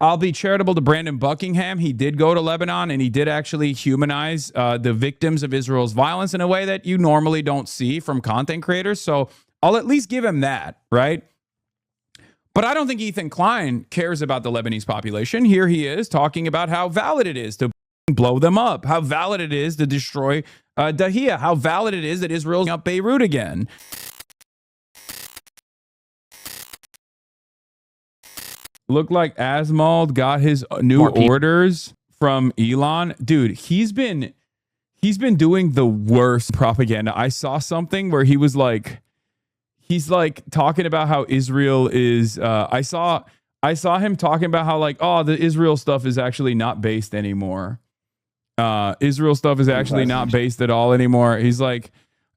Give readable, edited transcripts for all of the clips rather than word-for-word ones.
I'll be charitable to Brandon Buckingham. He did go to Lebanon, and he did actually humanize the victims of Israel's violence in a way that you normally don't see from content creators. So I'll at least give him that, right? But I don't think Ethan Klein cares about the Lebanese population. Here he is talking about how valid it is to blow them up, how valid it is to destroy Dahia, how valid it is that Israel's up Beirut again. Looked like Asmald got his new orders from Elon. Dude, he's been doing the worst propaganda. I saw something where he's like talking about how Israel is I saw him talking about how like, oh, the Israel stuff is actually not based anymore. Israel stuff is actually not based at all anymore. He's like,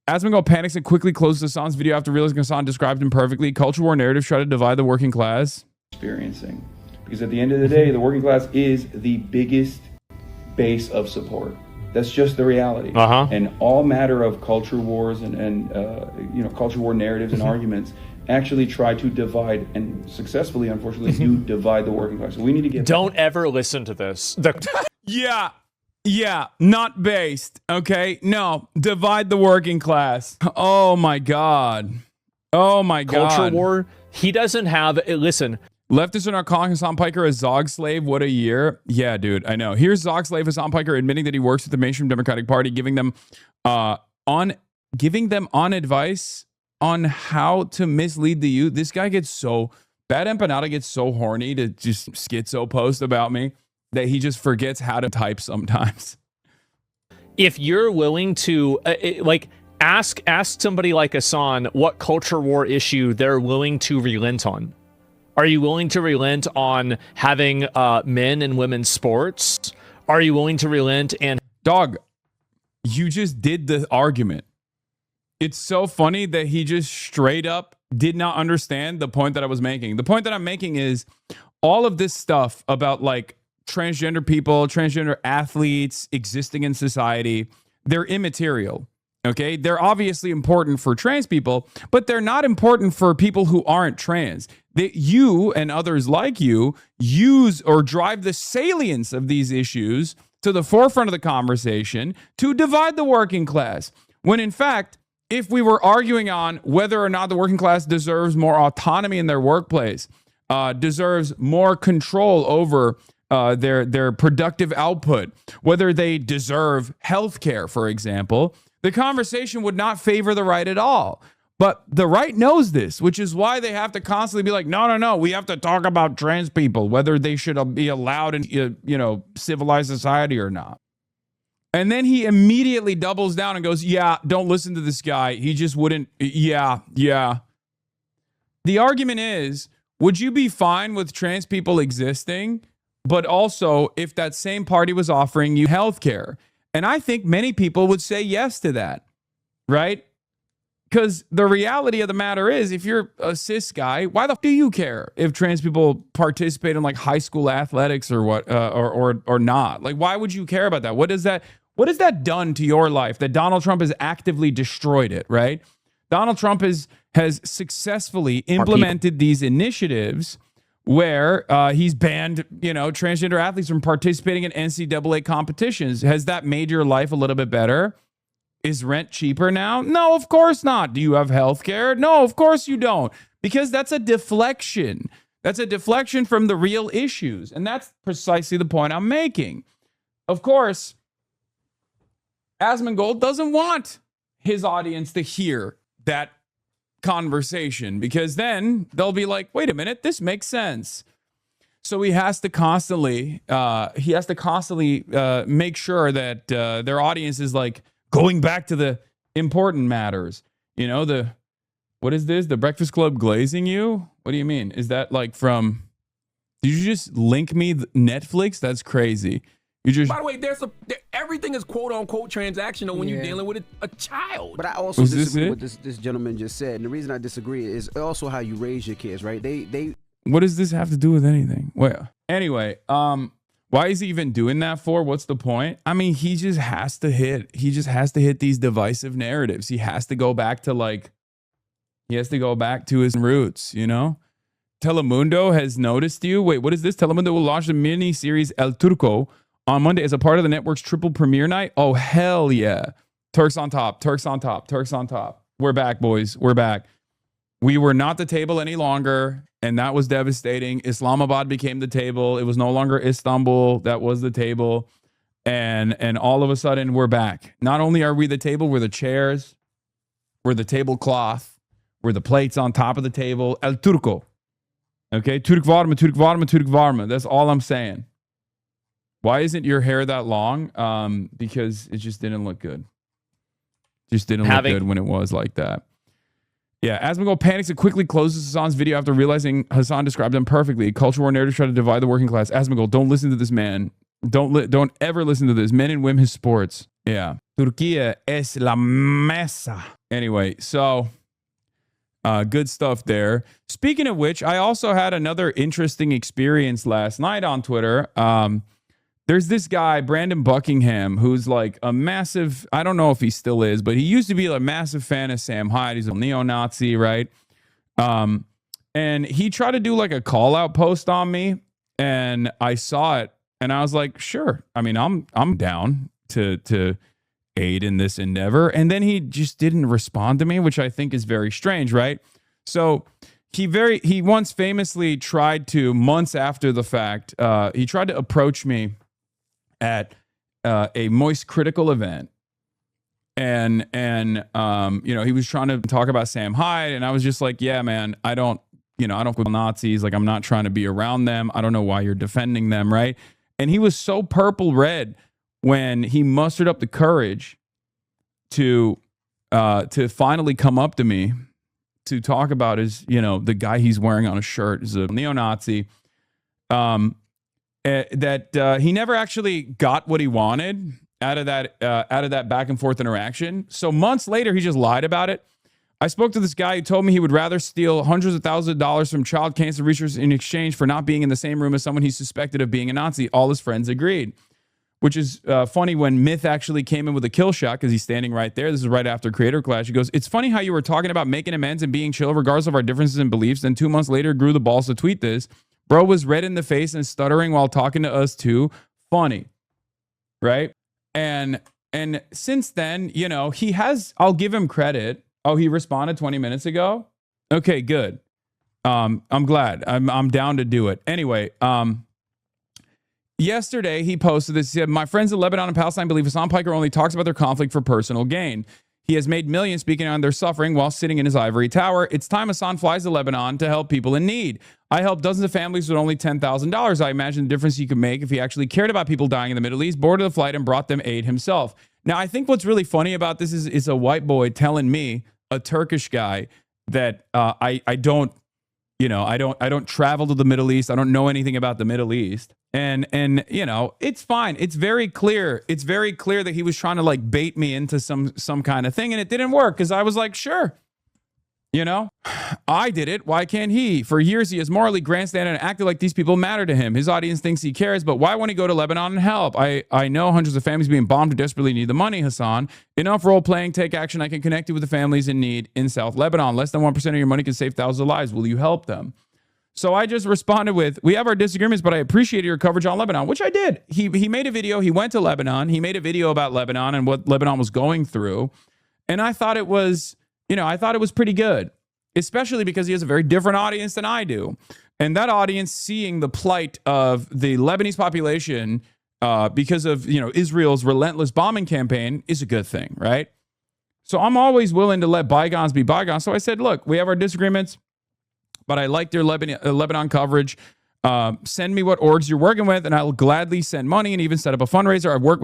Asmongold panics and quickly closes Hassan's video after realizing Hassan described him perfectly. Culture war narratives try to divide the working class. Experiencing, because at the end of the day, the working class is the biggest base of support. That's just the reality. And all matter of culture wars and culture war narratives and arguments actually try to divide, and successfully, unfortunately, do divide the working class. So we need to get. Don't ever listen to this. Yeah, not based. Okay, no, divide the working class. Oh my god. Culture war. He doesn't have. Listen. Leftists are not calling Hassan Piker a Zog slave. What a year. Yeah, dude, I know. Here's Zog slave Hassan Piker admitting that he works with the mainstream Democratic Party, giving them on advice on how to mislead the youth. This guy gets so bad. Empanada gets so horny to just schizo post about me that he just forgets how to type sometimes. If you're willing to ask somebody like Hasan what culture war issue they're willing to relent on. Are you willing to relent on having men and women's sports? Are you willing to relent and... Dog, you just did the argument. It's so funny that he just straight up did not understand the point that I was making. The point that I'm making is all of this stuff about like transgender people, transgender athletes existing in society, they're immaterial. Okay, they're obviously important for trans people, but they're not important for people who aren't trans. That you and others like you use or drive the salience of these issues to the forefront of the conversation to divide the working class. When in fact, if we were arguing on whether or not the working class deserves more autonomy in their workplace, deserves more control over their productive output, whether they deserve health care, for example, the conversation would not favor the right at all. But the right knows this, which is why they have to constantly be like, no, we have to talk about trans people, whether they should be allowed in, civilized society or not. And then he immediately doubles down and goes, yeah, don't listen to this guy. He just wouldn't. Yeah. The argument is, would you be fine with trans people existing, but also if that same party was offering you health care? And I think many people would say yes to that, right? Because the reality of the matter is, if you're a cis guy, why the f do you care if trans people participate in like high school athletics or what, or not? Like, why would you care about that? What has that done to your life that Donald Trump has actively destroyed it, right? Donald Trump has successfully implemented these initiatives where he's banned, transgender athletes from participating in NCAA competitions. Has that made your life a little bit better? Is rent cheaper now? No, of course not. Do you have health care? No, of course you don't. Because that's a deflection. That's a deflection from the real issues. And that's precisely the point I'm making. Of course, Asmongold doesn't want his audience to hear that conversation, because then they'll be like, wait a minute, this makes sense. So he has to constantly make sure that their audience is like going back to the important matters. What is this? The Breakfast Club glazing you? What do you mean? Is that like from, did you just link me Netflix? That's crazy. You just. By the way, everything is quote unquote transactional when you're dealing with a child. But I also disagree with this gentleman just said, and the reason I disagree is also how you raise your kids, right? They. What does this have to do with anything? Well, anyway, why is he even doing that for? What's the point? I mean, he just has to hit these divisive narratives. He has to go back to his roots, Telemundo has noticed you. Wait, what is this? Telemundo will launch the mini series El Turco on Monday as a part of the network's triple premiere night. Oh, hell yeah. Turks on top, Turks on top, Turks on top. We're back, boys. We're back. We were not the table any longer, and that was devastating. Islamabad became the table. It was no longer Istanbul. That was the table. And all of a sudden, we're back. Not only are we the table, we're the chairs. We're the tablecloth. We're the plates on top of the table. El Turco. Okay? Turk varma, Turk varma, Turk varma. That's all I'm saying. Why isn't your hair that long? Because it just didn't look good. Just didn't look good when it was like that. Yeah, Asmongold panics and quickly closes Hasan's video after realizing Hasan described him perfectly. Culture war narratives try to divide the working class. Asmongold, don't listen to this man. Don't ever listen to this. Men and women's sports. Yeah. Turquía es la mesa. Anyway, so good stuff there. Speaking of which, I also had another interesting experience last night on Twitter. There's this guy, Brandon Buckingham, who's like a massive, I don't know if he still is, but he used to be a massive fan of Sam Hyde. He's a neo-Nazi, right? And he tried to do like a call-out post on me, and I saw it, and I was like, sure. I mean, I'm down to aid in this endeavor. And then he just didn't respond to me, which I think is very strange, right? So he once famously tried to, months after the fact, he tried to approach me at a Moist Critical event, and he was trying to talk about Sam Hyde, and I was just like, yeah, man, I don't with Nazis, like I'm not trying to be around them. I don't know why you're defending them, right? And he was so purple red when he mustered up the courage to finally come up to me to talk about his, the guy he's wearing on a shirt is a neo-Nazi. That he never actually got what he wanted out of that back and forth interaction. So months later, he just lied about it. I spoke to this guy who told me he would rather steal hundreds of thousands of dollars from child cancer research in exchange for not being in the same room as someone he suspected of being a Nazi. All his friends agreed, which is funny when Myth actually came in with a kill shot because he's standing right there. This is right after Creator Clash. He goes, it's funny how you were talking about making amends and being chill regardless of our differences in beliefs. Then 2 months later, grew the balls to tweet this. Bro was red in the face and stuttering while talking to us too. Funny, right? And since then, he has, I'll give him credit. Oh, he responded 20 minutes ago? Okay, good. I'm glad. I'm down to do it. Anyway, yesterday he posted this. He said, my friends in Lebanon and Palestine believe Hasan Piker only talks about their conflict for personal gain. He has made millions speaking on their suffering while sitting in his ivory tower. It's time Hasan flies to Lebanon to help people in need. I help dozens of families with only $10,000. I imagine the difference he could make if he actually cared about people dying in the Middle East, boarded the flight, and brought them aid himself. Now, I think what's really funny about this is a white boy telling me, a Turkish guy, that I don't travel to the Middle East. I don't know anything about the Middle East. And it's fine. It's very clear. It's very clear that he was trying to like bait me into some kind of thing, and it didn't work because I was like, sure. I did it. Why can't he? For years, he has morally grandstanded and acted like these people matter to him. His audience thinks he cares, but why won't he go to Lebanon and help? I know hundreds of families being bombed who desperately need the money, Hasan. Enough role-playing, take action. I can connect you with the families in need in South Lebanon. Less than 1% of your money can save thousands of lives. Will you help them? So I just responded with, we have our disagreements, but I appreciate your coverage on Lebanon, which I did. He made a video. He went to Lebanon. He made a video about Lebanon and what Lebanon was going through. And I thought it was, pretty good, especially because he has a very different audience than I do. And that audience seeing the plight of the Lebanese population because of, Israel's relentless bombing campaign is a good thing, right? So I'm always willing to let bygones be bygones. So I said, look, we have our disagreements, but I like their Lebanon coverage. Send me what orgs you're working with, and I'll gladly send money and even set up a fundraiser. I've worked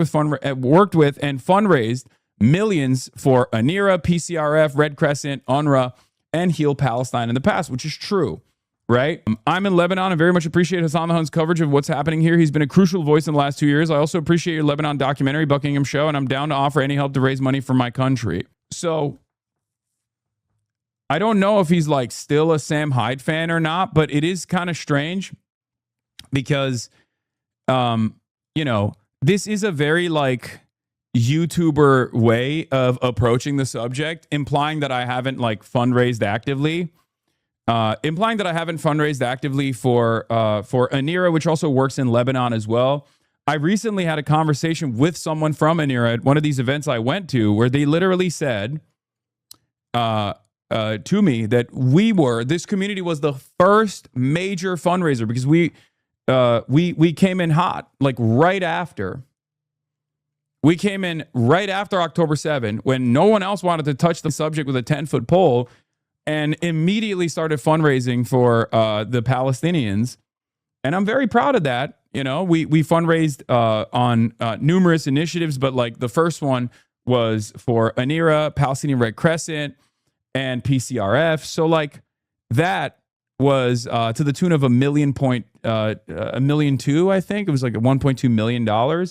with and fundraised millions for ANIRA, PCRF, Red Crescent, UNRWA, and Heal Palestine in the past, which is true, right? I'm in Lebanon and very much appreciate Hasan the Hun's coverage of what's happening here. He's been a crucial voice in the last 2 years. I also appreciate your Lebanon documentary, Buckingham Show, and I'm down to offer any help to raise money for my country. So I don't know if he's like still a Sam Hyde fan or not, but it is kind of strange because, this is a very like YouTuber way of approaching the subject, implying that I haven't like fundraised actively. implying that I haven't fundraised actively for Anira, which also works in Lebanon as well. I recently had a conversation with someone from Anira at one of these events I went to, where they literally said to me that this community was the first major fundraiser, because we came in hot, like right after. We came in right after October 7, when no one else wanted to touch the subject with a 10-foot pole, and immediately started fundraising for the Palestinians. And I'm very proud of that. You know, we fundraised on numerous initiatives, but like the first one was for Anira, Palestinian Red Crescent, and PCRF. So like that was to the tune of $1.2 million, I think. It was like $1.2 million.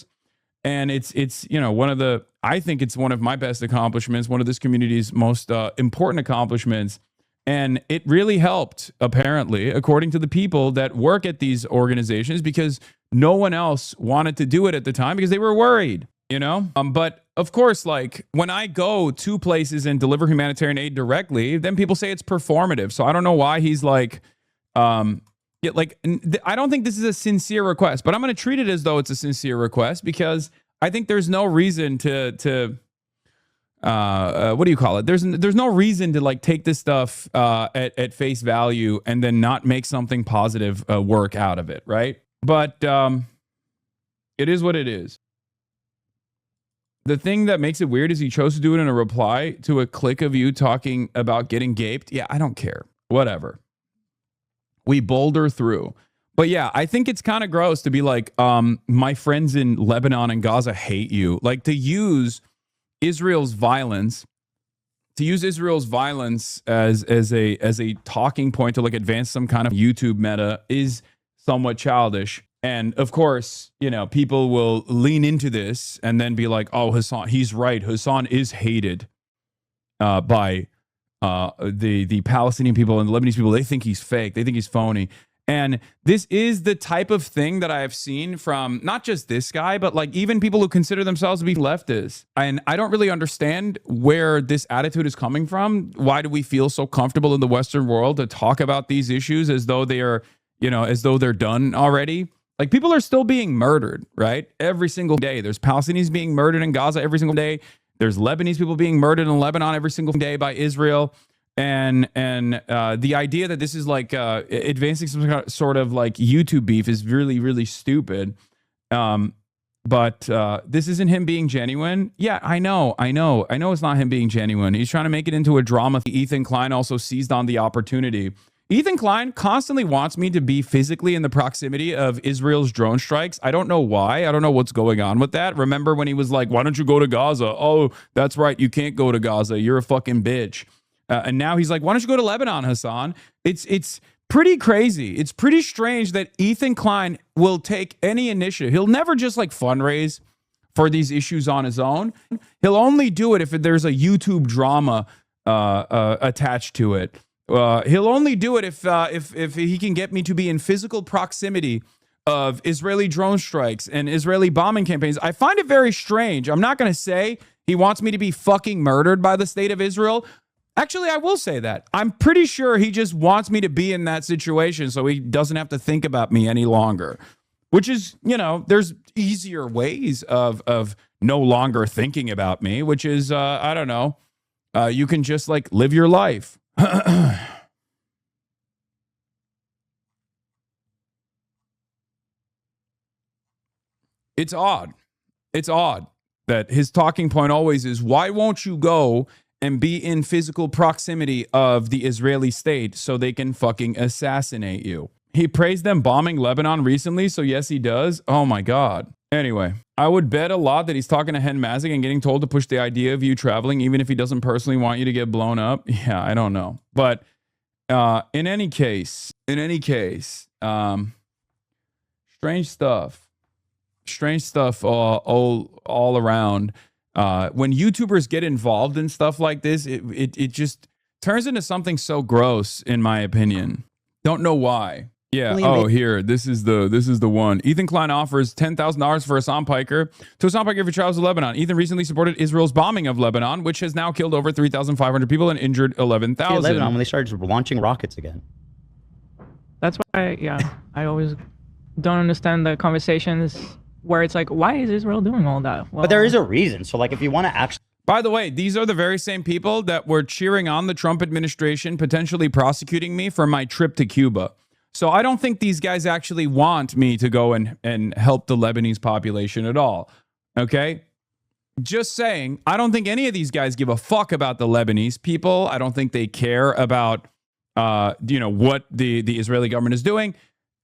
And it's you know, I think it's one of my best accomplishments, one of this community's most important accomplishments. And it really helped, apparently, according to the people that work at these organizations, because no one else wanted to do it at the time because they were worried, you know? But of course, like when I go to places and deliver humanitarian aid directly, then people say it's performative. So I don't know why he's like, I don't think this is a sincere request, but I'm going to treat it as though it's a sincere request, because I think there's no reason to what do you call it? There's no reason to like take this stuff at face value and then not make something positive work out of it, right? But it is what it is. The thing that makes it weird is he chose to do it in a reply to a click of you talking about getting gaped. Yeah, I don't care. Whatever. We boulder through. But yeah, I think it's kind of gross to be like, my friends in Lebanon and Gaza hate you. Like, to use Israel's violence as a talking point to like advance some kind of YouTube meta is somewhat childish. And of course, you know, people will lean into this and then be like, oh, Hasan, he's right. Hasan is hated by the Palestinian people and the Lebanese people. They think he's fake. They think he's phony. And this is the type of thing that I have seen from not just this guy, but like even people who consider themselves to be leftists. And I don't really understand where this attitude is coming from. Why do we feel so comfortable in the Western world to talk about these issues as though they are, you know, as though they're done already? Like, people are still being murdered, right? Every single day. There's Palestinians being murdered in Gaza every single day. There's Lebanese people being murdered in Lebanon every single day by Israel. And the idea that this is like advancing some sort of like YouTube beef is really, really stupid. But this isn't him being genuine. Yeah, I know it's not him being genuine. He's trying to make it into a drama. Ethan Klein also seized on the opportunity. Ethan Klein constantly wants me to be physically in the proximity of Israel's drone strikes. I don't know why. I don't know what's going on with that. Remember when he was like, why don't you go to Gaza? Oh, that's right. You can't go to Gaza. You're a fucking bitch. And now he's like, why don't you go to Lebanon, Hasan? It's pretty crazy. It's pretty strange that Ethan Klein will take any initiative. He'll never just like fundraise for these issues on his own. He'll only do it if there's a YouTube drama attached to it. He'll only do it if he can get me to be in physical proximity of Israeli drone strikes and Israeli bombing campaigns. I find it very strange. I'm not going to say he wants me to be fucking murdered by the state of Israel. Actually, I will say that. I'm pretty sure he just wants me to be in that situation so he doesn't have to think about me any longer. Which is, you know, there's easier ways of no longer thinking about me, which is, I don't know, you can just like live your life. It's odd. It's odd that his talking point always is, why won't you go and be in physical proximity of the Israeli state so they can fucking assassinate you? He praised them bombing Lebanon recently, so yes, he does. Oh my God. Anyway, I would bet a lot that he's talking to Hen Mazik and getting told to push the idea of you traveling, even if he doesn't personally want you to get blown up. Yeah, I don't know. But in any case, strange stuff all around. When YouTubers get involved in stuff like this, it just turns into something so gross, in my opinion. Don't know why. Yeah. Oh, here. This is the one. Ethan Klein offers $10,000 for Hasan Piker to Hasan Piker if he travels to Lebanon. Ethan recently supported Israel's bombing of Lebanon, which has now killed over 3,500 people and injured 11,000. Lebanon when they started launching rockets again. That's why, I always don't understand the conversations where it's like, why is Israel doing all that? Well, but there is a reason. So, like, if you want to actually. By the way, these are the very same people that were cheering on the Trump administration, potentially prosecuting me for my trip to Cuba. So I don't think these guys actually want me to go and help the Lebanese population at all. Okay? Just saying, I don't think any of these guys give a fuck about the Lebanese people. I don't think they care about, what the Israeli government is doing.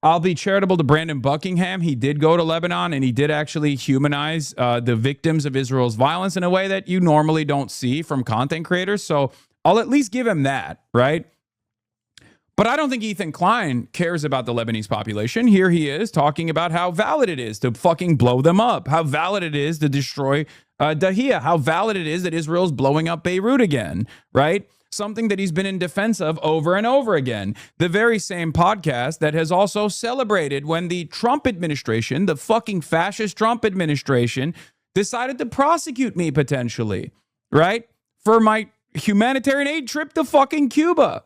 I'll be charitable to Brandon Buckingham. He did go to Lebanon and he did actually humanize the victims of Israel's violence in a way that you normally don't see from content creators. So I'll at least give him that, right? But I don't think Ethan Klein cares about the Lebanese population. Here he is talking about how valid it is to fucking blow them up, how valid it is to destroy Dahia, how valid it is that Israel's blowing up Beirut again, right? Something that he's been in defense of over and over again. The very same podcast that has also celebrated when the Trump administration, the fucking fascist Trump administration, decided to prosecute me potentially, right? For my humanitarian aid trip to fucking Cuba.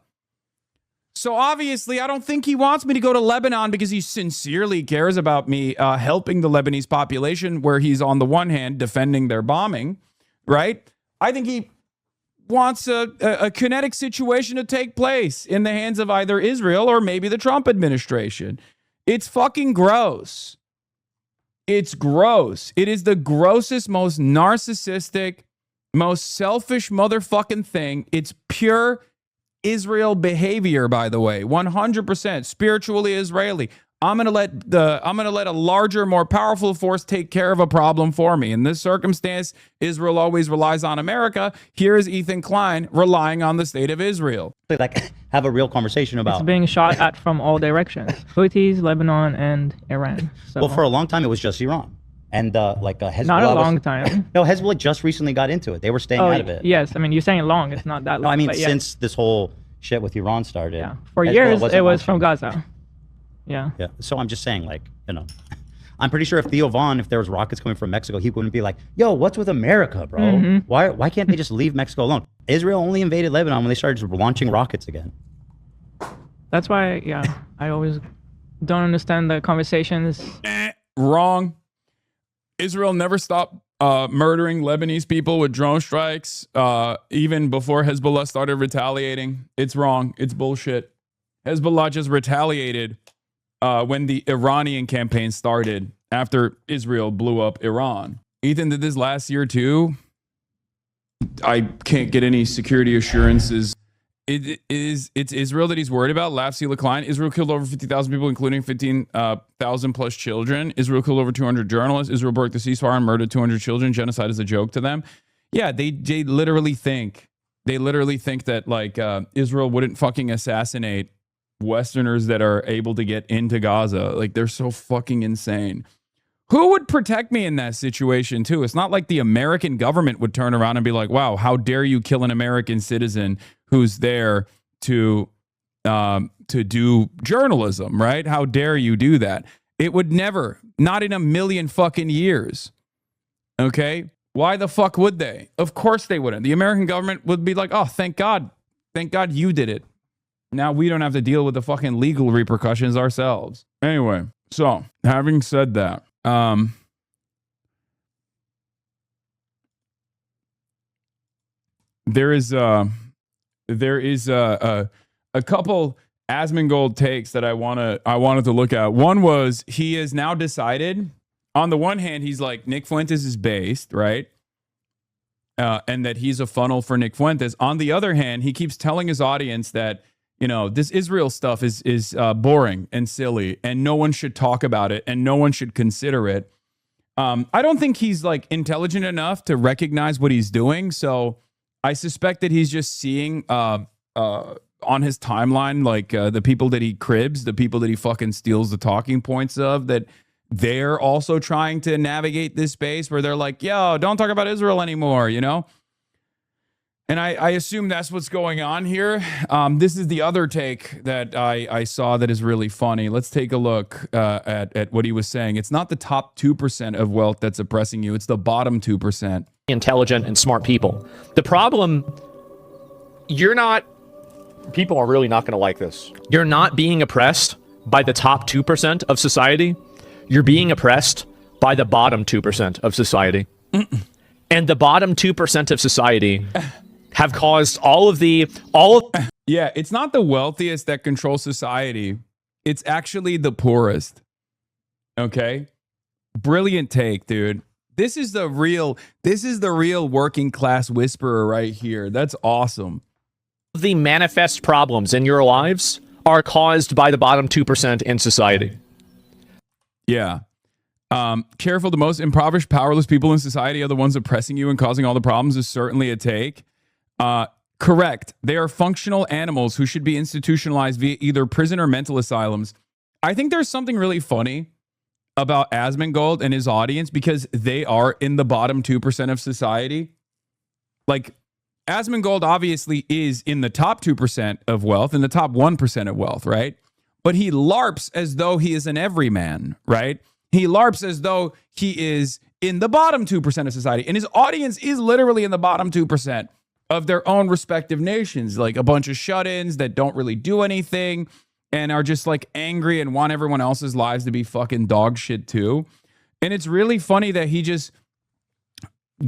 So obviously, I don't think he wants me to go to Lebanon because he sincerely cares about me helping the Lebanese population, where he's on the one hand defending their bombing, right? I think he wants a kinetic situation to take place in the hands of either Israel or maybe the Trump administration. It's fucking gross. It's gross. It is the grossest, most narcissistic, most selfish motherfucking thing. It's pure Israel behavior, by the way, 100% spiritually Israeli. I'm gonna let a larger, more powerful force take care of a problem for me. In this circumstance, Israel always relies on America. Here is Ethan Klein relying on the state of Israel. Like, have a real conversation about. It's being shot at from all directions: Houthis, Lebanon, and Iran. So, well, for a long time, it was just Iran. And Hezbollah. Not a long time. No, Hezbollah just recently got into it. They were staying out of it. Yes, I mean, you're saying long. It's not that long. No, I mean, since this whole shit with Iran started. Yeah, for years it was from Gaza. Yeah. Yeah. So I'm just saying, like, I'm pretty sure if Theo Vaughn, if there was rockets coming from Mexico, he wouldn't be like, yo, what's with America, bro? Mm-hmm. Why can't they just leave Mexico alone? Israel only invaded Lebanon when they started launching rockets again. That's why, I always don't understand the conversations. Wrong. Israel never stopped murdering Lebanese people with drone strikes, even before Hezbollah started retaliating. It's wrong. It's bullshit. Hezbollah just retaliated when the Iranian campaign started after Israel blew up Iran. Ethan did this last year too. I can't get any security assurances. It's Israel that he's worried about. Laugh, Sela Klein. Israel killed over 50,000 people, including 15,000 plus children. Israel killed over 200 journalists. Israel broke the ceasefire and murdered 200 children. Genocide is a joke to them. Yeah, they literally think that like Israel wouldn't fucking assassinate Westerners that are able to get into Gaza. Like, they're so fucking insane. Who would protect me in that situation too? It's not like the American government would turn around and be like, wow, how dare you kill an American citizen who's there to do journalism, right? How dare you do that? It would never, not in a million fucking years. Okay? Why the fuck would they? Of course they wouldn't. The American government would be like, oh, thank God you did it. Now we don't have to deal with the fucking legal repercussions ourselves. Anyway, so having said that, there is a couple Asmongold takes that I wanted to look at. One was, he has now decided, on the one hand, he's like, Nick Fuentes is based, right? And that he's a funnel for Nick Fuentes. On the other hand, he keeps telling his audience that, this Israel stuff is boring and silly, and no one should talk about it, and no one should consider it. I don't think he's like intelligent enough to recognize what he's doing. So I suspect that he's just seeing on his timeline, like the people that he cribs, the people that he fucking steals the talking points of, that they're also trying to navigate this space where they're like, yo, don't talk about Israel anymore, And I assume that's what's going on here. This is the other take that I saw that is really funny. Let's take a look at what he was saying. It's not the top 2% of wealth that's oppressing you. It's the bottom 2%. Intelligent and smart people. The problem, people are really not going to like this. You're not being oppressed by the top 2% of society. You're being oppressed by the bottom 2% of society. And the bottom 2% of society have caused Yeah, it's not the wealthiest that control society. It's actually the poorest. Okay? Brilliant take, dude. This is the real working class whisperer right here. That's awesome. The manifest problems in your lives are caused by the bottom 2% in society. Yeah. Careful, the most impoverished, powerless people in society are the ones oppressing you and causing all the problems is certainly a take. Correct. They are functional animals who should be institutionalized via either prison or mental asylums. I think there's something really funny about Asmongold and his audience because they are in the bottom 2% of society. Like, Asmongold obviously is in the top 2% of wealth and the top 1% of wealth, right? But he LARPs as though he is an everyman, right? He LARPs as though he is in the bottom 2% of society. And his audience is literally in the bottom 2% of their own respective nations, like a bunch of shut-ins that don't really do anything and are just like angry and want everyone else's lives to be fucking dog shit too. And it's really funny that he just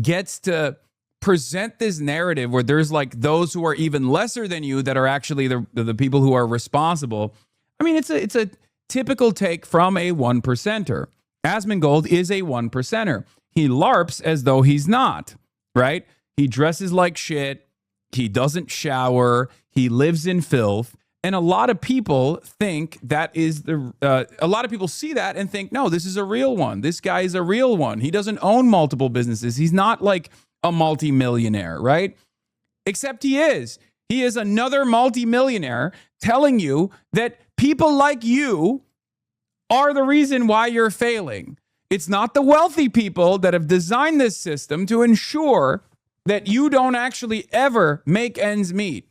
gets to present this narrative where there's like those who are even lesser than you that are actually the people who are responsible. I mean, it's a typical take from a 1%er. Asmongold is a 1%er. He LARPs as though he's not, right? He dresses like shit. He doesn't shower. He lives in filth. And a lot of people think that is a lot of people see that and think, no, this is a real one. This guy is a real one. He doesn't own multiple businesses. He's not like a multimillionaire, right? Except he is. He is another multimillionaire telling you that people like you are the reason why you're failing. It's not the wealthy people that have designed this system to ensure that you don't actually ever make ends meet,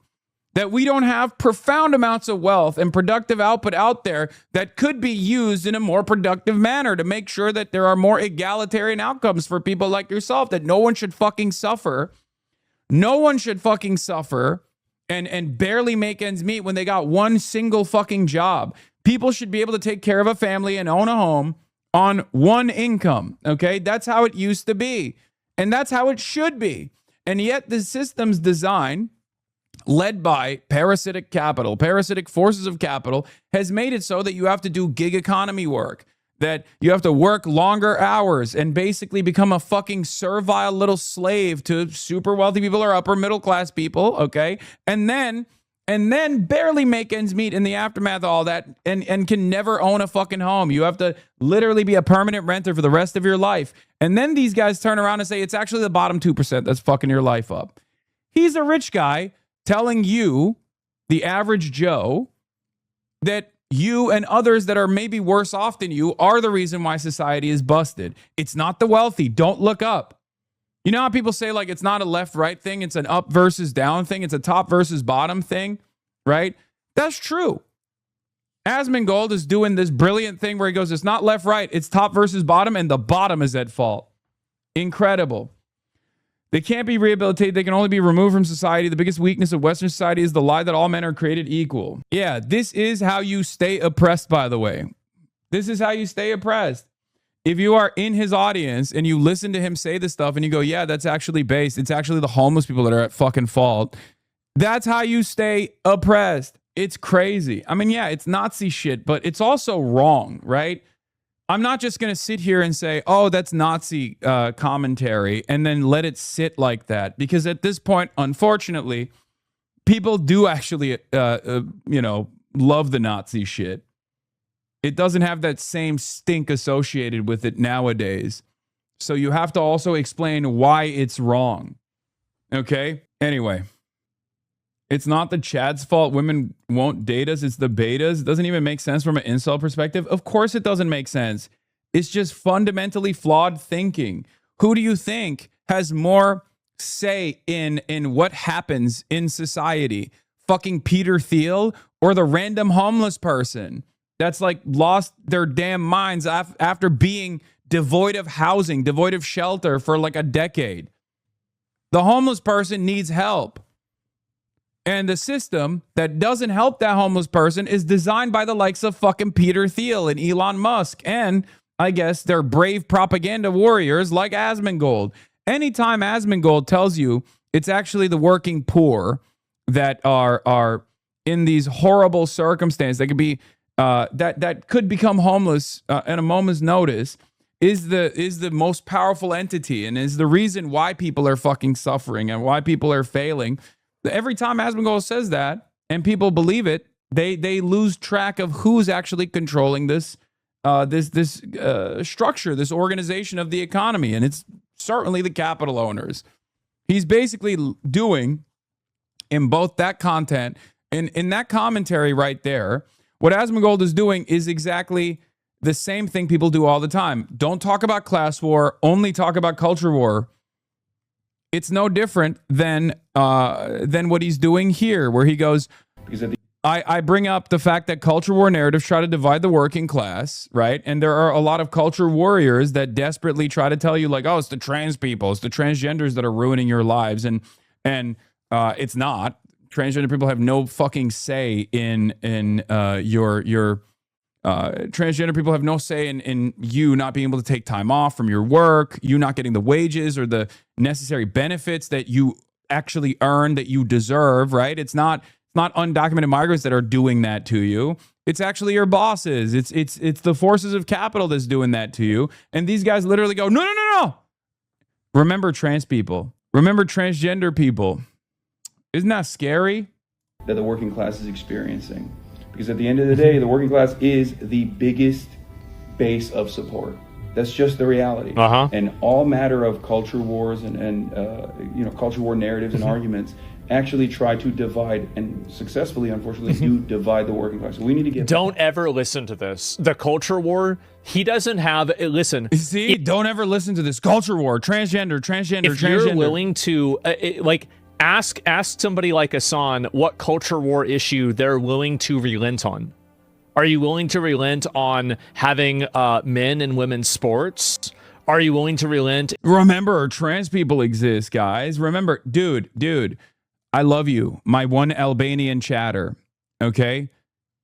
that we don't have profound amounts of wealth and productive output out there that could be used in a more productive manner to make sure that there are more egalitarian outcomes for people like yourself, that no one should fucking suffer. No one should fucking suffer and barely make ends meet when they got one single fucking job. People should be able to take care of a family and own a home on one income, okay? That's how it used to be, and that's how it should be. And yet the system's design, led by parasitic capital, parasitic forces of capital, has made it so that you have to do gig economy work, that you have to work longer hours and basically become a fucking servile little slave to super wealthy people or upper middle class people, okay? And then barely make ends meet in the aftermath of all that and can never own a fucking home. You have to literally be a permanent renter for the rest of your life. And then these guys turn around and say, it's actually the bottom 2% that's fucking your life up. He's a rich guy telling you, the average Joe, that you and others that are maybe worse off than you are the reason why society is busted. It's not the wealthy. Don't look up. You know how people say, like, it's not a left-right thing, it's an up versus down thing, it's a top versus bottom thing, right? That's true. Asmongold is doing this brilliant thing where he goes, it's not left-right, it's top versus bottom, and the bottom is at fault. Incredible. They can't be rehabilitated, they can only be removed from society. The biggest weakness of Western society is the lie that all men are created equal. Yeah, this is how you stay oppressed, by the way. This is how you stay oppressed. If you are in his audience and you listen to him say this stuff and you go, yeah, that's actually based. It's actually the homeless people that are at fucking fault. That's how you stay oppressed. It's crazy. I mean, yeah, it's Nazi shit, but it's also wrong, right? I'm not just going to sit here and say, oh, that's Nazi commentary and then let it sit like that. Because at this point, unfortunately, people do actually, love the Nazi shit. It doesn't have that same stink associated with it nowadays. So you have to also explain why it's wrong. Okay? Anyway, it's not the Chad's fault women won't date us. It's the betas. It doesn't even make sense from an incel perspective. Of course it doesn't make sense. It's just fundamentally flawed thinking. Who do you think has more say in what happens in society? Fucking Peter Thiel or the random homeless person that's like lost their damn minds after being devoid of housing, devoid of shelter for like a decade. The homeless person needs help. And the system that doesn't help that homeless person is designed by the likes of fucking Peter Thiel and Elon Musk. And I guess they're brave propaganda warriors like Asmongold. Anytime Asmongold tells you it's actually the working poor that are in these horrible circumstances that could be that could become homeless at a moment's notice, is the most powerful entity and is the reason why people are fucking suffering and why people are failing. Every time Asmongold says that and people believe it, they lose track of who's actually controlling this structure, this organization of the economy, and it's certainly the capital owners. He's basically doing in both that content and in that commentary right there, what Asmongold is doing is exactly the same thing people do all the time. Don't talk about class war, only talk about culture war. It's no different than what he's doing here, where he goes, I bring up the fact that culture war narratives try to divide the working class, right? And there are a lot of culture warriors that desperately try to tell you like, oh, it's the trans people, it's the transgenders that are ruining your lives. And it's not. Transgender people have no fucking say in your transgender people have no say in you not being able to take time off from your work, you not getting the wages or the necessary benefits that you actually earn, that you deserve, right? It's not undocumented migrants that are doing that to you. It's actually your bosses. It's the forces of capital that's doing that to you. And these guys literally go, no. Remember trans people. Remember transgender people. Isn't that scary? That the working class is experiencing. Because at the end of the day, the working class is the biggest base of support. That's just the reality. And all matter of culture wars and culture war narratives and arguments actually try to divide and successfully, unfortunately, do divide the working class. So we need to get. Don't ever listen to this. The culture war. He doesn't have. Listen. See, don't ever listen to this culture war. Transgender. If you're willing to Ask somebody like Hasan what culture war issue they're willing to relent on. Are you willing to relent on having men and women's sports? Are you willing to relent? Remember, trans people exist, guys. Remember, dude, I love you. My one Albanian chatter, okay?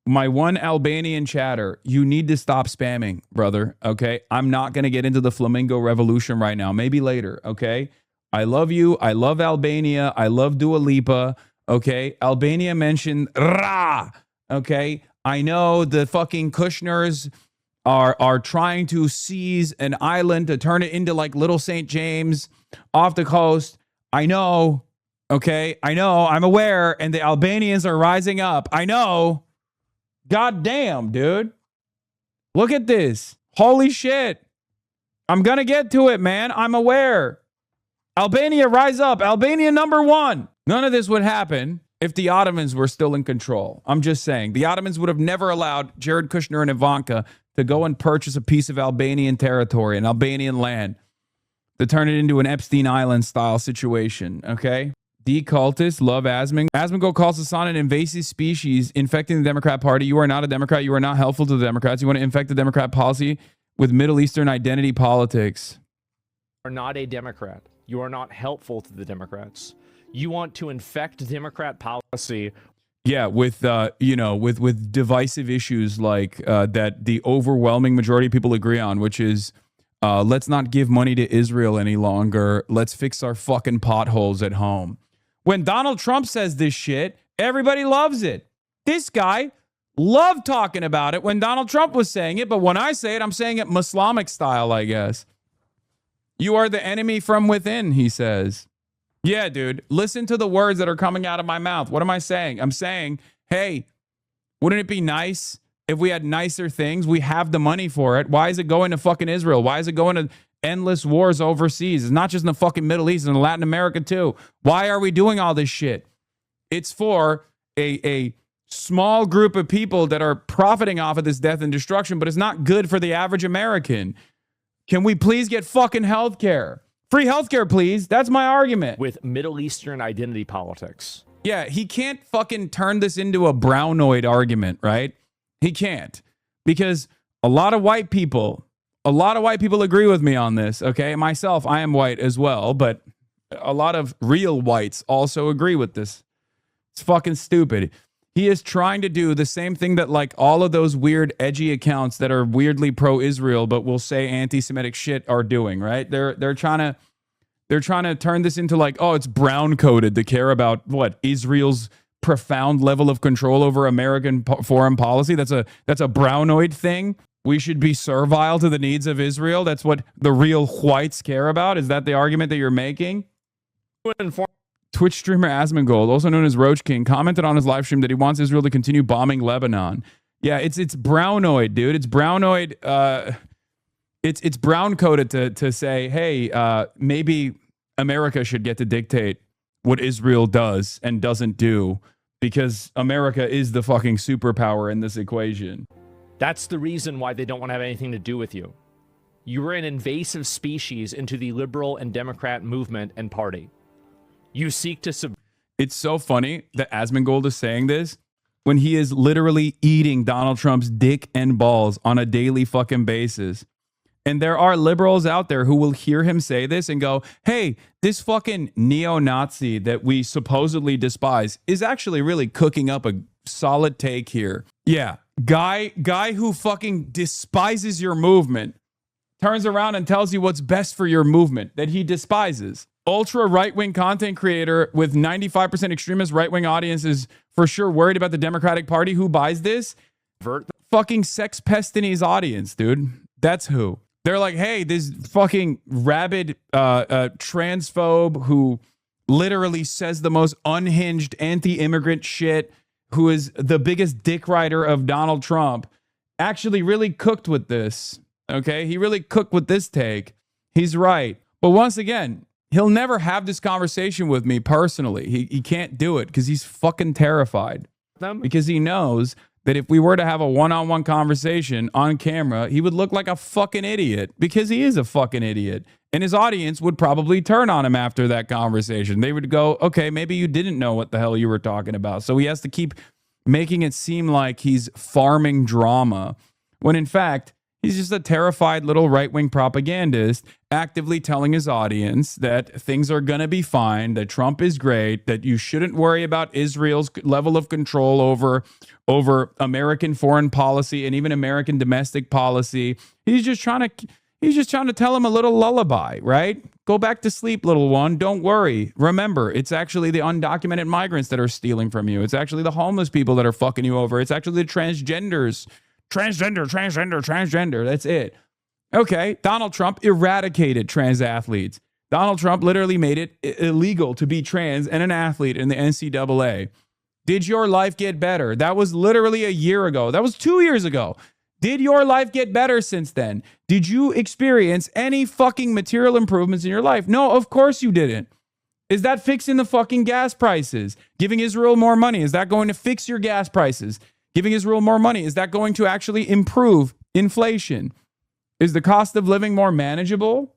My one Albanian chatter. You need to stop spamming, brother, okay? I'm not going to get into the Flamingo Revolution right now. Maybe later, okay? I love you. I love Albania. I love Dua Lipa. Okay. Albania mentioned Ra. Okay. I know the fucking Kushners are trying to seize an island to turn it into like Little St. James off the coast. I know. Okay. I know. I'm aware. And the Albanians are rising up. I know. God damn, dude. Look at this. Holy shit. I'm going to get to it, man. I'm aware. Albania, rise up. Albania #1. None of this would happen if the Ottomans were still in control. I'm just saying. The Ottomans would have never allowed Jared Kushner and Ivanka to go and purchase a piece of Albanian territory, an Albanian land, to turn it into an Epstein Island style situation, okay? Decultists love Asmongold. Asmongold calls Hasan an invasive species infecting the Democrat Party. You are not a Democrat. You are not helpful to the Democrats. You want to infect the Democrat policy with Middle Eastern identity politics. You are not a Democrat. You are not helpful to the Democrats. You want to infect Democrat policy. Yeah, with with divisive issues like that the overwhelming majority of people agree on, which is let's not give money to Israel any longer. Let's fix our fucking potholes at home. When Donald Trump says this shit, everybody loves it. This guy loved talking about it when Donald Trump was saying it, but when I say it, I'm saying it Islamic style, I guess. You are the enemy from within, he says. Yeah, dude, listen to the words that are coming out of my mouth. What am I saying? I'm saying, hey, wouldn't it be nice if we had nicer things? We have the money for it. Why is it going to fucking Israel? Why is it going to endless wars overseas? It's not just in the fucking Middle East, it's in Latin America too. Why are we doing all this shit? It's for a small group of people that are profiting off of this death and destruction, but it's not good for the average American. Can we please get fucking health care? Free healthcare, please. That's my argument. With Middle Eastern identity politics. Yeah, he can't fucking turn this into a brownoid argument, right? He can't. Because a lot of white people agree with me on this, okay? Myself, I am white as well, but a lot of real whites also agree with this. It's fucking stupid. He is trying to do the same thing that like all of those weird edgy accounts that are weirdly pro-Israel but will say anti-Semitic shit are doing, right? They're trying to turn this into like, oh, it's brown coded to care about what Israel's profound level of control over American foreign policy. That's a brownoid thing. We should be servile to the needs of Israel. That's what the real whites care about. Is that the argument that you're making? Twitch streamer Asmongold, also known as Roach King, commented on his live stream that he wants Israel to continue bombing Lebanon. Yeah, it's brownoid, dude. It's brownoid. It's brown coded to say, hey, maybe America should get to dictate what Israel does and doesn't do because America is the fucking superpower in this equation. That's the reason why they don't want to have anything to do with you. You were an invasive species into the liberal and Democrat movement and party. You seek to It's so funny that Asmongold is saying this when he is literally eating Donald Trump's dick and balls on a daily fucking basis. And there are liberals out there who will hear him say this and go, hey, this fucking neo-Nazi that we supposedly despise is actually really cooking up a solid take here. Yeah, guy who fucking despises your movement turns around and tells you what's best for your movement that he despises. Ultra right-wing content creator with 95% extremist right-wing audience is for sure worried about the Democratic Party. Who buys this? Fucking sex pest in his audience, dude. That's who. They're like, hey, this fucking rabid transphobe who literally says the most unhinged anti-immigrant shit, who is the biggest dick rider of Donald Trump, actually really cooked with this. Okay? He really cooked with this take. He's right. But once again, he'll never have this conversation with me personally. He can't do it because he's fucking terrified. Because he knows that if we were to have a one-on-one conversation on camera, he would look like a fucking idiot because he is a fucking idiot. And his audience would probably turn on him after that conversation. They would go, okay, maybe you didn't know what the hell you were talking about. So he has to keep making it seem like he's farming drama, when in fact, he's just a terrified little right-wing propagandist actively telling his audience that things are going to be fine, that Trump is great, that you shouldn't worry about Israel's level of control over American foreign policy and even American domestic policy. He's just trying to tell him a little lullaby, right? Go back to sleep, little one. Don't worry. Remember, it's actually the undocumented migrants that are stealing from you. It's actually the homeless people that are fucking you over. It's actually the transgenders. Transgender. That's it. Okay. Donald Trump eradicated trans athletes. Donald Trump literally made it illegal to be trans and an athlete in the NCAA. Did your life get better? That was literally a year ago. That was 2 years ago. Did your life get better since then? Did you experience any fucking material improvements in your life? No, of course you didn't. Is that fixing the fucking gas prices? Giving Israel more money, is that going to fix your gas prices? Giving Israel more money, is that going to actually improve inflation? Is the cost of living more manageable?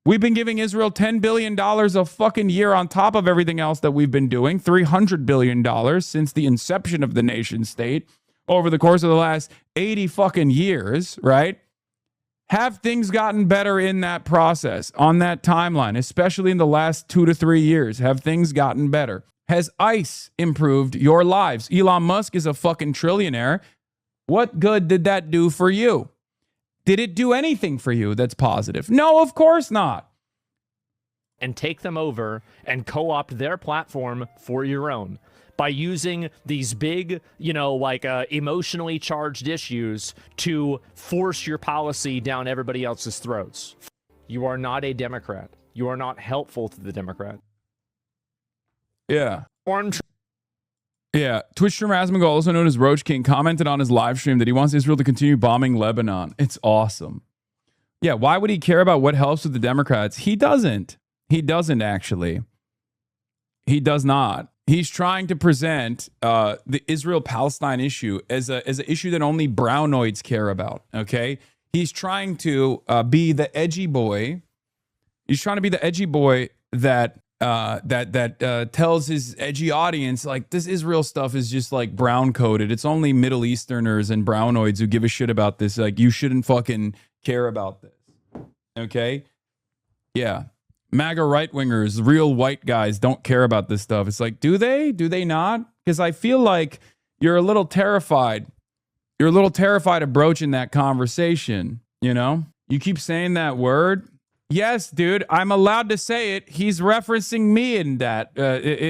We've been giving Israel $10 billion a fucking year on top of everything else that we've been doing, $300 billion since the inception of the nation state over the course of the last 80 fucking years, right? Have things gotten better in that process, on that timeline, especially in the last 2 to 3 years? Have things gotten better? Has ICE improved your lives? Elon Musk is a fucking trillionaire. What good did that do for you? Did it do anything for you that's positive? No, of course not. And take them over and co-opt their platform for your own by using these big, emotionally charged issues to force your policy down everybody else's throats. You are not a Democrat. You are not helpful to the Democrat. Yeah. Yeah. Twitch streamer Asmongold, also known as Roach King, commented on his live stream that he wants Israel to continue bombing Lebanon. It's awesome. Yeah. Why would he care about what helps with the Democrats? He doesn't. He doesn't actually. He does not. He's trying to present the Israel-Palestine issue as an issue that only brownoids care about. Okay. He's trying to be the edgy boy He's trying to be the edgy boy that tells his edgy audience like this Israel stuff is just like brown coded. It's only Middle Easterners and brownoids who give a shit about this. Like you shouldn't fucking care about this. Okay? Yeah. MAGA right wingers, real white guys don't care about this stuff. It's like, do they? Do they not? Because I feel like you're a little terrified. You're a little terrified of broaching that conversation. You know? You keep saying that word. Yes, dude, I'm allowed to say it. He's referencing me in that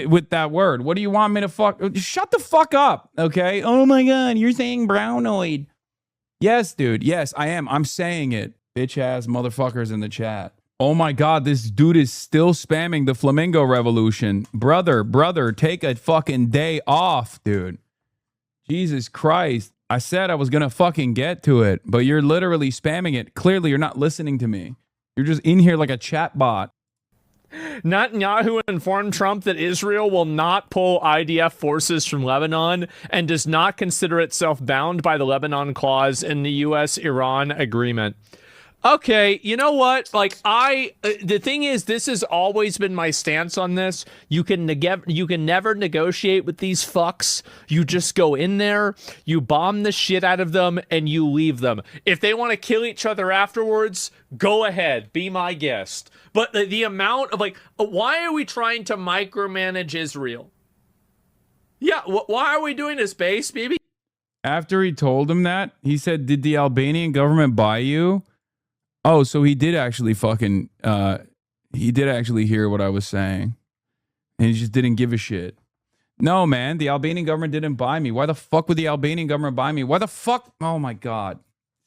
with that word. What do you want me to fuck? Shut the fuck up, okay? Oh my God, you're saying brownoid. Yes, dude. Yes, I am. I'm saying it. Bitch ass motherfuckers in the chat. Oh my God, this dude is still spamming the Flamingo Revolution. Brother, take a fucking day off, dude. Jesus Christ. I said I was going to fucking get to it, but you're literally spamming it. Clearly, you're not listening to me. You're just in here like a chat bot. Netanyahu informed Trump that Israel will not pull IDF forces from Lebanon and does not consider itself bound by the Lebanon clause in the U.S.-Iran agreement. Okay, you know what? Like the thing is, this has always been my stance on this. You can never negotiate with these fucks. You just go in there, you bomb the shit out of them, and you leave them. If they want to kill each other afterwards, go ahead, be my guest. But the amount of why are we trying to micromanage Israel? Yeah, why are we doing this, baby? After he told him that, he said, "Did the Albanian government buy you?" Oh, so he did actually fucking, he did actually hear what I was saying. And he just didn't give a shit. No, man, the Albanian government didn't buy me. Why the fuck would the Albanian government buy me? Why the fuck? Oh my God.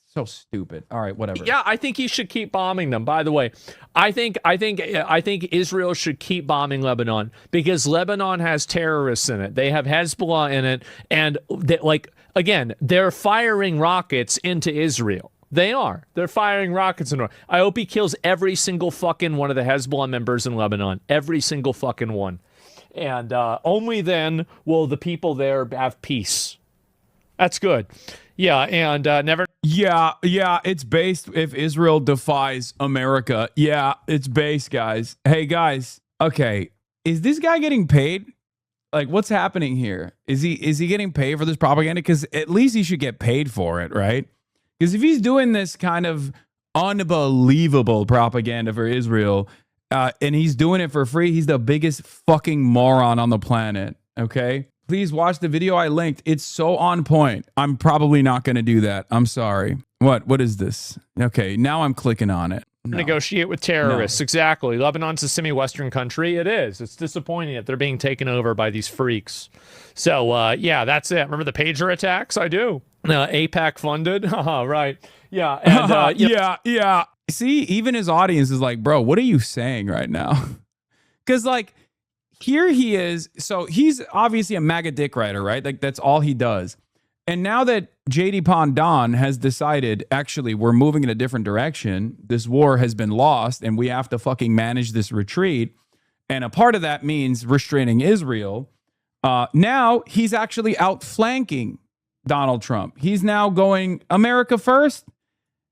So stupid. All right, whatever. Yeah, I think he should keep bombing them, by the way. I think Israel should keep bombing Lebanon because Lebanon has terrorists in it. They have Hezbollah in it. And again, they're firing rockets into Israel. They are. They're firing rockets in. I hope he kills every single fucking one of the Hezbollah members in Lebanon. Every single fucking one. And only then will the people there have peace. That's good. Yeah, and never... Yeah, it's based if Israel defies America. Yeah, it's based, guys. Hey, guys. Okay, is this guy getting paid? Like, what's happening here? Is he getting paid for this propaganda? Because at least he should get paid for it, right? Because if he's doing this kind of unbelievable propaganda for Israel, and he's doing it for free, he's the biggest fucking moron on the planet, okay? Please watch the video I linked. It's so on point. I'm probably not going to do that. I'm sorry. What is this? Okay, now I'm clicking on it. No. Negotiate with terrorists. No. Exactly. Lebanon's a semi-Western country. It is. It's disappointing that they're being taken over by these freaks. So, yeah, that's it. Remember the pager attacks? I do. AIPAC funded. Right. Yeah. And, yeah. See, even his audience is like, bro, what are you saying right now? Because, like, here he is. So he's obviously a MAGA dick writer, right? Like, that's all he does. And now that JD Pondon has decided, actually, we're moving in a different direction, this war has been lost, and we have to fucking manage this retreat. And a part of that means restraining Israel. Now he's actually outflanking Donald Trump. He's now going America first.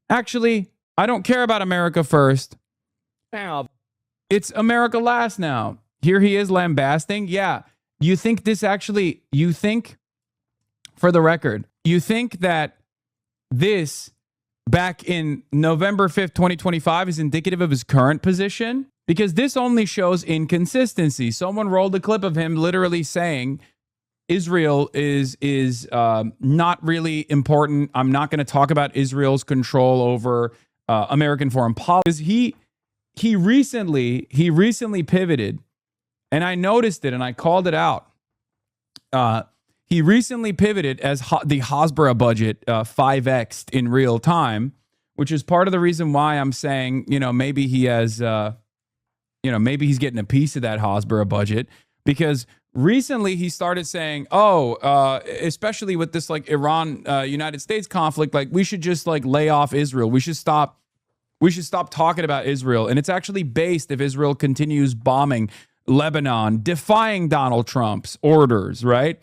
Actually, I don't care about America first. It's America last now. Here he is lambasting. Yeah. You think for the record, you think that this back in November 5th, 2025 is indicative of his current position? Because this only shows inconsistency. Someone rolled a clip of him literally saying, Israel is not really important. I'm not going to talk about Israel's control over American foreign policy. He recently pivoted, and I noticed it and I called it out. He recently pivoted as the Hasbara budget 5x'd in real time, which is part of the reason why I'm saying, maybe he has, maybe he's getting a piece of that Hasbara budget, because recently he started saying, especially with this like Iran United States conflict, like we should just like lay off Israel. We should stop talking about Israel. And it's actually based if Israel continues bombing Lebanon, defying Donald Trump's orders, right?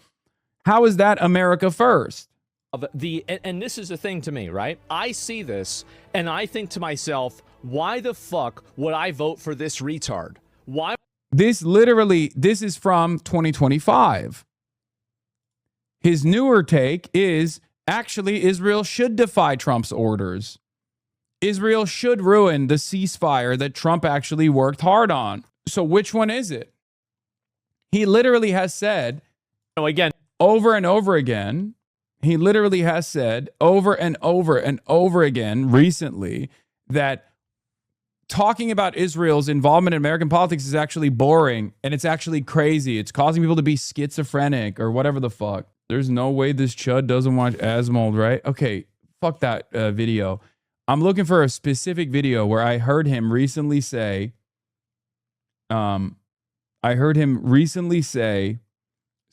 How is that America first? And this is the thing to me, right? I see this and I think to myself, why the fuck would I vote for this retard? Why? This is from 2025. His newer take is actually Israel should defy Trump's orders. Israel should ruin the ceasefire that Trump actually worked hard on. So which one is it? He literally has said, again, over and over again, he literally has said over and over and over again recently that talking about Israel's involvement in American politics is actually boring and it's actually crazy. It's causing people to be schizophrenic or whatever the fuck. There's no way this chud doesn't watch Asmold, right? Okay, fuck that video. I'm looking for a specific video where I heard him recently say,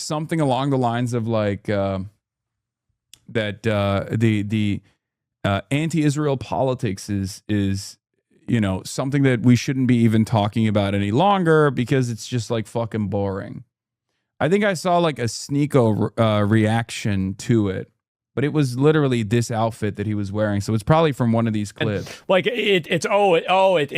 something along the lines of like that the anti-Israel politics is something that we shouldn't be even talking about any longer because it's just like fucking boring. I think I saw like a Sneeko reaction to it, but it was literally this outfit that he was wearing. So it's probably from one of these clips. Like it's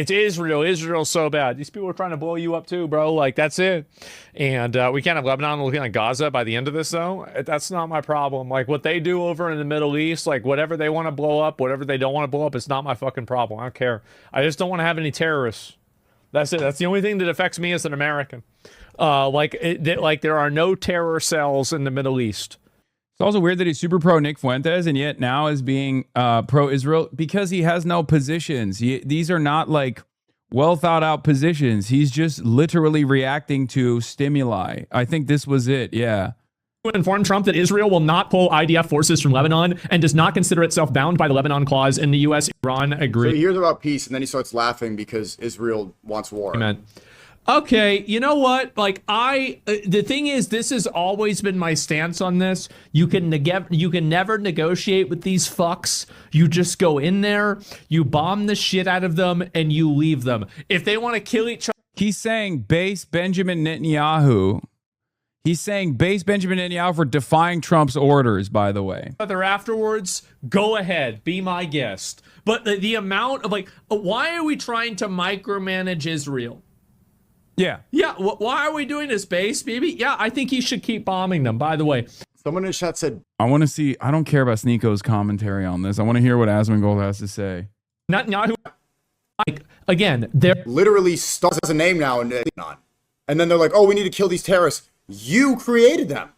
Israel. Israel's so bad. These people are trying to blow you up too, bro. Like that's it. And we can't have Lebanon looking like Gaza by the end of this though. That's not my problem. Like what they do over in the Middle East, like whatever they want to blow up, whatever they don't want to blow up, it's not my fucking problem. I don't care. I just don't want to have any terrorists. That's it. That's the only thing that affects me as an American. Like there are no terror cells in the Middle East. It's also weird that he's super pro Nick Fuentes and yet now is being pro Israel because he has no positions. These are not like well thought out positions. He's just literally reacting to stimuli. I think this was it. Yeah. Informed Trump that Israel will not pull IDF forces from Lebanon and does not consider itself bound by the Lebanon clause in the U.S. Iran agreed. So he hears about peace and then he starts laughing because Israel wants war. Amen. Okay, you know what? Like the thing is, this has always been my stance on this. You can never negotiate with these fucks. You just go in there, you bomb the shit out of them, and you leave them. If they want to kill each other, he's saying base Benjamin Netanyahu. He's saying base Benjamin Netanyahu for defying Trump's orders. By the way, afterwards, go ahead, be my guest. But the amount of why are we trying to micromanage Israel? Yeah. Why are we doing this, base, baby? Yeah, I think he should keep bombing them, by the way. Someone in the chat said, I want to see, I don't care about Sneeko's commentary on this. I want to hear what Asmongold has to say. Not again, they're literally stars as a name now and then they're like, oh, we need to kill these terrorists. You created them.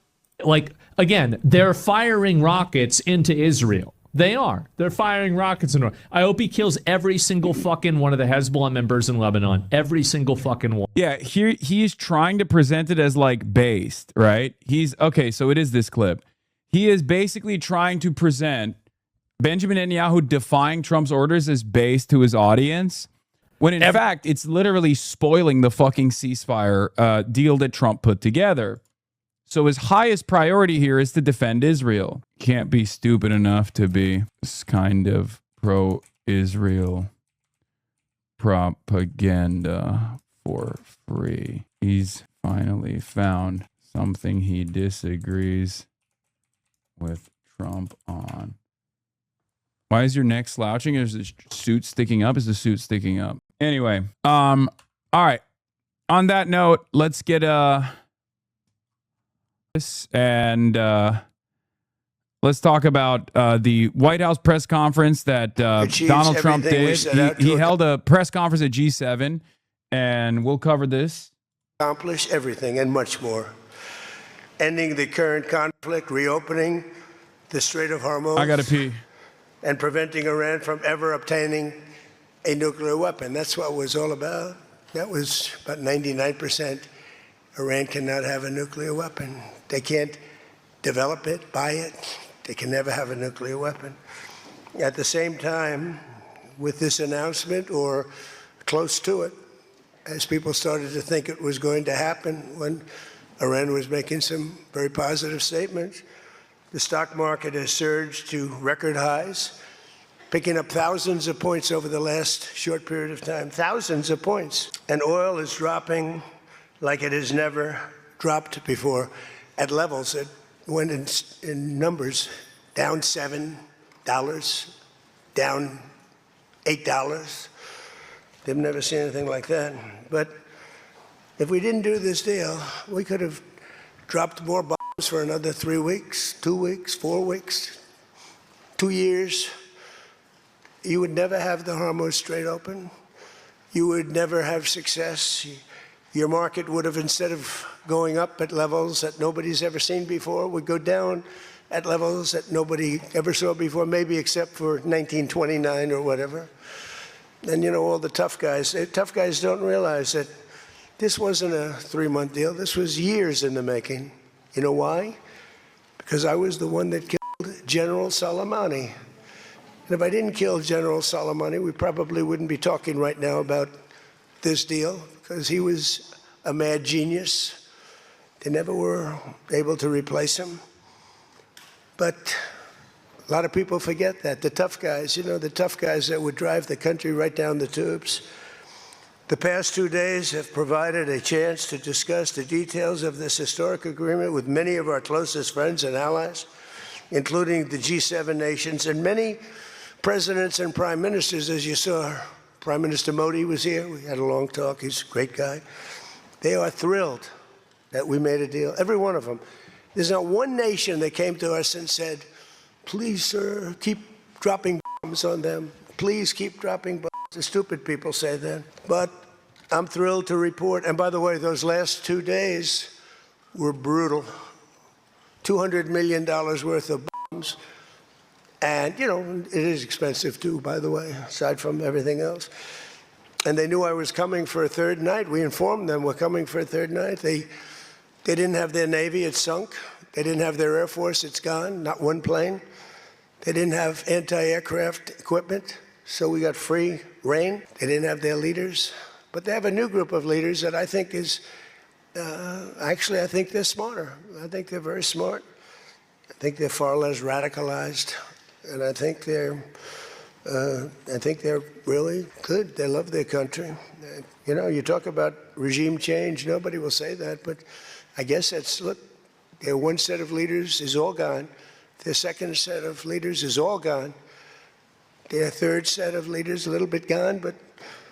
Again, they're firing rockets into Israel. They are. They're firing rockets. I hope he kills every single fucking one of the Hezbollah members in Lebanon. Every single fucking one. Yeah, here he's trying to present it as like based, right? So it is this clip. He is basically trying to present Benjamin Netanyahu defying Trump's orders as based to his audience, when in fact, it's literally spoiling the fucking ceasefire deal that Trump put together. So his highest priority here is to defend Israel. Can't be stupid enough to be this kind of pro-Israel propaganda for free. He's finally found something he disagrees with Trump on. Why is your neck slouching? Is the suit sticking up? Is the suit sticking up? Anyway, all right. On that note, let's get and let's talk about the White House press conference that Donald Trump did. He held a press conference at G7, and we'll cover this. Accomplish everything and much more. Ending the current conflict, reopening the Strait of Hormuz. I gotta pee. And preventing Iran from ever obtaining a nuclear weapon. That's what it was all about. That was about 99%. Iran cannot have a nuclear weapon. They can't develop it, buy it. They can never have a nuclear weapon. At the same time, with this announcement, or close to it, as people started to think it was going to happen when Iran was making some very positive statements, the stock market has surged to record highs, picking up thousands of points over the last short period of time, thousands of points. And oil is dropping like it has never dropped before, at levels that went in numbers down $7, down $8. They've never seen anything like that. But if we didn't do this deal, we could have dropped more bombs for another 3 weeks, 2 weeks, 4 weeks, 2 years. You would never have the Hormuz Strait open. You would never have success. Your market would have, instead of going up at levels that nobody's ever seen before, would go down at levels that nobody ever saw before, maybe except for 1929 or whatever. And you know, all the tough guys don't realize that this wasn't a 3-month deal. This was years in the making. You know why? Because I was the one that killed General Soleimani. And if I didn't kill General Soleimani, we probably wouldn't be talking right now about this deal, because he was a mad genius. They never were able to replace him. But a lot of people forget that. The tough guys, you know, the tough guys that would drive the country right down the tubes. The past 2 days have provided a chance to discuss the details of this historic agreement with many of our closest friends and allies, including the G7 nations and many presidents and prime ministers. As you saw, Prime Minister Modi was here. We had a long talk. He's a great guy. They are thrilled that we made a deal, every one of them. There's not one nation that came to us and said, please, sir, keep dropping bombs on them. Please keep dropping bombs. The stupid people say that. But I'm thrilled to report, and by the way, those last 2 days were brutal. $200 million worth of bombs. And, you know, it is expensive too, by the way, aside from everything else. And they knew I was coming for a third night. We informed them we're coming for a third night. They didn't have their Navy, it's sunk. They didn't have their Air Force, it's gone, not one plane. They didn't have anti-aircraft equipment, so we got free reign. They didn't have their leaders. But they have a new group of leaders that I think is, actually, I think they're smarter. I think they're very smart. I think they're far less radicalized. And I think they're really good. They love their country. You know, you talk about regime change, nobody will say that, but I guess that's, look, their one set of leaders is all gone. Their second set of leaders is all gone. Their third set of leaders, a little bit gone, but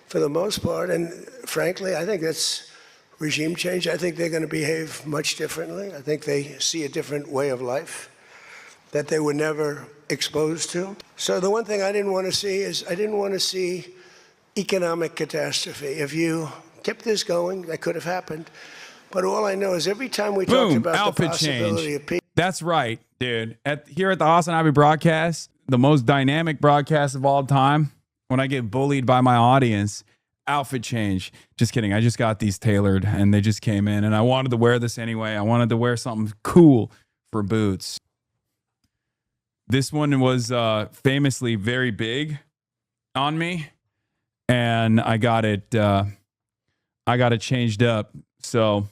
for the most part, and frankly, I think that's regime change. I think they're going to behave much differently. I think they see a different way of life that they were never exposed to. So the one thing I didn't want to see is I didn't want to see economic catastrophe. If you kept this going, that could have happened. But all I know is every time we talked about the possibility of peace. That's right, dude. Here at the HasanAbi broadcast, the most dynamic broadcast of all time, when I get bullied by my audience, outfit change. Just kidding. I just got these tailored and they just came in and I wanted to wear this anyway. I wanted to wear something cool for boots. This one was famously very big on me, and I got it changed up, so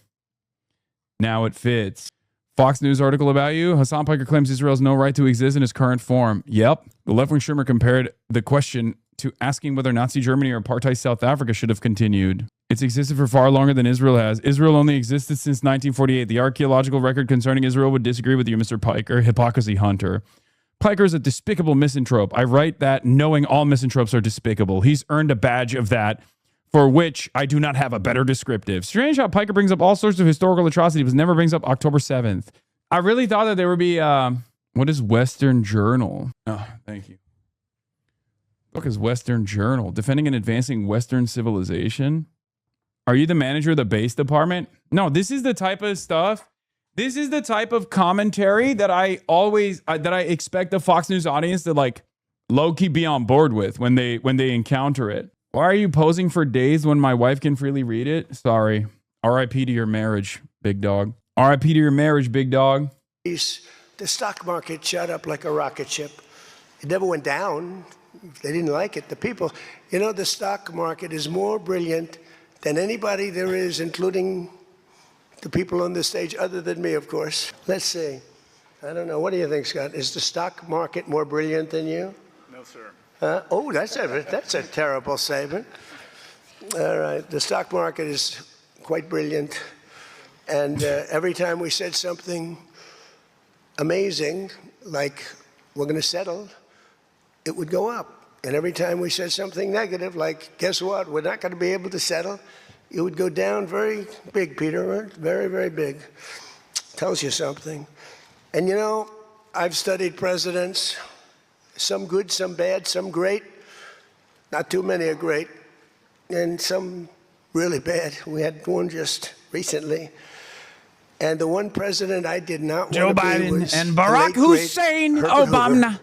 now it fits. Fox News article about you. Hasan Piker claims Israel has no right to exist in its current form. Yep. The left-wing streamer compared the question to asking whether Nazi Germany or apartheid South Africa should have continued. It's existed for far longer than Israel has. Israel only existed since 1948. The archaeological record concerning Israel would disagree with you, Mr. Piker, hypocrisy hunter. Piker is a despicable misanthrope. I write that knowing all misanthropes are despicable. He's earned a badge of that, for which I do not have a better descriptive. Strange how Piker brings up all sorts of historical atrocities, but never brings up October 7th. I really thought that there would be, what is Western Journal? Oh, thank you. Book is Western Journal. Defending and advancing Western civilization. Are you the manager of the base department? No, this is the type of stuff. This is the type of commentary that I always that I expect the Fox News audience to like low-key be on board with when they encounter it. Why are you posing for days when my wife can freely read it? Sorry. R.I.P. to your marriage, big dog. R.I.P. to your marriage, big dog. The stock market shot up like a rocket ship. It never went down. They didn't like it. The people, you know, the stock market is more brilliant than anybody there is, including the people on the stage, other than me, of course. Let's see. I don't know. What do you think, Scott? Is the stock market more brilliant than you? No, sir. Oh, that's a terrible statement. All right. The stock market is quite brilliant. And every time we said something amazing, like we're going to settle, it would go up. And every time we said something negative, like, guess what, we're not going to be able to settle, it would go down very big, Peter, right? Very, very big. Tells you something. And you know, I've studied presidents, some good, some bad, some great. Not too many are great. And some really bad. We had one just recently. And the one president I did not Joe want to be Biden was and Barack the late, Hussein great Herbert Obama. Hoover.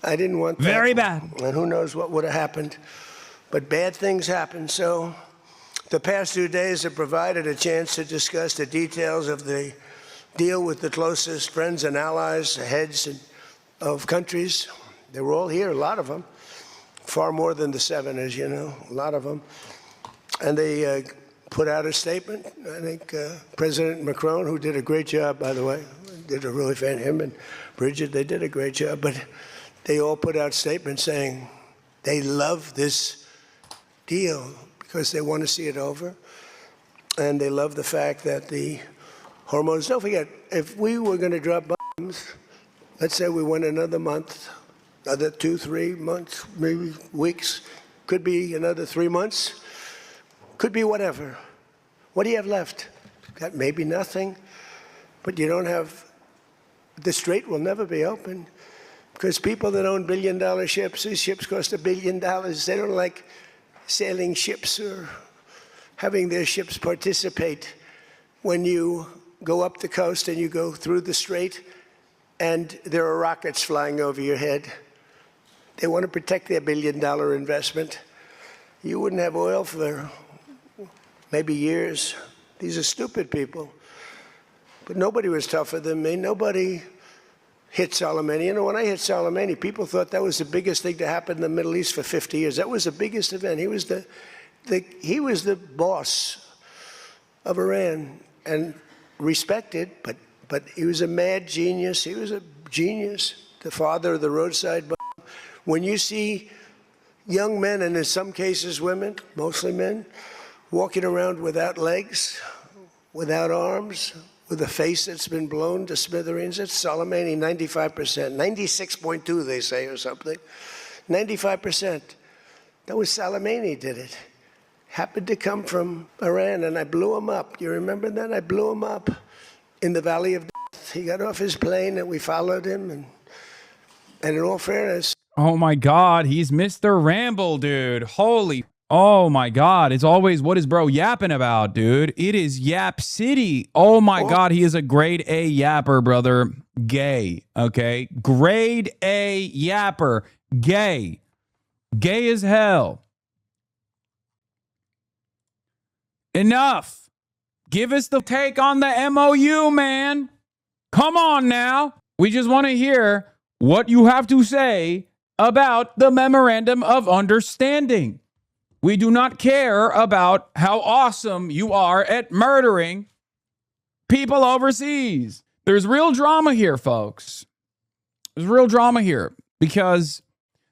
I didn't want that. Very bad. And who knows what would have happened. But bad things happen. So the past 2 days have provided a chance to discuss the details of the deal with the closest friends and allies, heads of countries. They were all here, a lot of them. Far more than the 7, as you know, a lot of them. And they put out a statement. I think President Macron, who did a great job, by the way, did a really fan, him and Bridget, they did a great job. But they all put out statements saying they love this deal because they want to see it over. And they love the fact that the hormones, don't forget, if we were going to drop bombs, let's say we went another month, another 2, 3 months, maybe weeks, could be another 3 months, could be whatever. What do you have left? Got maybe nothing, but you don't have, the strait will never be open. Because people that own billion-dollar ships, these ships cost $1 billion. They don't like sailing ships or having their ships participate when you go up the coast and you go through the strait and there are rockets flying over your head. They want to protect their $1 billion investment. You wouldn't have oil for maybe years. These are stupid people. But nobody was tougher than me. Nobody hit Soleimani. You know, when I hit Soleimani, people thought that was the biggest thing to happen in the Middle East for 50 years. That was the biggest event. He was the boss of Iran and respected, but he was a mad genius. He was a genius, the father of the roadside bomb. When you see young men, and in some cases women, mostly men, walking around without legs, without arms, with a face that's been blown to smithereens. It's Soleimani, 95%, 96.2 they say or something. 95%. That was Soleimani did it. Happened to come from Iran, and I blew him up. You remember that? I blew him up in the Valley of Death. He got off his plane, and we followed him. And in all fairness, Oh my God, he's Mr. Ramble, dude. Holy, oh my God. It's always, what is bro yapping about, dude? It is Yap City. Oh my God, he is a grade A yapper, brother. Gay, okay? Grade A yapper. Gay. Gay as hell. Enough. Give us the take on the MOU, man. Come on now. We just want to hear what you have to say about the Memorandum of Understanding. We do not care about how awesome you are at murdering people overseas. There's real drama here, folks. There's real drama here because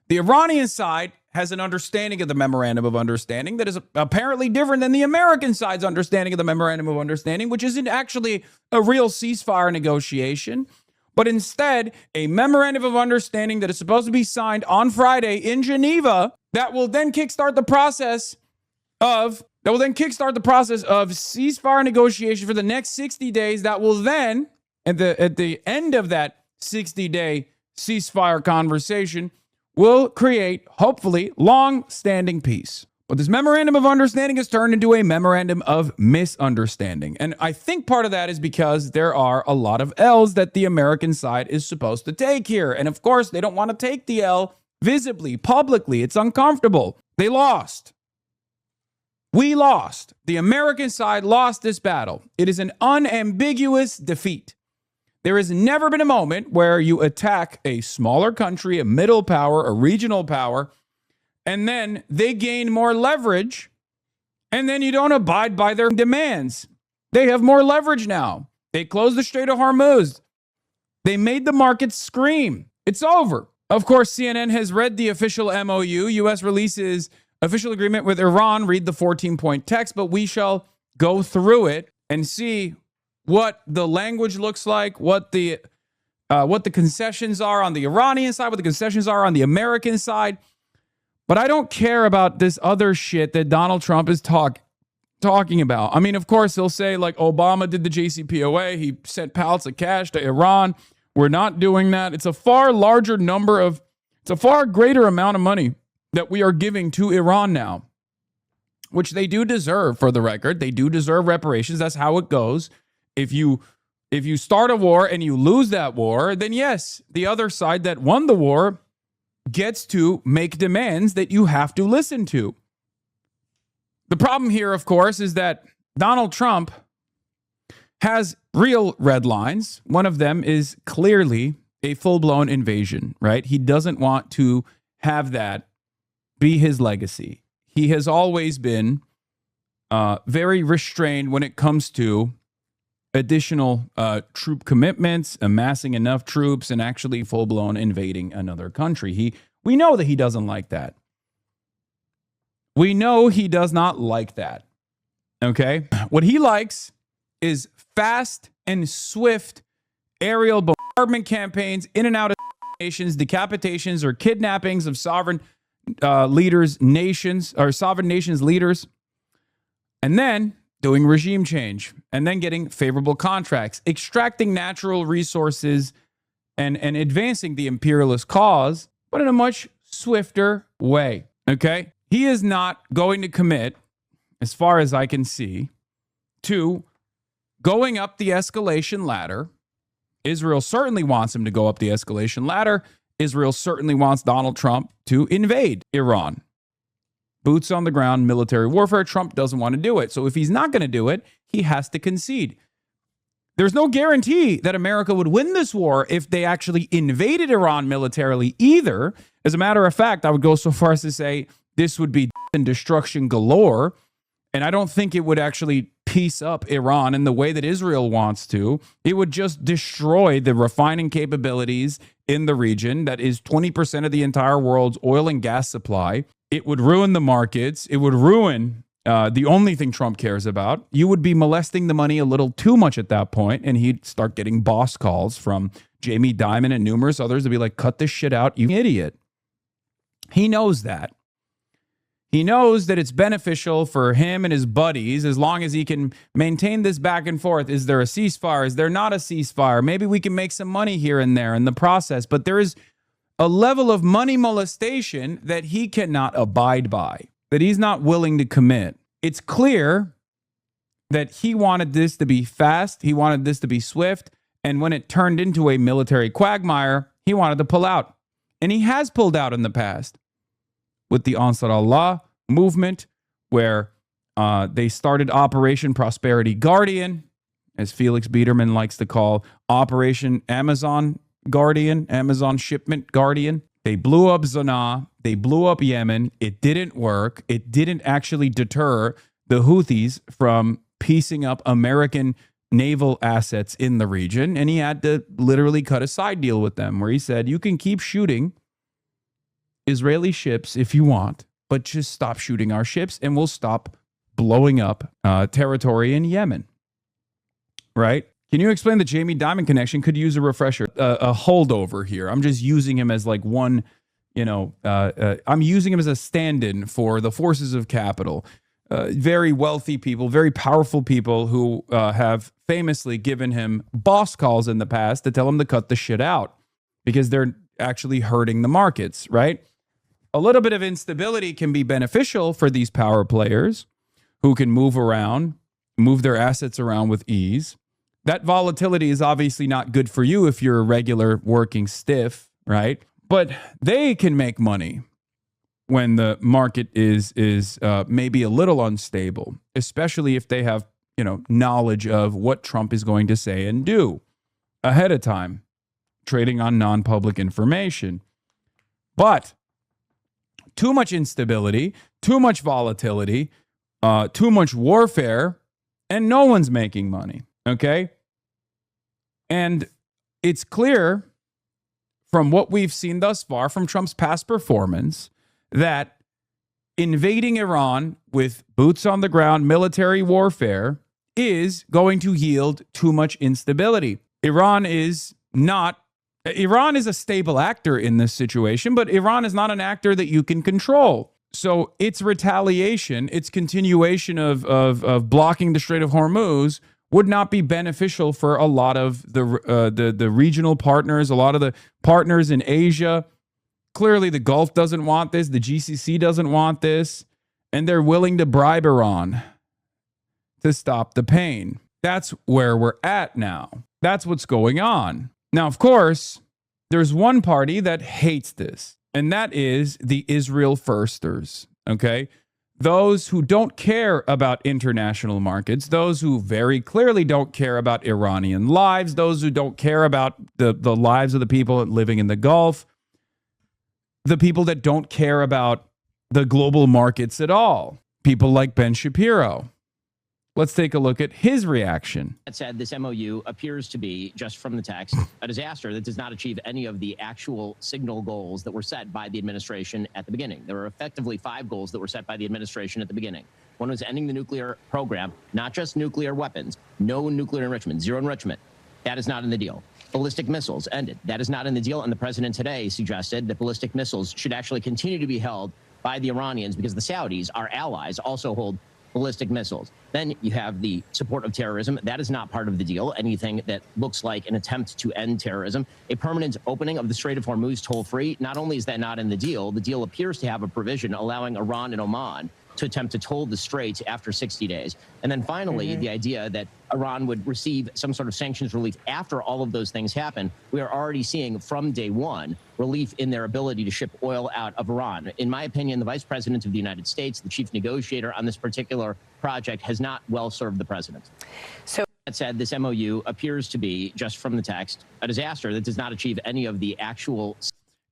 the Iranian side has an understanding of the Memorandum of Understanding that is apparently different than the American side's understanding of the Memorandum of Understanding, which isn't actually a real ceasefire negotiation, but instead a Memorandum of Understanding that is supposed to be signed on Friday in Geneva that will then kickstart the process of ceasefire negotiation for the next 60 days. That will then, at the end of that 60-day ceasefire conversation, will create, hopefully, long-standing peace. But this Memorandum of Understanding has turned into a Memorandum of Misunderstanding. And I think part of that is because there are a lot of L's that the American side is supposed to take here. And of course, they don't want to take the L visibly, publicly. It's uncomfortable. They lost. We lost. The American side lost this battle. It is an unambiguous defeat. There has never been a moment where you attack a smaller country, a middle power, a regional power, and then they gain more leverage, and then you don't abide by their demands. They have more leverage now. They closed the Strait of Hormuz. They made the markets scream. It's over. Of course, CNN has read the official MOU. U.S. releases official agreement with Iran. Read the 14-point text, but we shall go through it and see what the language looks like, what the what the concessions are on the Iranian side, what the concessions are on the American side. But I don't care about this other shit that Donald Trump is talking about. I mean, of course, he'll say, like, Obama did the JCPOA. He sent pallets of cash to Iran. We're not doing that. It's a far larger number of, it's a far greater amount of money that we are giving to Iran now, which they do deserve, for the record. They do deserve reparations. That's how it goes. If you start a war and you lose that war, then yes, the other side that won the war gets to make demands that you have to listen to. The problem here, of course, is that Donald Trump has real red lines. One of them is clearly a full-blown invasion, right? He doesn't want to have that be his legacy. He has always been very restrained when it comes to additional troop commitments, amassing enough troops, and actually full-blown invading another country. We know that he doesn't like that. We know he does not like that. Okay? What he likes is fast and swift aerial bombardment campaigns in and out of nations, decapitations or kidnappings of sovereign leaders, nations, or sovereign nations leaders, and then doing regime change, and then getting favorable contracts, extracting natural resources, and advancing the imperialist cause, but in a much swifter way. Okay? He is not going to commit, as far as I can see, to going up the escalation ladder. Israel certainly wants him to go up the escalation ladder. Israel certainly wants Donald Trump to invade Iran. Boots on the ground, military warfare. Trump doesn't want to do it. So if he's not going to do it, he has to concede. There's no guarantee that America would win this war if they actually invaded Iran militarily either. As a matter of fact, I would go so far as to say this would be destruction galore. And I don't think it would actually piece up Iran in the way that Israel wants to. It would just destroy the refining capabilities in the region that is 20% of the entire world's oil and gas supply. It would ruin the markets. It would ruin the only thing Trump cares about. You would be molesting the money a little too much at that point, and he'd start getting boss calls from Jamie Dimon and numerous others to be like, cut this shit out, you idiot. He knows that. He knows that it's beneficial for him and his buddies as long as he can maintain this back and forth. Is there a ceasefire? Is there not a ceasefire? Maybe we can make some money here and there in the process. But there is a level of money molestation that he cannot abide by, that he's not willing to commit. It's clear that he wanted this to be fast. He wanted this to be swift. And when it turned into a military quagmire, he wanted to pull out. And he has pulled out in the past. With the Ansar Allah movement, where they started Operation Prosperity Guardian, as Felix Biederman likes to call Operation Amazon Guardian, Amazon Shipment Guardian. They blew up Sanaa. They blew up Yemen. It didn't work. It didn't actually deter the Houthis from piecing up American naval assets in the region. And he had to literally cut a side deal with them where he said, you can keep shooting Israeli ships if you want, but just stop shooting our ships and we'll stop blowing up territory in Yemen. Right? Can you explain the Jamie Dimon connection? Could use a refresher, a holdover here. I'm just using him as like one, I'm using him as a stand-in for the forces of capital. Very wealthy people, very powerful people who have famously given him boss calls in the past to tell him to cut the shit out because they're actually hurting the markets, right? A little bit of instability can be beneficial for these power players who can move around, move their assets around with ease. That volatility is obviously not good for you if you're a regular working stiff, right? But they can make money when the market is maybe a little unstable, especially if they have, knowledge of what Trump is going to say and do ahead of time, trading on non-public information. But too much instability, too much volatility, too much warfare, and no one's making money, okay? And it's clear from what we've seen thus far from Trump's past performance that invading Iran with boots on the ground military warfare is going to yield too much instability. Iran is not Iran is a stable actor in this situation, but Iran is not an actor that you can control. So its retaliation, its continuation of blocking the Strait of Hormuz would not be beneficial for a lot of the regional partners, a lot of the partners in Asia. Clearly, the Gulf doesn't want this. The GCC doesn't want this. And they're willing to bribe Iran to stop the pain. That's where we're at now. That's what's going on. Now, of course, there's one party that hates this, and that is the Israel firsters, okay? Those who don't care about international markets, those who very clearly don't care about Iranian lives, those who don't care about the lives of the people living in the Gulf, the people that don't care about the global markets at all, people like Ben Shapiro. Let's take a look at his reaction. That said, this MOU appears to be, just from the text, a disaster that does not achieve any of the actual signal goals that were set by the administration at the beginning. There were effectively 5 goals that were set by the administration at the beginning. One was ending the nuclear program, not just nuclear weapons, no nuclear enrichment, zero enrichment. That is not in the deal. Ballistic missiles ended. That is not in the deal. And the president today suggested that ballistic missiles should actually continue to be held by the Iranians because the Saudis, our allies, also hold ballistic missiles. Then you have the support of terrorism. That is not part of the deal. Anything that looks like an attempt to end terrorism. A permanent opening of the Strait of Hormuz toll-free. Not only is that not in the deal appears to have a provision allowing Iran and Oman to attempt to toll the strait after 60 days. And then finally, the idea that Iran would receive some sort of sanctions relief after all of those things happen. We are already seeing from day one relief in their ability to ship oil out of Iran. In my opinion, the Vice President of the United States, the chief negotiator on this particular project, has not well served the president. So that said, this MOU appears to be, just from the text, a disaster that does not achieve any of the actual...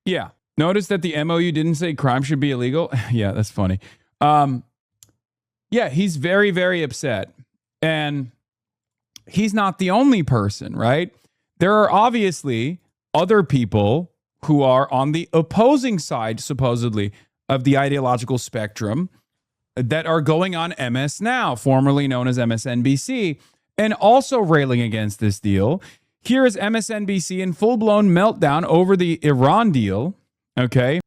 Yeah. Notice that the MOU didn't say crime should be illegal. Yeah, that's funny. Yeah, he's very, very upset. And he's not the only person, right? There are obviously other people who are on the opposing side, supposedly, of the ideological spectrum that are going on MS Now, formerly known as MSNBC, and also railing against this deal. Here is MSNBC in full-blown meltdown over the Iran deal, okay?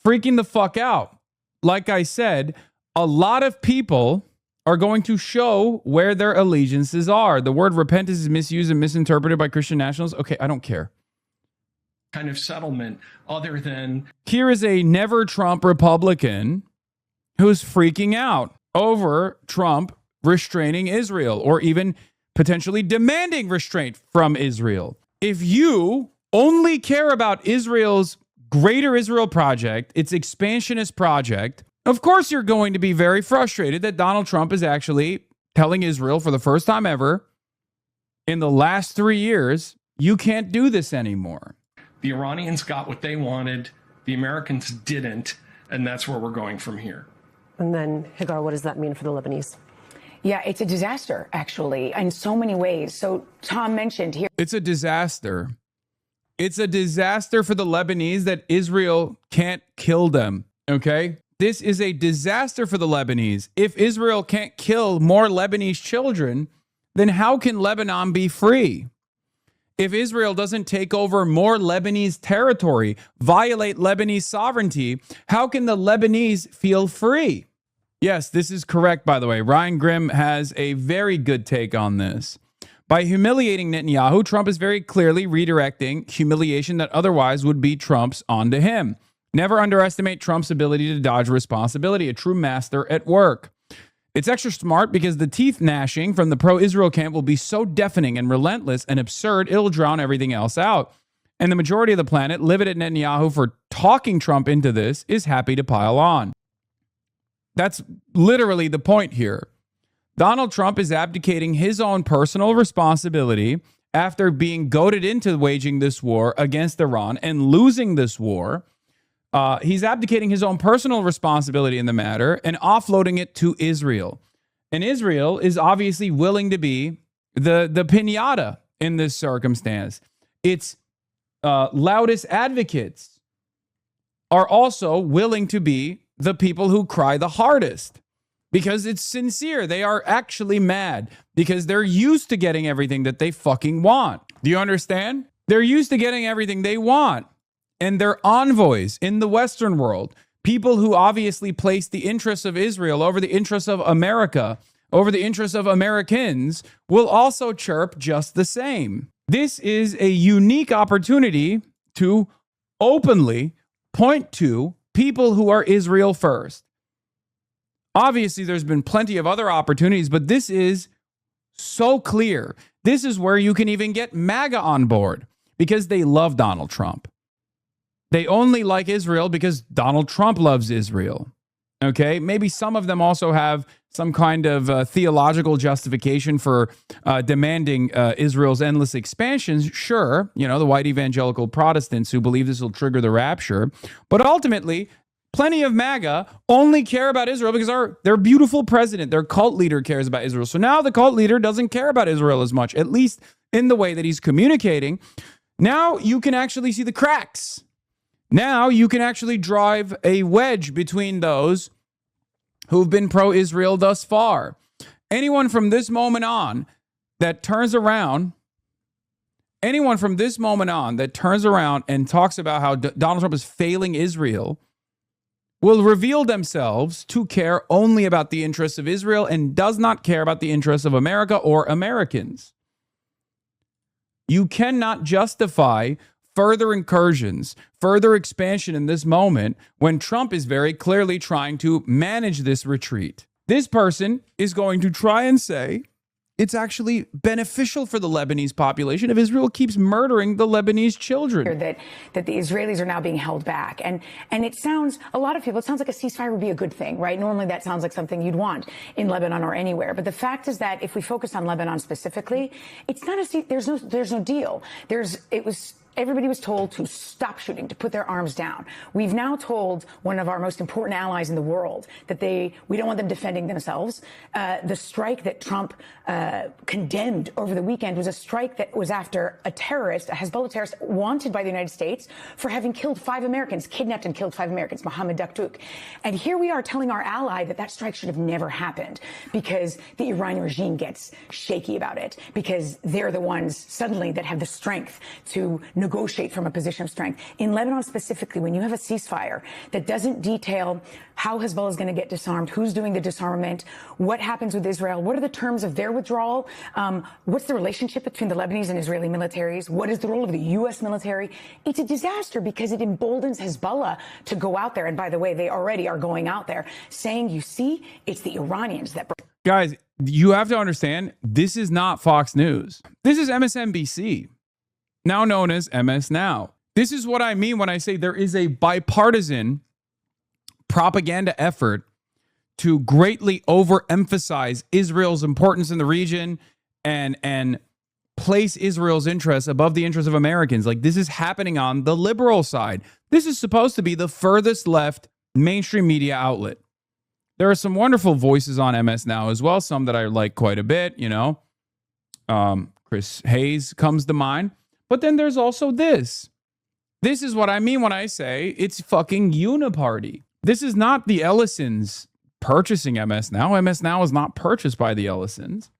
Freaking the fuck out. Like I said, a lot of people are going to show where their allegiances are. The word repentance is misused and misinterpreted by Christian nationalists. Okay, I don't care. Kind of settlement other than... Here is a never Trump Republican who's freaking out over Trump restraining Israel or even potentially demanding restraint from Israel. If you only care about Israel's Greater Israel project, its expansionist project, of course you're going to be very frustrated that Donald Trump is actually telling Israel for the first time ever in the last 3 years, you can't do this anymore. The Iranians got what they wanted, the Americans didn't, and that's where we're going from here. And then, Hagar, what does that mean for the Lebanese? Yeah, it's a disaster, actually, in so many ways. So Tom mentioned here. It's a disaster. It's a disaster for the Lebanese that Israel can't kill them, okay? This is a disaster for the Lebanese. If Israel can't kill more Lebanese children, then how can Lebanon be free? If Israel doesn't take over more Lebanese territory, violate Lebanese sovereignty, how can the Lebanese feel free? Yes, this is correct, by the way. Ryan Grimm has a very good take on this. By humiliating Netanyahu, Trump is very clearly redirecting humiliation that otherwise would be Trump's onto him. Never underestimate Trump's ability to dodge responsibility, a true master at work. It's extra smart because the teeth gnashing from the pro-Israel camp will be so deafening and relentless and absurd, it'll drown everything else out. And the majority of the planet, livid at Netanyahu for talking Trump into this, is happy to pile on. That's literally the point here. Donald Trump is abdicating his own personal responsibility after being goaded into waging this war against Iran and losing this war. He's abdicating his own personal responsibility in the matter and offloading it to Israel. And Israel is obviously willing to be the piñata in this circumstance. Its loudest advocates are also willing to be the people who cry the hardest because it's sincere. They are actually mad because they're used to getting everything that they fucking want. Do you understand? They're used to getting everything they want. And their envoys in the Western world, people who obviously place the interests of Israel over the interests of America, over the interests of Americans, will also chirp just the same. This is a unique opportunity to openly point to people who are Israel first. Obviously, there's been plenty of other opportunities, but this is so clear. This is where you can even get MAGA on board because they love Donald Trump. They only like Israel because Donald Trump loves Israel. Okay, maybe some of them also have some kind of theological justification for demanding Israel's endless expansions. Sure, you know, the white evangelical Protestants who believe this will trigger the rapture. But ultimately, plenty of MAGA only care about Israel because their beautiful president, their cult leader cares about Israel. So now the cult leader doesn't care about Israel as much, at least in the way that he's communicating. Now you can actually see the cracks. Now you can actually drive a wedge between those who've been pro-Israel thus far. Anyone from this moment on that turns around, and talks about how Donald Trump is failing Israel will reveal themselves to care only about the interests of Israel and does not care about the interests of America or Americans. You cannot justify further incursions, further expansion in this moment when Trump is very clearly trying to manage this retreat. This person is going to try and say it's actually beneficial for the Lebanese population if Israel keeps murdering the Lebanese children. That the Israelis are now being held back. And it sounds, a lot of people, it sounds like a ceasefire would be a good thing, right? Normally that sounds like something you'd want in Lebanon or anywhere. But the fact is that if we focus on Lebanon specifically, it's not there's no deal. Everybody was told to stop shooting, to put their arms down. We've now told one of our most important allies in the world that we don't want them defending themselves. The strike that Trump condemned over the weekend was a strike that was after a Hezbollah terrorist wanted by the United States for having killed 5 Americans, kidnapped and killed 5 Americans, Mohammed Daktouk. And here we are telling our ally that strike should have never happened because the Iranian regime gets shaky about it, because they're the ones suddenly that have the strength to negotiate from a position of strength. In Lebanon specifically, when you have a ceasefire that doesn't detail how Hezbollah is going to get disarmed, who's doing the disarmament, what happens with Israel, what are the terms of their withdrawal, what's the relationship between the Lebanese and Israeli militaries, what is the role of the U.S. military, it's a disaster because it emboldens Hezbollah to go out there. And by the way, they already are going out there saying, you see, it's the Iranians that... Guys, you have to understand, this is not Fox News. This is MSNBC. Now known as MS Now. This is what I mean when I say there is a bipartisan propaganda effort to greatly overemphasize Israel's importance in the region and place Israel's interests above the interests of Americans. Like, this is happening on the liberal side. This is supposed to be the furthest left mainstream media outlet. There are some wonderful voices on MS Now as well, some that I like quite a bit, you know. Chris Hayes comes to mind. But then there's also this. This is what I mean when I say it's fucking uniparty. This is not the Ellisons purchasing MS Now. MS Now is not purchased by the Ellisons.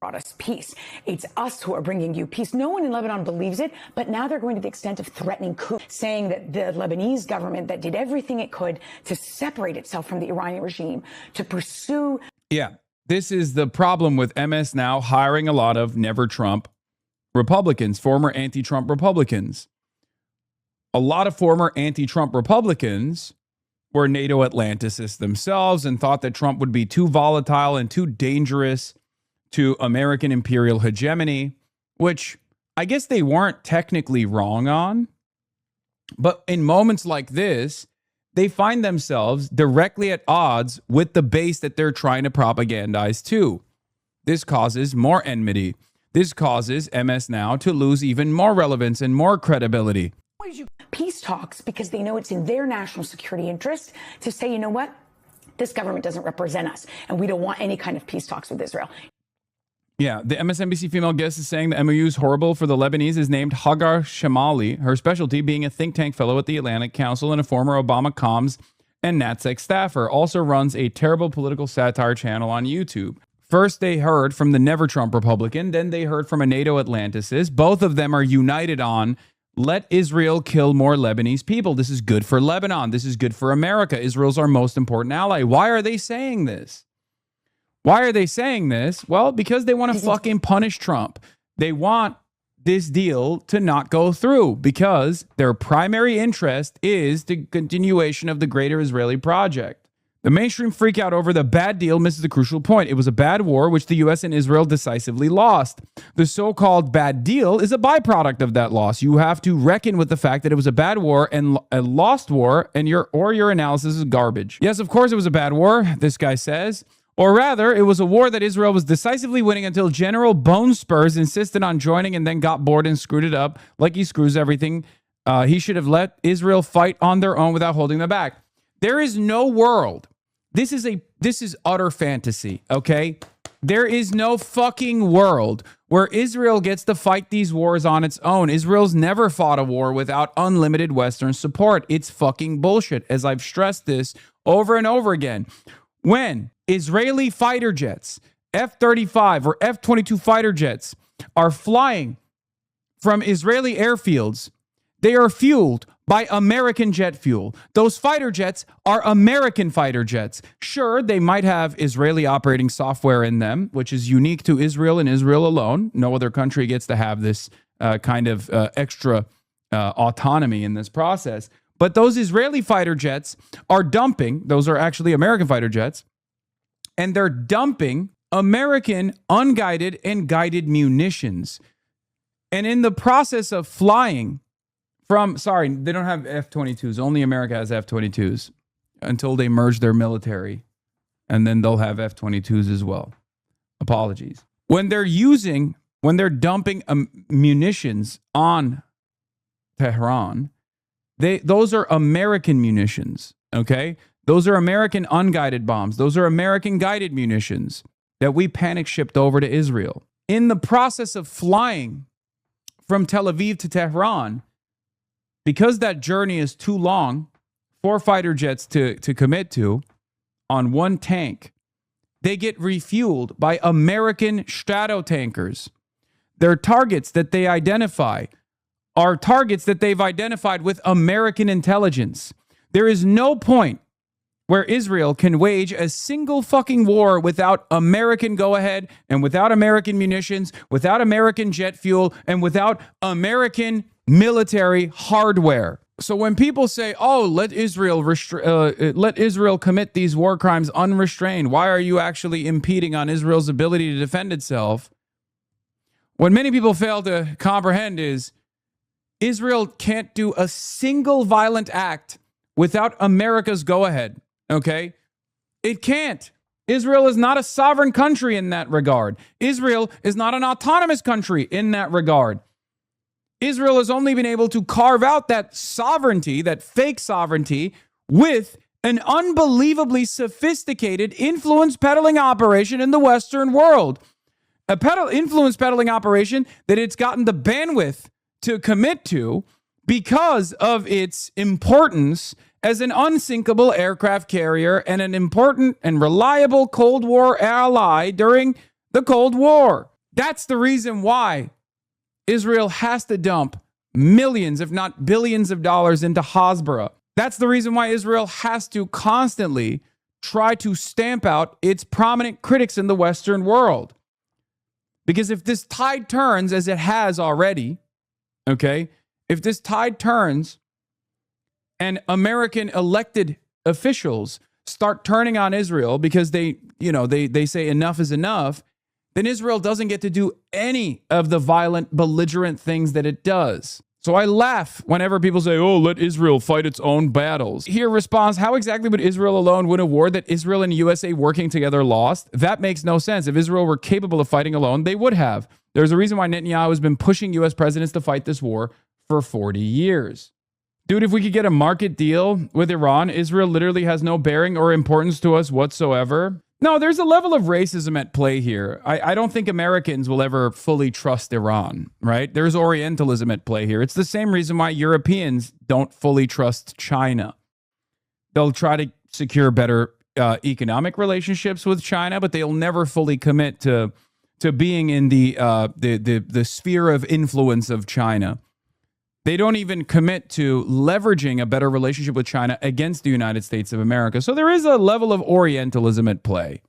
Brought us peace. It's us who are bringing you peace. No one in Lebanon believes it, but now they're going to the extent of threatening coup, saying that the Lebanese government that did everything it could to separate itself from the Iranian regime, to pursue... Yeah, this is the problem with MS Now hiring a lot of Never Trump Republicans, former anti-Trump Republicans. A lot of former anti-Trump Republicans were NATO Atlanticists themselves and thought that Trump would be too volatile and too dangerous to American imperial hegemony, which I guess they weren't technically wrong on. But in moments like this, they find themselves directly at odds with the base that they're trying to propagandize to. This causes more enmity. This causes MS Now to lose even more relevance and more credibility. Peace talks because they know it's in their national security interest to say, you know what, this government doesn't represent us and we don't want any kind of peace talks with Israel. Yeah, the MSNBC female guest is saying the MOU is horrible for the Lebanese is named Hagar Shamali, her specialty being a think tank fellow at the Atlantic Council and a former Obama comms and NatSec staffer. Also runs a terrible political satire channel on YouTube. First, they heard from the Never Trump Republican. Then they heard from a NATO Atlanticist. Both of them are united on let Israel kill more Lebanese people. This is good for Lebanon. This is good for America. Israel's our most important ally. Why are they saying this? Why are they saying this? Well, because they want to fucking punish Trump. They want this deal to not go through because their primary interest is the continuation of the greater Israeli project. The mainstream freak out over the bad deal misses the crucial point. It was a bad war, which the U.S. and Israel decisively lost. The so-called bad deal is a byproduct of that loss. You have to reckon with the fact that it was a bad war and a lost war, and your analysis is garbage. Yes, of course it was a bad war, this guy says. Or rather, it was a war that Israel was decisively winning until General Bone Spurs insisted on joining and then got bored and screwed it up like he screws everything. He should have let Israel fight on their own without holding them back. There is no world. This is utter fantasy, okay? There is no fucking world where Israel gets to fight these wars on its own. Israel's never fought a war without unlimited Western support. It's fucking bullshit, as I've stressed this over and over again. When Israeli fighter jets, F-35 or F-22 fighter jets, are flying from Israeli airfields, they are fueled by American jet fuel. Those fighter jets are American fighter jets. Sure, they might have Israeli operating software in them, which is unique to Israel and Israel alone. No other country gets to have this kind of extra autonomy in this process. But those Israeli fighter jets are dumping, those are actually American fighter jets, and they're dumping American unguided and guided munitions. And in the process of flying they don't have F-22s. Only America has F-22s until they merge their military. And then they'll have F-22s as well. Apologies. When they're dumping munitions on Tehran, those are American munitions, okay? Those are American unguided bombs. Those are American guided munitions that we panic shipped over to Israel. In the process of flying from Tel Aviv to Tehran, because that journey is too long for fighter jets to commit to on one tank, they get refueled by American Stratotankers. Their targets that they identify are targets that they've identified with American intelligence. There is no point where Israel can wage a single fucking war without American go-ahead and without American munitions, without American jet fuel, and without American military hardware. So when people say, "Oh, let Israel commit these war crimes unrestrained," why are you actually impeding on Israel's ability to defend itself? What many people fail to comprehend is Israel can't do a single violent act without America's go-ahead. Okay? It can't. Israel is not a sovereign country in that regard. Israel is not an autonomous country in that regard. Israel has only been able to carve out that sovereignty, that fake sovereignty, with an unbelievably sophisticated influence peddling operation in the Western world. Influence peddling operation that it's gotten the bandwidth to commit to because of its importance as an unsinkable aircraft carrier and an important and reliable Cold War ally during the Cold War. That's the reason why Israel has to dump millions, if not billions of dollars into Hasbara. That's the reason why Israel has to constantly try to stamp out its prominent critics in the Western world. Because if this tide turns, as it has already, okay, if this tide turns and American elected officials start turning on Israel because they say enough is enough, then Israel doesn't get to do any of the violent, belligerent things that it does. So I laugh whenever people say, "Oh, let Israel fight its own battles." Here responds, how exactly would Israel alone win a war that Israel and USA working together lost? That makes no sense. If Israel were capable of fighting alone, they would have. There's a reason why Netanyahu has been pushing US presidents to fight this war for 40 years. Dude, if we could get a market deal with Iran, Israel literally has no bearing or importance to us whatsoever. No, there's a level of racism at play here. I don't think Americans will ever fully trust Iran, right? There's Orientalism at play here. It's the same reason why Europeans don't fully trust China. They'll try to secure better economic relationships with China, but they'll never fully commit to being in the sphere of influence of China. They don't even commit to leveraging a better relationship with China against the United States of America. So there is a level of Orientalism at play.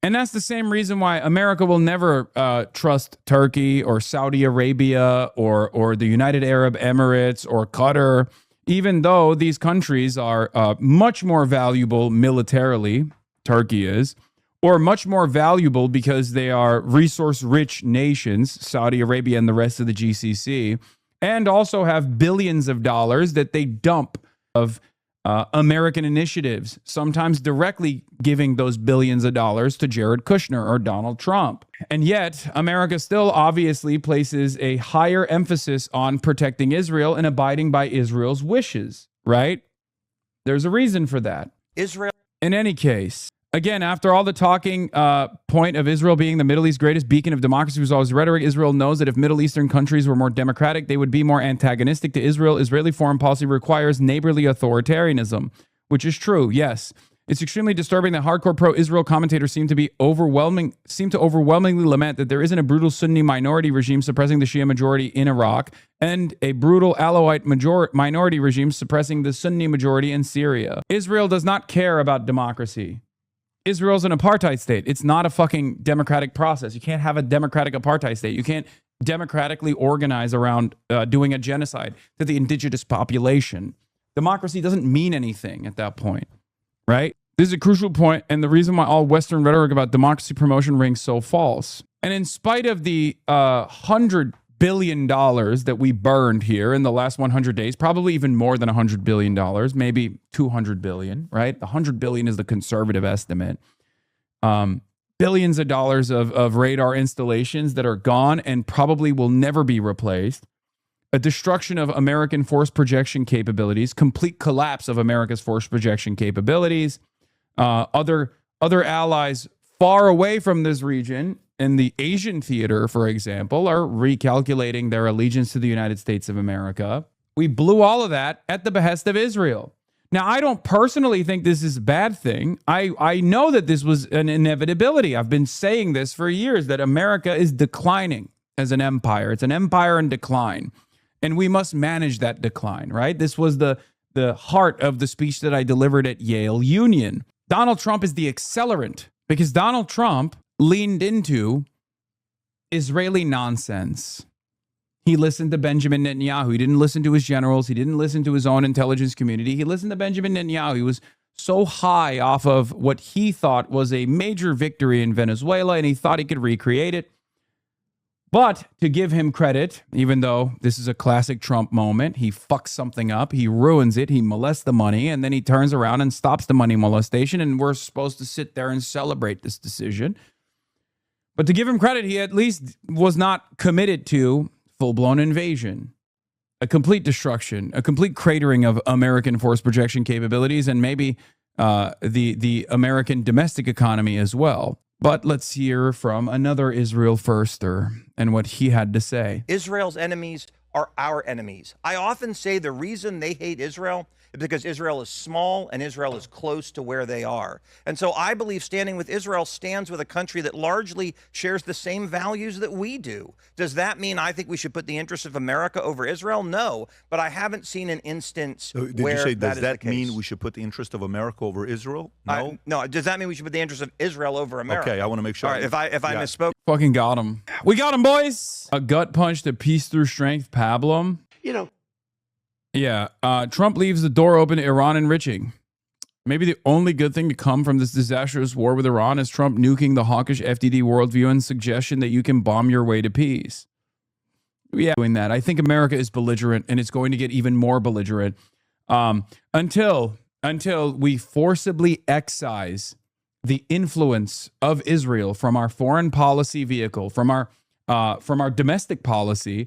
And that's the same reason why America will never trust Turkey or Saudi Arabia or the United Arab Emirates or Qatar, even though these countries are much more valuable militarily, Turkey is, or much more valuable because they are resource-rich nations, Saudi Arabia and the rest of the GCC, and also have billions of dollars that they dump of American initiatives, sometimes directly giving those billions of dollars to Jared Kushner or Donald Trump. And yet, America still obviously places a higher emphasis on protecting Israel and abiding by Israel's wishes, right? There's a reason for that. Israel. In any case, again, after all the talking point of Israel being the Middle East's greatest beacon of democracy was always rhetoric, Israel knows that if Middle Eastern countries were more democratic, they would be more antagonistic to Israel. Israeli foreign policy requires neighborly authoritarianism, which is true, yes. It's extremely disturbing that hardcore pro-Israel commentators seem to overwhelmingly lament that there isn't a brutal Sunni minority regime suppressing the Shia majority in Iraq and a brutal Alawite minority regime suppressing the Sunni majority in Syria. Israel does not care about democracy. Israel's an apartheid state. It's not a fucking democratic process. You can't have a democratic apartheid state. You can't democratically organize around doing a genocide to the indigenous population. Democracy doesn't mean anything at that point, right? This is a crucial point, and the reason why all Western rhetoric about democracy promotion rings so false. And in spite of the $100 billion that we burned here in the last 100 days, probably even more than $100 billion, maybe $200 billion, right? $100 billion is the conservative estimate. Billions of dollars of radar installations that are gone and probably will never be replaced. A destruction of American force projection capabilities, complete collapse of America's force projection capabilities. Other allies far away from this region in the Asian theater, for example, are recalculating their allegiance to the United States of America. We blew all of that at the behest of Israel. Now, I don't personally think this is a bad thing. I know that this was an inevitability. I've been saying this for years, that America is declining as an empire. It's an empire in decline. And we must manage that decline, right? This was the heart of the speech that I delivered at Yale Union. Donald Trump is the accelerant because Donald Trump leaned into Israeli nonsense. He listened to Benjamin Netanyahu. He didn't listen to his generals. He didn't listen to his own intelligence community. He listened to Benjamin Netanyahu. He was so high off of what he thought was a major victory in Venezuela, and he thought he could recreate it. But to give him credit, even though this is a classic Trump moment, he fucks something up, he ruins it, he molests the money, and then he turns around and stops the money molestation, and we're supposed to sit there and celebrate this decision. But to give him credit, he at least was not committed to full-blown invasion, a complete destruction, a complete cratering of American force projection capabilities, and maybe the American domestic economy as well. But let's hear from another Israel firster and what he had to say. Israel's enemies are our enemies. I often say the reason they hate Israel is because Israel is small and Israel is close to where they are. And so I believe standing with Israel stands with a country that largely shares the same values that we do. Does that mean I think we should put the interests of America over Israel? No, but I haven't seen an instance where Did you say, does that mean we should put the interest of America over Israel? No? No, does that mean we should put the interest of Israel over America? Okay, I want to make sure. All right, if I misspoke. Fucking got him. We got him, boys. A gut punch to peace through strength, pablum. You know. Yeah, Trump leaves the door open to Iran enriching. Maybe the only good thing to come from this disastrous war with Iran is Trump nuking the hawkish FDD worldview and suggestion that you can bomb your way to peace. Yeah, doing that. I think America is belligerent, and it's going to get even more belligerent until we forcibly excise the influence of Israel from our foreign policy vehicle, from our domestic policy.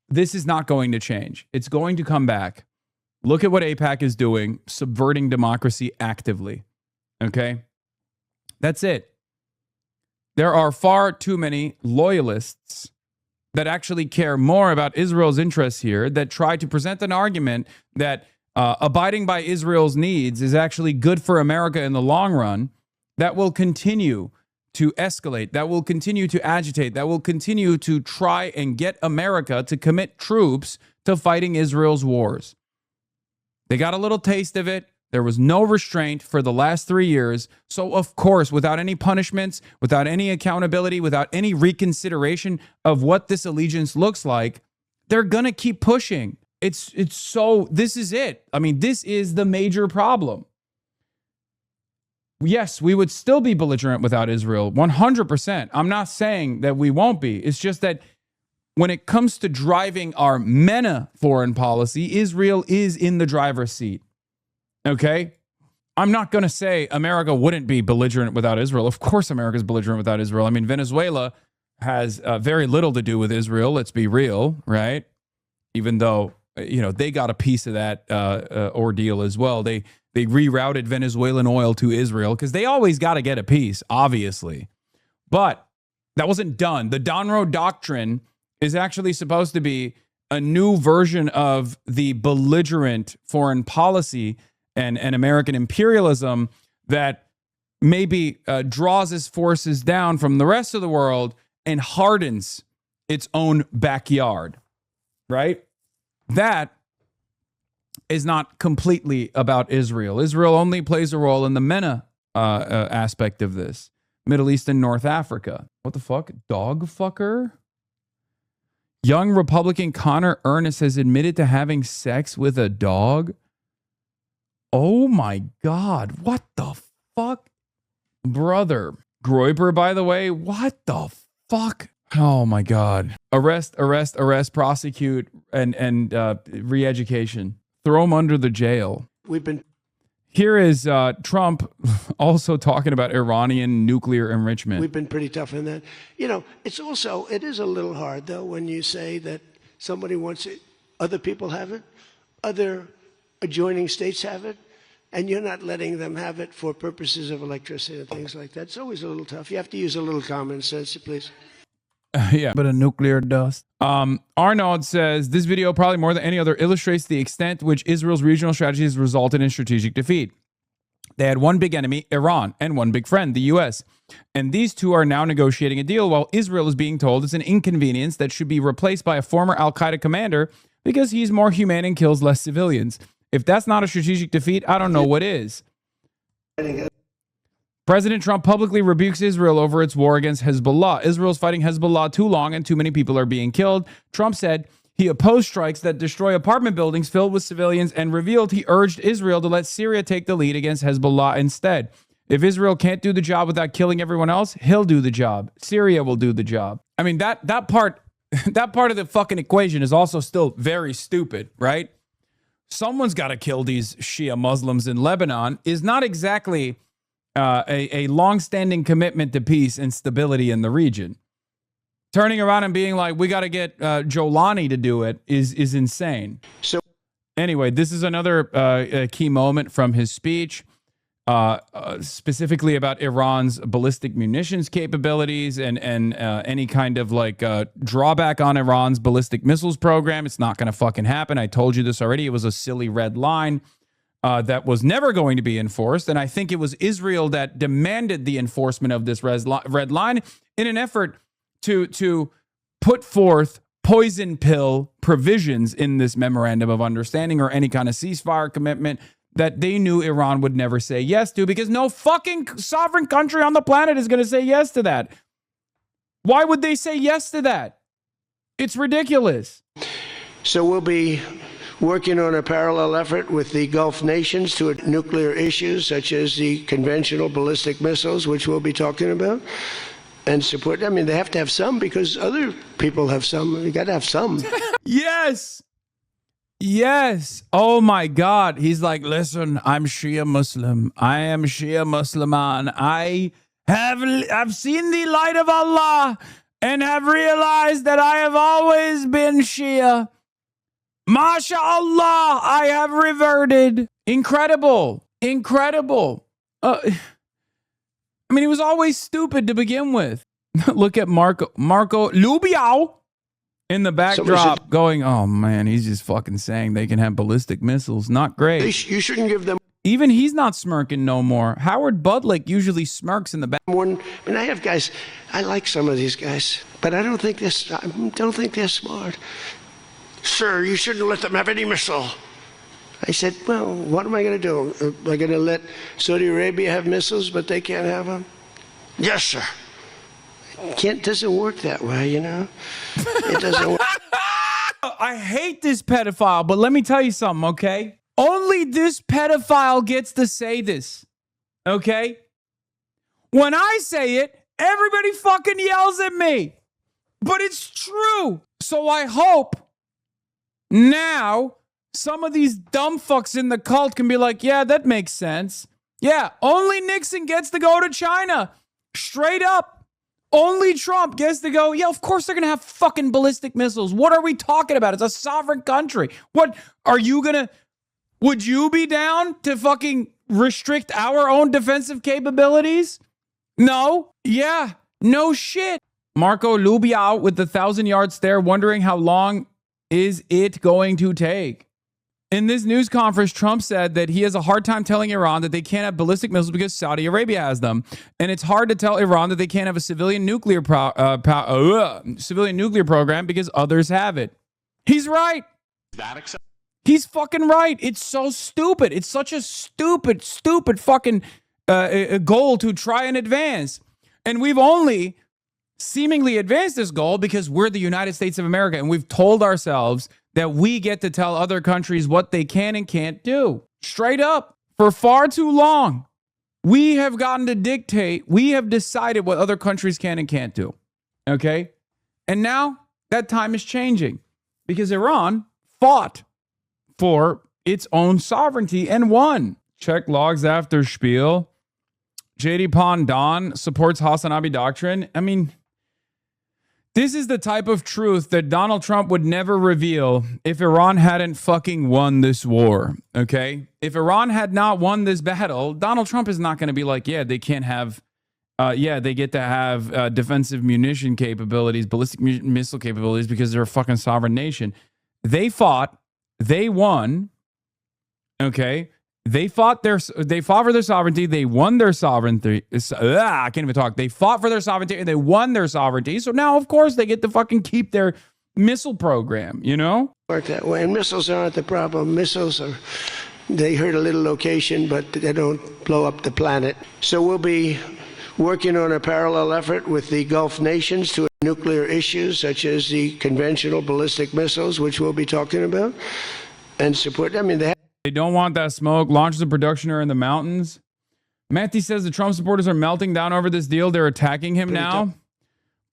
This is not going to change. It's going to come back. Look at what AIPAC is doing, subverting democracy actively. Okay? That's it. There are far too many loyalists that actually care more about Israel's interests here, that try to present an argument that abiding by Israel's needs is actually good for America in the long run, that will continue to escalate, that will continue to agitate, that will continue to try and get America to commit troops to fighting Israel's wars. They got a little taste of it. There was no restraint for the last 3 years. So, of course, without any punishments, without any accountability, without any reconsideration of what this allegiance looks like, they're going to keep pushing. It's so, this is it. I mean, this is the major problem. Yes, we would still be belligerent without Israel, 100%. I'm not saying that we won't be. It's just that when it comes to driving our MENA foreign policy, Israel is in the driver's seat. Okay? I'm not going to say America wouldn't be belligerent without Israel. Of course, America's belligerent without Israel. I mean, Venezuela has very little to do with Israel. Let's be real, right? Even though, they got a piece of that ordeal as well. They rerouted Venezuelan oil to Israel because they always got to get a piece, obviously. But that wasn't done. The Donroe Doctrine is actually supposed to be a new version of the belligerent foreign policy and American imperialism that maybe draws its forces down from the rest of the world and hardens its own backyard, right? That is not completely about Israel. Israel only plays a role in the MENA aspect of this. Middle East and North Africa. What the fuck? Dog fucker? Young Republican Connor Ernest has admitted to having sex with a dog. Oh my God. What the fuck? Brother. Groiper, by the way. What the fuck? Oh my God. Arrest, prosecute, and re-education. Throw him under the jail. Here is Trump also talking about Iranian nuclear enrichment. We've been pretty tough on that. It is a little hard, though, when you say that somebody wants it, other people have it, other adjoining states have it, and you're not letting them have it for purposes of electricity and things like that. It's always a little tough. You have to use a little common sense, please. Yeah, but a nuclear dust. Arnaud says, this video, probably more than any other, illustrates the extent to which Israel's regional strategies resulted in strategic defeat. They had one big enemy, Iran, and one big friend, the U.S. And these two are now negotiating a deal while Israel is being told it's an inconvenience that should be replaced by a former al-Qaeda commander because he's more humane and kills less civilians. If that's not a strategic defeat, I don't know what is. President Trump publicly rebukes Israel over its war against Hezbollah. Israel's fighting Hezbollah too long and too many people are being killed. Trump said he opposed strikes that destroy apartment buildings filled with civilians and revealed he urged Israel to let Syria take the lead against Hezbollah instead. If Israel can't do the job without killing everyone else, he'll do the job. Syria will do the job. I mean, that part of the fucking equation is also still very stupid, right? Someone's got to kill these Shia Muslims in Lebanon is not exactly a long-standing commitment to peace and stability in the region. Turning around and being like, we got to get Jolani to do it is insane. So anyway, this is another key moment from his speech, specifically about Iran's ballistic munitions capabilities and any kind of drawback on Iran's ballistic missiles program. It's not going to fucking happen. I told you this already. It was a silly red line. That was never going to be enforced. And I think it was Israel that demanded the enforcement of this red line in an effort to put forth poison pill provisions in this memorandum of understanding or any kind of ceasefire commitment that they knew Iran would never say yes to, because no fucking sovereign country on the planet is going to say yes to that. Why would they say yes to that? It's ridiculous. So we'll be working on a parallel effort with the Gulf nations to nuclear issues such as the conventional ballistic missiles, which we'll be talking about, and support. I mean, they have to have some because other people have some. You got to have some. Yes. Oh my God. He's like, listen, I'm Shia Muslim. I am Shia Musliman. I've seen the light of Allah and have realized that I have always been Shia. MashaAllah, I have reverted. Incredible. I mean, he was always stupid to begin with. Look at Marco Rubio. in the backdrop going, oh man, he's just fucking saying they can have ballistic missiles. Not great. You shouldn't give them. Even he's not smirking no more. Howard Budlick usually smirks in the back. One, and I have guys. I like some of these guys, but I don't think they're smart. Sir, you shouldn't let them have any missile. I said, well, what am I going to do? Am I going to let Saudi Arabia have missiles, but they can't have them? Yes, sir. Doesn't work that way, you know? It doesn't work. I hate this pedophile, but let me tell you something, okay? Only this pedophile gets to say this, okay? When I say it, everybody fucking yells at me. But it's true. So I hope now some of these dumb fucks in the cult can be like, yeah, that makes sense. Yeah, only Nixon gets to go to China. Straight up. Only Trump gets to go, yeah, of course they're going to have fucking ballistic missiles. What are we talking about? It's a sovereign country. What are you going to... Would you be down to fucking restrict our own defensive capabilities? No. Yeah. No shit. Marco Lubia with the 1,000-yard stare, wondering how long is it going to take. In this news conference, Trump said that he has a hard time telling Iran that they can't have ballistic missiles because Saudi Arabia has them. And it's hard to tell Iran that they can't have a civilian nuclear program because others have it. He's right. He's fucking right. It's so stupid. It's such a stupid fucking goal to try and advance. And we've only seemingly advanced this goal because we're the United States of America. And we've told ourselves that we get to tell other countries what they can and can't do. Straight up. For far too long, we have gotten to dictate. We have decided what other countries can and can't do. Okay? And now that time is changing because Iran fought for its own sovereignty and won. Check logs after spiel. JD Pondon supports HasanAbi doctrine. I mean, this is the type of truth that Donald Trump would never reveal if Iran hadn't fucking won this war, okay? If Iran had not won this battle, Donald Trump is not going to be like, yeah, they can't have, they get to have defensive munition capabilities, ballistic missile capabilities because they're a fucking sovereign nation. They fought. They won, okay? They fought for their sovereignty. They won their sovereignty. I can't even talk. They fought for their sovereignty and they won their sovereignty. So now, of course, they get to fucking keep their missile program, you know? Work that way. And missiles aren't the problem. Missiles they hurt a little location, but they don't blow up the planet. So we'll be working on a parallel effort with the Gulf nations to nuclear issues such as the conventional ballistic missiles, which we'll be talking about, and support. I mean, they don't want that smoke. Launches of production are in the mountains. Matthew says the Trump supporters are melting down over this deal. They're attacking him now.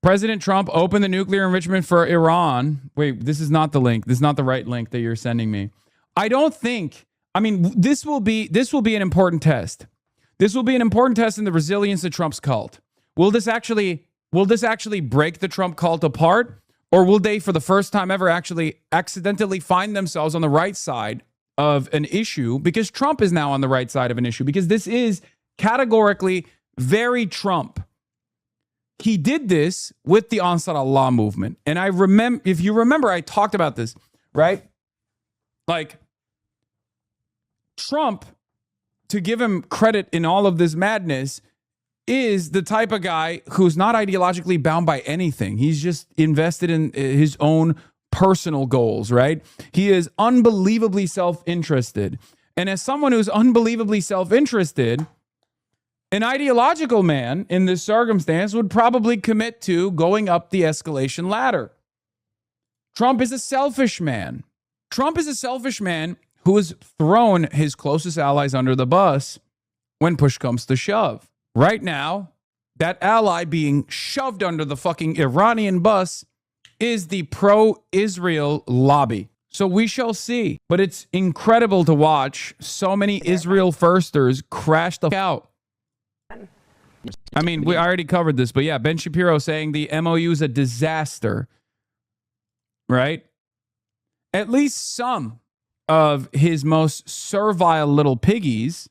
President Trump opened the nuclear enrichment for Iran. Wait, this is not the link. This is not the right link that you're sending me. I don't think. I mean, this will be an important test. This will be an important test in the resilience of Trump's cult. Will this actually break the Trump cult apart, or will they, for the first time ever, actually accidentally find themselves on the right side of an issue because Trump is now on the right side of an issue because this is categorically very Trump. He did this with the Ansar Allah movement. And I remember, if you remember, I talked about this, right? Like Trump, to give him credit in all of this madness, is the type of guy who's not ideologically bound by anything. He's just invested in his own personal goals, right? He is unbelievably self-interested. And as someone who's unbelievably self-interested, an ideological man in this circumstance would probably commit to going up the escalation ladder. Trump is a selfish man. Trump is a selfish man who has thrown his closest allies under the bus when push comes to shove. Right now, that ally being shoved under the fucking Iranian bus is the pro-Israel lobby. So we shall see. But it's incredible to watch so many Israel firsters crash the out. I mean, we already covered this, but yeah, Ben Shapiro saying the MOU is a disaster, right? At least some of his most servile little piggies,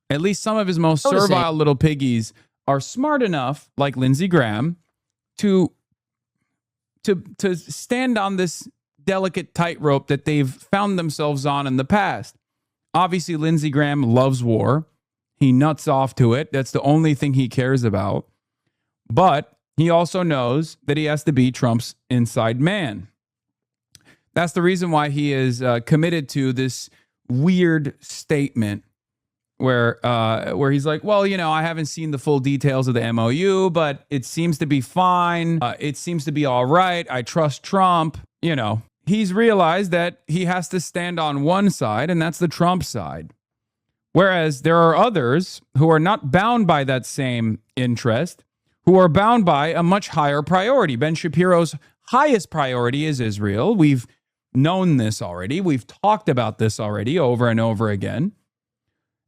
little piggies are smart enough, like Lindsey Graham, to to stand on this delicate tightrope that they've found themselves on in the past. Obviously, Lindsey Graham loves war. He nuts off to it. That's the only thing he cares about. But he also knows that he has to be Trump's inside man. That's the reason why he is committed to this weird statement where he's like, well, you know, I haven't seen the full details of the MOU, but it seems to be fine. It seems to be all right. I trust Trump. You know, he's realized that he has to stand on one side, and that's the Trump side. Whereas there are others who are not bound by that same interest, who are bound by a much higher priority. Ben Shapiro's highest priority is Israel. We've known this already. We've talked about this already over and over again.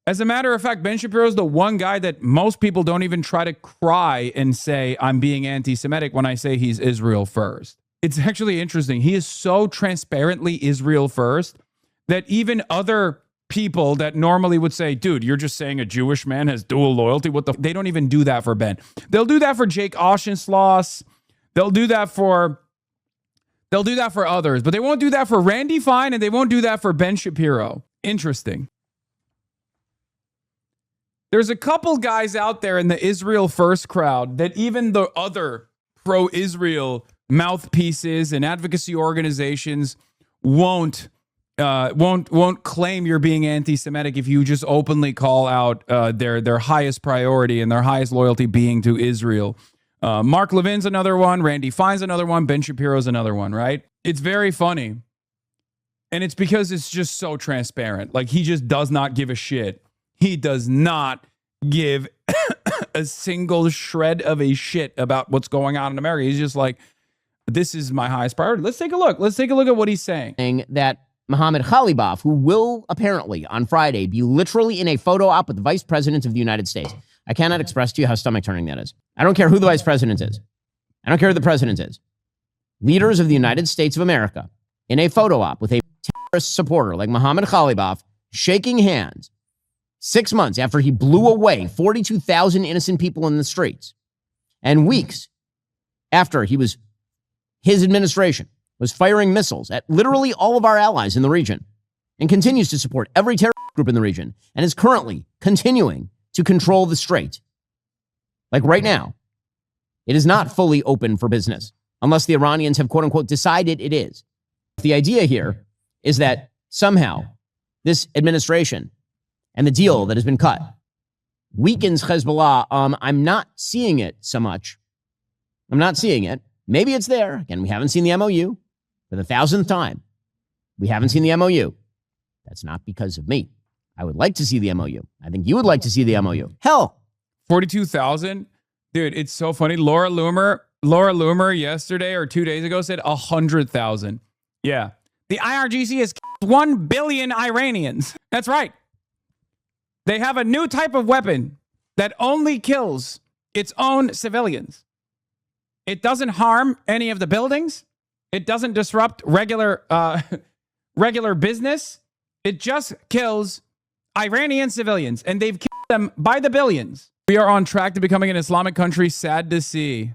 As a matter of fact, Ben Shapiro is the one guy that most people don't even try to cry and say, I'm being anti-Semitic when I say he's Israel first. It's actually interesting. He is so transparently Israel first that even other people that normally would say, dude, you're just saying a Jewish man has dual loyalty. They don't even do that for Ben. They'll do that for Jake Auchincloss. They'll do that for others, but they won't do that for Randy Fine, and they won't do that for Ben Shapiro. Interesting. There's a couple guys out there in the Israel First crowd that even the other pro-Israel mouthpieces and advocacy organizations won't claim you're being anti-Semitic if you just openly call out their highest priority and their highest loyalty being to Israel. Mark Levin's another one. Randy Fine's another one. Ben Shapiro's another one, right? It's very funny. And it's because it's just so transparent. Like, he just does not give a shit. He does not give a single shred of a shit about what's going on in America. He's just like, this is my highest priority. Let's take a look. Let's take a look at what he's saying. That Mohammed Khalibaf, who will apparently on Friday be literally in a photo op with the Vice President of the United States. I cannot express to you how stomach-turning that is. I don't care who the Vice President is. I don't care who the President is. Leaders of the United States of America in a photo op with a terrorist supporter like Mohammed Khalibaf shaking hands 6 months after he blew away 42,000 innocent people in the streets, and weeks after his administration was firing missiles at literally all of our allies in the region and continues to support every terrorist group in the region and is currently continuing to control the strait. Like right now, it is not fully open for business unless the Iranians have, quote unquote, decided it is. The idea here is that somehow this administration and the deal that has been cut weakens Hezbollah. I'm not seeing it so much. I'm not seeing it. Maybe it's there. Again, we haven't seen the MOU for the 1,000th time. We haven't seen the MOU. That's not because of me. I would like to see the MOU. I think you would like to see the MOU. Hell, 42,000? Dude, it's so funny. Laura Loomer yesterday or 2 days ago said 100,000. Yeah. The IRGC has killed 1 billion Iranians. That's right. They have a new type of weapon that only kills its own civilians. It doesn't harm any of the buildings. It doesn't disrupt regular business. It just kills Iranian civilians, and they've killed them by the billions. We are on track to becoming an Islamic country. Sad to see.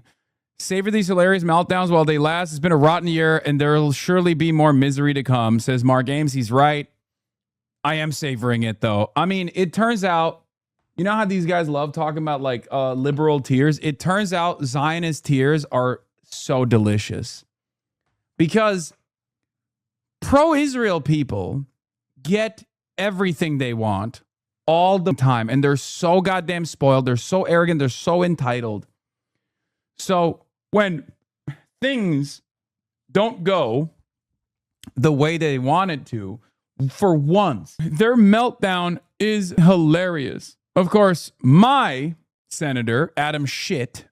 Savor these hilarious meltdowns while they last. It's been a rotten year, and there will surely be more misery to come, says Mark Ames. He's right. I am savoring it, though. I mean, it turns out, you know how these guys love talking about, like, liberal tears? It turns out Zionist tears are so delicious. Because pro-Israel people get everything they want all the time, and they're so goddamn spoiled. They're so arrogant. They're so entitled. So when things don't go the way they want it to, for once, their meltdown is hilarious. Of course, my senator, Adam Schiff,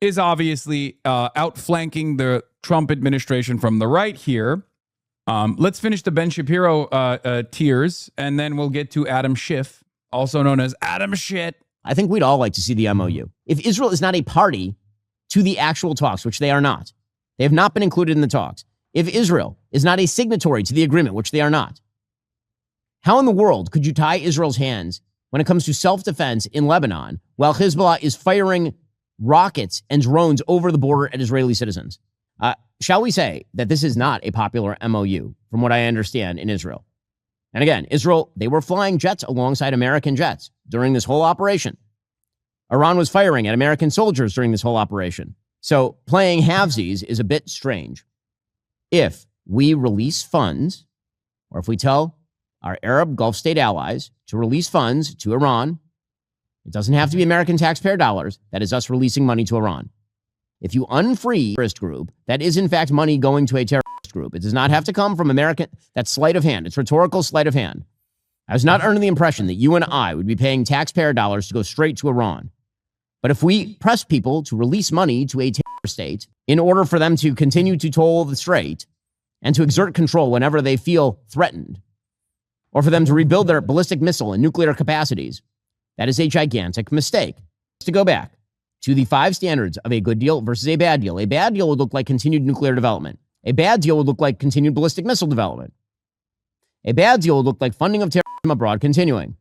is obviously outflanking the Trump administration from the right here. Let's finish the Ben Shapiro tiers, and then we'll get to Adam Schiff, also known as Adam Schiff. I think we'd all like to see the MOU. If Israel is not a party to the actual talks, which they are not, they have not been included in the talks. If Israel is not a signatory to the agreement, which they are not, how in the world could you tie Israel's hands when it comes to self-defense in Lebanon while Hezbollah is firing rockets and drones over the border at Israeli citizens? Shall we say that this is not a popular MOU, from what I understand, in Israel? And again, Israel, they were flying jets alongside American jets during this whole operation. Iran was firing at American soldiers during this whole operation. So playing halvesies is a bit strange. If we release funds, or if we tell our Arab Gulf state allies to release funds to Iran, it doesn't have to be American taxpayer dollars. That is us releasing money to Iran. If you unfree a terrorist group, that is in fact money going to a terrorist group. It does not have to come from American. That's sleight of hand. It's rhetorical sleight of hand. I was not under the impression that you and I would be paying taxpayer dollars to go straight to Iran. But if we press people to release money to a terror state in order for them to continue to toll the strait and to exert control whenever they feel threatened, or for them to rebuild their ballistic missile and nuclear capacities, that is a gigantic mistake. To go back to the 5 standards of a good deal versus a bad deal. A bad deal would look like continued nuclear development. A bad deal would look like continued ballistic missile development. A bad deal would look like funding of terrorism abroad continuing.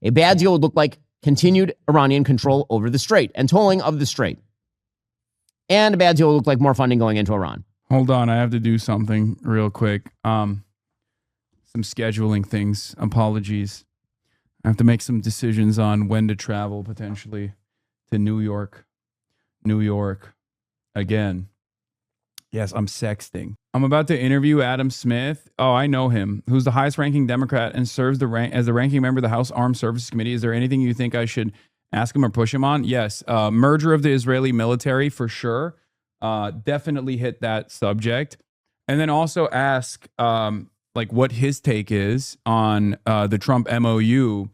A bad deal would look like continued Iranian control over the strait and tolling of the strait. And a bad deal would look like more funding going into Iran. Hold on, I have to do something real quick. Some scheduling things. Apologies. I have to make some decisions on when to travel potentially to New York. New York. Again. Yes, I'm sexting. I'm about to interview Adam Smith. Oh, I know him. Who's the highest ranking Democrat and serves as the ranking member of the House Armed Services Committee. Is there anything you think I should ask him or push him on? Yes. Merger of the Israeli military for sure. Definitely hit that subject. And then also ask like what his take is on the Trump MOU.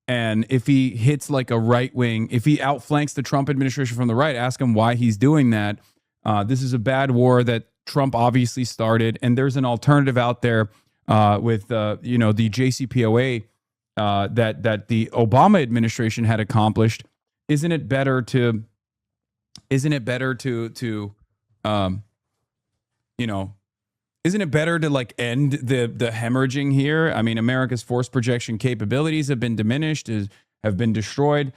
And if he hits like a right wing, if he outflanks the Trump administration from the right, ask him why he's doing that. This is a bad war that Trump obviously started, and there's an alternative out there with the JCPOA that the Obama administration had accomplished. Isn't it better to like end the hemorrhaging here? I mean, America's force projection capabilities have been diminished, have been destroyed.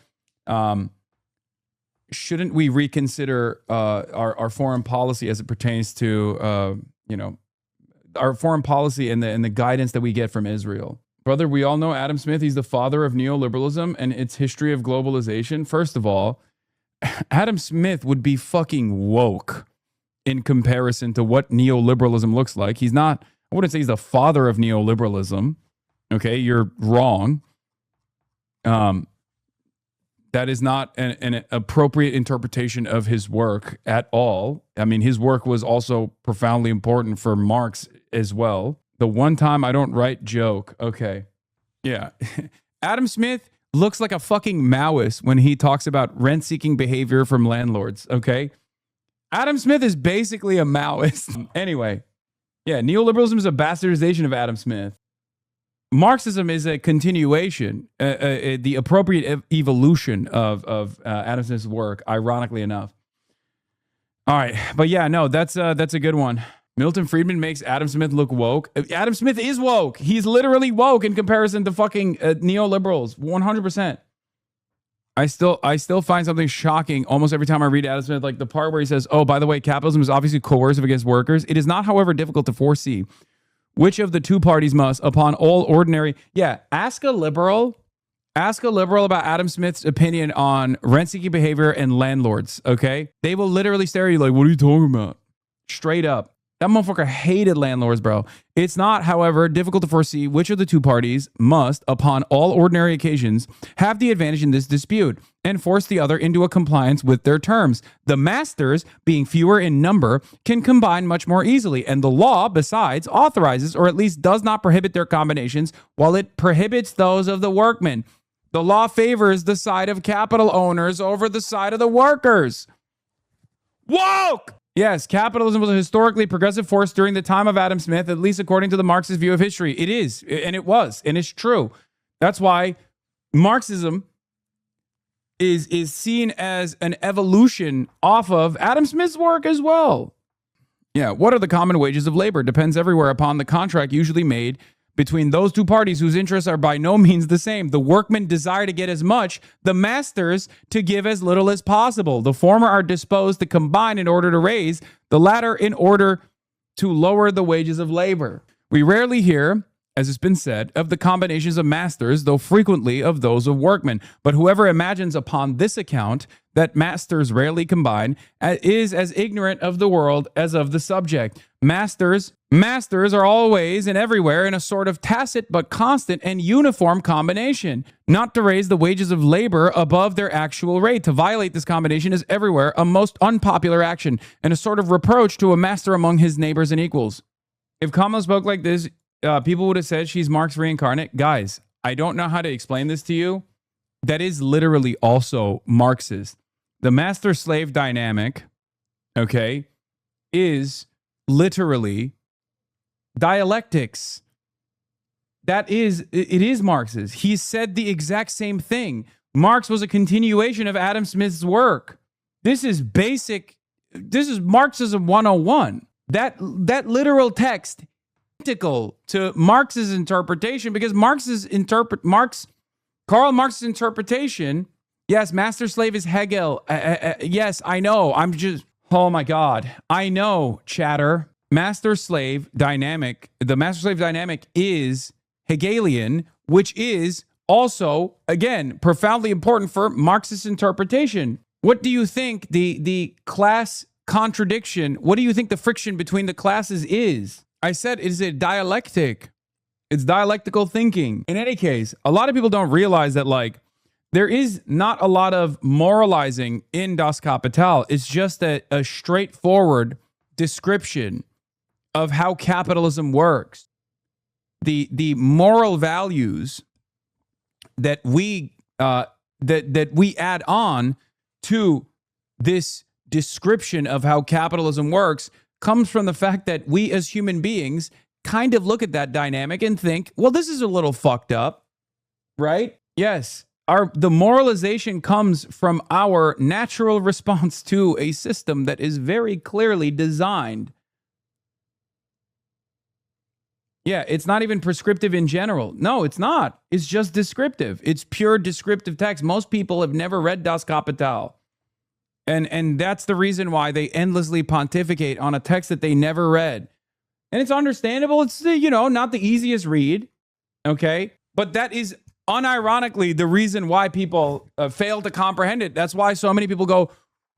Shouldn't we reconsider our foreign policy as it pertains to our foreign policy and the guidance that we get from Israel? Brother, we all know Adam Smith. He's the father of neoliberalism and its history of globalization. First of all, Adam Smith would be fucking woke in comparison to what neoliberalism looks like. He's not, I wouldn't say he's the father of neoliberalism. Okay, you're wrong. That is not an appropriate interpretation of his work at all. I mean, his work was also profoundly important for Marx as well. The one time I don't write joke. Okay. Yeah. Adam Smith looks like a fucking Maoist when he talks about rent-seeking behavior from landlords. Okay. Adam Smith is basically a Maoist. Anyway. Yeah. Neoliberalism is a bastardization of Adam Smith. Marxism is a continuation, the appropriate evolution of Adam Smith's work, ironically enough. All right. But yeah, no, that's a good one. Milton Friedman makes Adam Smith look woke. Adam Smith is woke. He's literally woke in comparison to fucking neoliberals. 100%. I still find something shocking almost every time I read Adam Smith, like the part where he says, oh, by the way, capitalism is obviously coercive against workers. It is not, however, difficult to foresee which of the two parties must, upon all ordinary... Yeah, ask a liberal about Adam Smith's opinion on rent-seeking behavior and landlords, okay? They will literally stare at you like, what are you talking about? Straight up. That motherfucker hated landlords, bro. It's not, however, difficult to foresee which of the two parties must, upon all ordinary occasions, have the advantage in this dispute and force the other into a compliance with their terms. The masters, being fewer in number, can combine much more easily, and the law, besides, authorizes or at least does not prohibit their combinations, while it prohibits those of the workmen. The law favors the side of capital owners over the side of the workers. Woke! Yes, capitalism was a historically progressive force during the time of Adam Smith, at least according to the Marxist view of history. It is, and it was, and it's true. That's why Marxism is seen as an evolution off of Adam Smith's work as well. Yeah, what are the common wages of labor? Depends everywhere upon the contract usually made between those two parties whose interests are by no means the same. The workmen desire to get as much, the masters to give as little as possible. The former are disposed to combine in order to raise, the latter in order to lower the wages of labor. We rarely hear, as it's been said, of the combinations of masters, though frequently of those of workmen. But whoever imagines upon this account that masters rarely combine is as ignorant of the world as of the subject. Masters are always and everywhere in a sort of tacit but constant and uniform combination, not to raise the wages of labor above their actual rate. To violate this combination is everywhere a most unpopular action and a sort of reproach to a master among his neighbors and equals. If Kamala spoke like this, people would have said she's Marx reincarnate. Guys, I don't know how to explain this to you. That is literally also Marxist. The master-slave dynamic, okay, is literally dialectics. It is Marxist. He said the exact same thing. Marx was a continuation of Adam Smith's work. This is Marxism 101. That literal text identical to Marx's interpretation, because Karl Marx's interpretation, yes, master slave is Hegel. Yes, I know. Oh my God. I know, chatter. The master slave dynamic is Hegelian, which is also, again, profoundly important for Marxist interpretation. What do you think the class contradiction, what do you think the friction between the classes is? I said it is a dialectic. It's dialectical thinking. In any case, a lot of people don't realize that, like, there is not a lot of moralizing in Das Kapital. It's just a straightforward description of how capitalism works. The moral values that we that we add on to this description of how capitalism works comes from the fact that we as human beings kind of look at that dynamic and think, well, this is a little fucked up, right? Yes. The moralization comes from our natural response to a system that is very clearly designed. Yeah, it's not even prescriptive in general. No, it's not. It's just descriptive. It's pure descriptive text. Most people have never read Das Kapital. And that's the reason why they endlessly pontificate on a text that they never read. And it's understandable. It's, not the easiest read. Okay? But that is unironically the reason why people fail to comprehend it. That's why so many people go,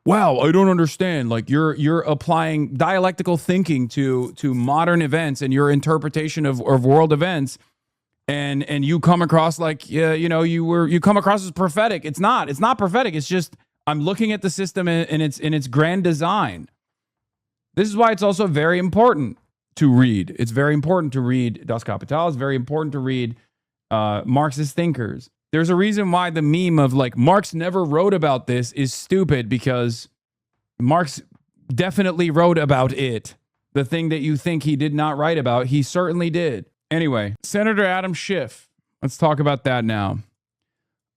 wow, I don't understand. Like, you're applying dialectical thinking to modern events and your interpretation of world events, and you come across like you come across as prophetic. It's not prophetic. It's just I'm looking at the system in its grand design. This is why it's also very important to read. It's very important to read Das Kapital. It's very important to read Marxist thinkers. There's a reason why the meme of like Marx never wrote about this is stupid, because Marx definitely wrote about it. The thing that you think he did not write about, he certainly did. Anyway, Senator Adam Schiff. Let's talk about that now.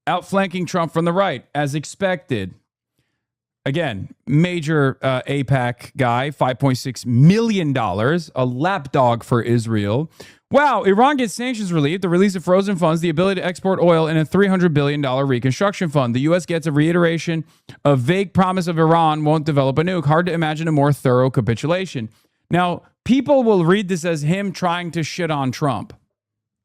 Outflanking Trump from the right, as expected. Again, major AIPAC guy, $5.6 million, a lapdog for Israel. Wow, Iran gets sanctions relief, the release of frozen funds, the ability to export oil, and a $300 billion reconstruction fund. The U.S. gets a reiteration of vague promise of Iran won't develop a nuke. Hard to imagine a more thorough capitulation. Now, people will read this as him trying to shit on Trump,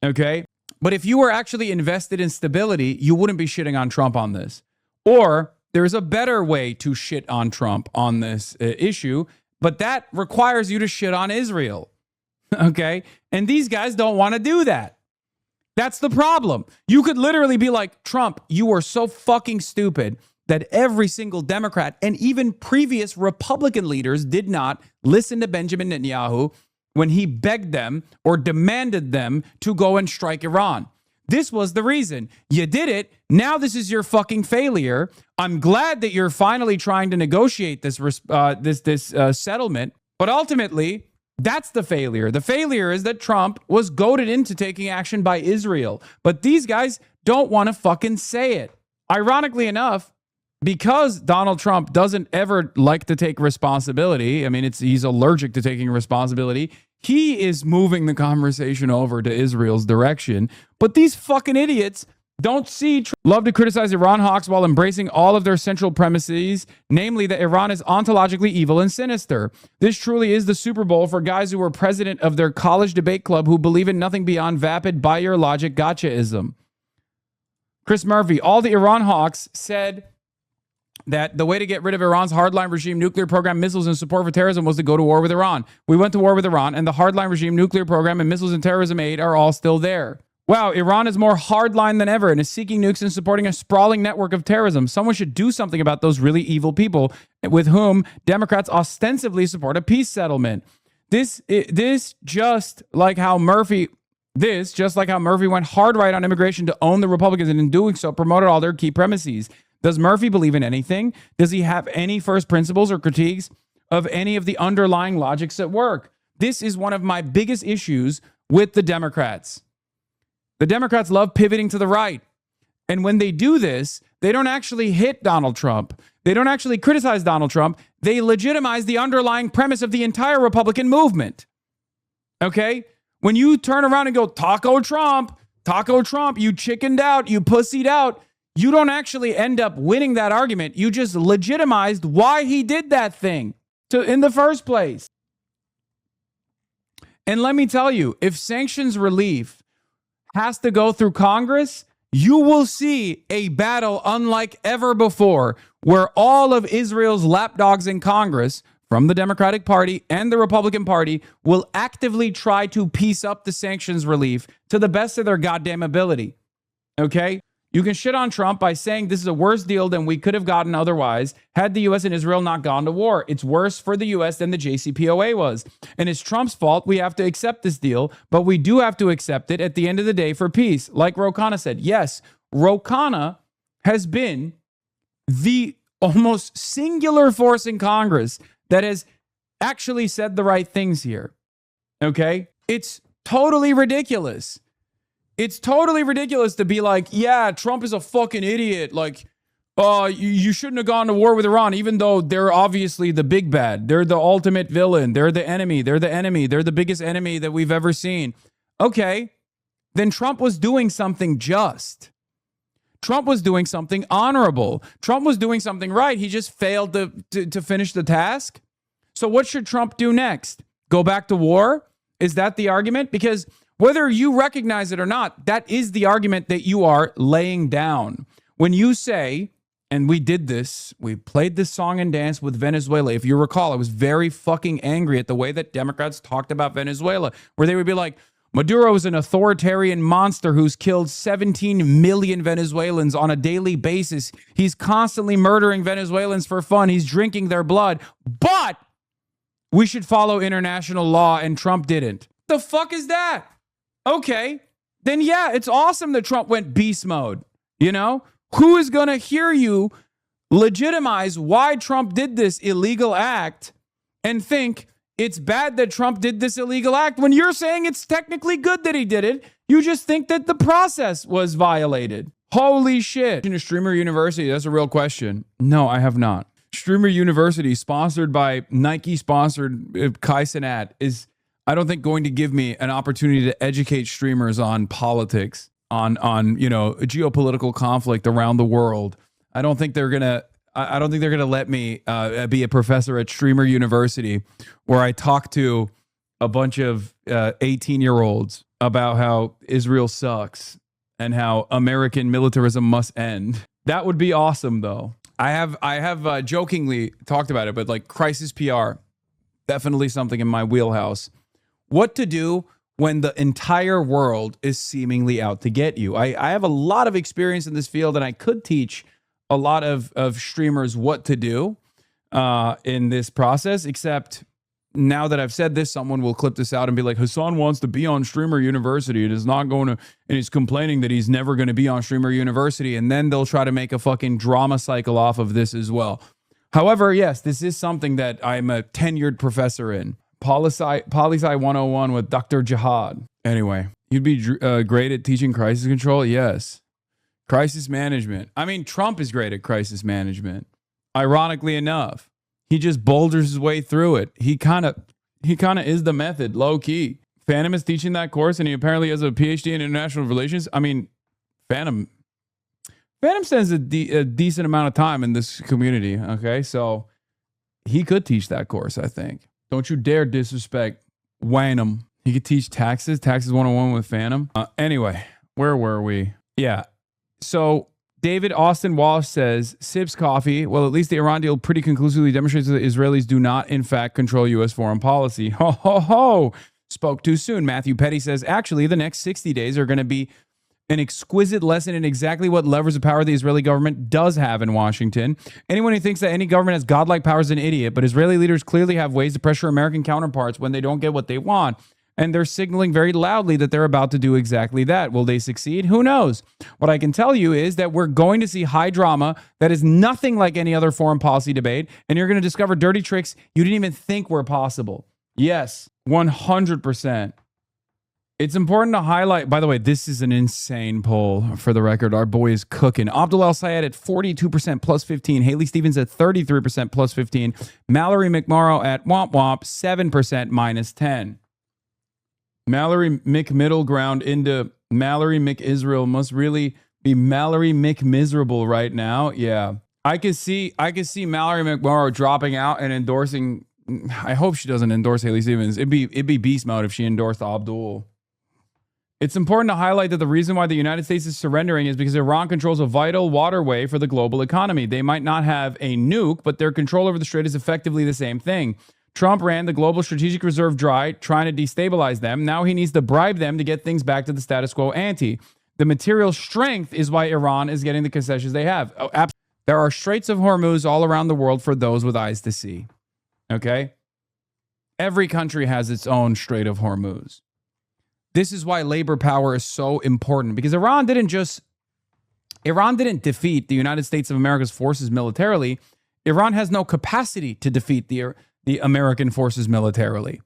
okay? But if you were actually invested in stability, you wouldn't be shitting on Trump on this. Or there's a better way to shit on Trump on this issue, but that requires you to shit on Israel. Okay? And these guys don't want to do that. That's the problem. You could literally be like, Trump, you are so fucking stupid that every single Democrat and even previous Republican leaders did not listen to Benjamin Netanyahu when he begged them or demanded them to go and strike Iran. This was the reason. You did it. Now this is your fucking failure. I'm glad that you're finally trying to negotiate this settlement, but ultimately, that's the failure. The failure is that Trump was goaded into taking action by Israel. But these guys don't want to fucking say it. Ironically enough, because Donald Trump doesn't ever like to take responsibility, I mean, he's allergic to taking responsibility, He is moving the conversation over to Israel's direction. But these fucking idiots don't see. Love to criticize Iran hawks while embracing all of their central premises, namely that Iran is ontologically evil and sinister. This truly is the Super Bowl for guys who were president of their college debate club who believe in nothing beyond vapid, by your logic, gotchaism. Chris Murphy, all the Iran hawks said that the way to get rid of Iran's hardline regime nuclear program, missiles, and support for terrorism was to go to war with Iran. We went to war with Iran, and the hardline regime nuclear program and missiles and terrorism aid are all still there. Wow, Iran is more hardline than ever and is seeking nukes and supporting a sprawling network of terrorism. Someone should do something about those really evil people with whom Democrats ostensibly support a peace settlement. This just like how Murphy went hard right on immigration to own the Republicans, and in doing so promoted all their key premises. Does Murphy believe in anything? Does he have any first principles or critiques of any of the underlying logics at work? This is one of my biggest issues with the Democrats. The Democrats love pivoting to the right. And when they do this, they don't actually hit Donald Trump. They don't actually criticize Donald Trump. They legitimize the underlying premise of the entire Republican movement. Okay? When you turn around and go, Taco Trump, you chickened out, you pussied out, you don't actually end up winning that argument. You just legitimized why he did that thing in the first place. And let me tell you, if sanctions relief has to go through Congress, you will see a battle unlike ever before, where all of Israel's lapdogs in Congress, from the Democratic Party and the Republican Party, will actively try to piece up the sanctions relief to the best of their goddamn ability. Okay? You can shit on Trump by saying this is a worse deal than we could have gotten otherwise had the U.S. and Israel not gone to war. It's worse for the U.S. than the JCPOA was. And it's Trump's fault. We have to accept this deal, but we do have to accept it at the end of the day for peace. Like Ro Khanna said, yes, Ro Khanna has been the almost singular force in Congress that has actually said the right things here. Okay? It's totally ridiculous. It's totally ridiculous to be like, yeah, Trump is a fucking idiot. Like, you shouldn't have gone to war with Iran, even though they're obviously the big bad. They're the ultimate villain. They're the enemy. They're the biggest enemy that we've ever seen. Okay, then Trump was doing something just. Trump was doing something honorable. Trump was doing something right. He just failed to finish the task. So what should Trump do next? Go back to war? Is that the argument? Because whether you recognize it or not, that is the argument that you are laying down. When you say, and we did this, we played this song and dance with Venezuela. If you recall, I was very fucking angry at the way that Democrats talked about Venezuela, where they would be like, Maduro is an authoritarian monster who's killed 17 million Venezuelans on a daily basis. He's constantly murdering Venezuelans for fun. He's drinking their blood. But we should follow international law, and Trump didn't. The fuck is that? Okay, then yeah, it's awesome that Trump went beast mode. You know, who is going to hear you legitimize why Trump did this illegal act and think it's bad that Trump did this illegal act when you're saying it's technically good that he did it? You just think that the process was violated. Holy shit. Streamer University, that's a real question. No, I have not. Streamer University, sponsored by Nike, sponsored Kai Cenat, is, I don't think, going to give me an opportunity to educate streamers on politics, on geopolitical conflict around the world. I don't think they're gonna let me be a professor at Streamer University where I talk to a bunch of 18-year-olds about how Israel sucks and how American militarism must end. That would be awesome, though. I have jokingly talked about it, but like crisis PR, definitely something in my wheelhouse. What to do when the entire world is seemingly out to get you. I have a lot of experience in this field, and I could teach a lot of streamers what to do in this process, except now that I've said this, someone will clip this out and be like, Hasan wants to be on Streamer University. It is not going to, and he's complaining that he's never going to be on Streamer University. And then they'll try to make a fucking drama cycle off of this as well. However, yes, this is something that I'm a tenured professor in. Poli-Sci 101 with Dr. Jihad. Anyway, you'd be great at teaching crisis control? Yes. Crisis management. I mean, Trump is great at crisis management. Ironically enough, he just boulders his way through it. He kind of He kind of is the method, low key. Phantom is teaching that course, and he apparently has a PhD in international relations. I mean, Phantom spends a decent amount of time in this community. Okay, so he could teach that course. I think. Don't you dare disrespect Phantom. He could teach taxes 101 with Phantom. Anyway, where were we? Yeah. So David Austin Walsh says, sips coffee. Well, at least the Iran deal pretty conclusively demonstrates that the Israelis do not, in fact, control U.S. foreign policy. Ho, ho, ho. Spoke too soon. Matthew Petty says, actually, the next 60 days are going to be an exquisite lesson in exactly what levers of power the Israeli government does have in Washington. Anyone who thinks that any government has godlike powers is an idiot, but Israeli leaders clearly have ways to pressure American counterparts when they don't get what they want. And they're signaling very loudly that they're about to do exactly that. Will they succeed? Who knows? What I can tell you is that we're going to see high drama that is nothing like any other foreign policy debate. And you're going to discover dirty tricks you didn't even think were possible. Yes, 100%. It's important to highlight, by the way, this is an insane poll for the record. Our boy is cooking. Abdul El Sayed at 42% plus 15. Haley Stevens at 33% plus 15. Mallory McMorrow at womp womp 7% minus 10. Mallory McMiddleground into Mallory McIsrael must really be Mallory McMiserable right now. Yeah. I could see Mallory McMorrow dropping out and endorsing. I hope she doesn't endorse Haley Stevens. It'd be beast mode if she endorsed Abdul. It's important to highlight that the reason why the United States is surrendering is because Iran controls a vital waterway for the global economy. They might not have a nuke, but their control over the strait is effectively the same thing. Trump ran the global strategic reserve dry, trying to destabilize them. Now he needs to bribe them to get things back to the status quo ante. The material strength is why Iran is getting the concessions they have. Oh, there are straits of Hormuz all around the world for those with eyes to see. Okay? Every country has its own Strait of Hormuz. This is why labor power is so important, because Iran didn't defeat the United States of America's forces militarily. Iran has no capacity to defeat the American forces militarily.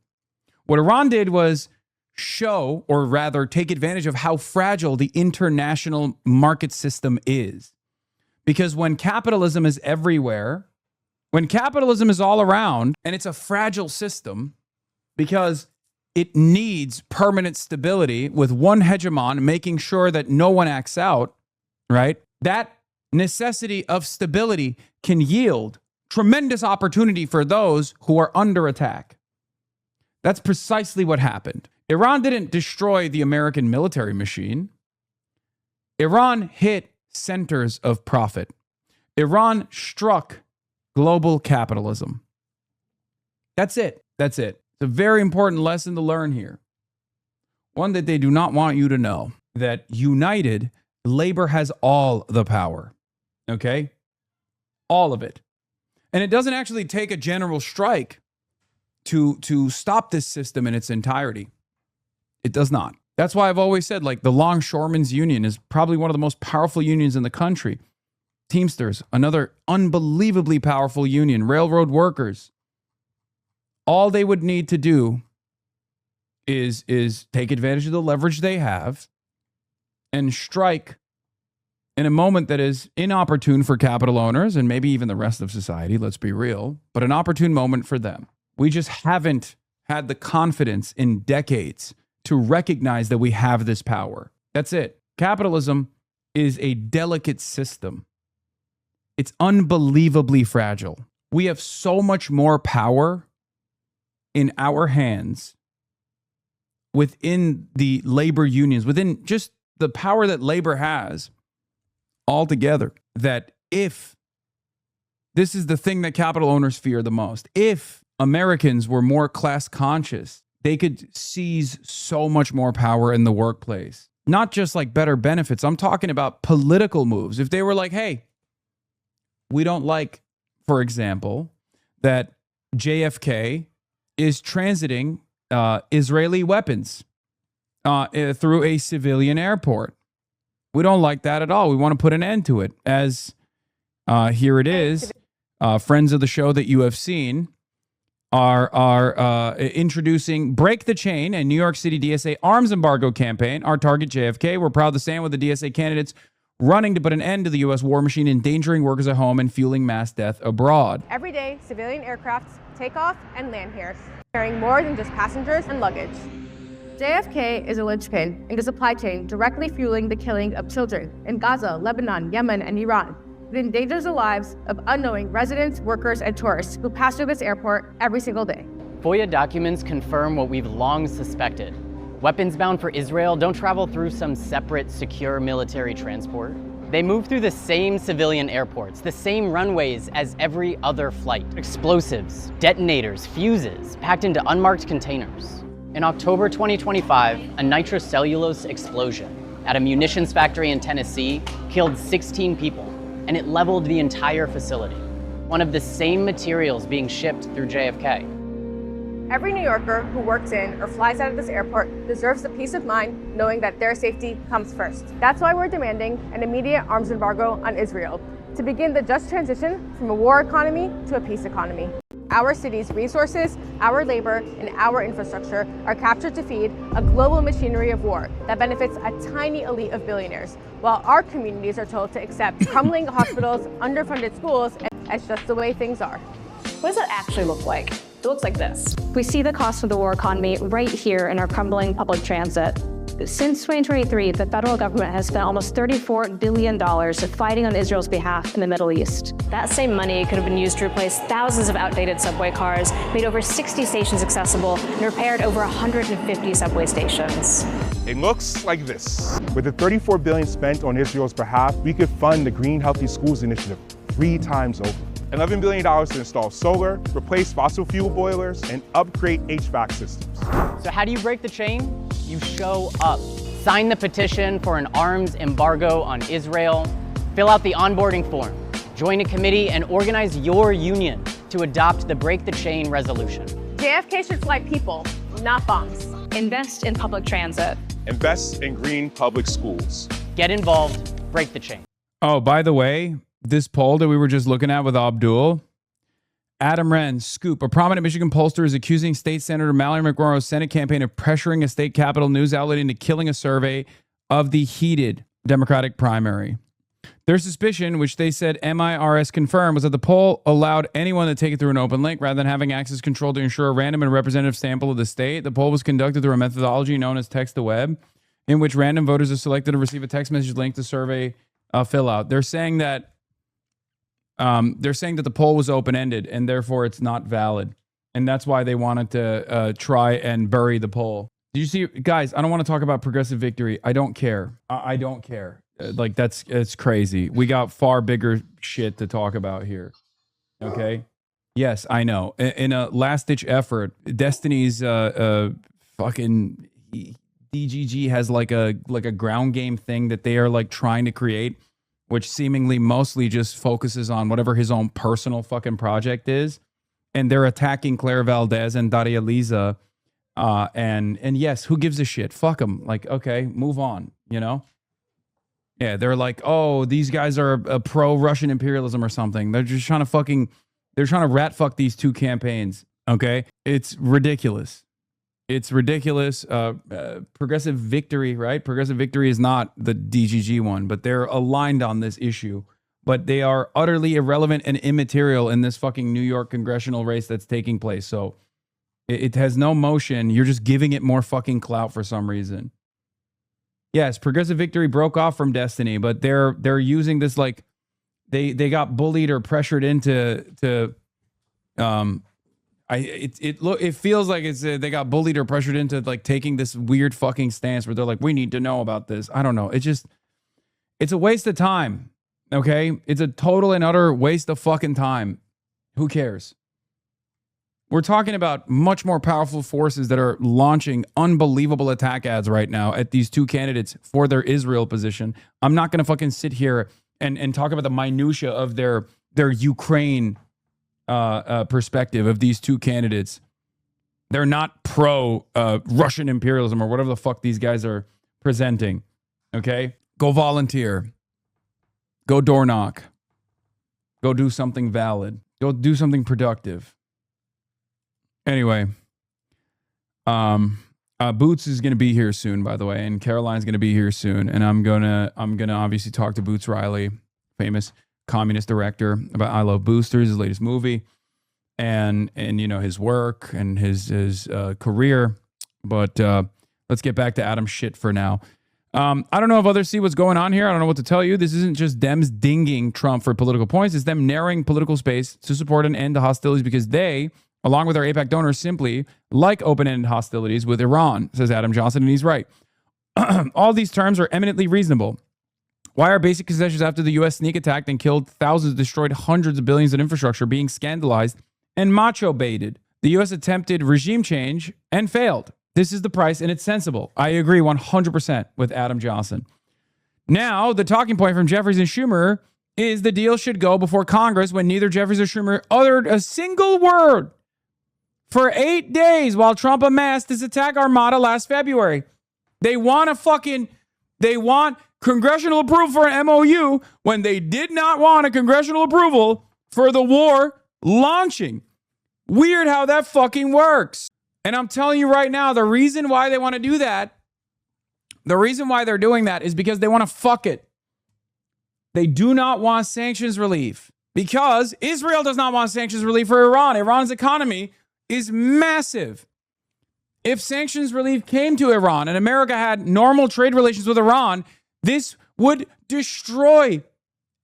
What Iran did was show, or rather take advantage of, how fragile the international market system is. Because when capitalism is everywhere, when capitalism is all around, and it's a fragile system because it needs permanent stability with one hegemon making sure that no one acts out, right? That necessity of stability can yield tremendous opportunity for those who are under attack. That's precisely what happened. Iran didn't destroy the American military machine. Iran hit centers of profit. Iran struck global capitalism. That's it. That's it. It's a very important lesson to learn here. One that they do not want you to know. That united, labor has all the power. Okay? All of it. And it doesn't actually take a general strike to stop this system in its entirety. It does not. That's why I've always said, like, the Longshoremen's Union is probably one of the most powerful unions in the country. Teamsters, another unbelievably powerful union. Railroad workers. All they would need to do is take advantage of the leverage they have and strike in a moment that is inopportune for capital owners and maybe even the rest of society, let's be real, but an opportune moment for them. We just haven't had the confidence in decades to recognize that we have this power. That's it. Capitalism is a delicate system. It's unbelievably fragile. We have so much more power in our hands within the labor unions, within just the power that labor has altogether, that if this is the thing that capital owners fear the most, if Americans were more class conscious, they could seize so much more power in the workplace. Not just like better benefits. I'm talking about political moves. If they were like, hey, we don't like, for example, that JFK is transiting Israeli weapons through a civilian airport. We don't like that at all. We want to put an end to it. As here it is, friends of the show that you have seen are introducing Break the Chain, a New York City DSA arms embargo campaign. Our target, JFK. We're proud to stand with the DSA candidates running to put an end to the U.S. war machine, endangering workers at home and fueling mass death abroad. Every day, civilian aircrafts take off and land here. carrying more than just passengers and luggage. JFK is a linchpin in the supply chain directly fueling the killing of children in Gaza, Lebanon, Yemen, and Iran. It endangers the lives of unknowing residents, workers, and tourists who pass through this airport every single day. FOIA documents confirm what we've long suspected. Weapons bound for Israel don't travel through some separate, secure military transport. They move through the same civilian airports, the same runways as every other flight. Explosives, detonators, fuses, packed into unmarked containers. In October 2025, a nitrocellulose explosion at a munitions factory in Tennessee killed 16 people, and it leveled the entire facility. One of the same materials being shipped through JFK. Every New Yorker who works in or flies out of this airport deserves the peace of mind knowing that their safety comes first. That's why we're demanding an immediate arms embargo on Israel to begin the just transition from a war economy to a peace economy. Our city's resources, our labor, and our infrastructure are captured to feed a global machinery of war that benefits a tiny elite of billionaires, while our communities are told to accept crumbling hospitals, underfunded schools, and that's just the way things are. What does it actually look like? It looks like this. We see the cost of the war economy right here in our crumbling public transit. Since 2023, the federal government has spent almost $34 billion fighting on Israel's behalf in the Middle East. That same money could have been used to replace thousands of outdated subway cars, made over 60 stations accessible, and repaired over 150 subway stations. It looks like this. With the $34 billion spent on Israel's behalf, we could fund the Green Healthy Schools initiative 3 times over. $11 billion to install solar, replace fossil fuel boilers, and upgrade HVAC systems. So how do you break the chain? You show up. Sign the petition for an arms embargo on Israel. Fill out the onboarding form. Join a committee and organize your union to adopt the Break the Chain resolution. JFK should fly people, not bombs. Invest in public transit. Invest in green public schools. Get involved. Break the chain. Oh, by the way, this poll that we were just looking at with Abdul, Adam Wren, Scoop, a prominent Michigan pollster is accusing State Senator Mallory McMorrow's Senate campaign of pressuring a state capitol news outlet into killing a survey of the heated Democratic primary. Their suspicion, which they said MIRS confirmed, was that the poll allowed anyone to take it through an open link rather than having access control to ensure a random and representative sample of the state. The poll was conducted through a methodology known as text to web, in which random voters are selected to receive a text message link to survey fill out. They're saying that the poll was open-ended and therefore it's not valid. And that's why they wanted to try and bury the poll. Did you see, guys, I don't want to talk about progressive victory. I don't care. I don't care. Like, it's crazy. We got far bigger shit to talk about here. Okay? Yes, I know. In a last-ditch effort, Destiny's fucking DGG has like a ground game thing that they are like trying to create, which seemingly mostly just focuses on whatever his own personal fucking project is. And they're attacking Claire Valdez and Daria Liza. And yes, who gives a shit? Fuck them. Like, okay, move on, you know? Yeah, they're like, oh, these guys are a pro-Russian imperialism or something. They're just trying to rat fuck these two campaigns, okay? It's ridiculous. It's ridiculous. Progressive Victory, right? Progressive Victory is not the DGG one, but they're aligned on this issue. But they are utterly irrelevant and immaterial in this fucking New York congressional race that's taking place. So it has no motion. You're just giving it more fucking clout for some reason. Yes, Progressive Victory broke off from Destiny, but they're using this like they got bullied or pressured into it feels like it's they got bullied or pressured into like taking this weird fucking stance where they're like, we need to know about this. I don't know. It's a waste of time. Okay? It's a total and utter waste of fucking time. Who cares? We're talking about much more powerful forces that are launching unbelievable attack ads right now at these two candidates for their Israel position. I'm not going to fucking sit here and talk about the minutia of their Ukraine perspective of these two candidates. They're not pro Russian imperialism or whatever the fuck these guys are presenting. Okay? Go volunteer. Go door knock. Go do something valid. Go do something productive. Anyway, Boots is going to be here soon, by the way, and Caroline's going to be here soon, and I'm gonna obviously talk to Boots Riley, famous communist director, about I Love Boosters, his latest movie, and you know, his work and his career. But let's get back to Adam shit for now. I don't know if others see what's going on here. I don't know what to tell you. This isn't just Dems dinging Trump for political points. It's them narrowing political space to support an end to hostilities because they, along with our AIPAC donors, simply like open-ended hostilities with Iran, says Adam Johnson, and he's right. All these terms are eminently reasonable. Why are basic concessions after the U.S. sneak attacked and killed thousands, destroyed hundreds of billions in infrastructure being scandalized and macho baited? The U.S. attempted regime change and failed. This is the price, and it's sensible. I agree 100% with Adam Johnson. Now, the talking point from Jeffries and Schumer is the deal should go before Congress when neither Jeffries or Schumer uttered a single word for 8 days while Trump amassed his attack armada last February. They want congressional approval for an MOU when they did not want a congressional approval for the war launching. Weird how that fucking works. And I'm telling you right now, the reason why they want to do that, the reason why they're doing that is because they want to fuck it. They do not want sanctions relief because Israel does not want sanctions relief for Iran. Iran's economy is massive. If sanctions relief came to Iran and America had normal trade relations with Iran, this would destroy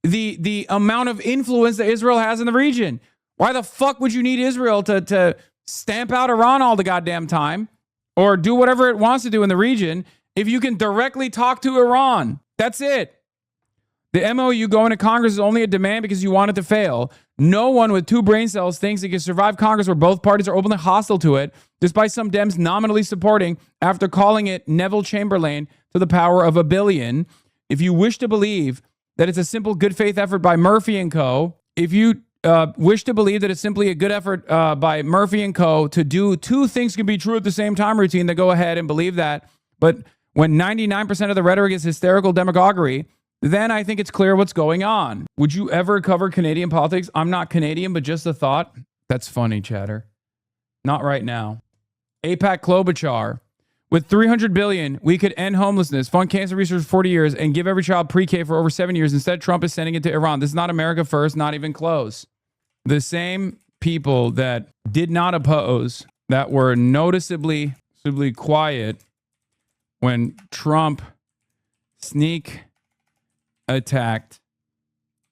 the amount of influence that Israel has in the region. Why the fuck would you need Israel to stamp out Iran all the goddamn time or do whatever it wants to do in the region if you can directly talk to Iran? That's it. The MOU going to Congress is only a demand because you want it to fail. No one with two brain cells thinks it can survive Congress where both parties are openly hostile to it, despite some Dems nominally supporting after calling it Neville Chamberlain to the power of 1 billion. If you wish to believe that it's a simple good faith effort by Murphy and Co., if you wish to believe that it's simply a good effort by Murphy and Co. to do two things can be true at the same time routine, then go ahead and believe that. But when 99% of the rhetoric is hysterical demagoguery, then I think it's clear what's going on. Would you ever cover Canadian politics? I'm not Canadian, but just a thought. That's funny, chatter. Not right now. AIPAC Klobuchar. With $300 billion, we could end homelessness, fund cancer research for 40 years, and give every child pre-K for over 7 years. Instead, Trump is sending it to Iran. This is not America first, not even close. The same people that did not oppose, that were noticeably quiet when Trump sneak attacked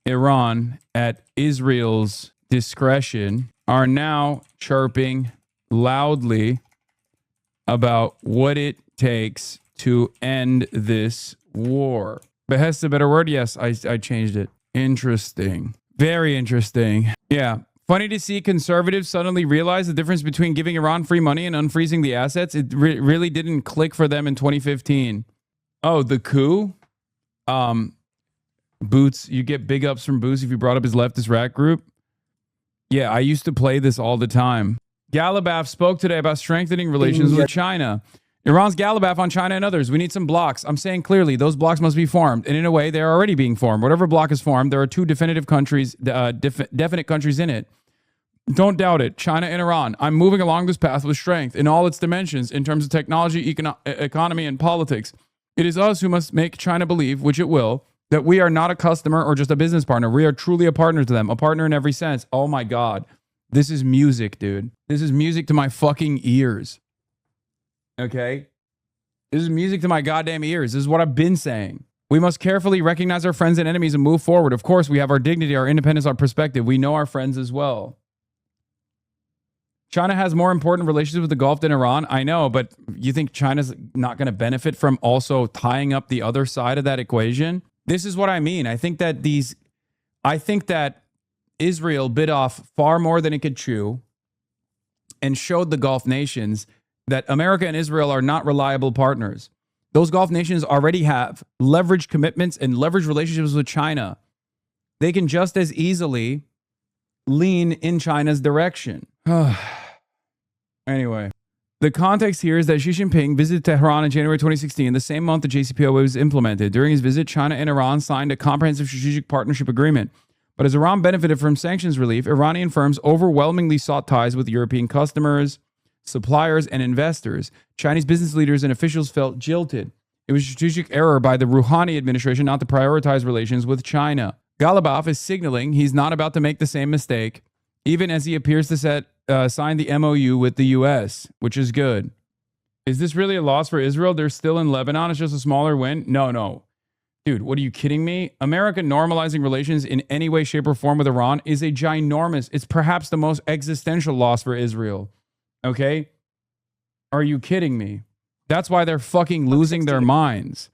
Iran at Israel's discretion, are now chirping loudly about what it takes to end this war. Behest a better word? Yes, I changed it. Interesting. Very interesting. Yeah. Funny to see conservatives suddenly realize the difference between giving Iran free money and unfreezing the assets. It really didn't click for them in 2015. Oh, the coup? Boots, you get big ups from Boots if you brought up his leftist rat group. Yeah, I used to play this all the time. Galabaf spoke today about strengthening relations with China. Iran's Galabaf on China and others. We need some blocks. I'm saying clearly, those blocks must be formed. And in a way, they're already being formed. Whatever block is formed, there are two definitive countries, definite countries in it. Don't doubt it. China and Iran. I'm moving along this path with strength in all its dimensions in terms of technology, economy, and politics. It is us who must make China believe, which it will, that we are not a customer or just a business partner. We are truly a partner to them, a partner in every sense. Oh my God. This is music, dude. This is music to my fucking ears. Okay? This is music to my goddamn ears. This is what I've been saying. We must carefully recognize our friends and enemies and move forward. Of course, we have our dignity, our independence, our perspective. We know our friends as well. China has more important relationships with the Gulf than Iran. I know, but you think China's not going to benefit from also tying up the other side of that equation? This is what I mean. I think that Israel bit off far more than it could chew and showed the Gulf nations that America and Israel are not reliable partners. Those Gulf nations already have leveraged commitments and leveraged relationships with China. They can just as easily lean in China's direction. Anyway, the context here is that Xi Jinping visited Tehran in January 2016, the same month the JCPOA was implemented. During his visit, China and Iran signed a comprehensive strategic partnership agreement. But as Iran benefited from sanctions relief, Iranian firms overwhelmingly sought ties with European customers, suppliers, and investors. Chinese business leaders and officials felt jilted. It was a strategic error by the Rouhani administration not to prioritize relations with China. Galabaf is signaling he's not about to make the same mistake even as he appears to sign the MOU with the U.S., which is good. Is this really a loss for Israel? They're still in Lebanon. It's just a smaller win? No. Dude, what are you kidding me? America normalizing relations in any way, shape, or form with Iran is a ginormous, it's perhaps the most existential loss for Israel. Okay? Are you kidding me? That's why they're fucking losing their minds.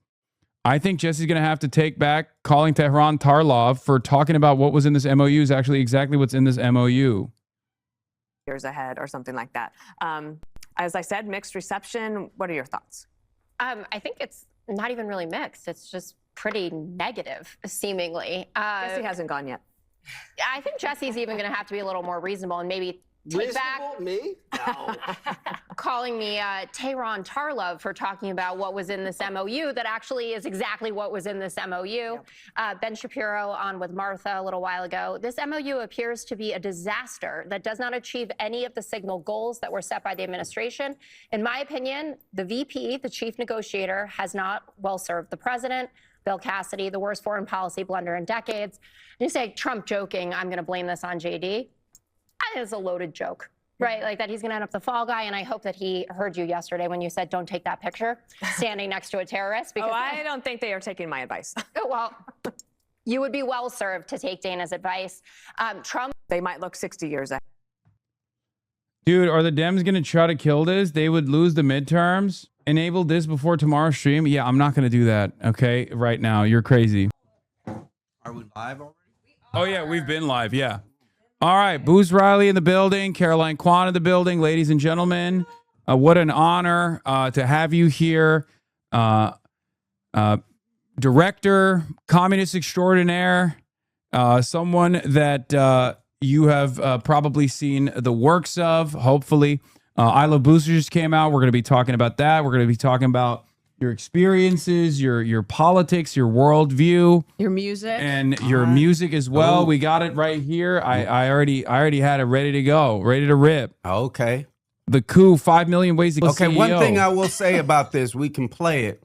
I think Jesse's going to have to take back calling Tehran Tarlov for talking about what was in this MOU is actually exactly what's in this MOU. Years ahead or something like that. As I said, mixed reception. What are your thoughts? I think it's not even really mixed. It's just pretty negative, seemingly. Jesse hasn't gone yet. I think Jesse's even going to have to be a little more reasonable and maybe take back me? No. calling me Tehran Tarlov for talking about what was in this MOU that actually is exactly what was in this MOU. Ben Shapiro on with Martha a little while ago. This MOU appears to be a disaster that does not achieve any of the signal goals that were set by the administration. In my opinion, the VP, the chief negotiator, has not well served the president. Bill Cassidy, the worst foreign policy blunder in decades. You say Trump joking, I'm going to blame this on JD. I think it's a loaded joke, right? Like that he's going to end up the fall guy. And I hope that he heard you yesterday when you said, don't take that picture standing next to a terrorist. Because I don't think they are taking my advice. Well, you would be well served to take Dana's advice. Trump. They might look 60 years ahead. Dude, are the Dems going to try to kill this? They would lose the midterms. Enable this before tomorrow's stream. Yeah, I'm not going to do that. Okay, right now. You're crazy. Are we live already? Oh, yeah, we've been live. Yeah. All right. Booz Riley in the building. Caroline Kwan in the building. Ladies and gentlemen, what an honor to have you here. Director, communist extraordinaire, someone that you have probably seen the works of, hopefully. I Love Booster just came out. We're going to be talking about that. We're going to be talking about your experiences, your politics, your worldview, your music, and your music as well. We got it right here. I already had it ready to go, ready to rip. Okay. The coup, 5 million ways to kill Okay, CEO. one thing I will say about this, we can play it,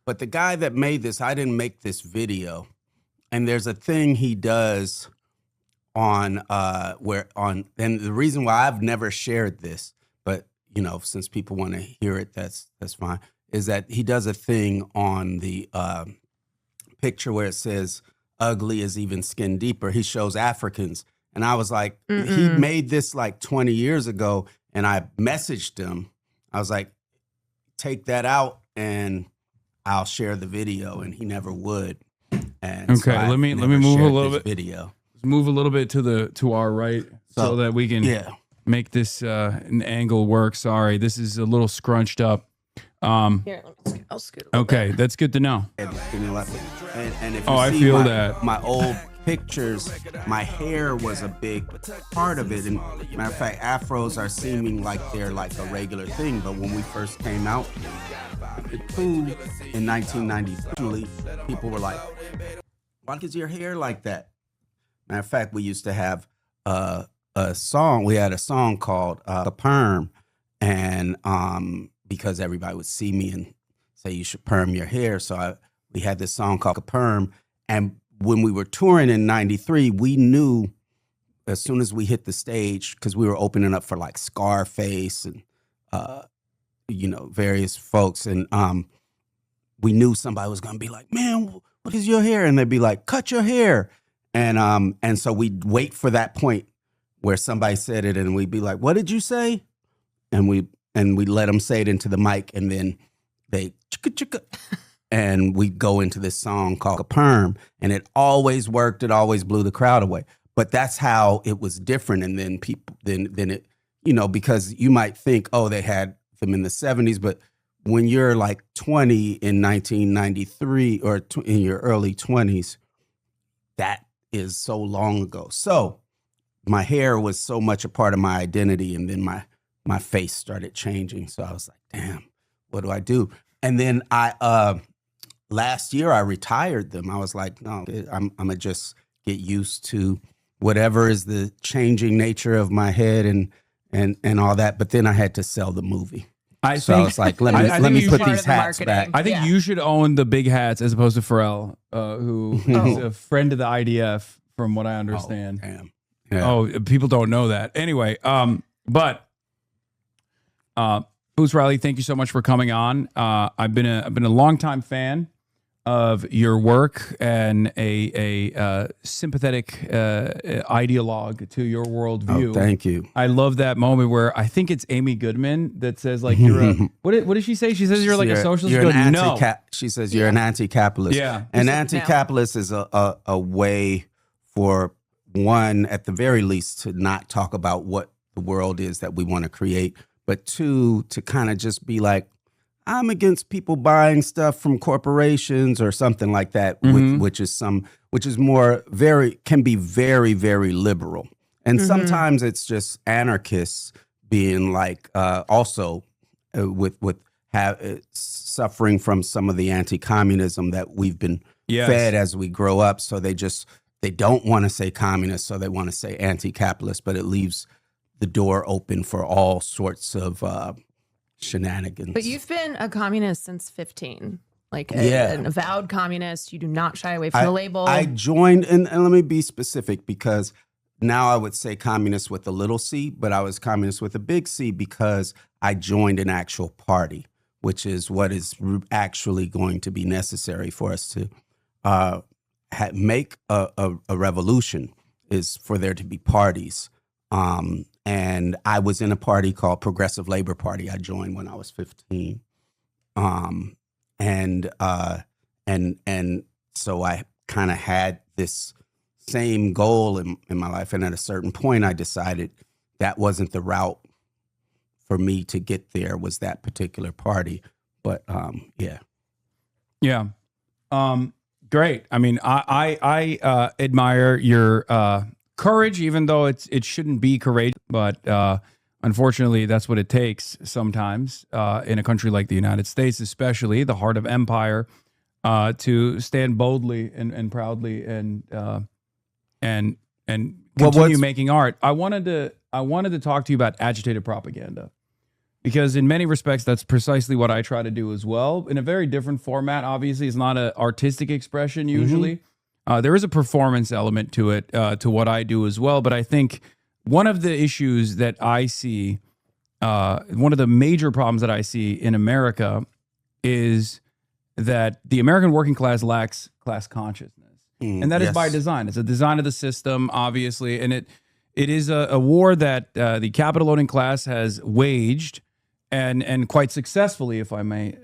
but the guy that made this, I didn't make this video, and there's a thing he does on and the reason why I've never shared this, but you know, since people want to hear it, that's fine, is that he does a thing on the picture where it says ugly is even skin deeper. He shows Africans, and I was like, he made this like 20 years ago, and I messaged him. I was like, take that out and I'll share the video, and he never would. And okay, so let me move a little bit. Video. Let's move a little bit to our right so that we can make this an angle work. Sorry, this is a little scrunched up. Here, I'll scoot. Okay, that's good to know. And if I see feel that. My old pictures, my hair was a big part of it. And matter of fact, afros are seeming like they're like a regular thing. But when we first came out, in 1990, people were like, why is your hair like that? Matter of fact, we used to have a song. We had a song called "The Perm," and because everybody would see me and say you should perm your hair, so we had this song called "The Perm." And when we were touring in '93, we knew as soon as we hit the stage, because we were opening up for like Scarface and various folks, and we knew somebody was gonna be like, "Man, what is your hair?" And they'd be like, "Cut your hair." And so we'd wait for that point where somebody said it, and we'd be like, "What did you say?" And we let them say it into the mic, and then they chicka chicka, and we'd go into this song called "A Perm," and it always worked. It always blew the crowd away. But that's how it was different. And then people, then it, because you might think, oh, they had them in the 70s, but when you're like 20 in 1993 or in your early 20s, that is so long ago. So my hair was so much a part of my identity, and then my face started changing. So I was like, damn, what do I do? And then last year I retired them. I was like, no, I'm gonna just get used to whatever is the changing nature of my head and all that. But then I had to sell the movie. I was like, let me put these hats back. I think you should own the big hats as opposed to Pharrell, who is a friend of the IDF, from what I understand. Oh, damn. Yeah. Oh, people don't know that. Anyway, but Boots Riley, thank you so much for coming on. I've been a longtime fan of your work and a sympathetic ideologue to your worldview. Oh, thank you. I love that moment where I think it's Amy Goodman that says like you're a what did she say? She says you're like a socialist. You're an no. She says you're an anti-capitalist. Yeah. An anti-capitalist is a way for one, at the very least, to not talk about what the world is that we want to create, but two, to kind of just be like, I'm against people buying stuff from corporations or something like that, which is more can be very, very liberal. And sometimes it's just anarchists being like also suffering from some of the anti-communism that we've been fed as we grow up. So they don't want to say communist, so they want to say anti-capitalist, but it leaves the door open for all sorts of shenanigans. But you've been a communist since 15, like an avowed communist. You do not shy away from the label. I joined, and let me be specific, because now I would say communist with a little c, but I was communist with a big C because I joined an actual party, which is what is actually going to be necessary for us to make a revolution, is for there to be parties. And I was in a party called Progressive Labor Party. I joined when I was 15. And so I kind of had this same goal in my life. And at a certain point, I decided that wasn't the route for me to get there, was that particular party. But yeah. Yeah. Great. I mean, I admire your courage, even though it shouldn't be courageous, but unfortunately, that's what it takes sometimes in a country like the United States, especially the heart of empire, to stand boldly and proudly and continue making art. I wanted to talk to you about agitated propaganda, because in many respects, that's precisely what I try to do as well. In a very different format, obviously, it's not an artistic expression usually. There is a performance element to it, to what I do as well. But I think one of the issues that I see, one of the major problems that I see in America is that the American working class lacks class consciousness. And that is by design. It's a design of the system, obviously. And it is a war that the capital owning class has waged, and quite successfully, if I may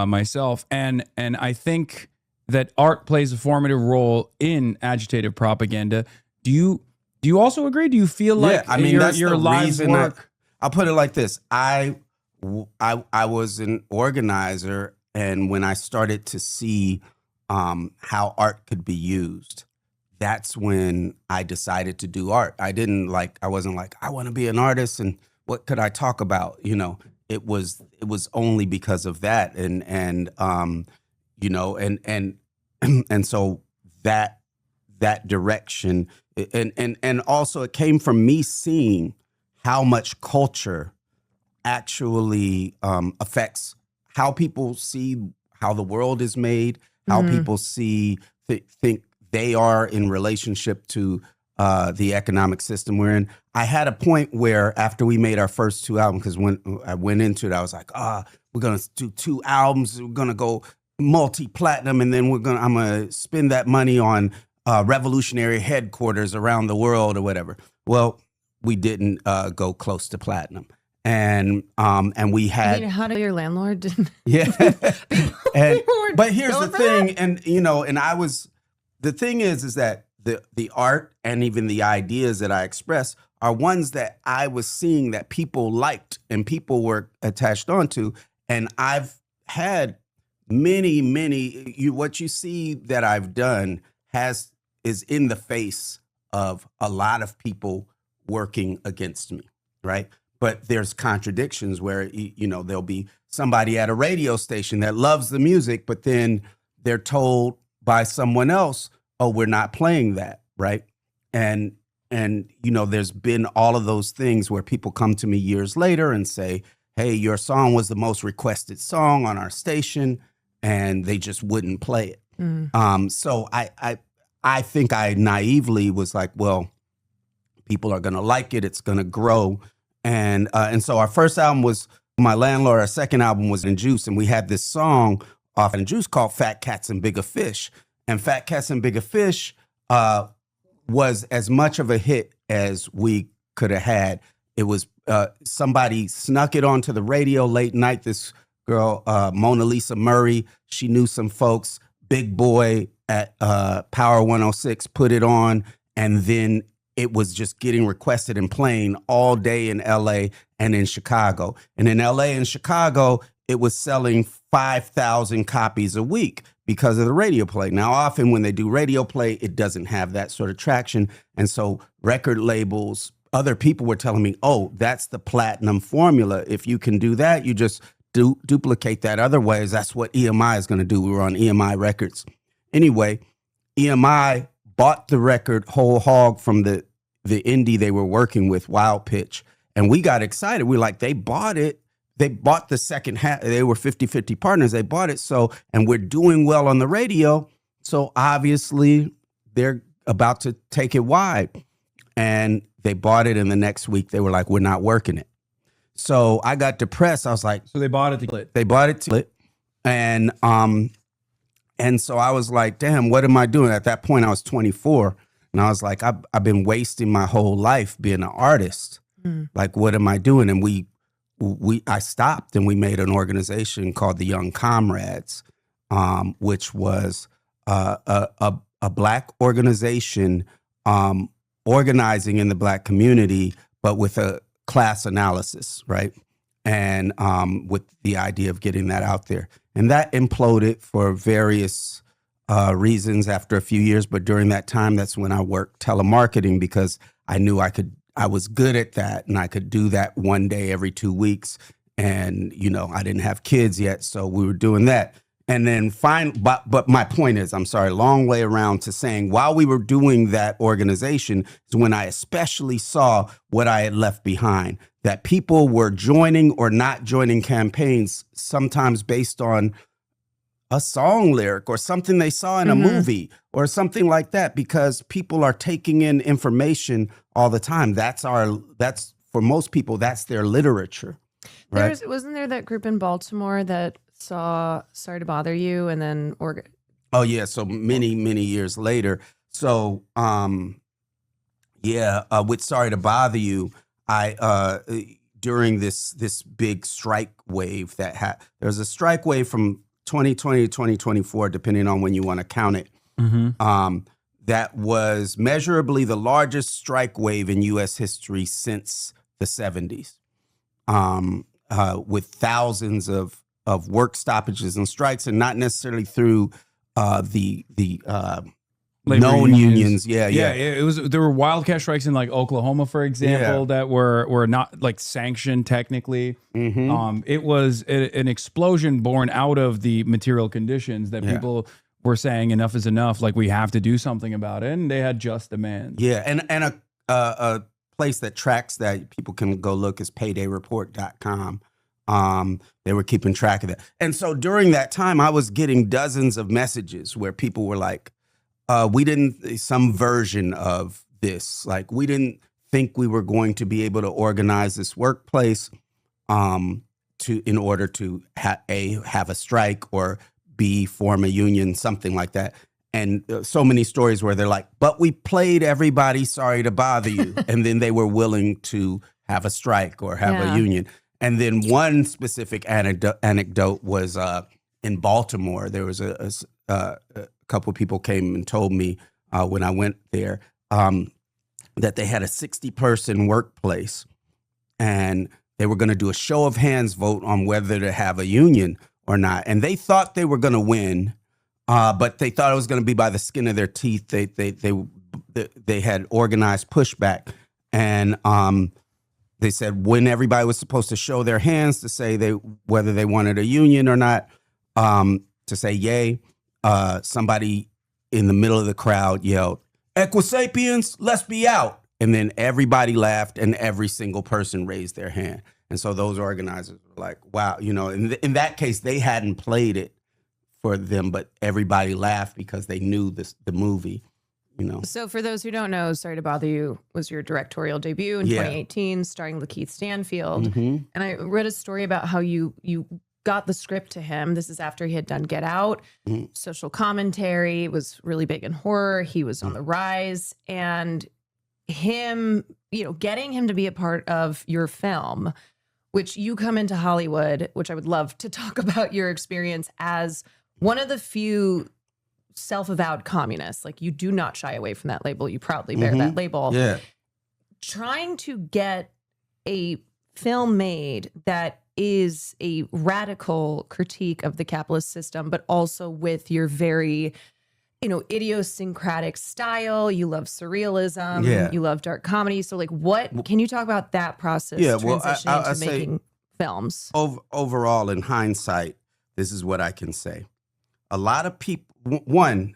myself. And I think that art plays a formative role in agitated propaganda. Do you also agree? Do you feel like your lives work? I'll put it like this. I was an organizer, and when I started to see how art could be used, that's when I decided to do art. I wasn't like, I want to be an artist and what could I talk about? You know, it was only because of that. And so that direction, and also it came from me seeing how much culture actually affects how people see how the world is made, how people think they are in relationship to the economic system we're in. I had a point where after we made our first 2 albums, because when I went into it, I was like, we're gonna do 2 albums, we're gonna go multi-platinum, and then I'm gonna spend that money on revolutionary headquarters around the world or whatever. Well, we didn't go close to platinum. And we had. I mean, how did your landlord? Yeah. But here's the thing, and the thing is that the art and even the ideas that I express are ones that I was seeing that people liked and people were attached onto, and I've had many what you see that I've done is in the face of a lot of people working against me, right? But there's contradictions where, there'll be somebody at a radio station that loves the music, but then they're told by someone else, oh, we're not playing that, right? And there's been all of those things where people come to me years later and say, hey, your song was the most requested song on our station, and they just wouldn't play it. So I think I naively was like, well, People are going to like it. It's going to grow. And so our first album was My Landlord. Our second album was In Juice. And we had this song off In Juice called Fat Cats and Bigger Fish. And Fat Cats and Bigger Fish was as much of a hit as we could have had. It was somebody snuck it onto the radio late night. This girl, Mona Lisa Murray, she knew some folks. Big Boy at Power 106 put it on, and then it was just getting requested and playing all day in LA and in Chicago. And in LA and Chicago, it was selling 5,000 copies a week because of the radio play. Now, often when they do radio play, it doesn't have that sort of traction. And so record labels, other people were telling me, oh, that's the platinum formula. If you can do that, you just duplicate that other ways. That's what EMI is going to do. We were on EMI Records. Anyway, EMI bought the record whole hog from the indie they were working with, Wild Pitch. And we got excited. We were like, they bought it. They bought the second half. They were 50-50 partners. They bought it. So, and we're doing well on the radio. So obviously they're about to take it wide. And they bought it. And the next week they were like, we're not working it. So I got depressed. I was like, so they bought it to Lit. They bought it to Lit. And so I was like, damn, what am I doing? At that point, I was 24. And I was like, I've been wasting my whole life being an artist. Like, what am I doing? And I stopped, and we made an organization called the Young Comrades, which was a Black organization organizing in the Black community, but with a class analysis, right? And with the idea of getting that out there. And that imploded for various reasons after a few years. But during that time, that's when I worked telemarketing, because I knew I was good at that, and I could do that one day every 2 weeks. And, you know, I didn't have kids yet, so we were doing that. And then but my point is, I'm sorry, long way around to saying, while we were doing that organization is when I especially saw what I had left behind, that people were joining or not joining campaigns, sometimes based on a song lyric or something they saw in a movie or something like that, because people are taking in information all the time. That's for most people, that's their literature. Right? Wasn't there that group in Baltimore that saw Sorry to Bother You and then Oh yeah, so many years later. So with Sorry to Bother You, I during this big strike wave that there was a strike wave from 2020 to 2024, depending on when you want to count it. That was measurably the largest strike wave in U.S. history since the 70s, with thousands of work stoppages and strikes, and not necessarily through the known unions. Yeah. It was. There were wildcat strikes in like Oklahoma, for example, that were not like sanctioned technically. It was an explosion born out of the material conditions that people were saying enough is enough. Like, we have to do something about it, and they had just demands. Yeah, and a place that tracks that people can go look is paydayreport.com. They were keeping track of that. And so during that time, I was getting dozens of messages where people were like, some version of this, like, we didn't think we were going to be able to organize this workplace in order to have a strike, or B, form a union, something like that. And so many stories where they're like, but we played everybody Sorry to Bother You. And then they were willing to have a strike or have a union. And then one specific anecdote was in Baltimore. There was a couple of people came and told me when I went there that they had a 60-person workplace, and they were going to do a show of hands vote on whether to have a union or not. And they thought they were going to win, but they thought it was going to be by the skin of their teeth. They had organized pushback, and they said when everybody was supposed to show their hands to say whether they wanted a union or not, to say yay, somebody in the middle of the crowd yelled, "Equisapiens, let's be out." And then everybody laughed, and every single person raised their hand. And so those organizers were like, wow, you know, in that case, they hadn't played it for them, but everybody laughed because they knew the movie. you know. So for those who don't know, Sorry to Bother You was your directorial debut in 2018, starring Lakeith Stanfield. Mhm. And I read a story about how you got the script to him. This is after he had done Get Out. Social commentary was really big in horror. He was on the rise. And him, getting him to be a part of your film, which you come into Hollywood, which I would love to talk about your experience as one of the few self-avowed communists. Like, you do not shy away from that label. You proudly bear that label. Yeah. Trying to get a film made that is a radical critique of the capitalist system, but also with your very, idiosyncratic style. You love surrealism. Yeah. You love dark comedy. So, like, what can you talk about that process? Yeah, well, transitioning I to say making films. Overall, in hindsight, this is what I can say. A lot of people, one,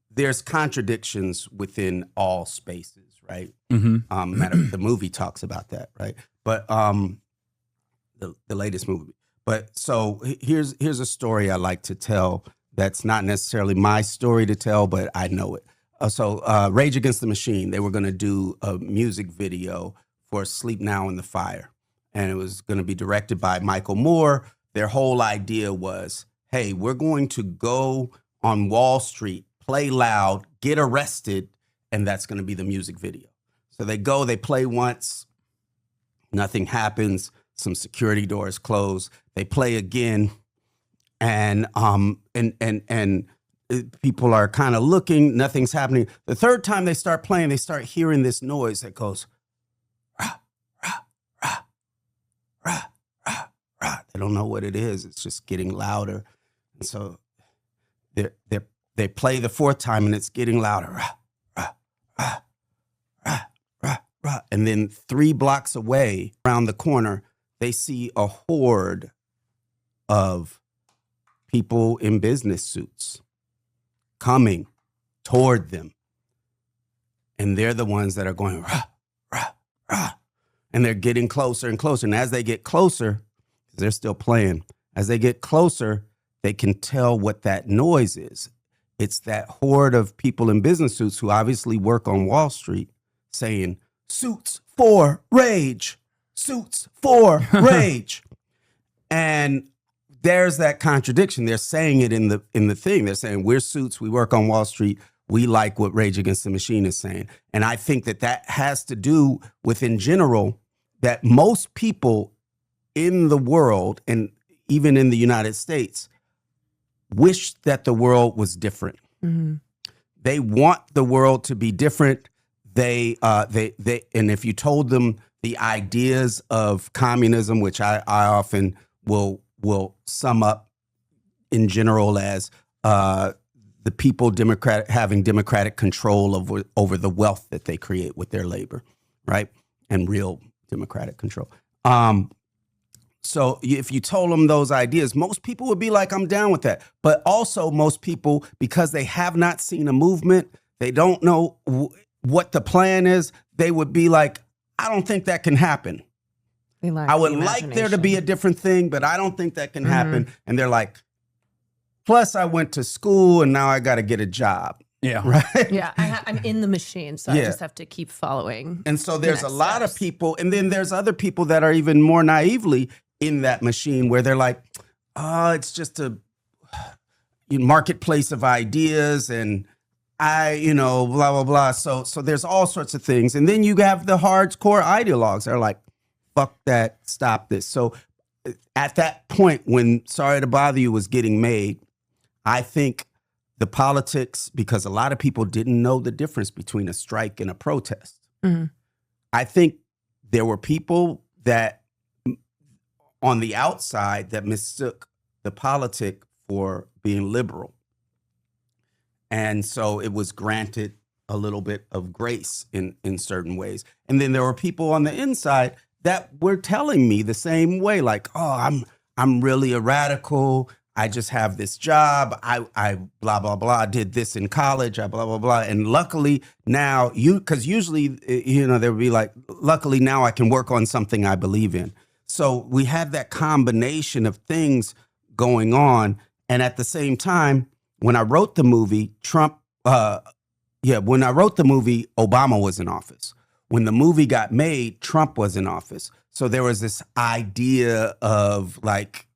there's contradictions within all spaces, right? The movie talks about that, right? But the latest movie. But so here's a story I like to tell. That's not necessarily my story to tell, but I know it. Rage Against the Machine, they were going to do a music video for Sleep Now in the Fire. And it was going to be directed by Michael Moore. Their whole idea was, hey, we're going to go on Wall Street, play loud, get arrested, and that's going to be the music video. So they go, they play once, nothing happens, some security doors close, they play again, and people are kind of looking, nothing's happening. The third time they start playing, they start hearing this noise that goes, rah, rah, rah, rah, rah, rah. They don't know what it is. It's just getting louder. And so they play the fourth time and it's getting louder. Rah, rah, rah, rah, rah, rah. And then 3 blocks away around the corner, they see a horde of people in business suits coming toward them. And they're the ones that are going, rah, rah, rah. And they're getting closer and closer. And as they get closer, they're still playing. As they get closer, they can tell what that noise is. It's that horde of people in business suits who obviously work on Wall Street saying, suits for rage, suits for rage. And there's that contradiction. They're saying it in the thing. They're saying, we're suits, we work on Wall Street, we like what Rage Against the Machine is saying. And I think that has to do with, in general, that most people in the world, and even in the United States, wish that the world was different. They want the world to be different. They and if you told them the ideas of communism, which I often will sum up in general as the people having democratic control over the wealth that they create with their labor, right? And real democratic control. So if you told them those ideas, most people would be like, I'm down with that. But also most people, because they have not seen a movement, they don't know what the plan is, they would be like, I don't think that can happen. I would like there to be a different thing, but I don't think that can happen. And they're like, plus I went to school and now I got to get a job. Yeah. Right. Yeah. I'm in the machine. So I just have to keep following. And so there's a lot of people. And then there's other people that are even more naively in that machine where they're like, oh, it's just a marketplace of ideas and blah, blah, blah. So there's all sorts of things. And then you have the hardcore ideologues that are like, fuck that, stop this. So at that point when Sorry to Bother You was getting made, I think the politics, because a lot of people didn't know the difference between a strike and a protest. I think there were people that on the outside that mistook the politic for being liberal. And so it was granted a little bit of grace in certain ways. And then there were people on the inside that were telling me the same way, like, oh, I'm really a radical. I just have this job. I blah, blah, blah, did this in college. I blah, blah, blah. And luckily now because usually, there would be like, luckily now I can work on something I believe in. So we had that combination of things going on. And at the same time, when I wrote the movie, Trump Yeah, when I wrote the movie, Obama was in office. When the movie got made, Trump was in office. So there was this idea of like,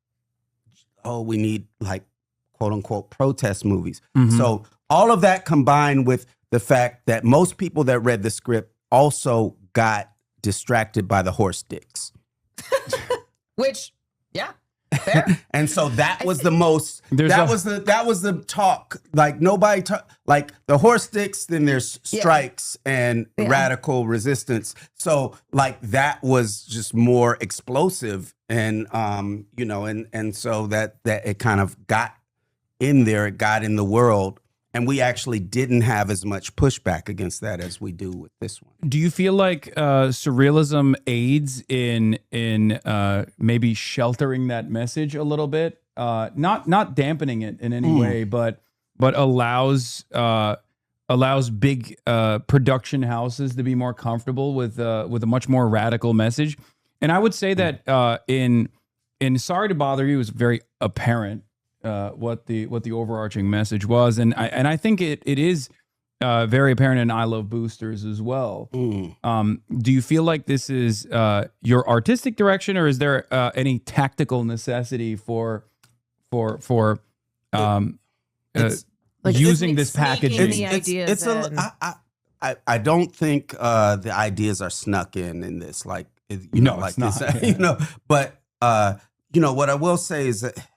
oh, we need like quote unquote protest movies. Mhm. So all of that combined with the fact that most people that read the script also got distracted by the horse dicks. Which, yeah. And so that was the most There's that a- was the talk. Like nobody like the horse sticks, then there's strikes and radical resistance. So like that was just more explosive and you know, and so that it kind of got in there, it got in the world. And we actually didn't have as much pushback against that as we do with this one. Do you feel like surrealism aids in maybe sheltering that message a little bit, not dampening it in any way, but allows big production houses to be more comfortable with a much more radical message? And I would say that in Sorry to Bother You, it was very apparent what the overarching message was, and I think it is very apparent in I Love Boosters as well. Do you feel like this is your artistic direction, or is there any tactical necessity for Like using this packaging? I don't think the ideas are snuck in this. Like you No, know, like it's not, this, yeah. you know. But you know what I will say is that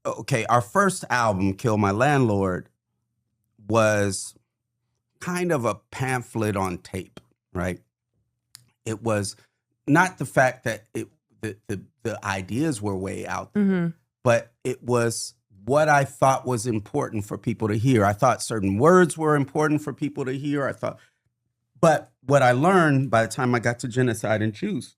okay, our first album, Kill My Landlord, was kind of a pamphlet on tape, right? It was not the fact that the ideas were way out there, but it was what I thought was important for people to hear. I thought certain words were important for people to hear. But what I learned by the time I got to Genocide and Choose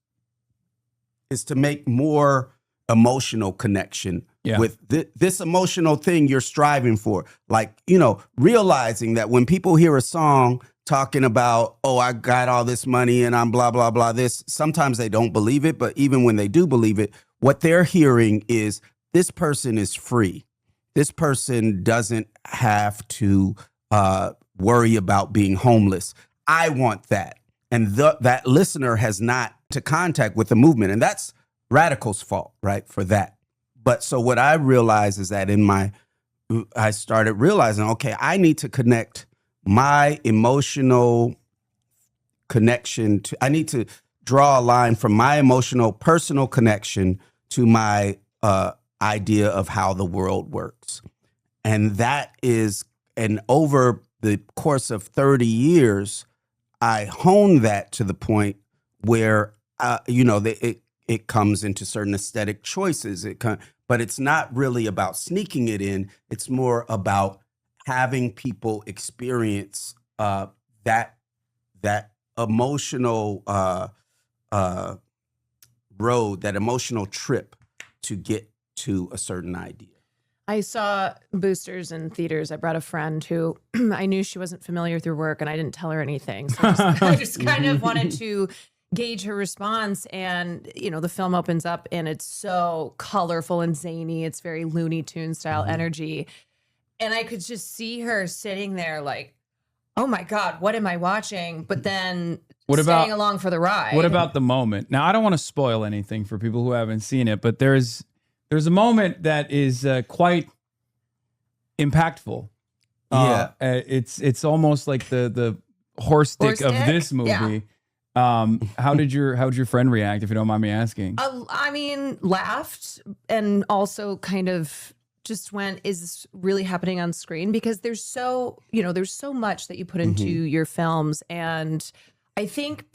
is to make more emotional connection with this emotional thing you're striving for. Like, you know, realizing that when people hear a song talking about, oh, I got all this money and I'm blah, blah, blah, this, sometimes they don't believe it. But even when they do believe it, what they're hearing is this person is free. This person doesn't have to worry about being homeless. I want that. And that listener has not to contact with the movement. And that's Radical's fault, right, for that. But so what I realized is that I started realizing, okay, I need to connect my emotional connection to, I need to draw a line from my emotional personal connection to my idea of how the world works. And that is, and over the course of 30 years, I honed that to the point where, you know, it comes into certain aesthetic choices. But it's not really about sneaking it in. It's more about having people experience that emotional road, that emotional trip to get to a certain idea. I saw Boosters in theaters. I brought a friend who I knew she wasn't familiar with your work, and I didn't tell her anything. So I just kind of wanted to gauge her response. And, you know, the film opens up and it's so colorful and zany. It's very Looney Tunes style energy. And I could just see her sitting there like, oh my God, what am I watching? But then staying along for the ride. What about the moment? Now, I don't want to spoil anything for people who haven't seen it, but there's a moment that is quite impactful. It's almost like the horse stick of this movie. Yeah. How did your friend react, if you don't mind me asking? I mean, laughed and also kind of just went, is this really happening on screen? Because there's so much that you put into your films. And I think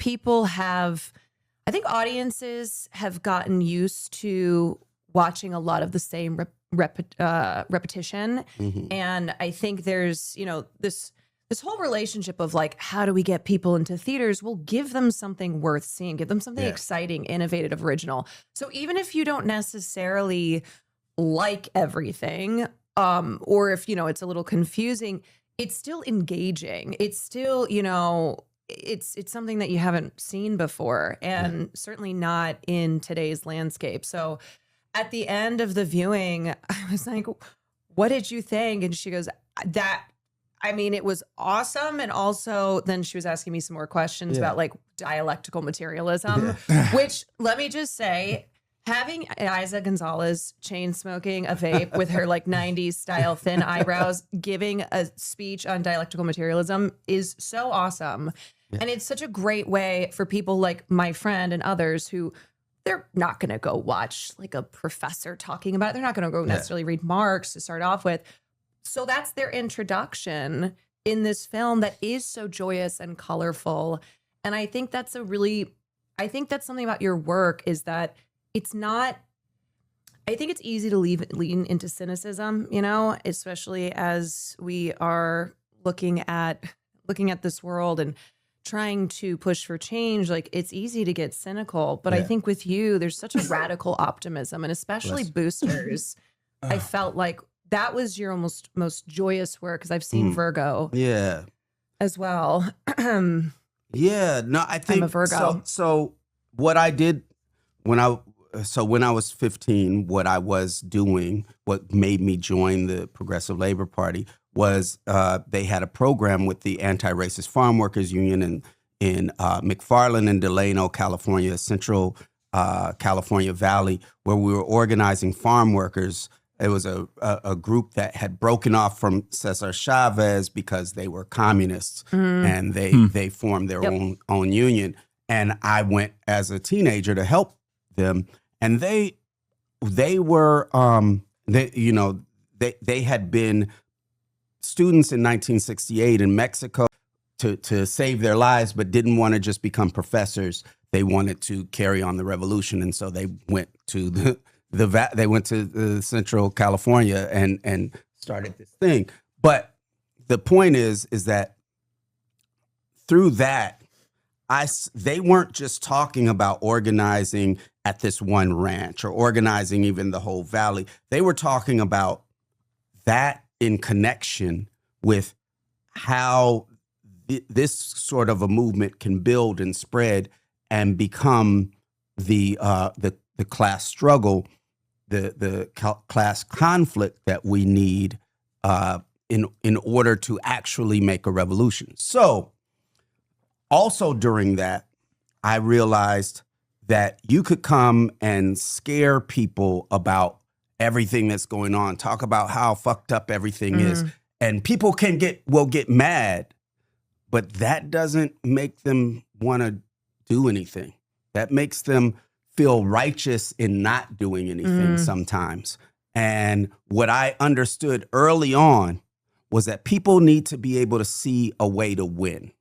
audiences have gotten used to watching a lot of the same repetition. And I think there's, you know, this whole relationship of like, how do we get people into theaters? We'll give them something worth seeing, give them something exciting, innovative, original. So even if you don't necessarily like everything, or if, you know, it's a little confusing, it's still engaging. It's still, you know, it's something that you haven't seen before, and certainly not in today's landscape. So at the end of the viewing, I was like, what did you think? And she goes, that I mean, it was awesome. And also then she was asking me some more questions about like dialectical materialism, which let me just say, having Isa Gonzalez chain smoking a vape with her like 90s style thin eyebrows, giving a speech on dialectical materialism is so awesome. And it's such a great way for people like my friend and others who they're not going to go watch like a professor talking about it. They're not going to go necessarily read Marx to start off with. So that's their introduction in this film that is so joyous and colorful. And I think that's I think that's something about your work is that it's not, I think it's easy to lean into cynicism, you know, especially as we are looking at this world and trying to push for change. Like it's easy to get cynical, but I think with you, there's such a radical optimism, and especially Boosters. I felt like that was your most joyous work because I've seen Virgo as well. No, I think I'm a Virgo. So what I did when I was 15, what I was doing, what made me join the Progressive Labor Party was they had a program with the Anti-Racist Farm Workers Union in McFarland and Delano, California, Central California Valley, where we were organizing farm workers. It was a group that had broken off from Cesar Chavez because they were communists, and they formed their own union. And I went as a teenager to help them, and they were they had been students in 1968 in Mexico to save their lives, but didn't want to just become professors. They wanted to carry on the revolution, and so they went to they went to Central California and started this thing. But the point is that through that, they weren't just talking about organizing at this one ranch or organizing even the whole valley. They were talking about that in connection with how this sort of a movement can build and spread and become the class struggle, the class conflict that we need in order to actually make a revolution. So also during that, I realized that you could come and scare people about everything that's going on, talk about how fucked up everything is, and people will get mad, but that doesn't make them want to do anything. That makes them feel righteous in not doing anything sometimes. And what I understood early on was that people need to be able to see a way to win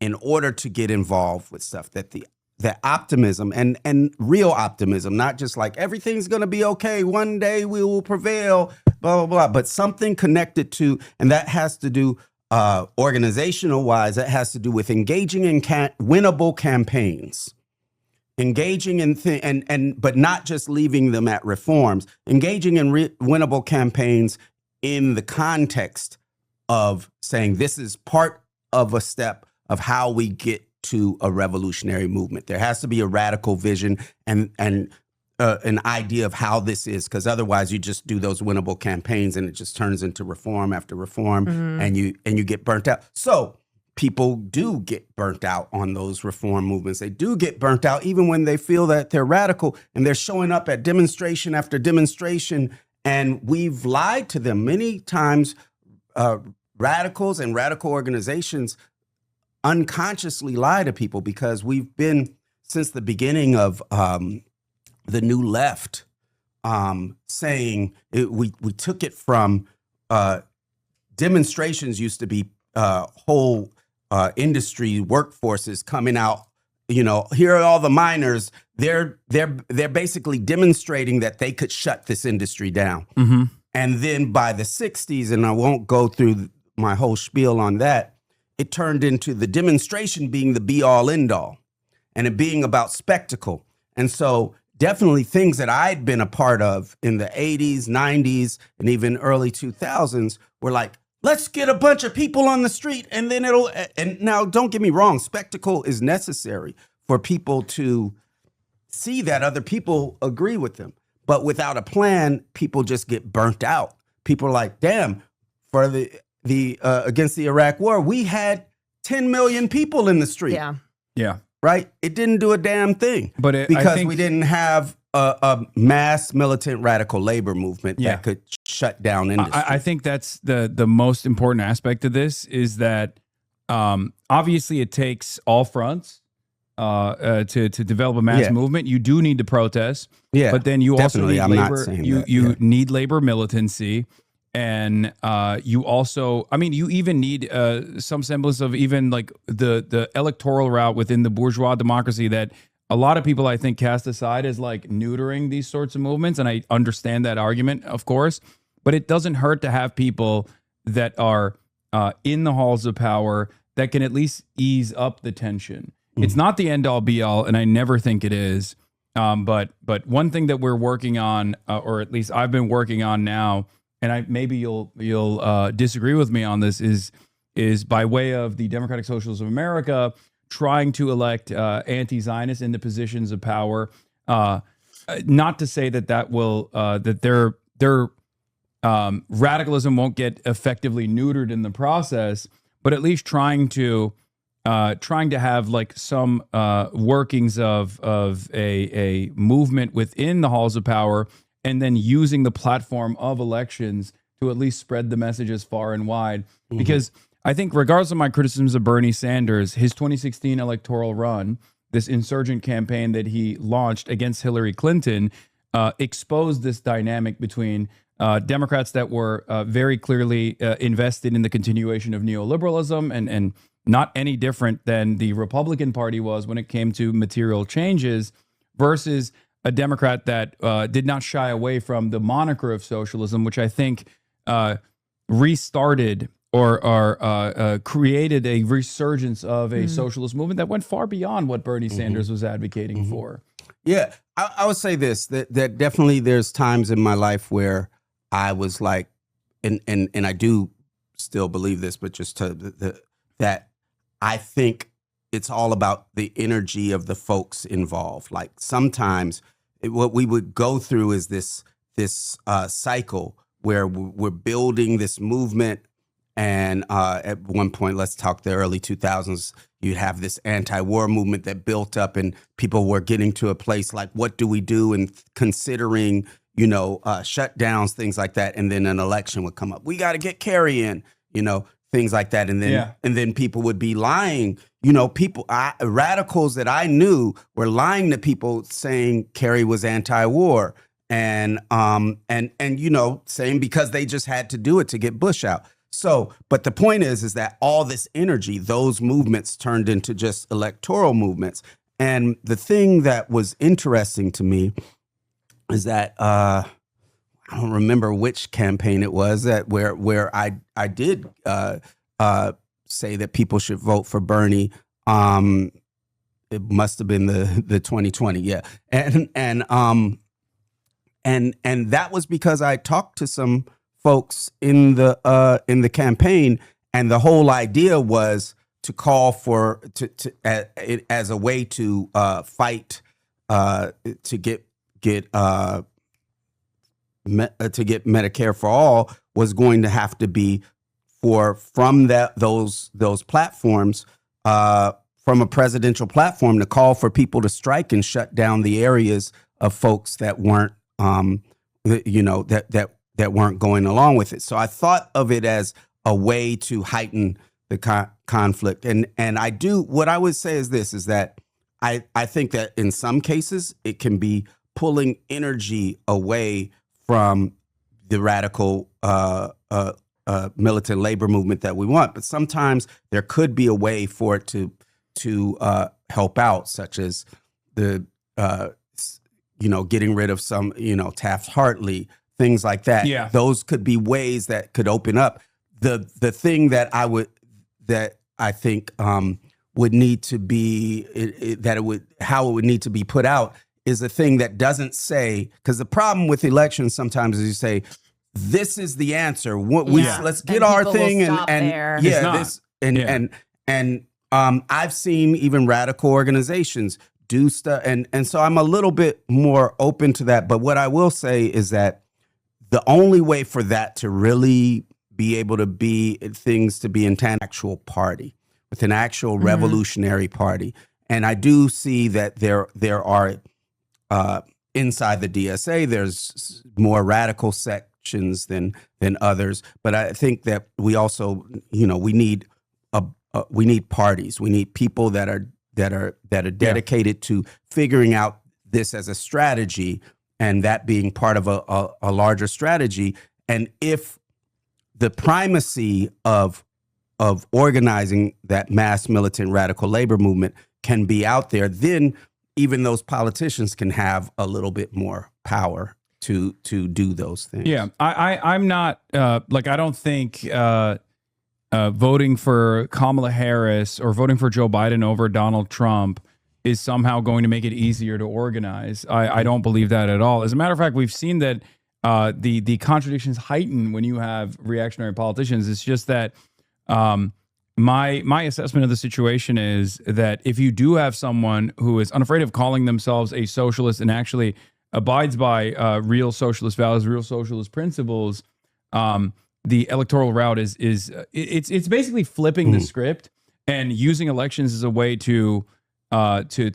in order to get involved with stuff, that optimism and real optimism, not just like everything's going to be okay, one day we will prevail, blah, blah, blah, but something connected to, and that has to do organizational wise, that has to do with engaging in winnable campaigns, engaging in but not just leaving them at reforms, engaging in winnable campaigns in the context of saying this is part of a step of how we get to a revolutionary movement. There has to be a radical vision and an idea of how this is, because otherwise you just do those winnable campaigns and it just turns into reform after reform, and you get burnt out. So people do get burnt out on those reform movements. They do get burnt out even when they feel that they're radical, and they're showing up at demonstration after demonstration, and we've lied to them many times. Radicals and radical organizations unconsciously lie to people, because we've been, since the beginning of the New Left, saying we took it from demonstrations used to be whole industry workforces coming out. You know, here are all the miners. They're basically demonstrating that they could shut this industry down. And then by the 60s, and I won't go through my whole spiel on that, it turned into the demonstration being the be-all, end-all, and it being about spectacle. And so definitely things that I'd been a part of in the 80s, 90s, and even early 2000s were like, let's get a bunch of people on the street, and then and now don't get me wrong, spectacle is necessary for people to see that other people agree with them. But without a plan, people just get burnt out. People are like, damn, against the Iraq War, we had 10 million people in the street. Yeah. Right. It didn't do a damn thing. But because we didn't have a mass militant radical labor movement that could shut down industry. I think that's the most important aspect of this is that obviously it takes all fronts to develop a mass movement. You do need to protest, but then you also need labor. You need labor militancy, and you also, I mean, you even need some semblance of even like the electoral route within the bourgeois democracy that a lot of people, I think, cast aside as like neutering these sorts of movements. And I understand that argument, of course, but it doesn't hurt to have people that are in the halls of power that can at least ease up the tension. It's not the end all be all, and I never think it is. But one thing that we're working on, or at least I've been working on now, and maybe you'll disagree with me on this, is by way of the Democratic Socialists of America trying to elect anti-Zionists into positions of power. Not to say that will that their radicalism won't get effectively neutered in the process, but at least trying to have like some workings of a movement within the halls of power, and then using the platform of elections to at least spread the messages far and wide. Because I think regardless of my criticisms of Bernie Sanders, his 2016 electoral run, this insurgent campaign that he launched against Hillary Clinton, exposed this dynamic between Democrats that were very clearly invested in the continuation of neoliberalism and not any different than the Republican Party was when it came to material changes, versus a Democrat that did not shy away from the moniker of socialism, which I think restarted or created a resurgence of a socialist movement that went far beyond what Bernie Sanders was advocating for. Yeah, I would say this, that definitely there's times in my life where I was like, and I do still believe this, but just that I think it's all about the energy of the folks involved. Like sometimes what we would go through is this cycle where we're building this movement. And at one point, let's talk the early 2000s, you'd have this anti-war movement that built up and people were getting to a place like, what do we do? And considering, shutdowns, things like that. And then an election would come up. We got to get Kerry in, things like that. And then people would be lying. Radicals that I knew were lying to people saying Kerry was anti-war and saying because they just had to do it to get Bush out. So, but the point is that all this energy, those movements turned into just electoral movements. And the thing that was interesting to me is that I don't remember which campaign it was that where I did say that people should vote for Bernie. It must have been the 2020, yeah, and that was because I talked to some folks in the campaign, and the whole idea was to call for as a way to fight to get Medicare for all was going to have to be from those platforms, from a presidential platform, to call for people to strike and shut down the areas of folks that weren't that weren't going along with it. So I thought of it as a way to heighten the conflict. And what I would say is this, is that I think that in some cases it can be pulling energy away from the radical militant labor movement that we want. But sometimes there could be a way for it to help out, such as the getting rid of some Taft-Hartley, things like that. Yeah. Those could be ways that could open up. The thing that I think would need to be how it would need to be put out is a thing that doesn't say, because the problem with elections sometimes is you say, this is the answer. Let's get our thing and I've seen even radical organizations do stuff, and so I'm a little bit more open to that. But what I will say is that the only way for that to really be able to be things to be in an actual party, with an actual revolutionary party. And I do see that there are inside the DSA, there's more radical sections than others. But I think that we also, we need parties. We need people that are dedicated to figuring out this as a strategy, and that being part of a larger strategy. And if the primacy of organizing that mass militant radical labor movement can be out there, then even those politicians can have a little bit more power to do those things. Yeah, I'm not I don't think voting for Kamala Harris or voting for Joe Biden over Donald Trump is somehow going to make it easier to organize. I don't believe that at all. As a matter of fact, we've seen that the contradictions heighten when you have reactionary politicians. It's just that my assessment of the situation is that if you do have someone who is unafraid of calling themselves a socialist and actually abides by real socialist values, real socialist principles, the electoral route is it's basically flipping the script and using elections as a way to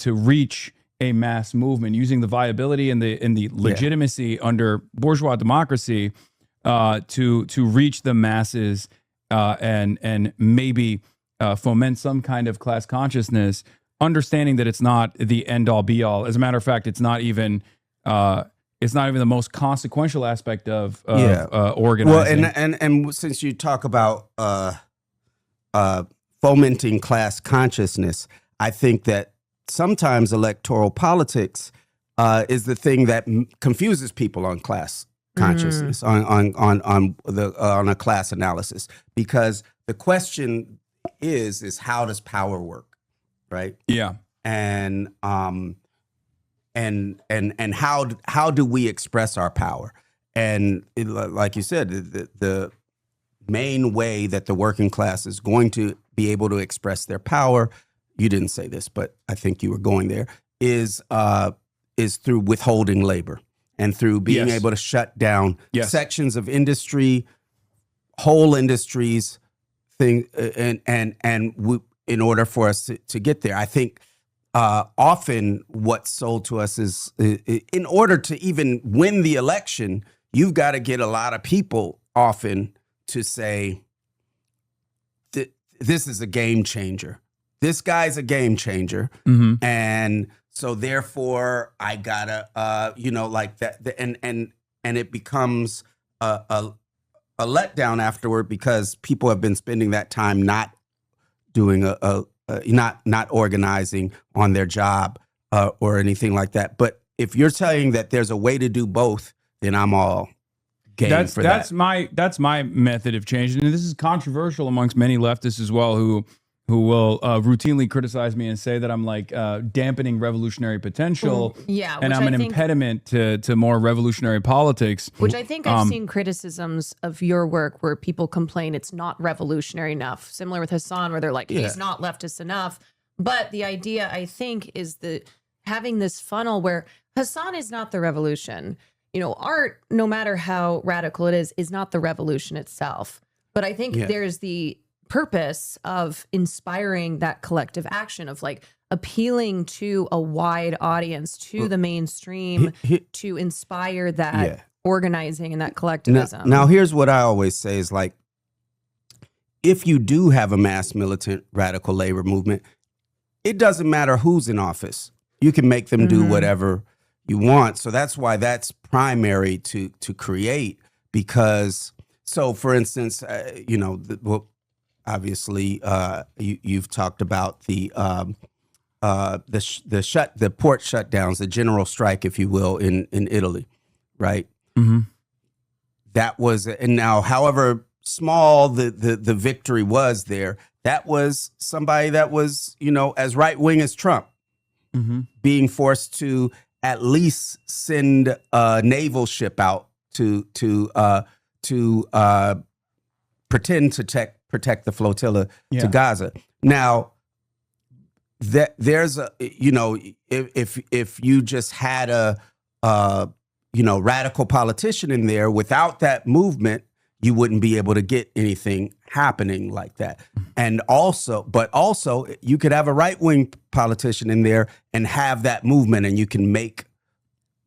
reach a mass movement, using the viability and the legitimacy under bourgeois democracy to reach the masses and maybe foment some kind of class consciousness, understanding that it's not the end all be all. As a matter of fact, it's not even the most consequential aspect of organizing. Well, and since you talk about fomenting class consciousness, I think that sometimes electoral politics is the thing that confuses people on class consciousness, on a class analysis, because the question is how does power work, right? Yeah, and how do we express our power? And like you said, the main way that the working class is going to be able to express their power, you didn't say this, but I think you were going there, is through withholding labor and through being able to shut down sections of industry, whole industries, in order for us to get there. I think often what's sold to us is in order to even win the election, you've got to get a lot of people often to say, this is a game changer. This guy's a game changer. And so therefore I gotta, like that. And it becomes a letdown afterward, because people have been spending that time not doing not organizing on their job or anything like that. But if you're saying that there's a way to do both, then I'm all game for that. That's my method of change, and this is controversial amongst many leftists as well, who will routinely criticize me and say that I'm like dampening revolutionary potential, and I'm an impediment to more revolutionary politics. Which I think I've seen criticisms of your work where people complain it's not revolutionary enough. Similar with Hasan, where they're like, he's not leftist enough. But the idea, I think, is that having this funnel where Hasan is not the revolution. Art, no matter how radical it is not the revolution itself. But I think there's the purpose of inspiring that collective action, of like appealing to a wide audience, to the mainstream, to inspire that organizing and that collectivism. Now, here's what I always say is, like, if you do have a mass militant radical labor movement, it doesn't matter who's in office. You can make them do whatever you want. So that's why that's primary to create, because, so for instance, obviously, you've talked about the port shutdowns, the general strike, if you will, in Italy, right? That was, and now, however small the victory was there, that was somebody that was, as right wing as Trump, being forced to at least send a naval ship out to pretend to protect the flotilla to Gaza. Now, there's a, if you just had a radical politician in there without that movement, you wouldn't be able to get anything happening like that. And also, you could have a right-wing politician in there and have that movement, and you can make,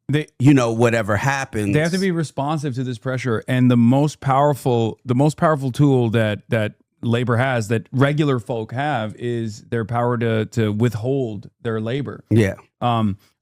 whatever happens. They have to be responsive to this pressure. And the most powerful tool that labor has, that regular folk have, is their power to withhold their labor. Yeah.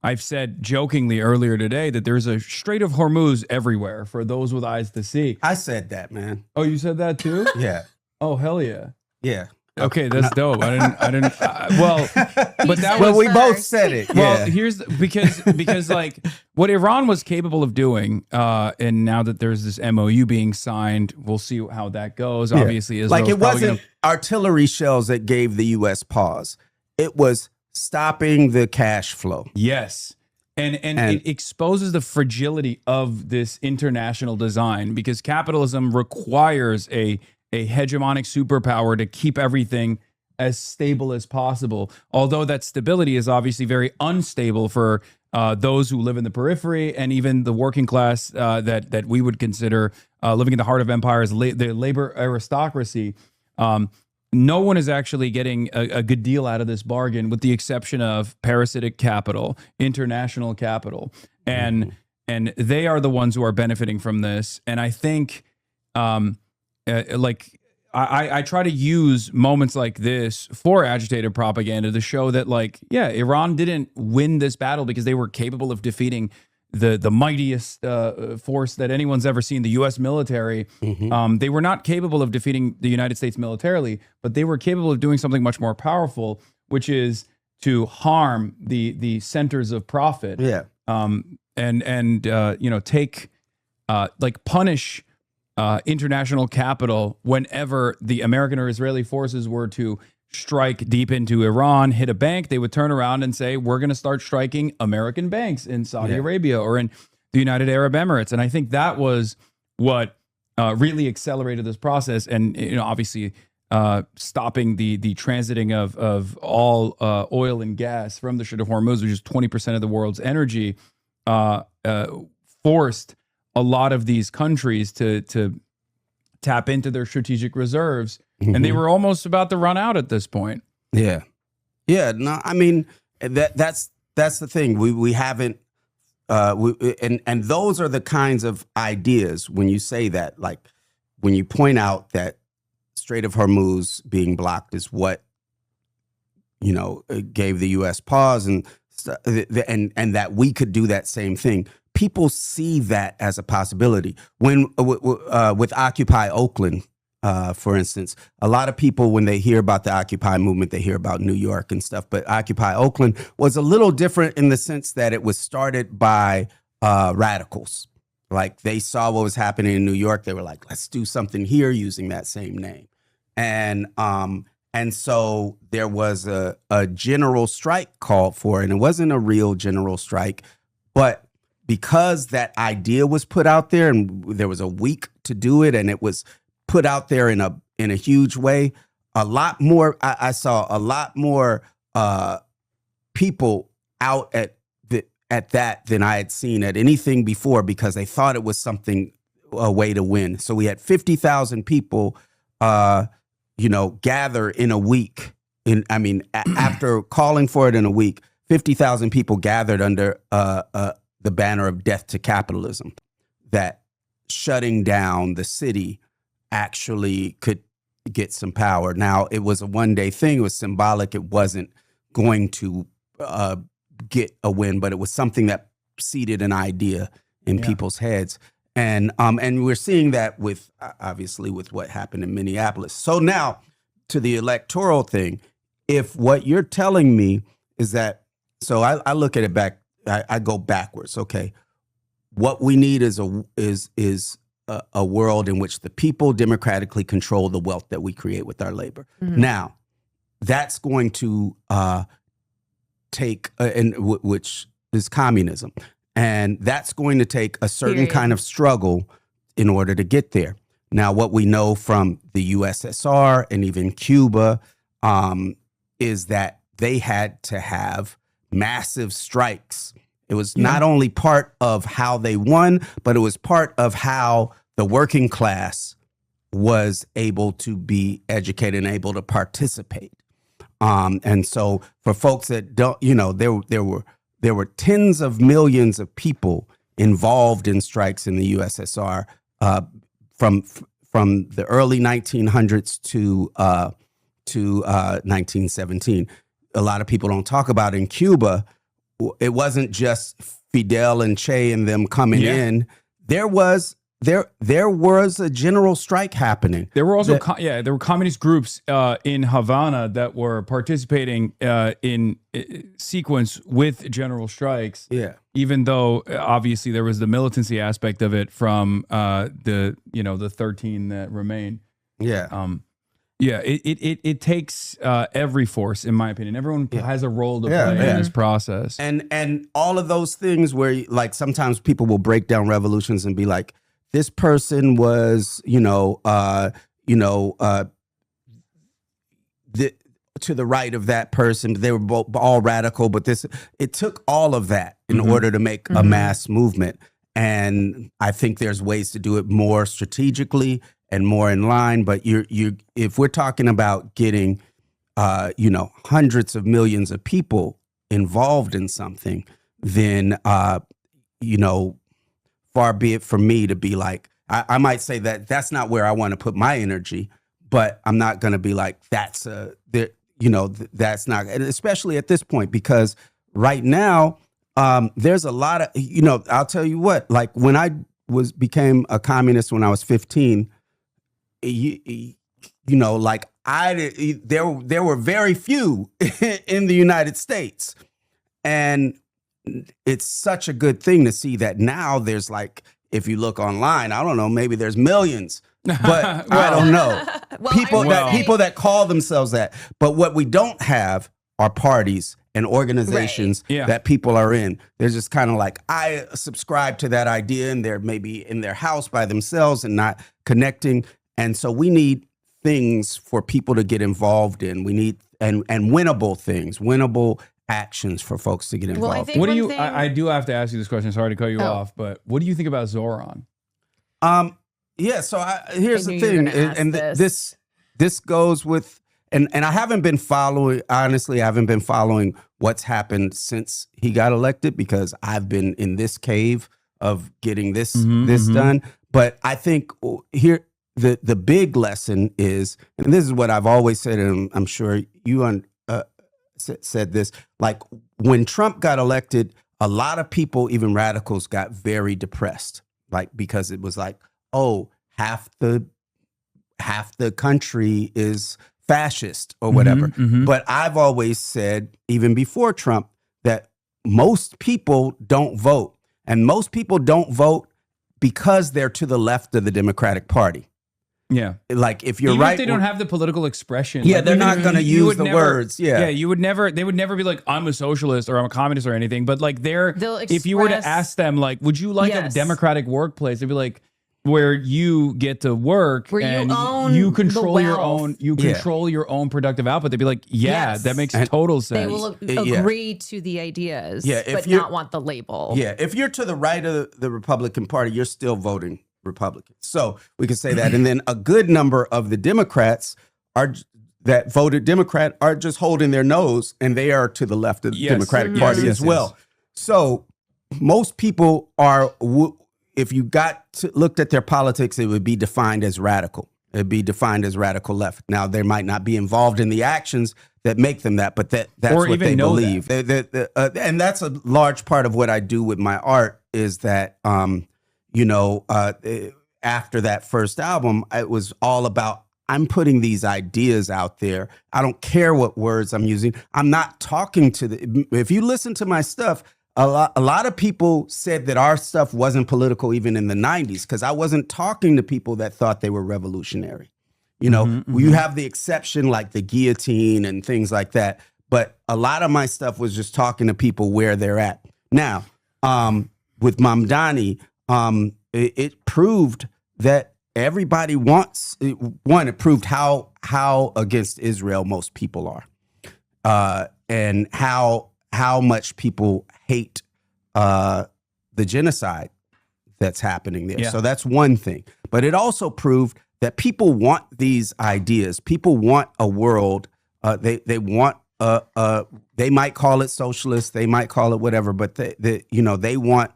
I've said jokingly earlier today that there's a Strait of Hormuz everywhere for those with eyes to see. I said that, man. Oh, you said that too? Yeah. Oh, hell yeah. Yeah. Okay, that's dope. I didn't. But that well, was. we both said it. Well, Yeah. here's because like what Iran was capable of doing, and now that there's this MOU being signed, we'll see how that goes. Yeah. Obviously, Israel's like it probably wasn't artillery shells that gave the U.S. pause. It was stopping the cash flow. Yes. And it exposes the fragility of this international design, because capitalism requires a hegemonic superpower to keep everything as stable as possible. Although that stability is obviously very unstable for those who live in the periphery and even the working class that we would consider living in the heart of empires, the labor aristocracy. No one is actually getting a good deal out of this bargain, with the exception of parasitic capital, international capital, and they are the ones who are benefiting from this. And I think, I try to use moments like this for agitated propaganda to show that, Iran didn't win this battle because they were capable of defeating the mightiest force that anyone's ever seen, the U.S. military. They were not capable of defeating the United States militarily, but they were capable of doing something much more powerful, which is to harm the centers of profit. Yeah. Punish international capital whenever the American or Israeli forces were to strike deep into Iran, hit a bank. They would turn around and say, we're going to start striking American banks in Saudi Arabia or in the United Arab Emirates. And I think that was what really accelerated this process. And, obviously stopping the transiting of all oil and gas from the Strait of Hormuz, which is 20% of the world's energy, forced a lot of these countries to tap into their strategic reserves. And they were almost about to run out at this point. Yeah. Yeah. No, I mean, that's the thing. We haven't, and those are the kinds of ideas when you say that, like when you point out that Strait of Hormuz being blocked is what, gave the U.S. pause and that we could do that same thing. People see that as a possibility. When with Occupy Oakland, for instance, a lot of people, when they hear about the Occupy movement, they hear about New York and stuff. But Occupy Oakland was a little different in the sense that it was started by radicals. Like they saw what was happening in New York. They were like, let's do something here using that same name. And so there was a general strike called for, and it wasn't a real general strike, but because that idea was put out there and there was a week to do it, and it was put out there in a huge way, a lot more. I saw a lot more people out at that than I had seen at anything before, because they thought it was a way to win. So we had 50,000 people, gather in a week. After calling for it in a week, 50,000 people gathered under the banner of death to capitalism, that shutting down the city actually could get some power. Now, it was a one-day thing. It was symbolic. It wasn't going to get a win, but it was something that seeded an idea in people's heads. And we're seeing that with, obviously, with what happened in Minneapolis. So now to the electoral thing, if what you're telling me is that, so I look at it back, I go backwards. Okay, what we need is a world in which the people democratically control the wealth that we create with our labor. Now, that's going to take, which is communism, and that's going to take a certain kind of struggle in order to get there. Now, what we know from the USSR and even Cuba is that they had to have massive strikes. It was not only part of how they won, but it was part of how the working class was able to be educated and able to participate. And so for folks that don't, there were tens of millions of people involved in strikes in the USSR from the early 1900s to 1917. A lot of people don't talk about in Cuba. It wasn't just Fidel and Che and them coming in. There was a general strike happening. There were also there were communist groups in Havana that were participating in sequence with general strikes. Yeah. Even though obviously there was the militancy aspect of it from the 13 that remain. Yeah. It takes every force, in my opinion. Everyone has a role to play in this process. And all of those things where like sometimes people will break down revolutions and be like, this person was, to the right of that person. They were both all radical, but it took all of that in order to make a mass movement. And I think there's ways to do it more strategically and more in line. But if we're talking about getting, hundreds of millions of people involved in something, then, far be it from me to be like, I might say that's not where I want to put my energy, but I'm not going to be like, that's not, and especially at this point, because right now, there's a lot of, I'll tell you what, like when I became a communist when I was 15, there were very few in the United States. And it's such a good thing to see that now there's like, if you look online, I don't know, maybe there's millions, but I don't know. People that call themselves that. But what we don't have are parties and organizations that people are in. They're just kind of like, I subscribe to that idea, and they're maybe in their house by themselves and not connecting. And so we need things for people to get involved in. We need and winnable things, winnable actions for folks to get involved. What do you? I do have to ask you this question. Sorry to cut you off, but what do you think about Zoran? So here's the thing, and this goes with, and I haven't been following. Honestly, I haven't been following what's happened since he got elected, because I've been in this cave of getting this done. But I think here the big lesson is, and this is what I've always said, and I'm sure you said this, like when Trump got elected, a lot of people, even radicals, got very depressed, like because it was like, oh, half the country is fascist or whatever. But I've always said, even before Trump, that most people don't vote, and most people don't vote because they're to the left of the Democratic Party. Yeah. Like if you're even right, if they don't have the political expression. Yeah, like, they're not going to use the words. Yeah. Yeah, they would never be like, I'm a socialist or I'm a communist or anything. But like if you were to ask them, like, would you like a democratic workplace? They'd be like, where you get to work where and you own you control your wealth. own, control your own productive output. They'd be like, that makes total sense. They will agree to the ideas, but not want the label. Yeah, if you're to the right of the Republican Party, you're still voting Republican. So we can say that. And then a good number of the Democrats that voted Democrat are just holding their nose, and they are to the left of the Democratic Party as well. So most people are, if you looked at their politics, it would be defined as radical. It'd be defined as radical left. Now, they might not be involved in the actions that make them that, but that's or what they believe. And that's a large part of what I do with my art, is that, after that first album, it was all about, I'm putting these ideas out there. I don't care what words I'm using. I'm not talking to if you listen to my stuff, a lot of people said that our stuff wasn't political even in the 90s, because I wasn't talking to people that thought they were revolutionary. You have the exception like the guillotine and things like that. But a lot of my stuff was just talking to people where they're at. Now, with Mamdani, it proved that everybody wants, it proved how against Israel most people are, and how much people hate the genocide that's happening there. Yeah. So that's one thing. But it also proved that people want these ideas. People want a world. They want they might call it socialist. They might call it whatever, but they want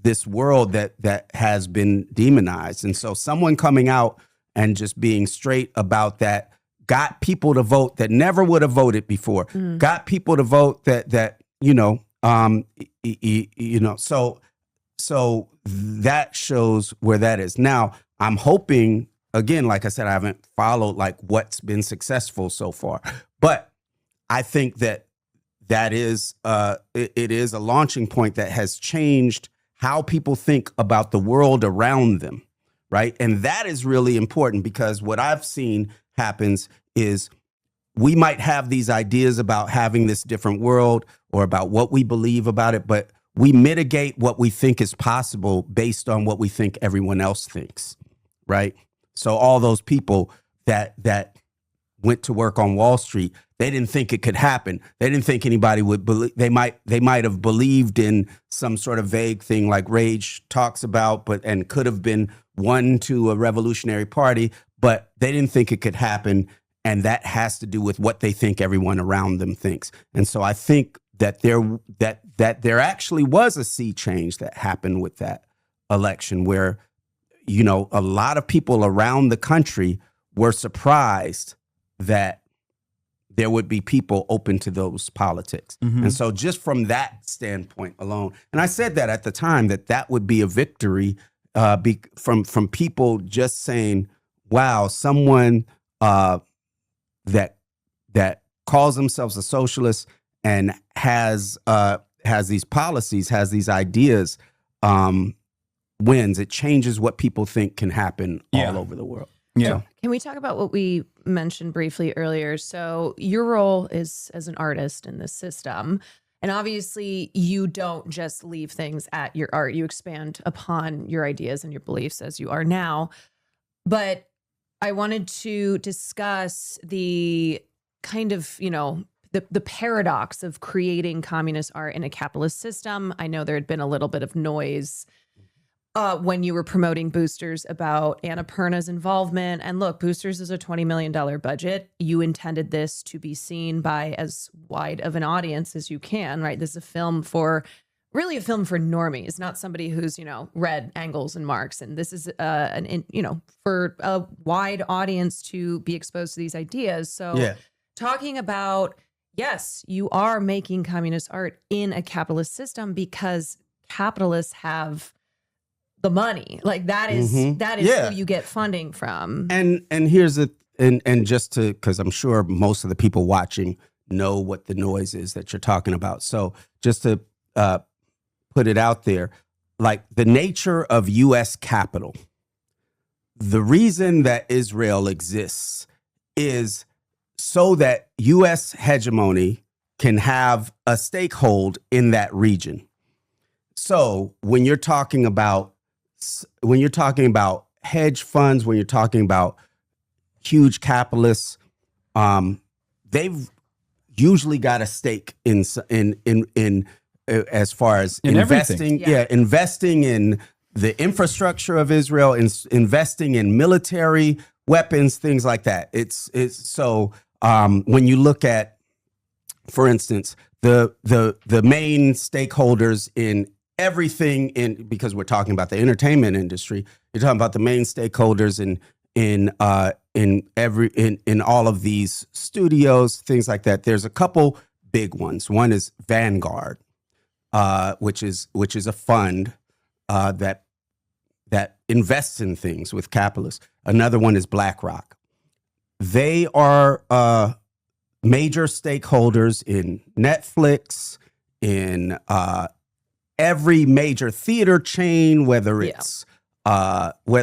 this world that has been demonized. And so someone coming out and just being straight about that got people to vote that never would have voted before. Got people to vote so that shows where that is. Now, I'm hoping, again, like I said, I haven't followed like what's been successful so far, but I think that is it is a launching point that has changed how people think about the world around them, right? And that is really important, because what I've seen happens is we might have these ideas about having this different world or about what we believe about it, but we mitigate what we think is possible based on what we think everyone else thinks, right? So all those people that went to work on Wall Street, they didn't think it could happen. They didn't think anybody would believe. They might have believed in some sort of vague thing like Rage talks about, and could have been won to a revolutionary party, but they didn't think it could happen. And that has to do with what they think everyone around them thinks. And so I think that there actually was a sea change that happened with that election, where, a lot of people around the country were surprised that there would be people open to those politics. And so just from that standpoint alone, and I said that at the time, that would be a victory from people just saying, wow, someone that calls themselves a socialist and has these policies, has these ideas, wins. It changes what people think can happen all over the world. Yeah. Can we talk about what we mentioned briefly earlier? So your role is as an artist in this system. And obviously you don't just leave things at your art. You expand upon your ideas and your beliefs as you are now. But I wanted to discuss the kind of, the paradox of creating communist art in a capitalist system. I know there had been a little bit of noise when you were promoting Boosters about Annapurna's involvement. And look, Boosters is a $20 million budget. You intended this to be seen by as wide of an audience as you can, right? This is a film for normies, not somebody who's, read Engels and Marx. And this is for a wide audience to be exposed to these ideas. So talking about, yes, you are making communist art in a capitalist system because capitalists have the money. Like that is who you get funding from. And here's and just to, because I'm sure most of the people watching know what the noise is that you're talking about. So just to put it out there, like the nature of U.S. capital, the reason that Israel exists is so that U.S. hegemony can have a stakehold in that region. So when you're talking about hedge funds, when you're talking about huge capitalists, they've usually got a stake in as far as in investing, investing in the infrastructure of Israel, investing in military weapons, things like that. It's so when you look at, for instance, the main stakeholders in everything, because we're talking about the entertainment industry, you're talking about the main stakeholders in all of these studios, things like that. There's a couple big ones. One is Vanguard, which is a fund that invests in things with capitalists. Another one is BlackRock. They are major stakeholders in Netflix, in every major theater chain, whether it's Cinemark,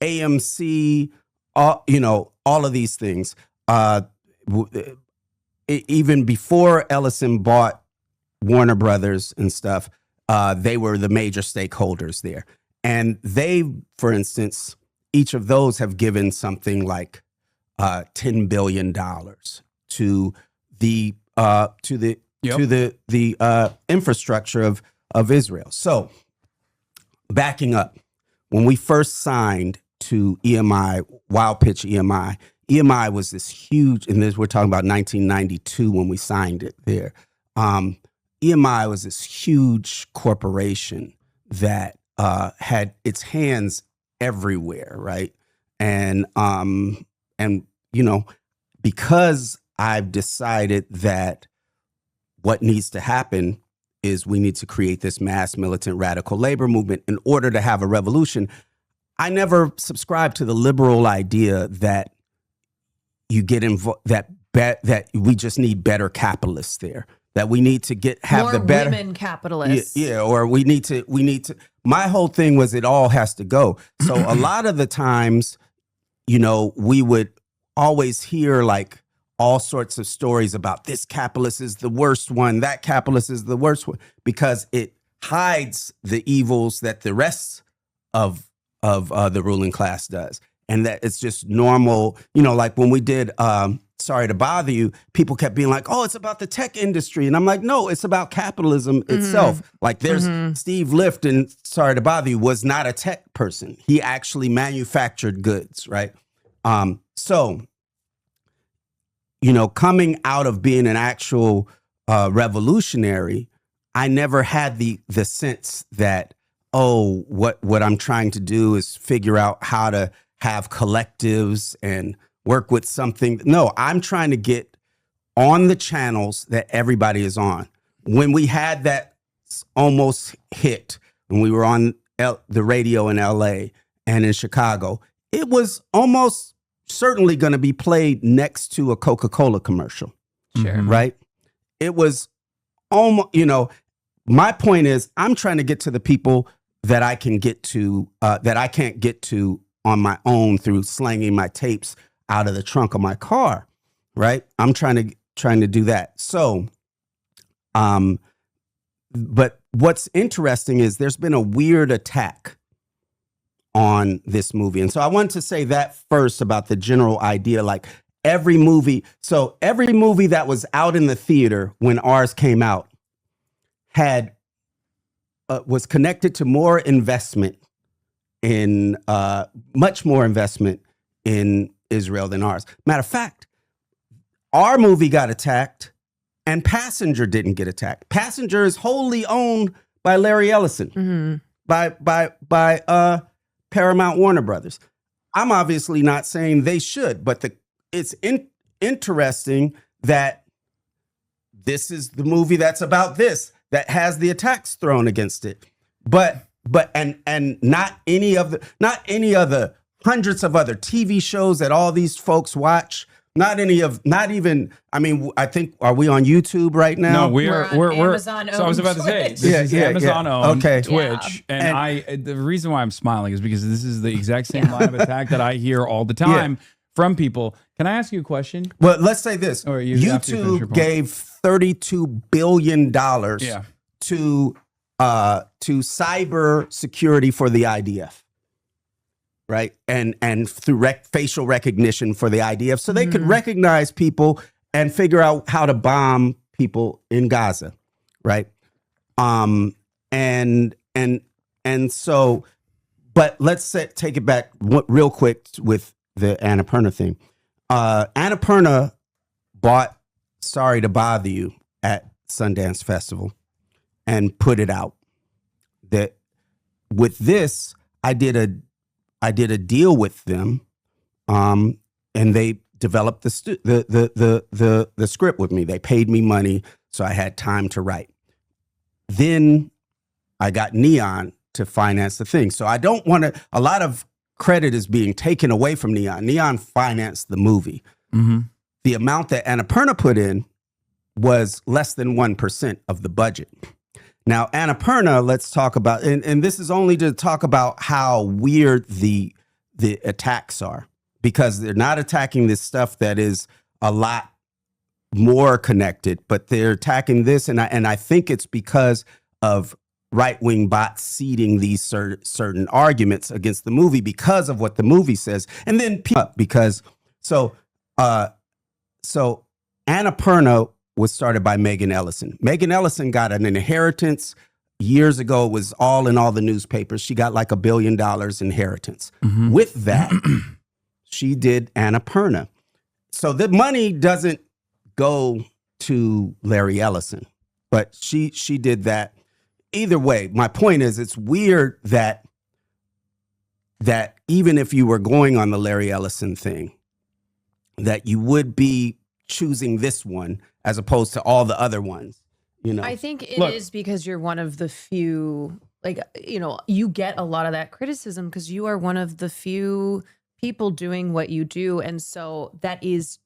AMC, all of these things. Even before Ellison bought Warner Brothers and stuff, they were the major stakeholders there. And they, for instance, each of those have given something like $10 billion to the infrastructure of Israel. So backing up, when we first signed to EMI, Wild Pitch EMI, EMI was this huge, and this we're talking about 1992 when we signed it there. EMI was this huge corporation that had its hands everywhere, right? And you know, because I've decided that what needs to happen is we need to create this mass militant radical labor movement in order to have a revolution. I never subscribed to the liberal idea that you get involved, that we just need better capitalists there, that we need to have more the better women capitalists. yeah, or we need to. My whole thing was it all has to go. So a lot of the times, you know, we would always hear like all sorts of stories about this capitalist is the worst one, that capitalist is the worst one, because it hides the evils that the rest of the ruling class does. And that it's just normal, you know, like when we did Sorry to Bother You, people kept being like, oh, it's about the tech industry. And I'm like, no, it's about capitalism itself. Like there's Steve Lift in Sorry to Bother You was not a tech person. He actually manufactured goods, right? So, you know, coming out of being an actual revolutionary, I never had the sense that, oh, what I'm trying to do is figure out how to have collectives and work with something. No, I'm trying to get on the channels that everybody is on. When we had that almost hit, when we were on the radio in LA and in Chicago, it was almost certainly going to be played next to a Coca-Cola commercial. Sure. Right? It was almost, you know, my point is I'm trying to get to the people that I can get to, that I can't get to on my own through slanging my tapes out of the trunk of my car, right? I'm trying to do that. So, but what's interesting is there's been a weird attack on this movie. And so I want to say that first about the general idea, like every movie that was out in the theater when ours came out had, was connected to more investment in much more investment in Israel than ours. Matter of fact, our movie got attacked and Passenger didn't get attacked. Passenger is wholly owned by Larry Ellison, by Paramount Warner Brothers. I'm obviously not saying they should, but it's interesting that this is the movie that's about this, that has the attacks thrown against it. But not any of the hundreds of other TV shows that all these folks watch. I mean, I think, are we on YouTube right now? No, we're Amazon so I was about to say, Twitch. this is Amazon owned Okay. Twitch. And the reason why I'm smiling is because this is the exact same line of attack that I hear all the time from people. Can I ask you a question? Well, let's say this. Or after you finish your YouTube point. gave $32 billion to cyber security for the IDF, right? And through facial recognition for the IDF, so they could recognize people and figure out how to bomb people in Gaza, right? And so, but let's take it back real quick with the Annapurna thing. Annapurna bought Sorry to Bother You at Sundance Festival and put it out. That with this, I did a deal with them, and they developed the script with me. They paid me money, so I had time to write. Then I got Neon to finance the thing. So I don't want to. A lot of credit is being taken away from Neon. Neon financed the movie. The amount that Annapurna put in was less than 1% of the budget. Now, Annapurna, let's talk about, and this is only to talk about how weird the attacks are, because they're not attacking this stuff that is a lot more connected, but they're attacking this, and I think it's because of right-wing bots seeding these certain arguments against the movie because of what the movie says, and then because so Annapurna was started by Megan Ellison. Megan Ellison got an inheritance years ago, it was all in all the newspapers. She got like $1 billion inheritance. Mm-hmm. With that, she did Annapurna. So the money doesn't go to Larry Ellison, but she did that. Either way, my point is, it's weird that even if you were going on the Larry Ellison thing, that you would be choosing this one as opposed to all the other ones. You know, I think it is because you're one of the few, like, you know, you get a lot of that criticism because you are one of the few people doing what you do. And so that is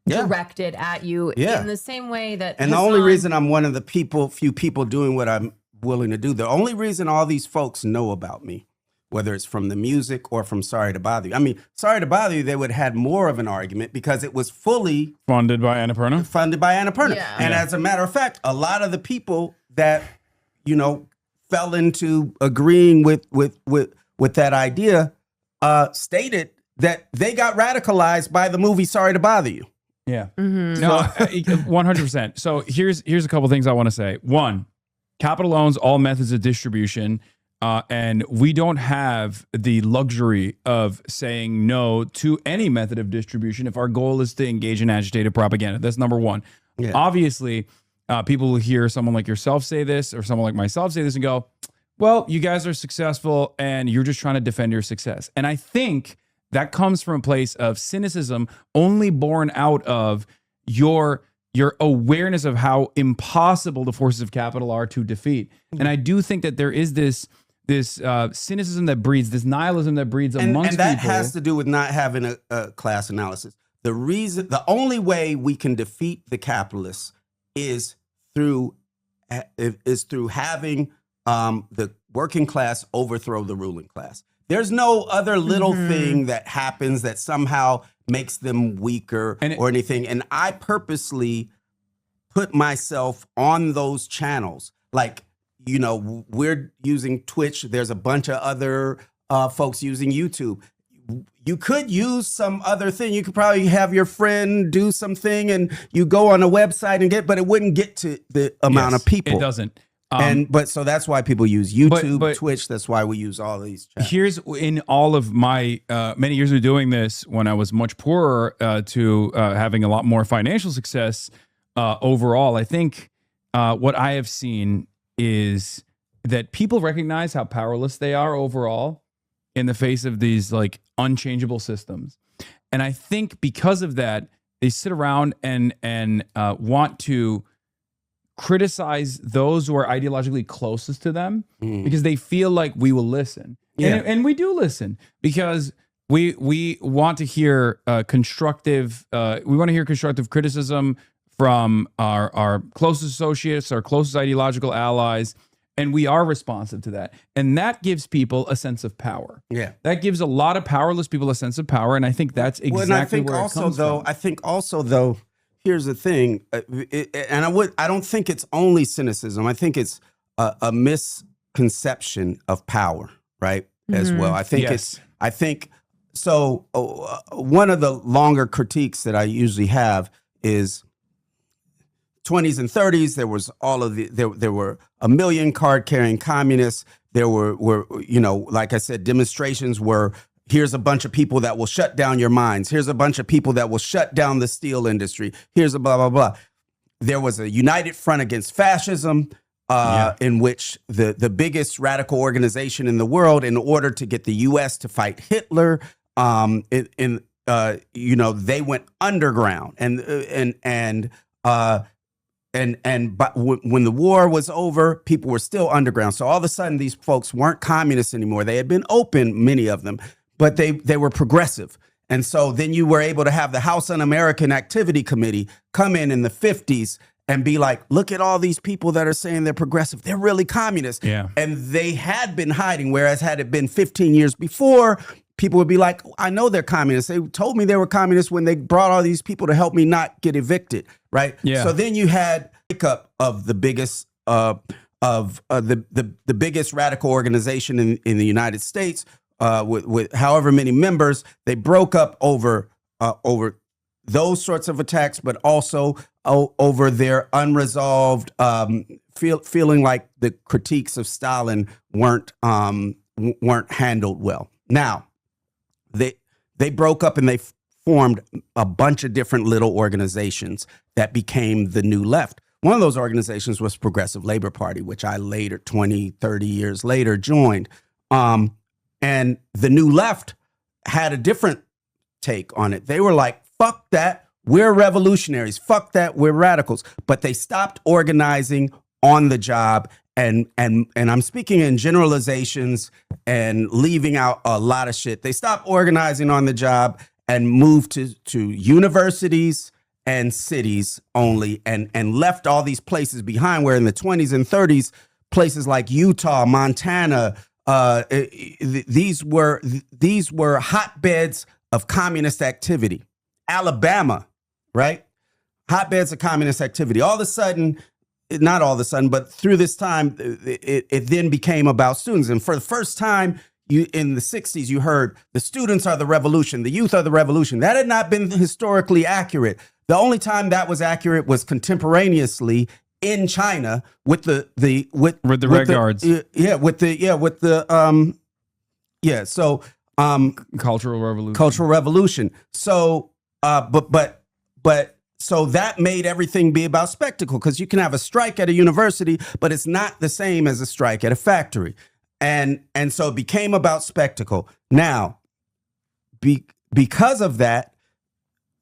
directed at you in the same way that. And the only reason I'm one of the few people doing what I'm willing to do, the only reason all these folks know about me, whether it's from the music or from Sorry to Bother You. I mean, Sorry to Bother You, they would have had more of an argument because it was fully funded by Annapurna. Yeah. And as a matter of fact, a lot of the people that, you know, fell into agreeing with that idea stated that they got radicalized by the movie Sorry to Bother You. Yeah. No, 100%. So here's a couple things I want to say. One, Capital owns all methods of distribution. And we don't have the luxury of saying no to any method of distribution if our goal is to engage in agitated propaganda. That's number one. Yeah. Obviously, people will hear someone like yourself say this or someone like myself say this and go, well, you guys are successful and you're just trying to defend your success. And I think that comes from a place of cynicism only born out of your awareness of how impossible the forces of capital are to defeat. And I do think that there is this cynicism that breeds, this nihilism that breeds amongst people. And that has to do with not having a class analysis. The only way we can defeat the capitalists is through having the working class overthrow the ruling class. There's no other little thing that happens that somehow makes them weaker or anything. And I purposely put myself on those channels. Like, you know, we're using Twitch. There's a bunch of other folks using YouTube. You could use some other thing. You could probably have your friend do something and you go on a website and but it wouldn't get to the amount of people. It doesn't. But so that's why people use YouTube, Twitch. That's why we use all these channels. Here's in all of my many years of doing this, when I was much poorer to having a lot more financial success overall, I think what I have seen is that people recognize how powerless they are overall in the face of these like unchangeable systems. And I think because of that, they sit around and want to criticize those who are ideologically closest to them because they feel like we will listen. And we do listen because we want to hear constructive criticism from our closest associates, our closest ideological allies, and we are responsive to that. And that gives people a sense of power. Yeah. That gives a lot of powerless people a sense of power, and I think that's exactly where it comes from. I think also, though, here's the thing, I don't think it's only cynicism. I think it's a misconception of power, right? As well. I think so. One of the longer critiques that I usually have is 20s and 30s. There was there were a million card carrying communists. There were you know, like I said, demonstrations were. Here's a bunch of people that will shut down your mines. Here's a bunch of people that will shut down the steel industry. Here's a blah, blah, blah. There was a united front against fascism in which the biggest radical organization in the world, in order to get the U.S. to fight Hitler, you know, they went underground. But when the war was over, people were still underground. So all of a sudden, these folks weren't communists anymore. They had been open, many of them, but they were progressive. And so then you were able to have the House Un-American Activity Committee come in the 50s and be like, look at all these people that are saying they're progressive. They're really communists. Yeah. And they had been hiding, whereas had it been 15 years before, people would be like, I know they're communists. They told me they were communists when they brought all these people to help me not get evicted, right? Yeah. So then you had breakup of the biggest the biggest radical organization in the United States with however many members. They broke up over those sorts of attacks, but also over their unresolved feeling like the critiques of Stalin weren't handled well. Now, they broke up and they formed a bunch of different little organizations that became the New Left. One of those organizations was Progressive Labor Party, which I later, 20, 30 years later, joined. And the New Left had a different take on it. They were like, fuck that, we're revolutionaries. Fuck that, we're radicals. But they stopped organizing on the job. And I'm speaking in generalizations and leaving out a lot of shit. They stopped organizing on the job and moved to universities and cities only, and left all these places behind, where in the 20s and 30s, places like Utah, Montana, these were hotbeds of communist activity. Alabama, right? Hotbeds of communist activity. All of a sudden, not all of a sudden, but through this time, it then became about students. And for the first time, in the 60s, you heard the students are the revolution, the youth are the revolution. That had not been historically accurate. The only time that was accurate was contemporaneously in China with the Red Guards. Cultural Revolution. Cultural Revolution. So, so that made everything be about spectacle, because you can have a strike at a university, but it's not the same as a strike at a factory. And so it became about spectacle. Now, because of that,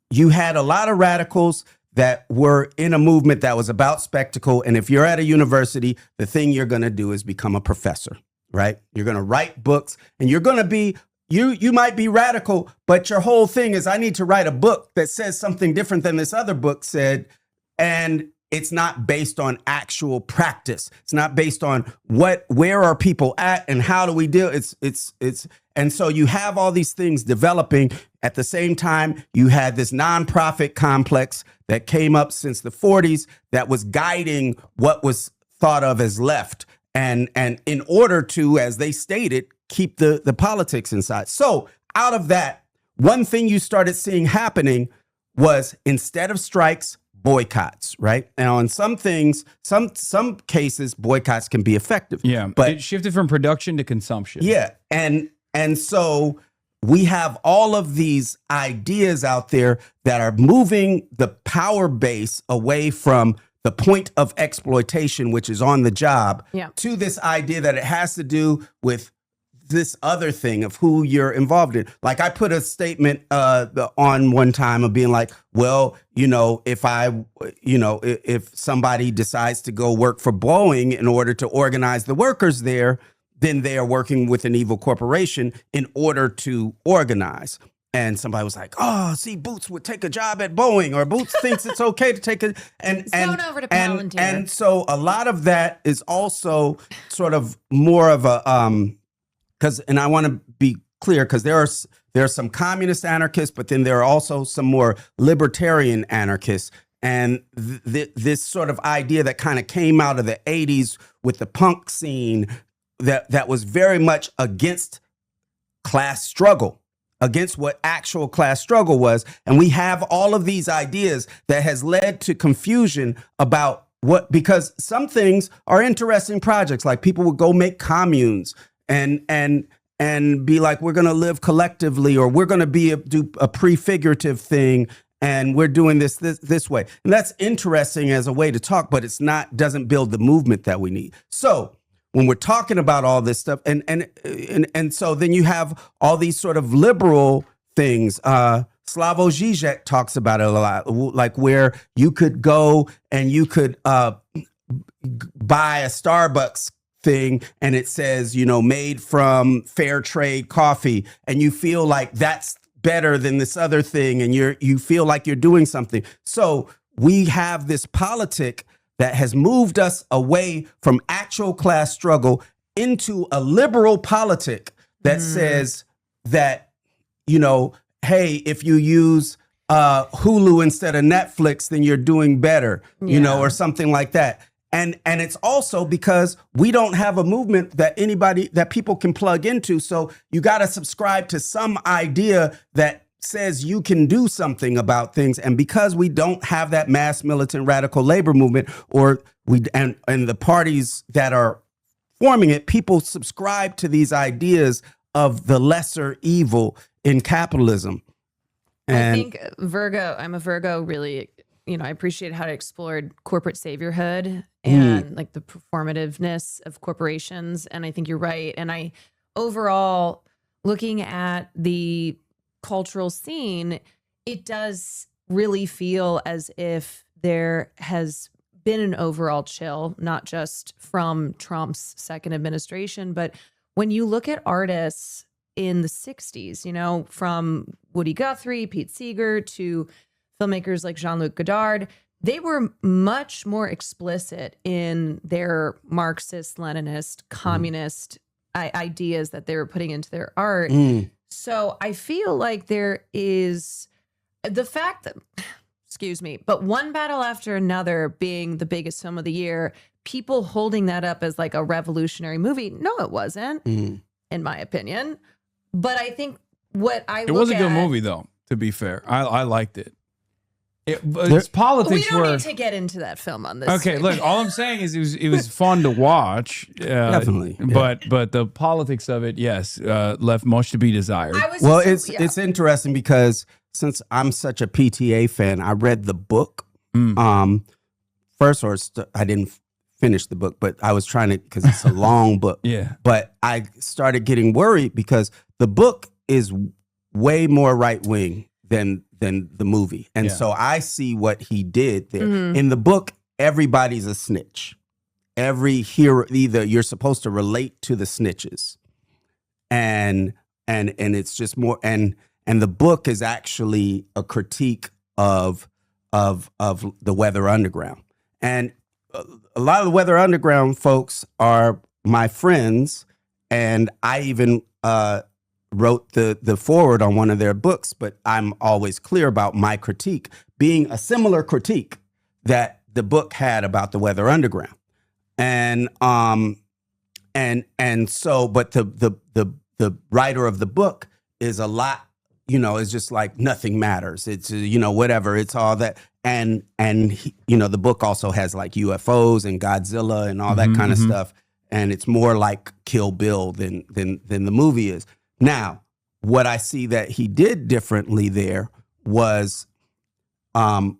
you had a lot of radicals that were in a movement that was about spectacle. And if you're at a university, the thing you're going to do is become a professor, right? You're going to write books, and you're going to be, you might be radical, but your whole thing is, I need to write a book that says something different than this other book said. And it's not based on actual practice. It's not based on where are people at and how do we deal. And so you have all these things developing. At the same time, you had this nonprofit complex that came up since the 40s that was guiding what was thought of as left. And in order to, as they stated, keep the politics inside. So out of that, one thing you started seeing happening was, instead of strikes, boycotts, right? Now, in some things, some cases, boycotts can be effective. Yeah, but it shifted from production to consumption. Yeah, and so we have all of these ideas out there that are moving the power base away from the point of exploitation, which is on the job, to this idea that it has to do with this other thing of who you're involved in. Like, I put a statement on one time of being like, well, if somebody decides to go work for Boeing in order to organize the workers there, then they are working with an evil corporation in order to organize. And somebody was like, oh, see, Boots would take a job at Boeing, or Boots thinks it's okay to take a, going over to Palantir. And so a lot of that is also sort of more of a, and I want to be clear, because there are some communist anarchists, but then there are also some more libertarian anarchists. And this sort of idea that kind of came out of the 80s with the punk scene that was very much against class struggle, against what actual class struggle was. And we have all of these ideas that has led to confusion about because some things are interesting projects, like people would go make communes and be like, we're going to live collectively, or we're going to do a prefigurative thing, and we're doing this way. And that's interesting as a way to talk, but doesn't build the movement that we need. So when we're talking about all this stuff, and so then you have all these sort of liberal things. Slavoj Žižek talks about it a lot, like where you could go and you could buy a Starbucks thing, and it says, made from fair trade coffee, and you feel like that's better than this other thing, and you feel like you're doing something. So we have this politic that has moved us away from actual class struggle into a liberal politic that says that, hey, if you use Hulu instead of Netflix, then you're doing better, or something like that. And it's also because we don't have a movement that people can plug into. So you got to subscribe to some idea that says you can do something about things, and because we don't have that mass militant radical labor movement, or and the parties that are forming it, people subscribe to these ideas of the lesser evil in capitalism. And I think I'm a Virgo, really, I appreciate how it explored corporate saviorhood and like the performativeness of corporations. And I think you're right. And overall, looking at the cultural scene, it does really feel as if there has been an overall chill, not just from Trump's second administration, but when you look at artists in the 60s, from Woody Guthrie, Pete Seeger, to filmmakers like Jean-Luc Godard, they were much more explicit in their Marxist, Leninist, communist ideas that they were putting into their art. So I feel like there is the fact that, excuse me, but One Battle After Another being the biggest film of the year, people holding that up as like a revolutionary movie. No, it wasn't, in my opinion. But I think it was a good movie, though, to be fair. I liked it. Its politics we don't were. need to get into that film on this. Okay, look, all I'm saying is it was fun to watch. Definitely. But the politics of it, yes, left much to be desired. Well, it's interesting because since I'm such a PTA fan, I read the book first, I didn't finish the book, but I was trying to, because it's a long book. Yeah. But I started getting worried because the book is way more right wing than the movie. And so I see what he did there. In the book, everybody's a snitch. Every hero, either you're supposed to relate to the snitches. And it's just more, and the book is actually a critique of the Weather Underground. And a lot of the Weather Underground folks are my friends, and I even wrote the foreword on one of their books, but I'm always clear about my critique being a similar critique that the book had about the Weather Underground. And so, but the writer of the book is a lot, is just like nothing matters. It's, whatever, it's all that. And he, the book also has like UFOs and Godzilla and all that kind of stuff. And it's more like Kill Bill than the movie is. Now, what I see that he did differently there was take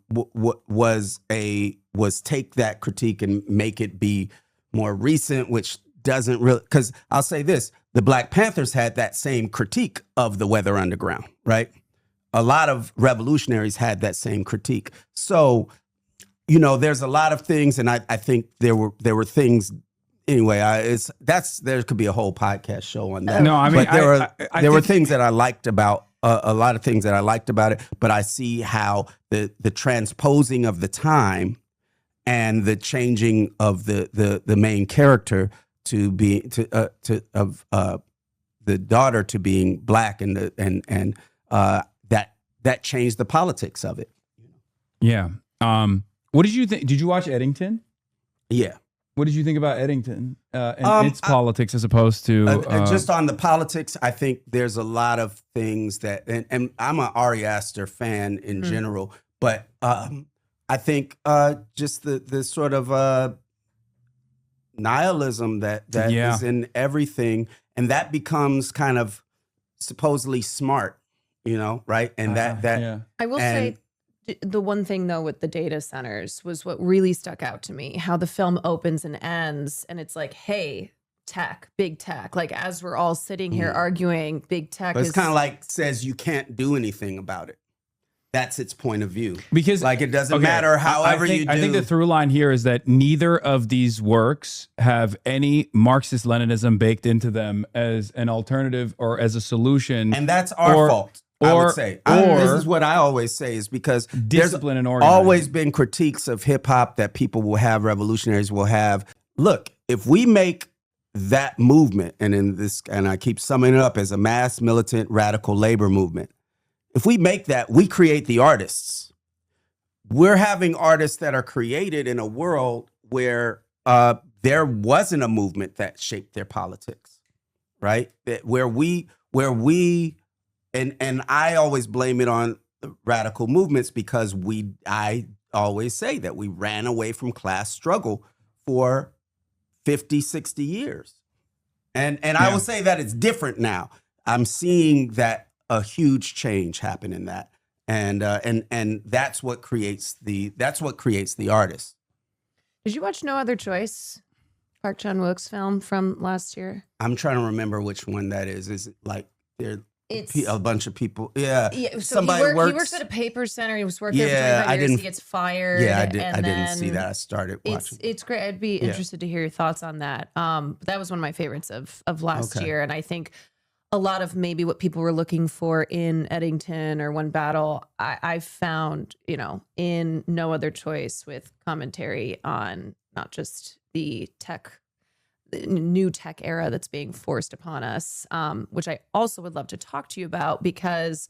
that critique and make it be more recent, which doesn't really, because I'll say this, the Black Panthers had that same critique of the Weather Underground, right? A lot of revolutionaries had that same critique. So, there's a lot of things, and I think there were things. Anyway, there could be a whole podcast show on that. No, I mean, but there were things that I liked about a lot of things that I liked about it. But I see how the transposing of the time and the changing of the main character to be of the daughter to being black and that changed the politics of it. Yeah. What did you think? Did you watch Eddington? Yeah. What did you think about Eddington and its politics as opposed to just on the politics? I think there's a lot of things that, and I'm an Ari Aster fan in general, but I think just the sort of nihilism that is in everything, and that becomes kind of supposedly smart, right? And I will say. The one thing, though, with the data centers was what really stuck out to me, how the film opens and ends. And it's like, hey, tech, big tech. Like, as we're all sitting here arguing, big tech but it's kind of like says you can't do anything about it. That's its point of view. Because like it doesn't matter however you do. I think the through line here is that neither of these works have any Marxist-Leninism baked into them as an alternative or as a solution. And that's our fault. I would say. This is what I always say is because discipline and there's organizing. always been critiques of hip hop that people will have, revolutionaries will have. Look, if we make that movement, and I keep summing it up as a mass militant radical labor movement, if we make that, we create the artists. We're having artists that are created in a world where there wasn't a movement that shaped their politics, right? Where we and I always blame it on radical movements because I always say that we ran away from class struggle for 50, 60 years. And I will say that it's different now. I'm seeing that a huge change happen in that. And that's what creates the artist. Did you watch No Other Choice? Park Chan-wook's film from last year. I'm trying to remember which one that is. Is it like it's a bunch of people? Yeah. So somebody he works at a paper center. He was working there for 25 years. He gets fired. Yeah, I didn't see that. I started watching. It's great. I'd be interested to hear your thoughts on that. That was one of my favorites of last year, and I think a lot of maybe what people were looking for in Eddington or One Battle, I found, in No Other Choice, with commentary on not just the new tech era that's being forced upon us, which I also would love to talk to you about, because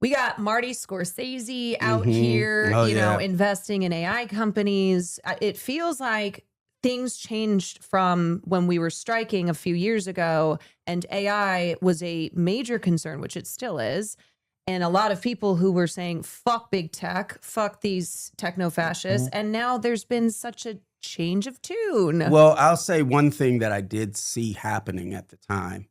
we got Marty Scorsese out here, investing in AI companies. It feels like things changed from when we were striking a few years ago, and AI was a major concern, which it still is. And a lot of people who were saying, fuck big tech, fuck these techno-fascists. And now there's been such a change of tune. Well, I'll say one thing that I did see happening at the time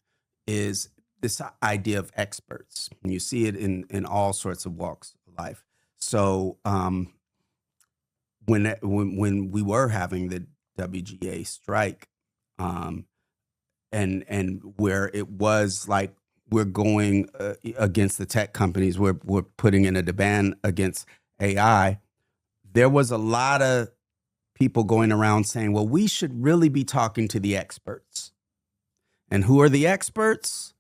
is this idea of experts. And you see it in all sorts of walks of life. So when we were having the WGA strike, and where it was like, we're going against the tech companies, we're putting in a demand against AI, there was a lot of people going around saying, well, we should really be talking to the experts. And who are the experts?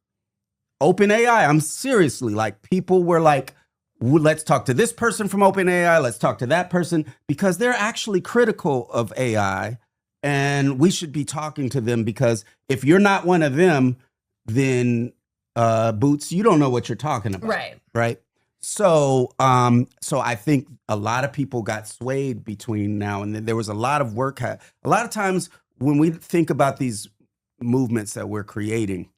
OpenAI. I'm seriously, like, people were like, let's talk to this person from OpenAI, let's talk to that person, because they're actually critical of AI. And we should be talking to them, because if you're not one of them, then Boots, you don't know what you're talking about. Right. So I think a lot of people got swayed between now and then. There was a lot of work. A lot of times when we think about these movements that we're creating,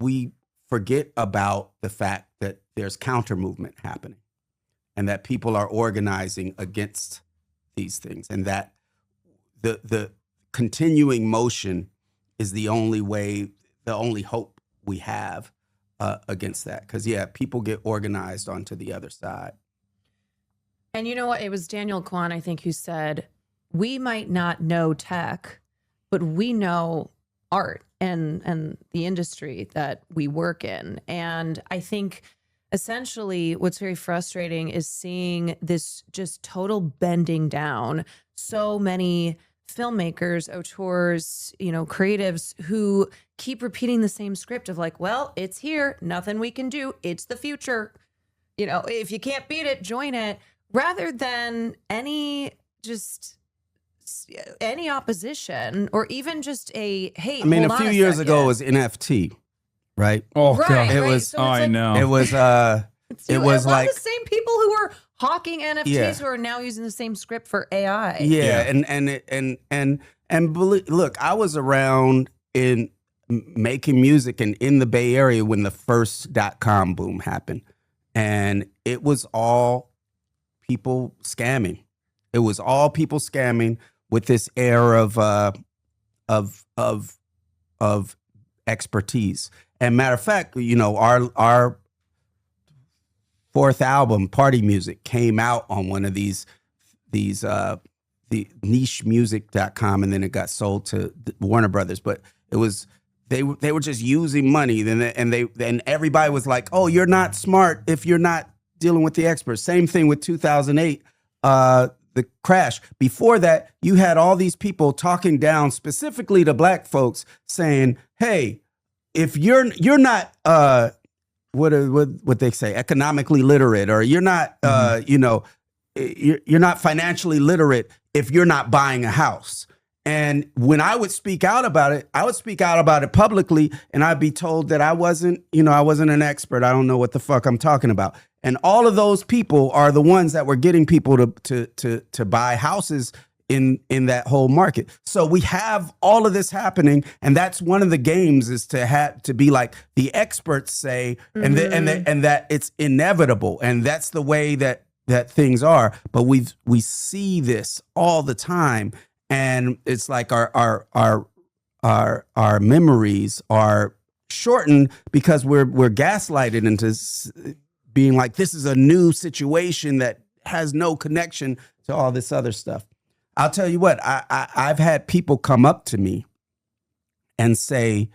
we forget about the fact that there's counter movement happening, and that people are organizing against these things, and that the continuing motion is the only way, the only hope we have against that. Because people get organized onto the other side. And you know what? It was Daniel Kwan, I think, who said, we might not know tech, but we know art and the industry that we work in. And I think essentially what's very frustrating is seeing this just total bending down. So many filmmakers, auteurs, creatives who keep repeating the same script of like, well, it's here, nothing we can do, it's the future. If you can't beat it, join it, rather than any opposition, or even just a, hey, I mean, a few years ago it was NFT, right? Oh, God. It was, So I know. It was, it was like the same people who were hawking NFTs who are now using the same script for AI. Look, I was around in making music and in the Bay Area when the first .com boom happened, and it was all people scamming. It was all people scamming with this air of expertise. And matter of fact, our fourth album, Party Music, came out on one of the nichemusic.com, and then it got sold to Warner Brothers. But it was they were just using money, and everybody was like, "Oh, you're not smart if you're not dealing with the experts." Same thing with 2008, the crash. Before that, you had all these people talking down specifically to black folks, saying, "Hey, if you're not what they say, economically literate, or you're not you're not financially literate if you're not buying a house." And when I would speak out about it, I would speak out about it publicly, and I'd be told that I wasn't an expert. I don't know what the fuck I'm talking about. And all of those people are the ones that were getting people to buy houses in that whole market. So we have all of this happening, and that's one of the games, is to have to be like the experts say, and that it's inevitable, and that's the way that things are. But we see this all the time, and it's like our memories are shortened because we're gaslighted into being like, this is a new situation that has no connection to all this other stuff. I'll tell you what, I've had people come up to me and say,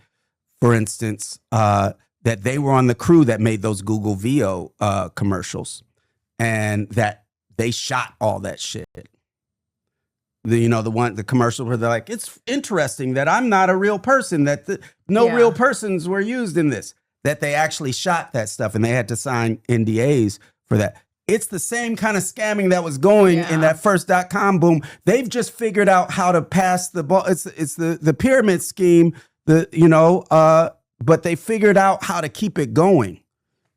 for instance, that they were on the crew that made those Google VO commercials, and that they shot all that shit. The commercial where they're like, it's interesting that I'm not a real person, that real persons were used in this, that they actually shot that stuff and they had to sign NDAs for that. It's the same kind of scamming that was going in that first .com boom. They've just figured out how to pass the ball. It's the pyramid scheme, but they figured out how to keep it going.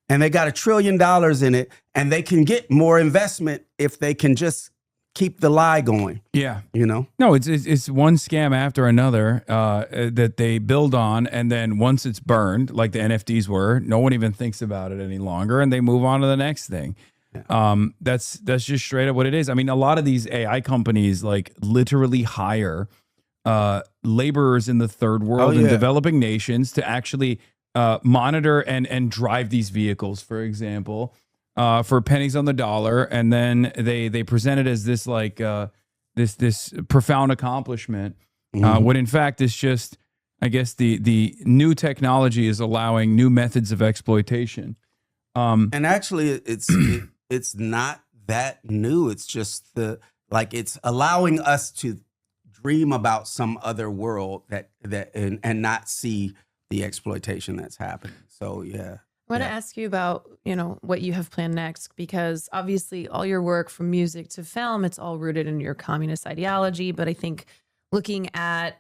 And they got $1 trillion in it, and they can get more investment if they can just keep the lie going. Yeah. No, it's one scam after another that they build on, and then once it's burned, like the NFTs were, no one even thinks about it any longer, and they move on to the next thing. That's just straight up what it is. I mean, a lot of these AI companies like literally hire laborers in the third world in developing nations to actually monitor and drive these vehicles, for example, for pennies on the dollar, and then they present it as this like this profound accomplishment, when in fact it's just, I guess, the new technology is allowing new methods of exploitation. And actually, it's not that new. It's just it's allowing us to dream about some other world and not see the exploitation that's happening. So yeah. I want to ask you about, what you have planned next, because obviously all your work from music to film, it's all rooted in your communist ideology. But I think looking at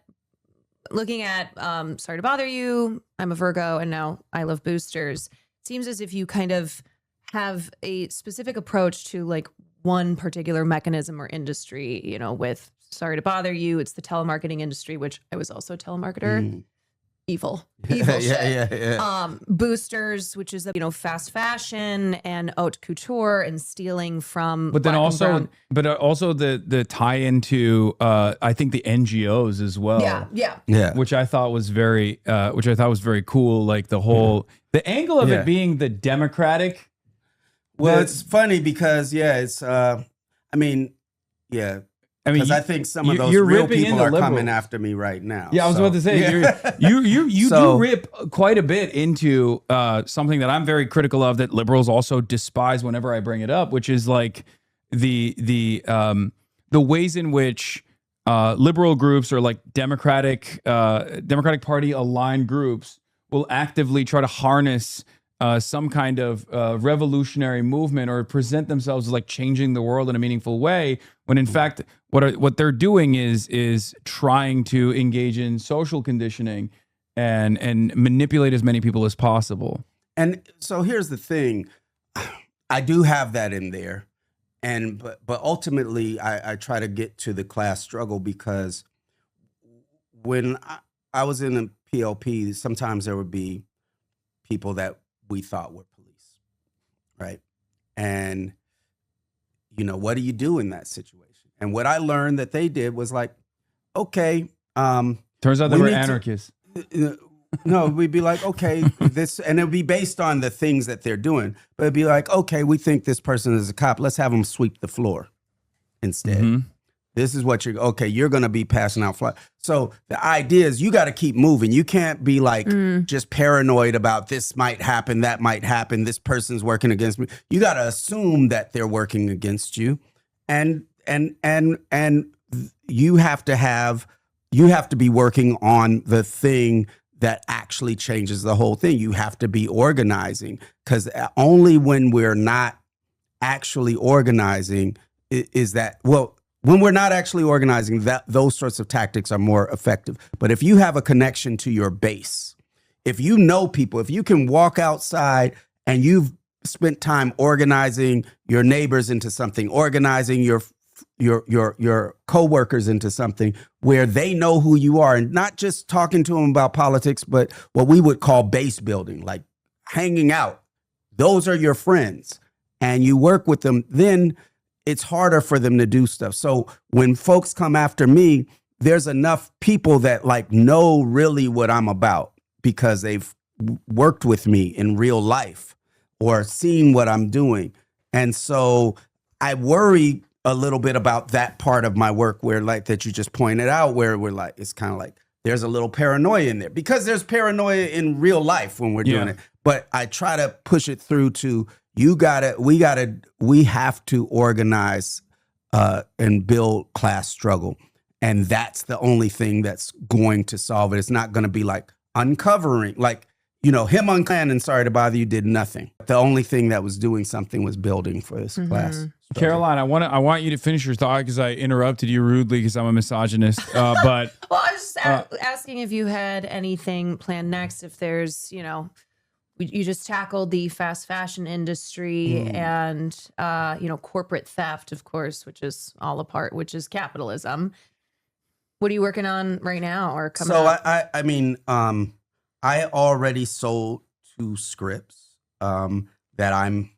Sorry to Bother You, I'm a Virgo, and now I Love Boosters, it seems as if you kind of have a specific approach to like one particular mechanism or industry. With Sorry to Bother You, it's the telemarketing industry, which I was also a telemarketer. Evil shit. Yeah. Boosters, which is fast fashion and haute couture and stealing from. But then also the tie into I think the NGOs as well. Yeah. Which I thought was very cool. Like the whole the angle of it being the Democratic. Well, it's funny because because I think some of those real people are coming after me right now. Yeah, I was about to say you do rip quite a bit into something that I'm very critical of, that liberals also despise whenever I bring it up, which is like the ways in which liberal groups or like Democratic Party aligned groups will actively try to harness some kind of revolutionary movement or present themselves as like changing the world in a meaningful way, when in fact what they're doing is trying to engage in social conditioning and manipulate as many people as possible. And so here's the thing, I do have that in there, but ultimately I try to get to the class struggle, because when I was in a PLP, sometimes there would be people that we thought were police, right? And what do you do in that situation? And what I learned that they did was like, okay, turns out they were anarchists. No, we'd be like, okay, this, and it'd be based on the things that they're doing, but it'd be like, okay, we think this person is a cop, let's have them sweep the floor instead. This is what you're going to be passing out flyers. So the idea is you got to keep moving. You can't be like just paranoid about this might happen, that might happen, this person's working against me. You got to assume that they're working against you. And you have to be working on the thing that actually changes the whole thing. You have to be organizing, because only when we're not actually organizing is that, when we're not actually organizing, those sorts of tactics are more effective. But if you have a connection to your base, if you know people, if you can walk outside and you've spent time organizing your neighbors into something, organizing your your coworkers into something where they know who you are, and not just talking to them about politics, but what we would call base building, like hanging out. Those are your friends, and you work with them. Then it's harder for them to do stuff. So when folks come after me, there's enough people that like know really what I'm about because they've worked with me in real life or seen what I'm doing. And so I worry a little bit about that part of my work where like that you just pointed out, where we're like, it's kind of like there's a little paranoia in there because there's paranoia in real life when we're doing it. But I try to push it through to we have to organize and build class struggle. And that's the only thing that's going to solve it. It's not going to be like uncovering, like, you know, him on Kwan and Sorry to Bother You did nothing. The only thing that was doing something was building for this class. Caroline, I want you to finish your thought because I interrupted you rudely because I'm a misogynist. But well, I was just asking if you had anything planned next. If there's, you know, you just tackled the fast fashion industry and you know, corporate theft, of course, which is all a part, which is capitalism. What are you working on right now or coming up? I mean, I already sold 2 scripts that I'm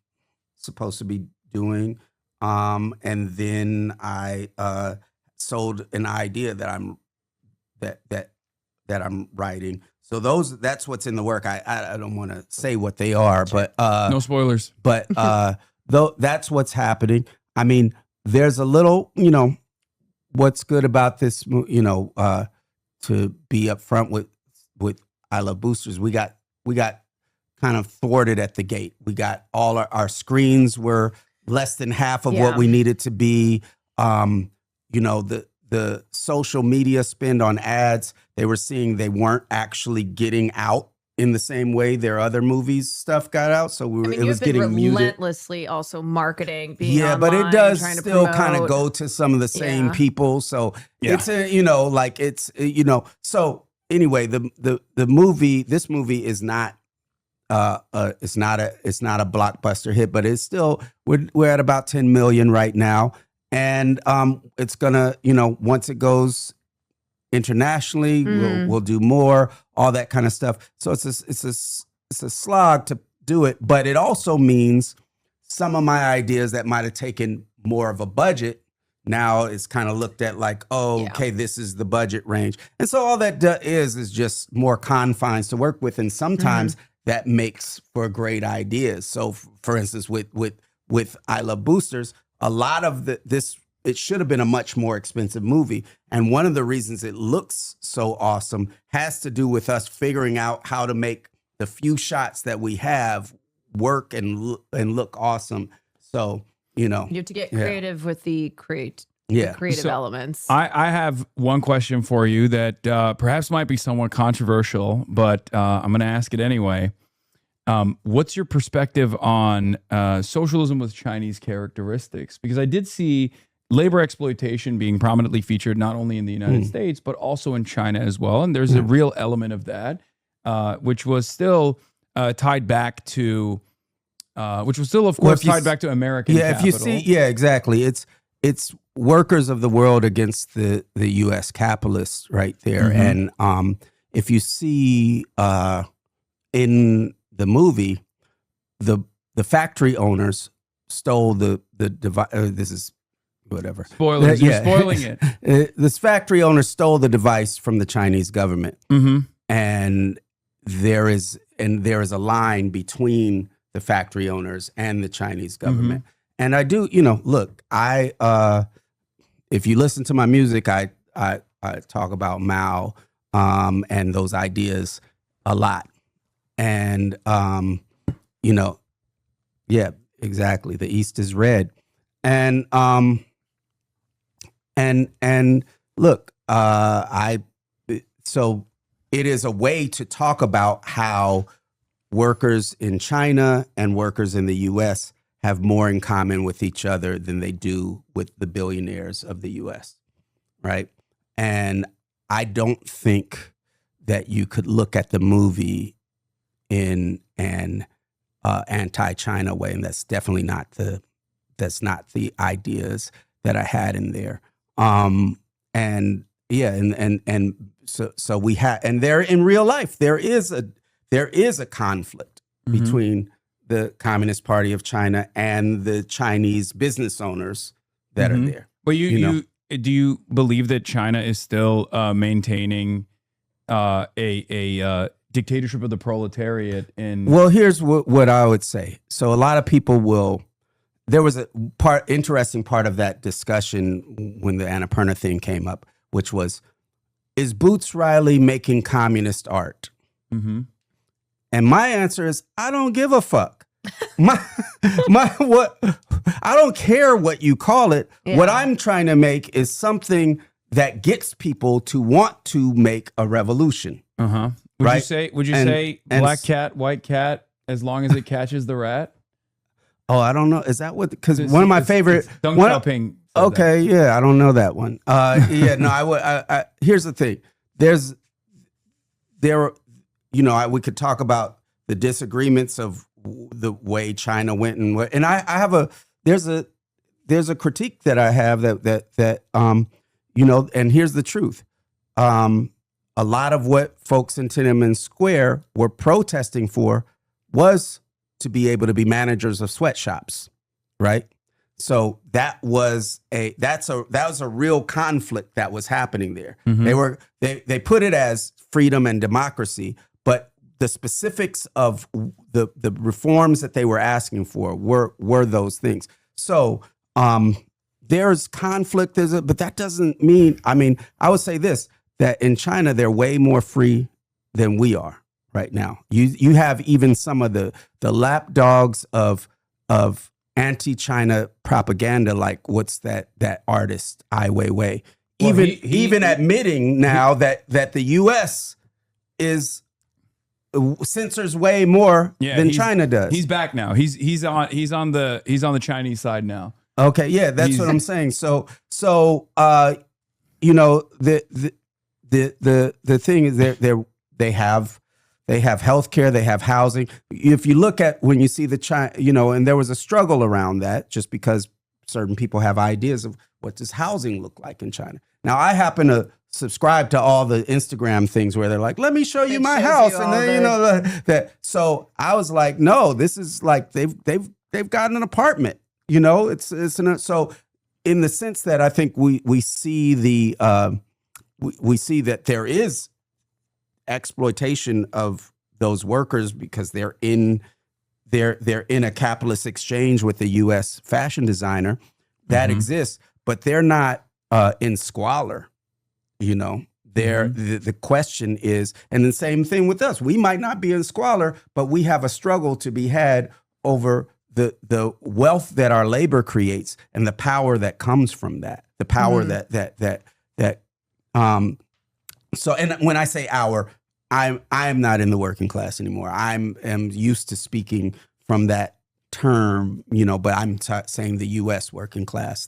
supposed to be doing. And then I sold an idea that I'm writing. So that's what's in the work. I don't want to say what they are, but no spoilers. But though that's what's happening. I mean, there's a little, you know, what's good about this, you know, to be upfront with I Love Boosters. We got kind of thwarted at the gate. We got all our screens were less than half of what we needed to be. You know, the social media spend on ads, they were seeing they weren't actually getting out in the same way their other movies stuff got out. So it was getting muted. Relentlessly also marketing, being but online, it does trying to still kind of promote. go to some of the same people. So it's a, you know, like it's, you know, so anyway, this movie is not it's not a blockbuster hit, but it's still, we're at about 10 million right now. And it's gonna, you know, once it goes internationally, we'll do more, all that kind of stuff. So it's a slog to do it, but it also means some of my ideas that might have taken more of a budget now it's kind of looked at like, oh, okay, this is the budget range. And so all that is just more confines to work with. And sometimes that makes for great ideas. So for instance, with I Love Boosters, a lot of it should have been a much more expensive movie. And one of the reasons it looks so awesome has to do with us figuring out how to make the few shots that we have work and look awesome. So, you know, you have to get creative with the creative So, elements. I have one question for you that perhaps might be somewhat controversial, but I'm going to ask it anyway. What's your perspective on socialism with Chinese characteristics? Because I did see labor exploitation being prominently featured not only in the United States, but also in China as well. And there's a real element of that, which was still tied back to, of course, tied back to American capital. If you see, exactly. It's workers of the world against the U.S. capitalists right there. And if you see in the movie, the factory owners stole the device. This is whatever. Spoilers. You're spoiling it. This factory owner stole the device from the Chinese government, and there is a line between the factory owners and the Chinese government. And I do, look, if you listen to my music, I talk about Mao and those ideas a lot. And, yeah, exactly. The East is red. And look, so it is a way to talk about how workers in China and workers in the U.S. have more in common with each other than they do with the billionaires of the U.S., right? And I don't think that you could look at the movie in an anti-China way, and that's definitely not the ideas I had in there. And yeah, and so we had, and there in real life there is a conflict between the Communist Party of China and the Chinese business owners that are there. But know? do you believe that China is still maintaining a dictatorship of the proletariat? Well, here's what I would say. So a lot of people will. There was a interesting part of that discussion when the Annapurna thing came up, which was, is Boots Riley making communist art? Mm-hmm. And my answer is, I don't give a fuck. What I don't care what you call it. Yeah. What I'm trying to make is something that gets people to want to make a revolution. Uh-huh. Would you say black cat, white cat, as long as it catches the rat? Oh, I don't know. Is that what? Because one of my favorite. Deng Xiaoping. Okay, yeah, I don't know that one. Yeah, no, I would. Here's the thing. We could talk about the disagreements of the way China went and I have there's a critique that I have that and here's the truth. A lot of what folks in Tiananmen Square were protesting for was to be able to be managers of sweatshops, right? So that was a real conflict that was happening there. Mm-hmm. They put it as freedom and democracy, but the specifics of the reforms that they were asking for were those things. So there's conflict, but that doesn't mean. I mean, I would say this: that in China they're way more free than we are right now. You have even some of the lapdogs of anti-China propaganda, like what's that artist Ai Weiwei, even admitting now that the U.S. censors way more than China does. He's back now. He's on the Chinese side now. Okay, yeah, that's what I'm saying. So the thing is they have healthcare, they have housing. If you look at when you see the China, and there was a struggle around that just because certain people have ideas of what does housing look like in China. Now, I happen to subscribe to all the Instagram things where they're like, "Let me show you my house," and then that. So I was like, "No, this is like they've got an apartment." So in the sense that I think we see we see that there is exploitation of those workers because they're in a capitalist exchange with the U.S. fashion designer that exists, but they're not in squalor. The question is, and the same thing with us. We might not be in squalor, but we have a struggle to be had over the wealth that our labor creates and the power that comes from that. The power So, and when I say our, I'm not in the working class anymore. I'm used to speaking from that term, but I'm saying the U.S. working class.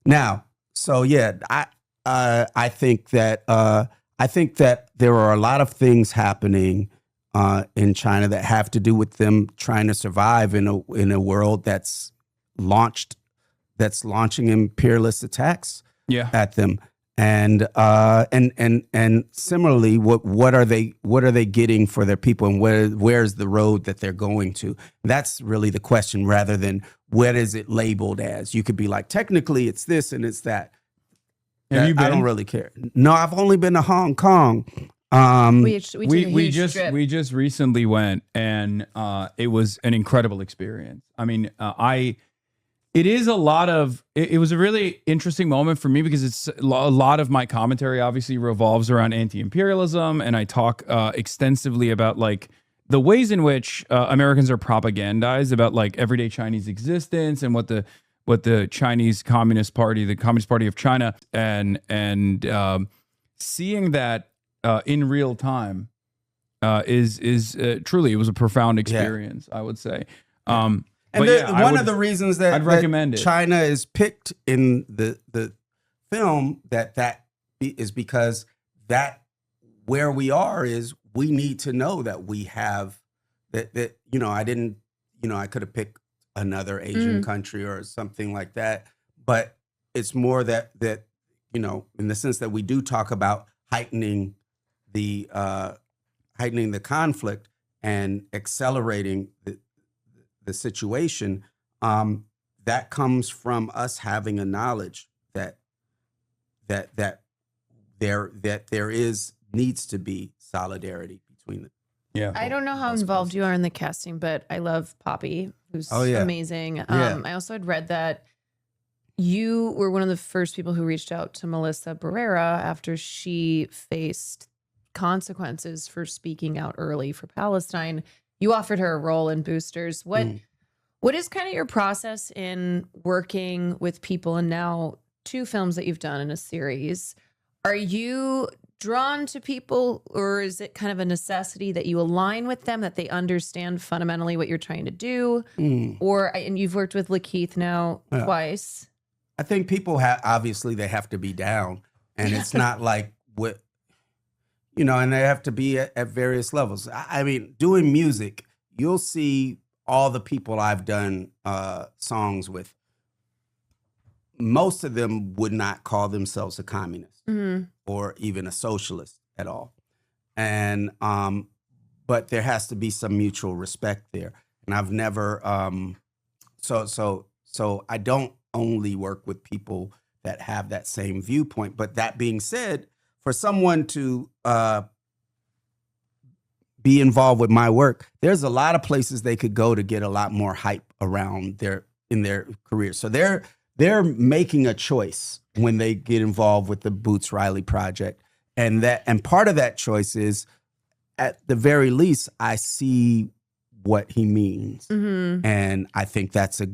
Now, so yeah, I think that there are a lot of things happening in China that have to do with them trying to survive in a world that's launching imperialist attacks at them. And similarly, what are they getting for their people, and where's the road that they're going to? That's really the question, rather than what is it labeled as. You could be like, technically it's this and it's that. Have you been? I don't really care. No, I've only been to Hong Kong. We just recently went, and it was an incredible experience. I mean, it is a lot of, it was a really interesting moment for me because it's a lot of my commentary obviously revolves around anti-imperialism, and I talk extensively about like the ways in which Americans are propagandized about like everyday Chinese existence and what the Chinese Communist Party, the Communist Party of China, and seeing that in real time is truly, it was a profound experience, I would say. And one of the reasons that, I'd recommend China is picked in the film that is because that where we are is we need to know that we have that I could have picked another Asian country or something like that. But it's more that in the sense that we do talk about heightening the conflict and accelerating the situation. That comes from us having a knowledge that there needs to be solidarity between them. Yeah. I don't know how involved you are in the casting, but I love Poppy, who's yeah. amazing. Yeah. I also had read that you were one of the first people who reached out to Melissa Barrera after she faced consequences for speaking out early for Palestine. You offered her a role in Boosters. What is kind of your process in working with people, and now 2 films that you've done in a series? Are you drawn to people, or is it kind of a necessity that you align with them, that they understand fundamentally what you're trying to do? And you've worked with Lakeith now twice. I think people obviously they have to be down, and it's not like and they have to be at various levels. I mean, doing music, you'll see all the people I've done songs with. Most of them would not call themselves a communist or even a socialist at all. And but there has to be some mutual respect there. And I've never so I don't only work with people that have that same viewpoint. But that being said, for someone to be involved with my work, there's a lot of places they could go to get a lot more hype around in their career. So they're making a choice when they get involved with the Boots Riley project. And part of that choice is, at the very least, I see what he means. And I think that's a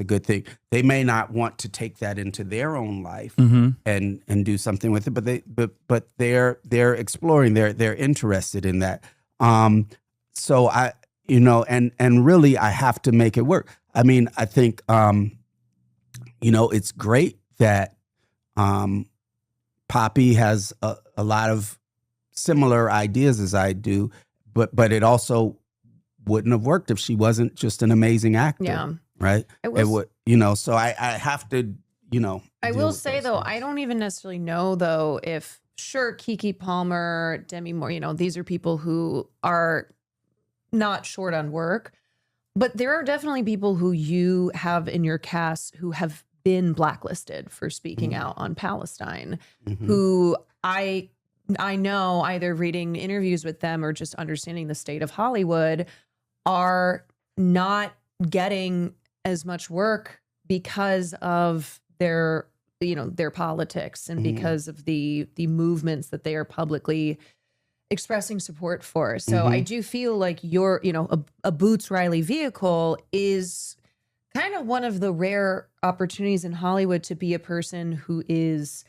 good thing. They may not want to take that into their own life and do something with it, but they're exploring, they're interested in that. So I, and really I have to make it work. I mean, I think, it's great that Poppy has a lot of similar ideas as I do, but it also wouldn't have worked if she wasn't just an amazing actor. Yeah. Right. It would, so I have to, I will say though, I don't even necessarily know though if Kiki Palmer, Demi Moore, these are people who are not short on work, but there are definitely people who you have in your cast who have been blacklisted for speaking out on Palestine, who I know, either reading interviews with them or just understanding the state of Hollywood, are not getting as much work because of their politics and because of the movements that they are publicly expressing support for. So I do feel like a Boots Riley vehicle is kind of one of the rare opportunities in Hollywood to be a person who is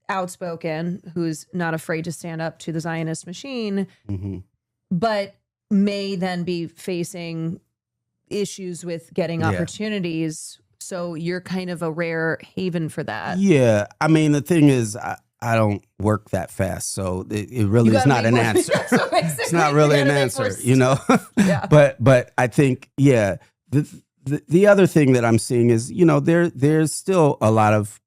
outspoken, who's not afraid to stand up to the Zionist machine, but may then be facing issues with getting opportunities. So you're kind of a rare haven for that. Yeah. I mean, the thing is, I don't work that fast, so it really is not an answer. So it's not really an answer, Yeah. But I think, the other thing that I'm seeing is, there's still a lot of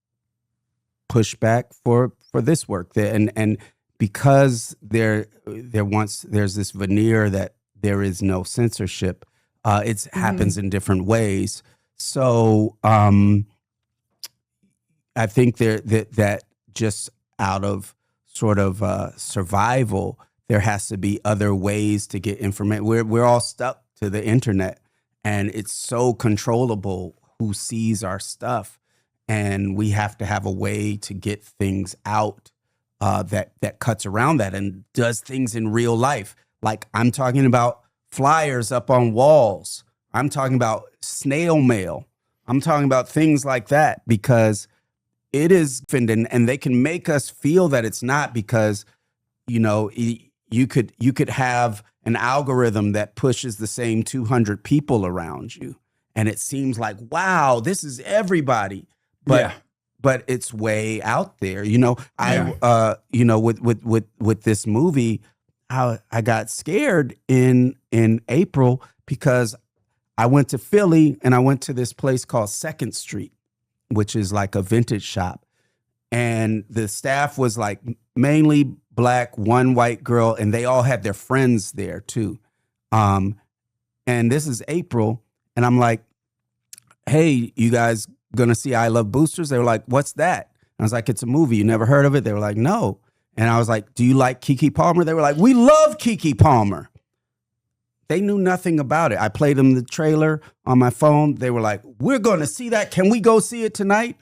pushback for this work there, and because there's this veneer that there is no censorship, it happens in different ways. So I think that just out of sort of survival, there has to be other ways to get information. We're all stuck to the internet, and it's so controllable who sees our stuff, and we have to have a way to get things out that cuts around that and does things in real life. Like, I'm talking about flyers up on walls. I'm talking about snail mail. I'm talking about things like that, because it is, and they can make us feel that it's not, because, you could have an algorithm that pushes the same 200 people around you, and it seems like, wow, this is everybody, but it's way out there. With this movie, I got scared in April because I went to Philly and I went to this place called 2nd Street, which is like a vintage shop. And the staff was like mainly Black, one white girl, and they all had their friends there too. And this is April, and I'm like, hey, you guys gonna see I Love Boosters? They were like, what's that? I was like, it's a movie. You never heard of it? They were like, no. And I was like, do you like Keke Palmer? They were like, we love Keke Palmer. They knew nothing about it. I played them the trailer on my phone. They were like, we're going to see that. Can we go see it tonight?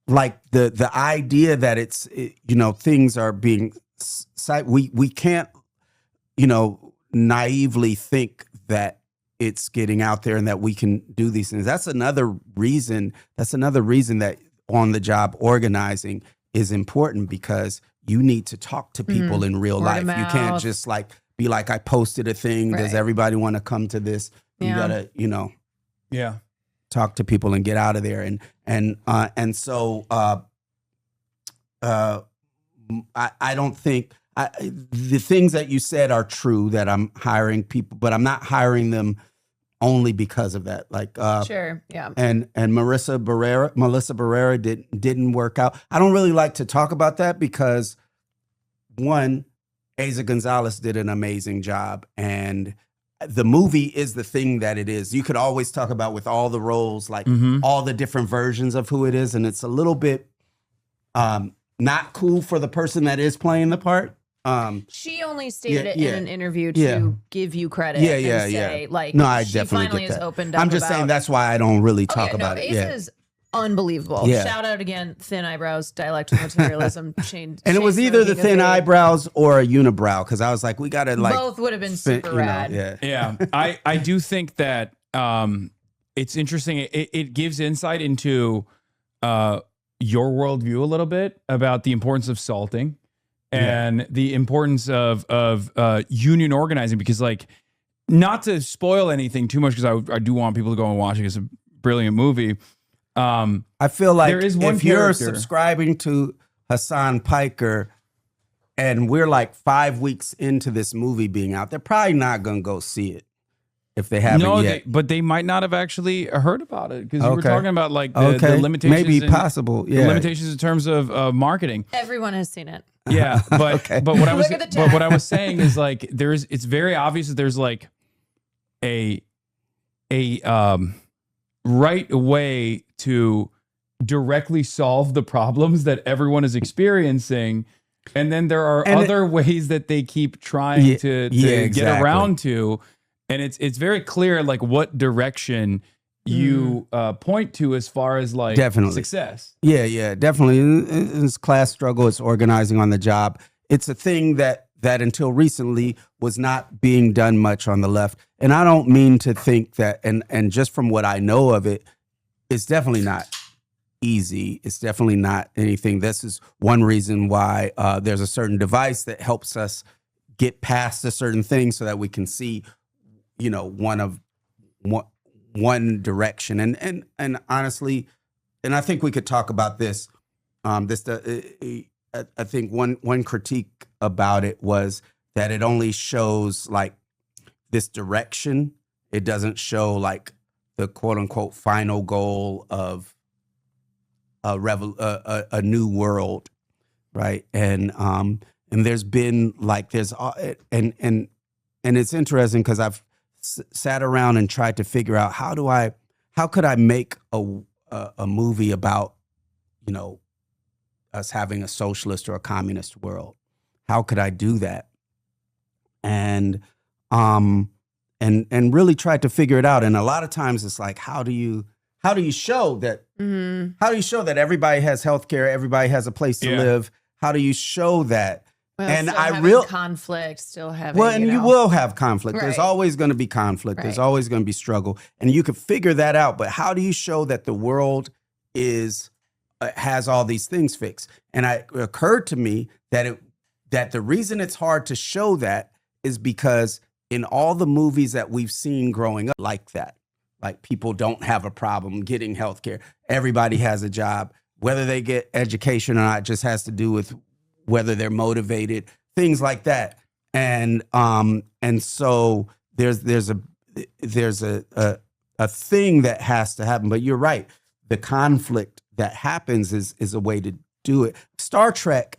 Like the idea that things are being, we can't, naively think that it's getting out there and that we can do these things. That's another reason that on the job organizing is important, because you need to talk to people in real life. You can't just be like, I posted a thing. Right. Does everybody want to come to this? You gotta, talk to people and get out of there. And so I don't think the things that you said are true, that I'm hiring people, but I'm not hiring them only because of that. Sure. Yeah. And Melissa Barrera didn't work out. I don't really like to talk about that because, one, Eiza Gonzalez did an amazing job, and the movie is the thing that it is. You could always talk about with all the roles, all the different versions of who it is, and it's a little bit not cool for the person that is playing the part. She only stated it in an interview to give you credit. And say, no, I she definitely finally get has that. opened up. I'm just saying that's why I don't really talk about it. Eiza is unbelievable. Yeah. Shout out again, thin eyebrows, dialectal materialism, and it was either the thin eyebrows or a unibrow, because I was like, we gotta both would have been super rad. Yeah. I do think that it's interesting. It gives insight into your worldview a little bit about the importance of salting and the importance of union organizing, because not to spoil anything too much, because I do want people to go and watch it. It's a brilliant movie. I feel like there is one if you're character subscribing to Hasan Piker and we're like 5 weeks into this movie being out, they're probably not going to go see it if they haven't yet. But they might not have actually heard about it, because you were talking about the limitations. Maybe possible. The limitations in terms of marketing. Everyone has seen it. Yeah, but what I was saying is it's very obvious that there's a right way to directly solve the problems that everyone is experiencing, and then there are other ways that they keep trying to get around to, and it's very clear what direction you point to as far as definitely success. Yeah, definitely. It's class struggle. It's organizing on the job. It's a thing that until recently was not being done much on the left. And I don't mean to think that, and just from what I know of it, it's definitely not easy. It's definitely not anything. This is one reason why there's a certain device that helps us get past a certain thing so that we can see, one direction. And honestly, and I think we could talk about this. I think one critique about it was that it only shows this direction. It doesn't show the quote unquote final goal of a new world, right? And there's been and it's interesting because I've sat around and tried to figure out how could I make a movie about us having a socialist or a communist world. How could I do that? And really tried to figure it out. And a lot of times it's how do you show that how do you show that everybody has healthcare, everybody has a place to live? How do you show that? Well, and still conflict, still having you will have conflict. Right. There's always going to be conflict. Right. There's always going to be struggle, and you can figure that out. But how do you show that the world has all these things fixed? And it occurred to me that the reason it's hard to show that is because in all the movies that we've seen growing up like that, people don't have a problem getting healthcare. Everybody has a job. Whether they get education or not just has to do with whether they're motivated, things like that. And so there's there's a thing that has to happen. But you're right. The conflict that happens is a way to do it. Star Trek,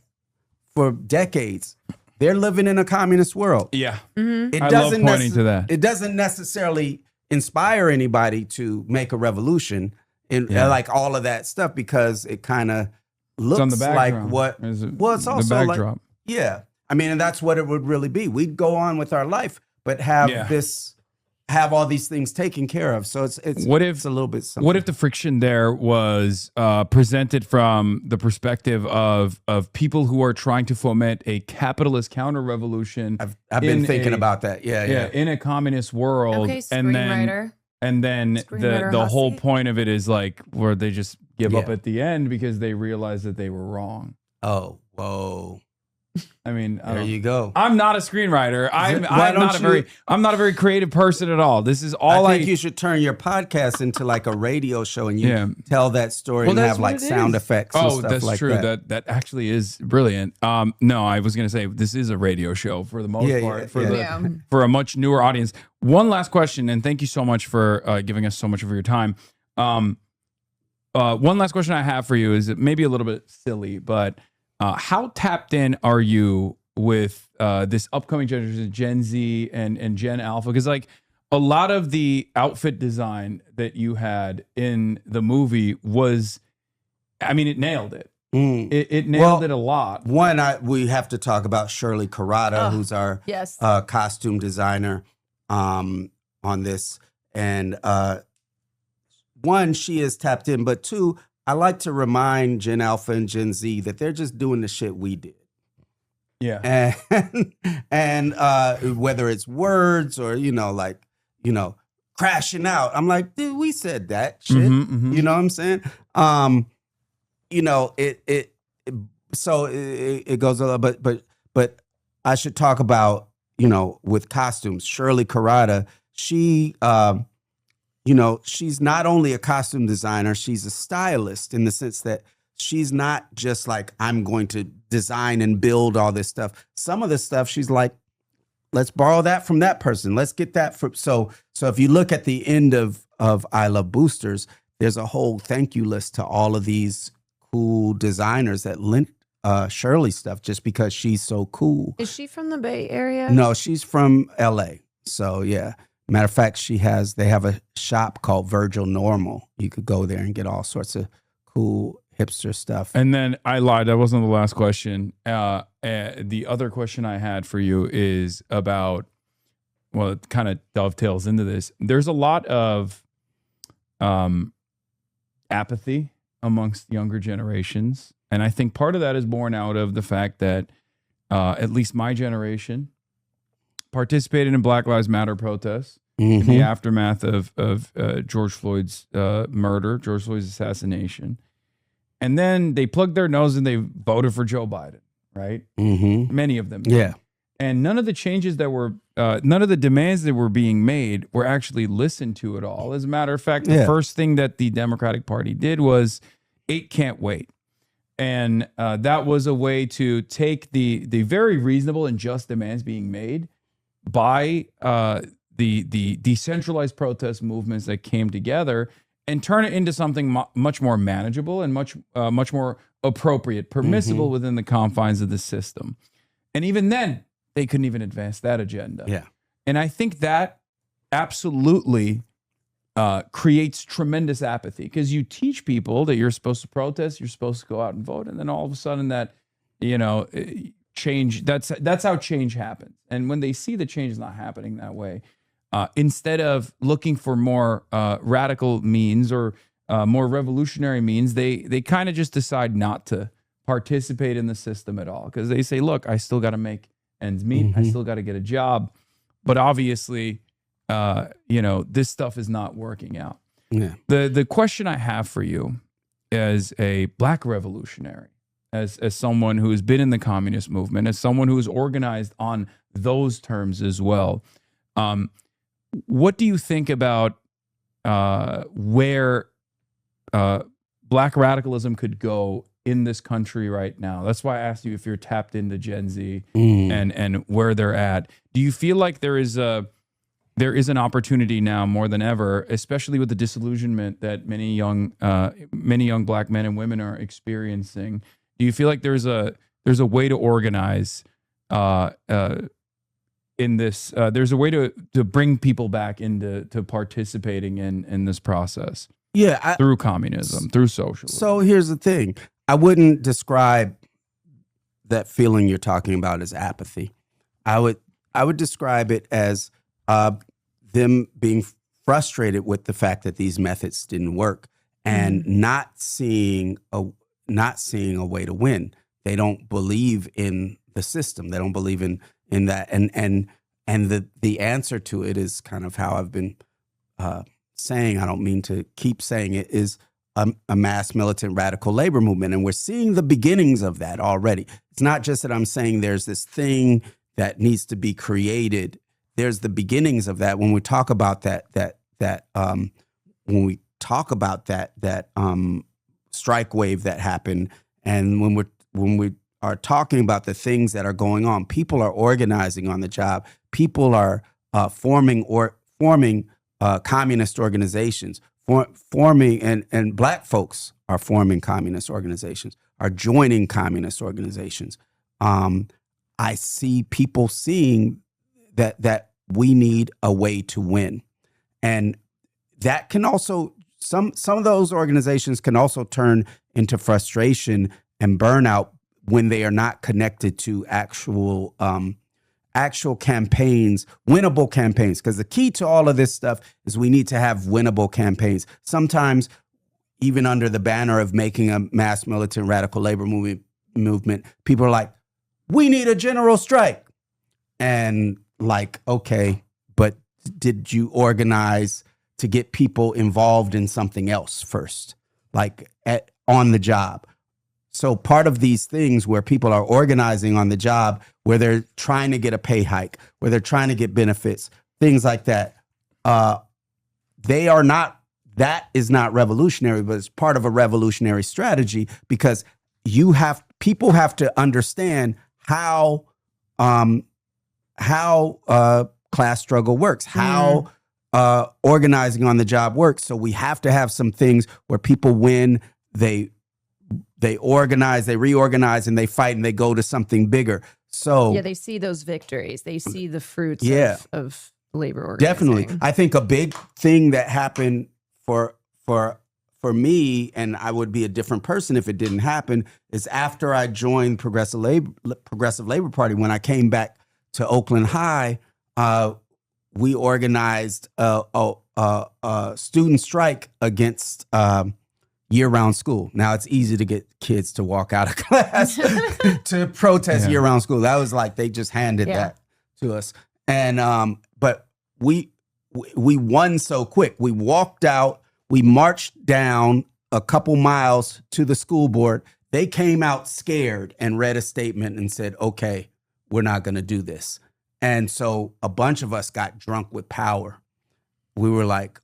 for decades, they're living in a communist world. Yeah. It I doesn't love pointing to that. It doesn't necessarily inspire anybody to make a revolution and like all of that stuff, because it kind of looks on the like background. what. Well, it's also the like, backdrop. yeah. I mean, and that's what it would really be. We'd go on with our life, but have all these things taken care of. So it's what if it's a little bit something. What if the friction there was presented from the perspective of people who are trying to foment a capitalist counter revolution? I've been thinking about that. Yeah. In a communist world. Okay, and screenwriter. then Screenwriter the whole Hussey. point of it is like where they just give up Yeah. at the end because they realize that they were wrong. Oh, whoa. I mean, There you go. I'm not a screenwriter. I'm Why not a don't I'm not a very creative person at all. This is all I think you should turn your podcast into like a radio show, and you Yeah. tell that story and that's have like what it sound is. effects and Oh, stuff that's like true. that. That actually is brilliant. No, I was gonna say this is a radio show for the most part for a much newer audience. One last question, and thank you so much for giving us so much of your time. One last question I have for you is maybe a little bit silly, but how tapped in are you with this upcoming generation, Gen Z and Gen Alpha? Because like a lot of the outfit design that you had in the movie was, I mean, it nailed it. It nailed it a lot. One, we have to talk about Shirley Carrata, who's our yes. costume designer on this. And one, she is tapped in, but two, I like to remind Gen Alpha and Gen Z that they're just doing the shit we did. Yeah. And whether it's words or, crashing out. I'm like, dude, we said that shit. You know what I'm saying? So it goes a lot, but I should talk about, with costumes, Shirley Carrata, she, she's not only a costume designer, she's a stylist in the sense that she's not just like, I'm going to design and build all this stuff. Some of the stuff she's like, let's borrow that from that person. Let's get that from. So if you look at the end of I Love Boosters, there's a whole thank you list to all of these cool designers that lent Shirley stuff just because she's so cool. Is she from the Bay Area? No, she's from LA. So yeah. Matter of fact, they have a shop called Virgil Normal. You could go there and get all sorts of cool hipster stuff. And then I lied. That wasn't the last question. The other question I had for you is about, well, it kind of dovetails into this. There's a lot of apathy amongst younger generations. And I think part of that is born out of the fact that at least my generation participated in Black Lives Matter protests in the aftermath of George Floyd's murder, George Floyd's assassination. And then they plugged their nose and they voted for Joe Biden, right? Many of them. Yeah. And none of the changes that were, none of the demands that were being made were actually listened to at all. As a matter of fact, the first thing that the Democratic Party did was 8 can't wait. And that was a way to take the very reasonable and just demands being made by the decentralized protest movements that came together and turn it into something much more manageable and much more appropriate, permissible within the confines of the system. And even then, they couldn't even advance that agenda. Yeah. And I think that absolutely creates tremendous apathy because you teach people that you're supposed to protest, you're supposed to go out and vote, and then all of a sudden that, change, that's how change happens. And when they see the change is not happening that way, instead of looking for more radical means or more revolutionary means, they kind of just decide not to participate in the system at all because they say, look, I still got to make ends meet. I still got to get a job. But obviously, this stuff is not working out. Yeah. The question I have for you as a Black revolutionary, as someone who has been in the communist movement, as someone who is organized on those terms as well, what do you think about where Black radicalism could go in this country right now? That's why I asked you if you're tapped into Gen Z and where they're at. Do you feel like there is there is an opportunity now more than ever, especially with the disillusionment that many young black men and women are experiencing. Do you feel like there's a way to organize in this? There's a way to bring people back into participating in this process. Yeah, through communism, through socialism. So here's the thing: I wouldn't describe that feeling you're talking about as apathy. I would describe it as them being frustrated with the fact that these methods didn't work and not seeing a way to win. They don't believe in the system. They don't believe in that. And the answer to it is kind of how I've been saying, I don't mean to keep saying it, is a mass militant radical labor movement. And we're seeing the beginnings of that already. It's not just that I'm saying there's this thing that needs to be created. There's the beginnings of that. When we talk about that strike wave that happened, and when we are talking about the things that are going on, people are organizing on the job. People are forming communist organizations, forming and black folks are forming communist organizations, are joining communist organizations. I see people seeing that we need a way to win, and that can also some of those organizations can also turn into frustration and burnout when they are not connected to actual campaigns, winnable campaigns. Because the key to all of this stuff is we need to have winnable campaigns. Sometimes, even under the banner of making a mass militant radical labor movement, people are like, we need a general strike. And like, okay, but did you organize to get people involved in something else first, like on the job? So part of these things where people are organizing on the job, where they're trying to get a pay hike, where they're trying to get benefits, things like that, that is not revolutionary, but it's part of a revolutionary strategy, because people have to understand how class struggle works, how organizing on the job works. So we have to have some things where people win, they organize, they reorganize, and they fight, and they go to something bigger. So yeah, they see those victories. They see the fruits of labor organizing. Definitely. I think a big thing that happened for me, and I would be a different person if it didn't happen, is after I joined Progressive Labor Party, when I came back to Oakland High, we organized a student strike against year-round school. Now, it's easy to get kids to walk out of class to protest year-round school. That was like they just handed that to us. And but we won so quick. We walked out, we marched down a couple miles to the school board. They came out scared and read a statement and said, okay, we're not going to do this. And so a bunch of us got drunk with power. We were like,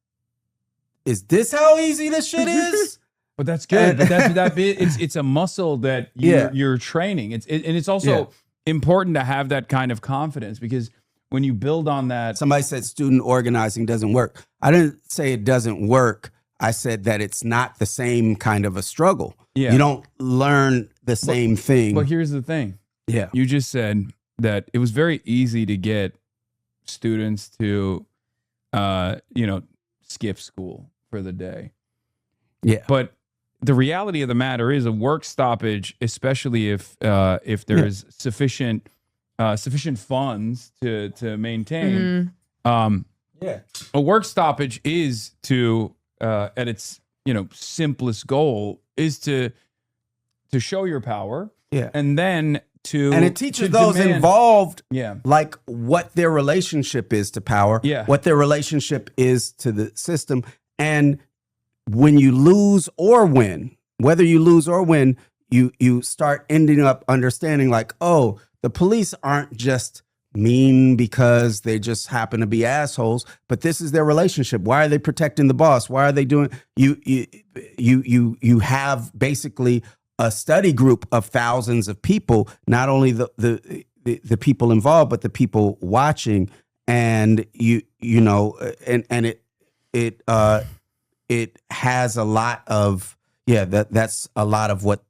is this how easy this shit is? But that's good. But it's a muscle that you're training. It's also important to have that kind of confidence, because when you build on that. Somebody said student organizing doesn't work. I didn't say it doesn't work. I said that it's not the same kind of a struggle. Yeah. You don't learn the same thing. But here's the thing. Yeah. You just said that it was very easy to get students to, skip school for the day. Yeah. But the reality of the matter is a work stoppage, especially if there's sufficient funds to maintain. A work stoppage is to at its simplest goal is to show your power. Yeah. And then and it teaches those involved like what their relationship is to power, what their relationship is to the system. And when you lose or win, whether you lose or win, you start ending up understanding like, oh, the police aren't just mean because they just happen to be assholes, but this is their relationship. Why are they protecting the boss? Why are they doing you have basically a study group of thousands of people, not only the people involved, but the people watching. and it has a lot of that's a lot of what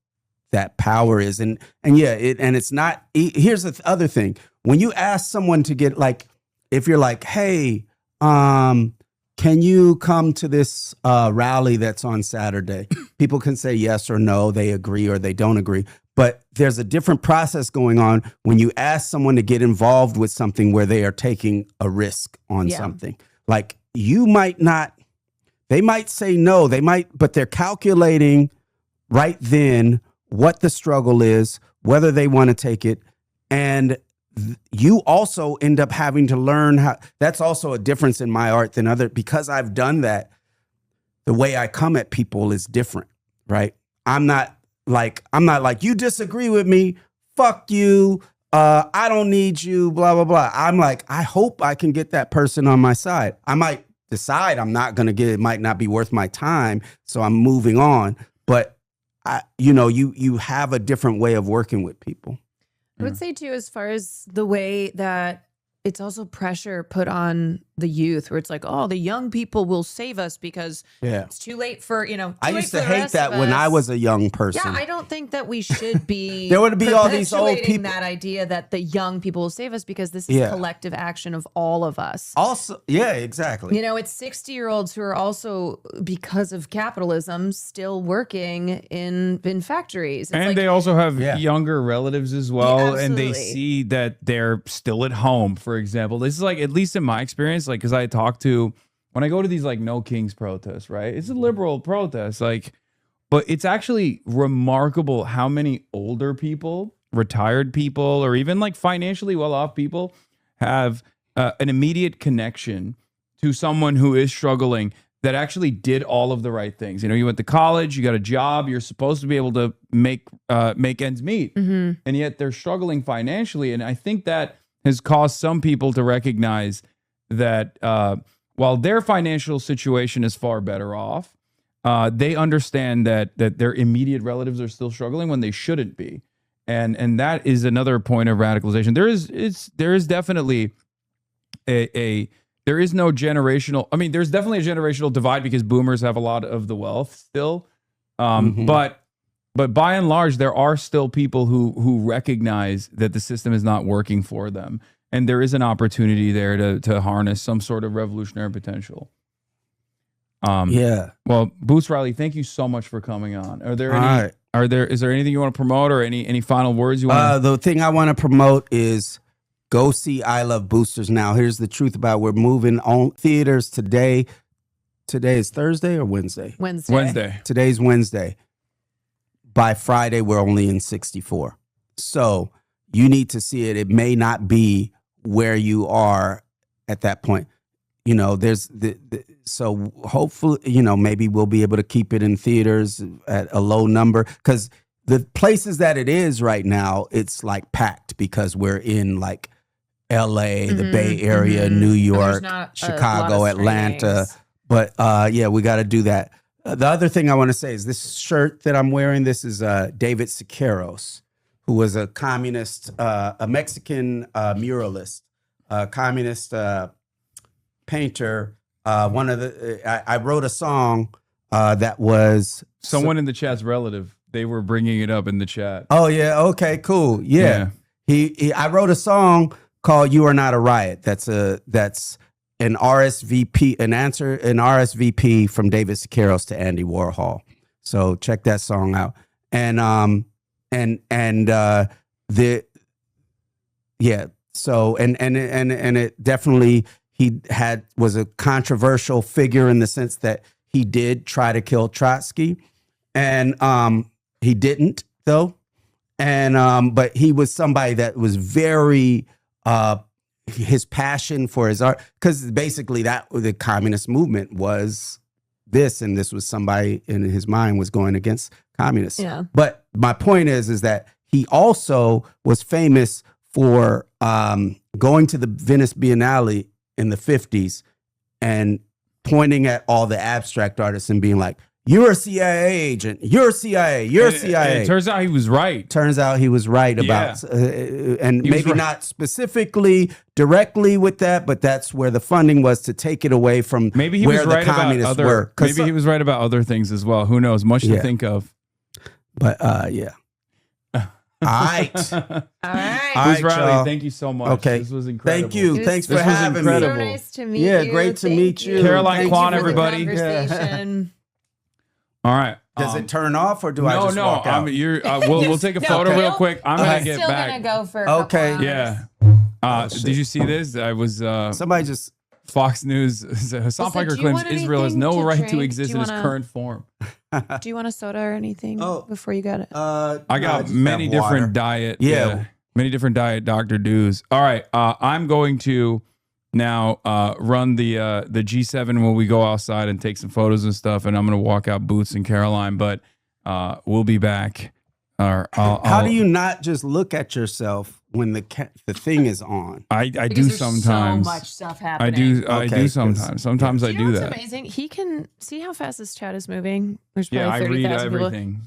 that power is, and it's not. Here's the other thing: when you ask someone to get, like, if you're like, hey, can you come to this rally that's on Saturday? People can say yes or no, they agree or they don't agree. But there's a different process going on when you ask someone to get involved with something where they are taking a risk on something. Like, you might not, they might say no, but they're calculating right then what the struggle is, whether they want to take it. And you also end up having to learn how. That's also a difference in my art than other, because I've done that. The way I come at people is different, right? I'm not like, you disagree with me, fuck you, I don't need you, blah, blah, blah. I'm like, I hope I can get that person on my side. I might decide I'm not going to get it, might not be worth my time, so I'm moving on. But you have a different way of working with people. I would say too, as far as the way that it's also pressure put on the youth, where it's like, oh, the young people will save us because it's too late for, I used to hate that when I was a young person. Yeah, I don't think that we should be there would be all these old people. That idea that the young people will save us, because this is collective action of all of us. Also, yeah, exactly. It's 60-year-olds who are also, because of capitalism, still working in factories. It's and like, they also have younger relatives as well, and they see that they're still at home, for example. This is like, at least in my experience, like, because I talk to, when I go to these like No Kings protests, right? It's a liberal protest, like, but it's actually remarkable how many older people, retired people, or even like financially well-off people have an immediate connection to someone who is struggling, that actually did all of the right things. You went to college, you got a job, you're supposed to be able to make ends meet, and yet they're struggling financially. And I think that has caused some people to recognize that while their financial situation is far better off, they understand that their immediate relatives are still struggling when they shouldn't be, and that is another point of radicalization. There is definitely there is no generational. I mean, there's definitely a generational divide because boomers have a lot of the wealth still, but by and large, there are still people who recognize that the system is not working for them. And there is an opportunity there to harness some sort of revolutionary potential. Well, Boots Riley, thank you so much for coming on. Is there anything you want to promote, or any final words you want? The thing I want to promote is go see I Love Boosters now. Here's the truth about, we're moving on theaters today. Today is Thursday or Wednesday? Wednesday. Today's Wednesday. By Friday, we're only in 64. So you need to see it. It may not be where you are at that point. There's so hopefully, maybe we'll be able to keep it in theaters at a low number, because the places that it is right now, it's like packed, because we're in like LA, the Bay Area, New York, Chicago, Atlanta. But we got to do that. The other thing I want to say is this shirt that I'm wearing. This is David Siqueiros, who was a communist, a Mexican muralist, communist painter. I wrote a song that was someone in the chat's relative. They were bringing it up in the chat. Oh yeah, okay, cool. Yeah. I wrote a song called "You Are Not a Riot." That's an RSVP, an RSVP from David Siqueiros to Andy Warhol. So check that song out. And it definitely, was a controversial figure in the sense that he did try to kill Trotsky, and he didn't though. And but he was somebody that was very his passion for his art, because basically the communist movement was this, and this was somebody in his mind was going against communists. Yeah. But my point is that he also was famous for going to the Venice Biennale in the 50s and pointing at all the abstract artists and being like, You're a CIA agent. You're CIA. You're And CIA. it turns out he was right. Turns out he was right about, and He was maybe right. not specifically directly with that, but that's where the funding was to take it away from Maybe he where was the right about communists other. were. 'Cause Maybe he was right about other things as well. Who knows? Much to Yeah. think of. But yeah. All right. All right. Bruce Riley, y'all. thank you so much. Okay. This was incredible. Thank you. Thanks for This was having incredible. me. So nice to meet Yeah, you. great to Thank meet you. Caroline Thank Kwan, you for the everybody. Conversation. All right. Does it turn off or do I No, just no. walk out? We'll take a No, photo Bill, real quick. I'm gonna get Still back. gonna go for a couple Okay. hours. Yeah. Did you see this? I was somebody just Fox News. Hassan Piker do you claims want Israel has anything no to right drink? to Do exist you in its wanna- current form. Do you want a soda or anything before you got it? I no, got just many have different water. diet. Yeah. Many different diet Dr. Do's. All right. I'm going to now run the G7 when we go outside and take some photos and stuff. And I'm going to walk out Boots and Caroline, but we'll be back. How do you not just look at yourself when the thing is on? I Because do there's sometimes. So much stuff I happening. do. I Okay, do 'cause- sometimes. Sometimes I You do know what's that. amazing? He can see how fast this chat is moving. There's Yeah, probably I read 30,000 people. everything.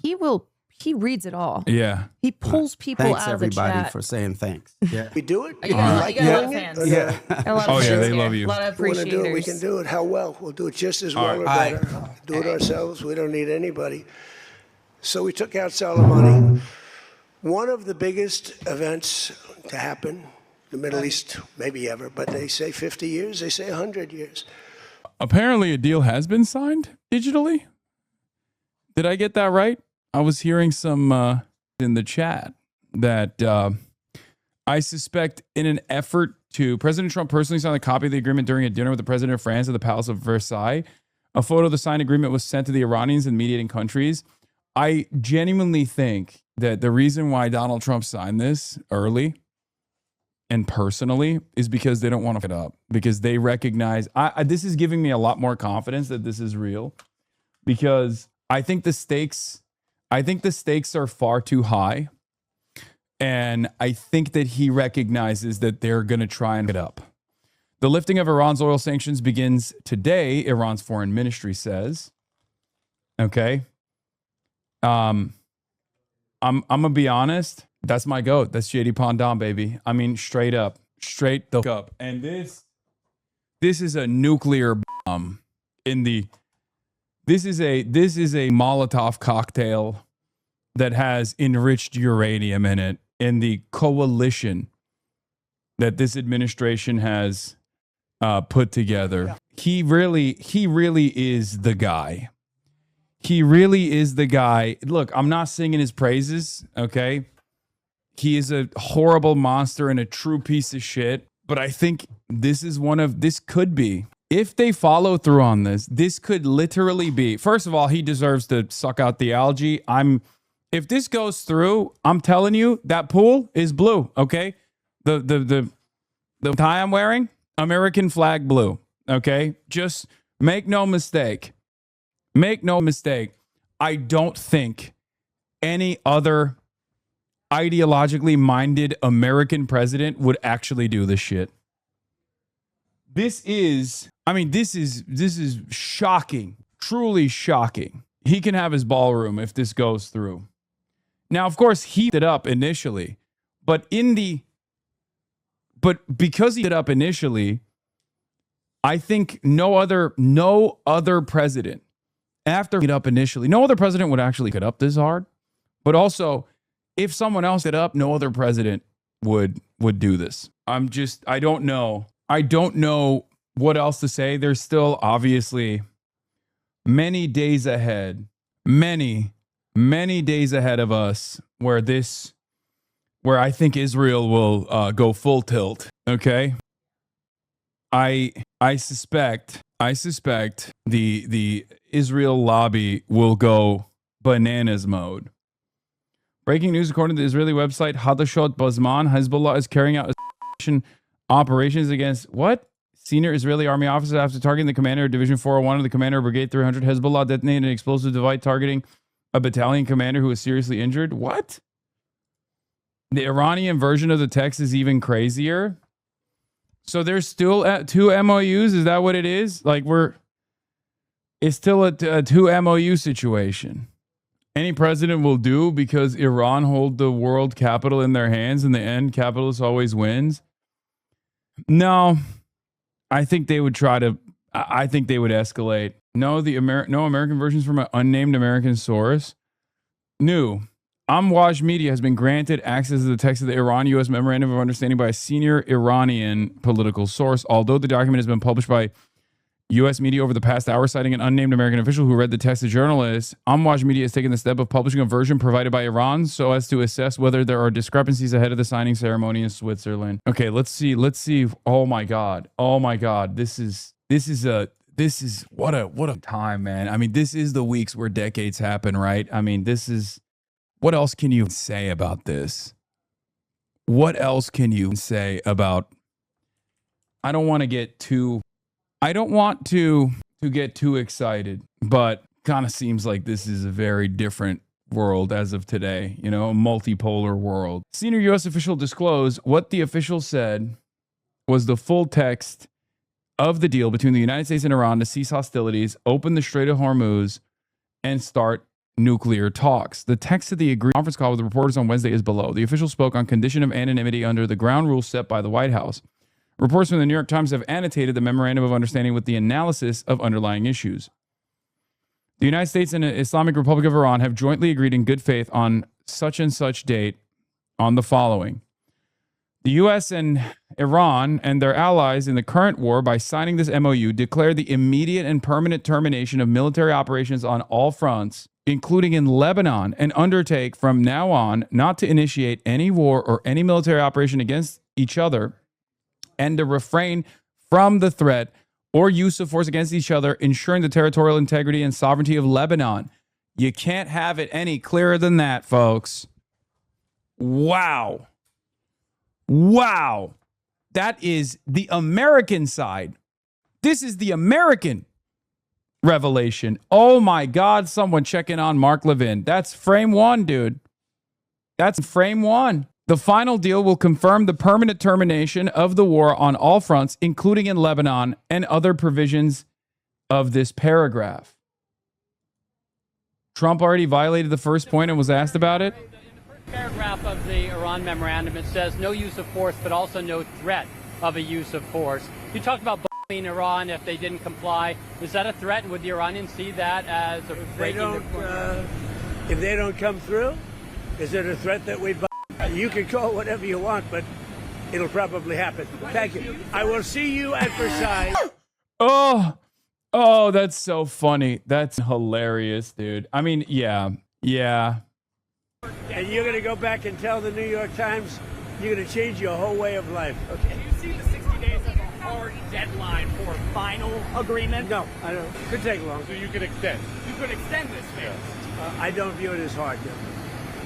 He reads it all. Yeah. He pulls people Thanks out of the everybody chat. for saying thanks. Yeah. We do it? You got a lot of doing it? fans. Yeah. A lot of Oh, yeah, fans they here. love you. A lot of If we want to do it, we appreciators. can do it. How well? We'll do it just as All well or right. better. Do it ourselves. We don't need anybody. So we took out Soleimani. One of the biggest events to happen, the Middle East, maybe ever, but they say 50 years, they say 100 years. Apparently, a deal has been signed digitally. Did I get that right? I was hearing some in the chat that I suspect in an effort to President Trump personally signed a copy of the agreement during a dinner with the president of France at the Palace of Versailles. A photo of the signed agreement was sent to the Iranians and mediating countries. I genuinely think that the reason why Donald Trump signed this early and personally is because they don't want to fuck it up, because they recognize this is giving me a lot more confidence that this is real, because I think the stakes are far too high. And I think that he recognizes that they're going to try and get up. The lifting of Iran's oil sanctions begins today, Iran's foreign ministry says. Okay. I'm gonna be honest. That's my goat. That's JD Pondon, baby. I mean, straight up, straight the up. And this is a nuclear bomb in the. This is a Molotov cocktail that has enriched uranium in it, in the coalition that this administration has put together. Yeah. He really is the guy. He really is the guy. Look, I'm not singing his praises, okay? He is a horrible monster and a true piece of shit. But I think this could be, if they follow through on this could literally be, first of all, he deserves to suck out the algae. If this goes through, I'm telling you, that pool is blue, okay? The tie I'm wearing, American flag blue, okay? Just make no mistake. Make no mistake. I don't think any other ideologically minded American president would actually do this shit. This is shocking, truly shocking. He can have his ballroom if this goes through. Now, of course, he did it up initially, but because he did it up initially, I think no other president after it up initially, no other president would actually get up this hard. But also, if someone else did up, no other president would do this. I don't know. I don't know what else to say. There's still obviously many days ahead, many days ahead of us where I think Israel will go full tilt. Okay. I suspect the Israel lobby will go bananas mode. Breaking news, according to the Israeli website Hadashot Bazman, Hezbollah is carrying out operations against what? Senior Israeli army officers after targeting the commander of Division 401 of the commander of Brigade 300. Hezbollah detonated an explosive device targeting a battalion commander who was seriously injured. What? The Iranian version of the text is even crazier. So there's still two MOUs. Is that what it is? Like It's still a 2 MOU situation. Any president will do because Iran hold the world capital in their hands. In the end, capitalist always wins. No, I think they would try to. I think they would escalate. No, no American versions from an unnamed American source. New. Amwaj Media has been granted access to the text of the Iran-U.S. Memorandum of Understanding by a senior Iranian political source. Although the document has been published by U.S. media over the past hour, citing an unnamed American official who read the text to journalists, Amwaj Media has taken the step of publishing a version provided by Iran so as to assess whether there are discrepancies ahead of the signing ceremony in Switzerland. Okay, let's see. Oh my God. This is what a time, man. I mean, this is the weeks where decades happen, right? I mean, what else can you say about this? What else can you say about, I don't want to get too excited, but kind of seems like this is a very different world as of today, a multipolar world. Senior U.S. official disclosed what the official said was the full text of the deal between the United States and Iran to cease hostilities, open the Strait of Hormuz, and start nuclear talks. The text of the agreed conference call with the reporters on Wednesday is below. The official spoke on condition of anonymity under the ground rules set by the White House. Reports from the New York Times have annotated the memorandum of understanding with the analysis of underlying issues. The United States and the Islamic Republic of Iran have jointly agreed in good faith on such and such date on the following. The U.S. and Iran and their allies in the current war, by signing this MOU, declare the immediate and permanent termination of military operations on all fronts, including in Lebanon, and undertake from now on not to initiate any war or any military operation against each other, and to refrain from the threat or use of force against each other, ensuring the territorial integrity and sovereignty of Lebanon. You can't have it any clearer than that, folks. Wow. That is the American side. This is the American revelation. Oh my God, someone checking on Mark Levin. That's frame one, dude. That's frame one. The final deal will confirm the permanent termination of the war on all fronts, including in Lebanon, and other provisions of this paragraph. Trump already violated the first point and was asked about it. Paragraph of the Iran memorandum, it says no use of force, but also no threat of a use of force. You talked about bombing Iran if they didn't comply. Is that a threat? And would the Iranians see that as a breaking if they don't come through, is it a threat that we bomb? You can call it whatever you want, but it'll probably happen. Thank you. I will see you at Versailles. Oh, that's so funny. That's hilarious, dude. I mean, yeah. And you're going to go back and tell the New York Times you're going to change your whole way of life. Okay. Do you see the 60 days as a hard deadline for final agreement? No, I don't. It could take long. So you could extend? You could extend this phase. I don't view it as hard.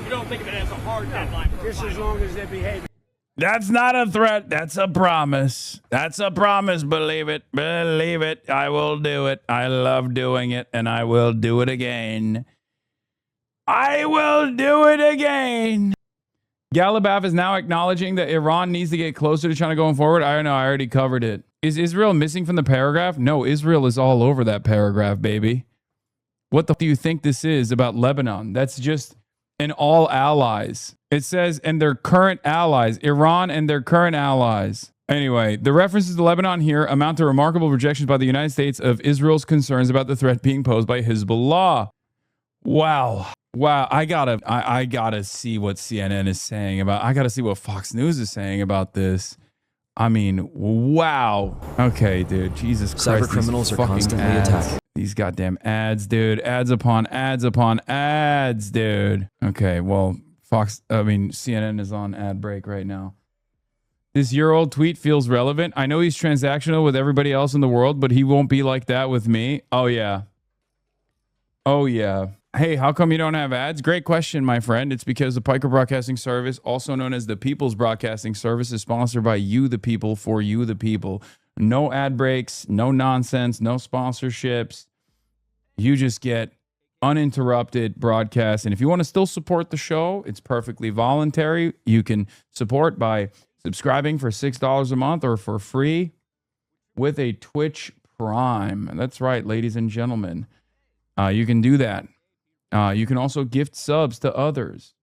You don't think of it as a hard deadline for just as long as they behave. That's not a threat. That's a promise. That's a promise. Believe it. Believe it. I will do it. I love doing it, and I will do it again. I will do it again. Galibaf is now acknowledging that Iran needs to get closer to China going forward. I don't know. I already covered it. Is Israel missing from the paragraph? No, Israel is all over that paragraph, baby. What the f- do you think this is about Lebanon? That's just an all allies. It says, and their current allies, Iran and their current allies. Anyway, the references to Lebanon here amount to remarkable rejections by the United States of Israel's concerns about the threat being posed by Hezbollah. Wow. I gotta see what CNN is saying about. I gotta see what Fox News is saying about this. I mean, wow. Okay, dude. Jesus Christ. Cyber criminals are constantly attacked. These goddamn ads, dude. Ads upon ads upon ads, dude. Okay, well, CNN is on ad break right now. This year-old tweet feels relevant. I know he's transactional with everybody else in the world, but he won't be like that with me. Oh, yeah. Hey, how come you don't have ads? Great question, my friend. It's because the Piker Broadcasting Service, also known as the People's Broadcasting Service, is sponsored by you, the people, for you, the people. No ad breaks, no nonsense, no sponsorships. You just get uninterrupted broadcast. And if you want to still support the show, it's perfectly voluntary. You can support by subscribing for $6 a month or for free with a Twitch Prime. That's right, ladies and gentlemen. You can do that. You can also gift subs to others.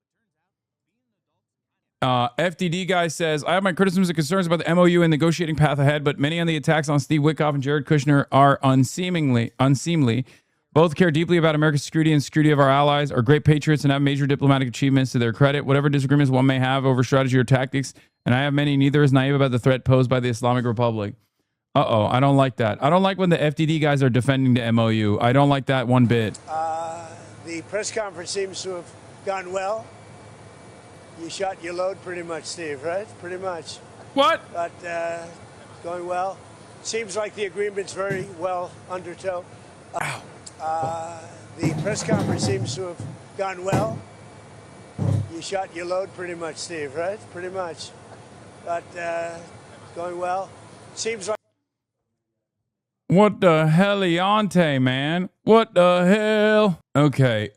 FDD guy says, I have my criticisms and concerns about the MOU and negotiating path ahead, but many on the attacks on Steve Witkoff and Jared Kushner are unseemly. Both care deeply about America's security and security of our allies, are great patriots, and have major diplomatic achievements to their credit. Whatever disagreements one may have over strategy or tactics, and I have many, neither is naive about the threat posed by the Islamic Republic. Uh-oh, I don't like that. I don't like when the FDD guys are defending the MOU. I don't like that one bit. The press conference seems to have gone well. You shot your load pretty much, Steve, right? Pretty much. What? But going well. Seems like the agreement's very well undertow. The press conference seems to have gone well. You shot your load pretty much, Steve, right? Pretty much. But going well. Seems like. What the heliante, man? What the hell? Okay.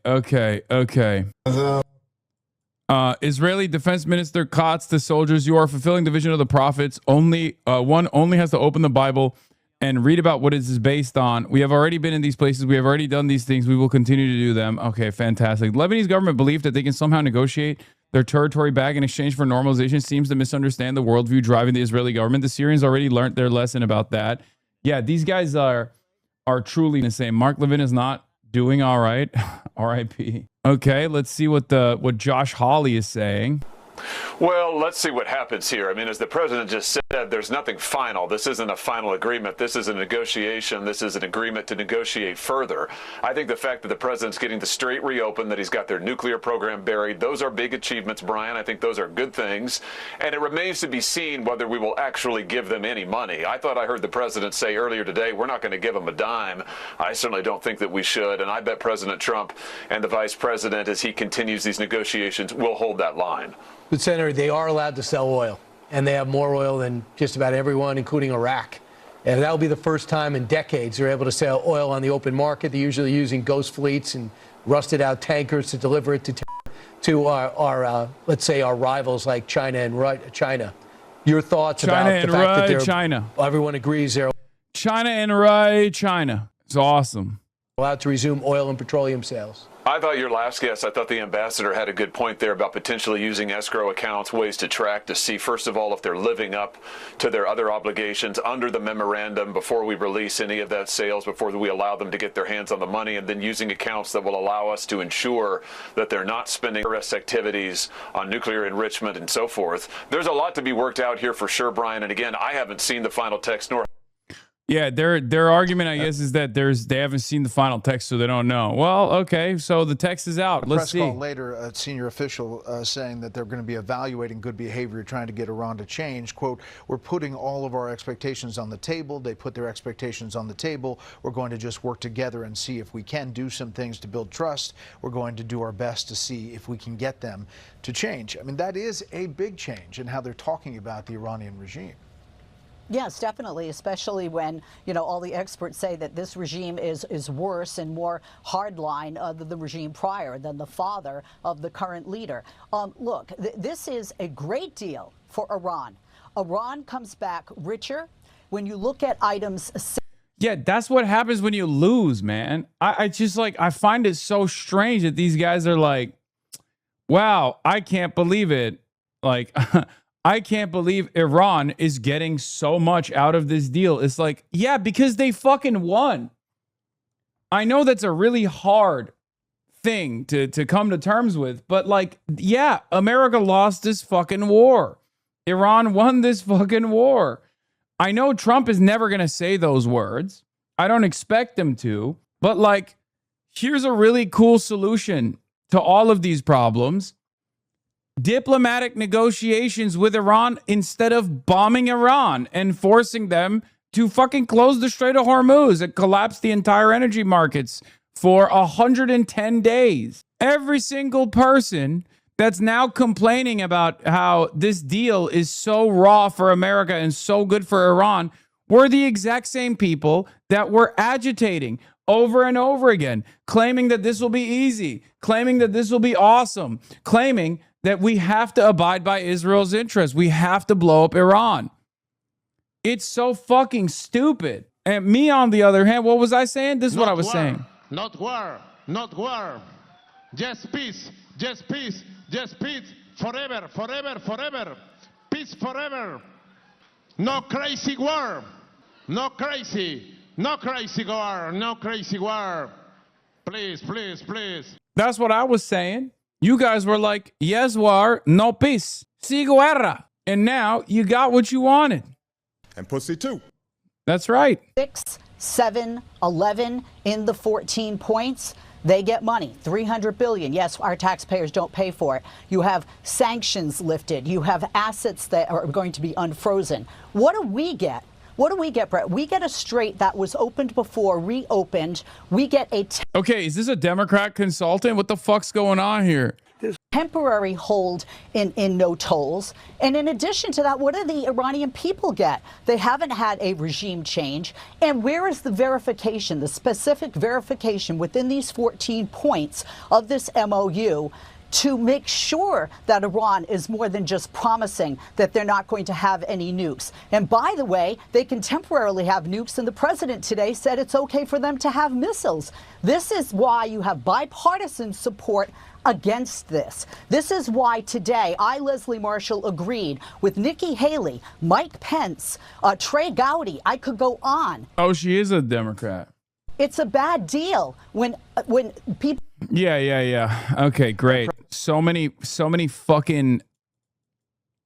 Israeli Defense Minister Katz to soldiers, you are fulfilling the vision of the prophets. One only has to open the Bible and read about what it is based on. We have already been in these places. We have already done these things. We will continue to do them. Okay, fantastic. Lebanese government belief that they can somehow negotiate their territory back in exchange for normalization seems to misunderstand the worldview driving the Israeli government. The Syrians already learned their lesson about that. Yeah, these guys are truly the same. Mark Levin is not doing all right. R.I.P. Okay, let's see what Josh Hawley is saying. Well, let's see what happens here. I mean, as the president just said, there's nothing final. This isn't a final agreement. This is a negotiation. This is an agreement to negotiate further. I think the fact that the president's getting the Strait reopened, that he's got their nuclear program buried, those are big achievements, Brian. I think those are good things. And it remains to be seen whether we will actually give them any money. I thought I heard the president say earlier today, we're not going to give them a dime. I certainly don't think that we should. And I bet President Trump and the vice president, as he continues these negotiations, will hold that line. But, Senator, they are allowed to sell oil, and they have more oil than just about everyone, including Iraq. And that will be the first time in decades they're able to sell oil on the open market. They're usually using ghost fleets and rusted-out tankers to deliver it to our let's say, our rivals like China and China. Your thoughts about the fact that China. Everyone agrees they're China and China. It's awesome. Allowed to resume oil and petroleum sales. I thought your last guest, I thought the ambassador had a good point there about potentially using escrow accounts, ways to track to see, first of all, if they're living up to their other obligations under the memorandum before we release any of that sales, before we allow them to get their hands on the money, and then using accounts that will allow us to ensure that they're not spending terrorist activities on nuclear enrichment and so forth. There's a lot to be worked out here for sure, Brian. And again, I haven't seen the final text nor. Yeah, their argument, I guess, is that they haven't seen the final text, so they don't know. Well, okay, so the text is out. Let's see. Press call later, a senior official saying that they're going to be evaluating good behavior, trying to get Iran to change. Quote, we're putting all of our expectations on the table. They put their expectations on the table. We're going to just work together and see if we can do some things to build trust. We're going to do our best to see if we can get them to change. I mean, that is a big change in how they're talking about the Iranian regime. Yes, definitely, especially when, all the experts say that this regime is worse and more hardline than the regime prior, than the father of the current leader. Look, this is a great deal for Iran. Iran comes back richer. When you look at items... Yeah, that's what happens when you lose, man. I just I find it so strange that these guys are like, wow, I can't believe it. I can't believe Iran is getting so much out of this deal. It's like, yeah, because they fucking won. I know that's a really hard thing to come to terms with, but yeah, America lost this fucking war. Iran won this fucking war. I know Trump is never going to say those words. I don't expect him to, but here's a really cool solution to all of these problems. Diplomatic negotiations with Iran instead of bombing Iran and forcing them to fucking close the Strait of Hormuz and collapse the entire energy markets for 110 days. Every single person that's now complaining about how this deal is so raw for America and so good for Iran were the exact same people that were agitating over and over again, claiming that this will be easy, claiming that this will be awesome, claiming that we have to abide by Israel's interests. We have to blow up Iran. It's so fucking stupid. And me, on the other hand, what was I saying? This is what I was saying. Not war, not war. Just peace, just peace, just peace. Forever, forever, forever. Peace forever. No crazy war. No crazy. No crazy war. No crazy war. Please, please, please. That's what I was saying. You guys were like, yes, war, no peace. Si guerra. And now you got what you wanted. And pussy too. That's right. 6, 7, 11 in the 14 points. They get money, $300 billion. Yes, our taxpayers don't pay for it. You have sanctions lifted. You have assets that are going to be unfrozen. What do we get? What do we get, Brett? We get a strait that was opened before, reopened. We get a okay, is this a Democrat consultant? What the fuck's going on here? temporary hold in no tolls. And in addition to that, what do the Iranian people get? They haven't had a regime change. And where is the verification, the specific verification within these 14 points of this MOU to make sure that Iran is more than just promising that they're not going to have any nukes? And by the way, they can temporarily have nukes, and the president today said it's okay for them to have missiles. This is why you have bipartisan support against this. This is why today I, Leslie Marshall, agreed with Nikki Haley, Mike Pence, Trey Gowdy. I could go on. Oh, she is a Democrat. It's a bad deal when people. Yeah. Okay, great. So many fucking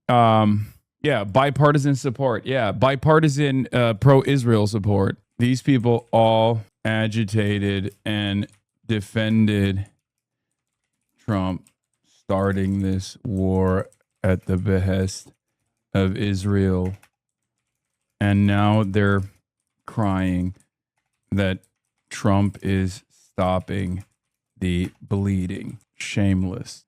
bipartisan support. Yeah, bipartisan pro-Israel support. These people all agitated and defended Trump starting this war at the behest of Israel. And now they're crying that Trump is stopping the bleeding. Shameless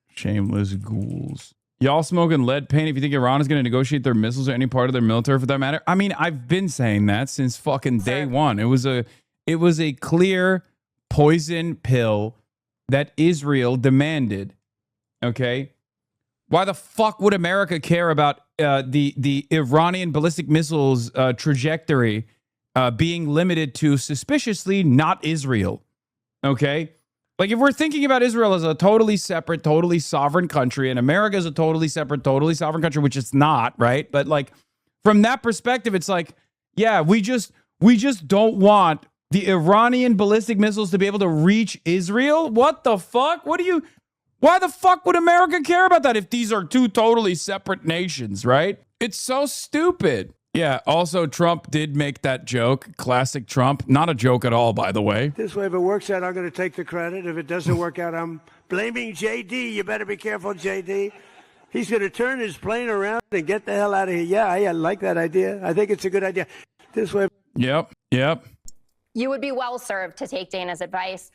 ghouls. Y'all smoking lead paint if you think Iran is going to negotiate their missiles or any part of their military for that matter. I mean, I've been saying that since fucking day one. It was a clear poison pill that Israel demanded. Okay? Why the fuck would America care about the Iranian ballistic missiles trajectory being limited to suspiciously not Israel? Okay? Like, if we're thinking about Israel as a totally separate, totally sovereign country, and America is a totally separate, totally sovereign country, which it's not, right? But like, from that perspective, it's like, yeah, we just don't want the Iranian ballistic missiles to be able to reach Israel. What the fuck? Why the fuck would America care about that if these are two totally separate nations, right? It's so stupid. Yeah, also Trump did make that joke. Classic Trump. Not a joke at all, by the way. This way, if it works out, I'm going to take the credit. If it doesn't work out, I'm blaming JD. You better be careful, JD. He's going to turn his plane around and get the hell out of here. Yeah, I like that idea. I think it's a good idea. This way. Yep. You would be well served to take Dana's advice.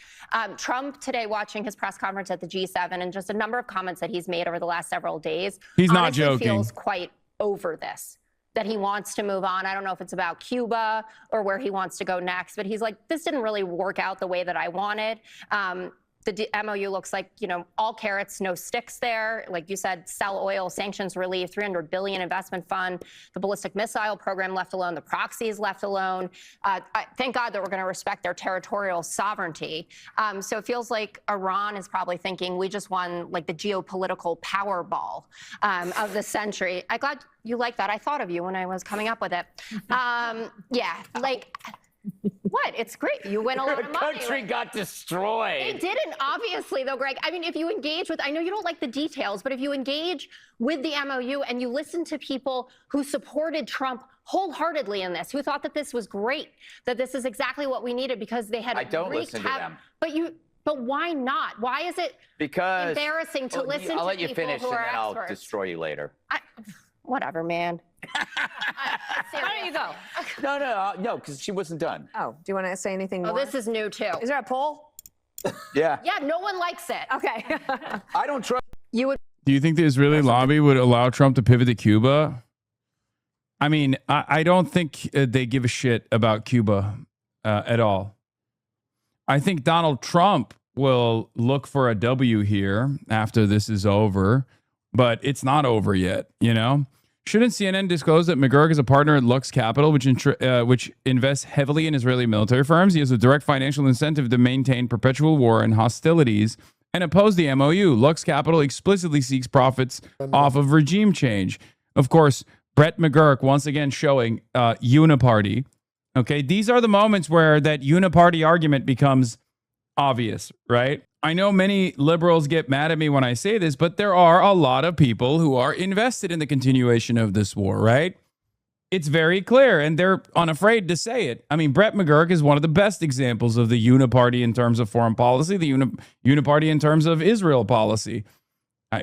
Trump today, watching his press conference at the G7 and just a number of comments that he's made over the last several days, he's not joking. Feels quite over this, that he wants to move on. I don't know if it's about Cuba or where he wants to go next, but he's like, this didn't really work out the way that I wanted. The MOU looks like, all carrots, no sticks there. Like you said, sell oil, sanctions relief, $300 billion investment fund, the ballistic missile program left alone, the proxies left alone. Thank God that we're going to respect their territorial sovereignty. So it feels like Iran is probably thinking we just won like the geopolitical Powerball of the century. I'm glad you like that. I thought of you when I was coming up with it. What? It's great. You win a lot of money. The country got destroyed. They didn't, obviously, though, Greg. I mean, if you engage with, I know you don't like the details, but if you engage with the MOU and you listen to people who supported Trump wholeheartedly in this, who thought that this was great, that this is exactly what we needed because they had. I don't listen to them. But why not? Why is it embarrassing to listen to people who are experts? I'll let you finish and then I'll destroy you later. Whatever, man. Why don't you go? No, because she wasn't done. Oh, do you want to say anything more? Oh, this is new too. Is there a poll? Yeah. Yeah, no one likes it. Okay. I don't trust. You would. Do you think the Israeli lobby would allow Trump to pivot to Cuba? I mean, I don't think they give a shit about Cuba at all. I think Donald Trump will look for a W here after this is over, but it's not over yet, Shouldn't CNN disclose that McGurk is a partner at Lux Capital, which invests heavily in Israeli military firms? He has a direct financial incentive to maintain perpetual war and hostilities and oppose the MOU. Lux Capital explicitly seeks profits off of regime change. Of course, Brett McGurk once again showing uniparty. Okay, these are the moments where that uniparty argument becomes obvious, right? I know many liberals get mad at me when I say this, but there are a lot of people who are invested in the continuation of this war, right? It's very clear, and they're unafraid to say it. I mean, Brett McGurk is one of the best examples of the uniparty in terms of foreign policy, the uniparty in terms of Israel policy.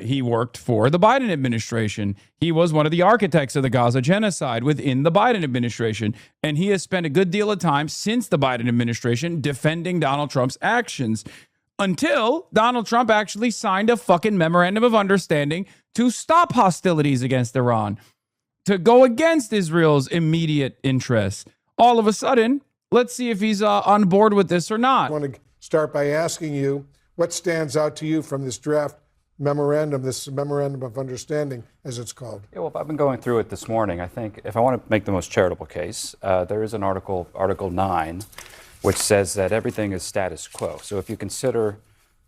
He worked for the Biden administration. He was one of the architects of the Gaza genocide within the Biden administration. And he has spent a good deal of time since the Biden administration defending Donald Trump's actions until Donald Trump actually signed a fucking memorandum of understanding to stop hostilities against Iran, to go against Israel's immediate interests. All of a sudden, let's see if he's on board with this or not. I want to start by asking you, what stands out to you from this draft memorandum, this memorandum of understanding, as it's called? Yeah, well, I've been going through it this morning. I think if I want to make the most charitable case, there is an article, Article 9, which says that everything is status quo. So if you consider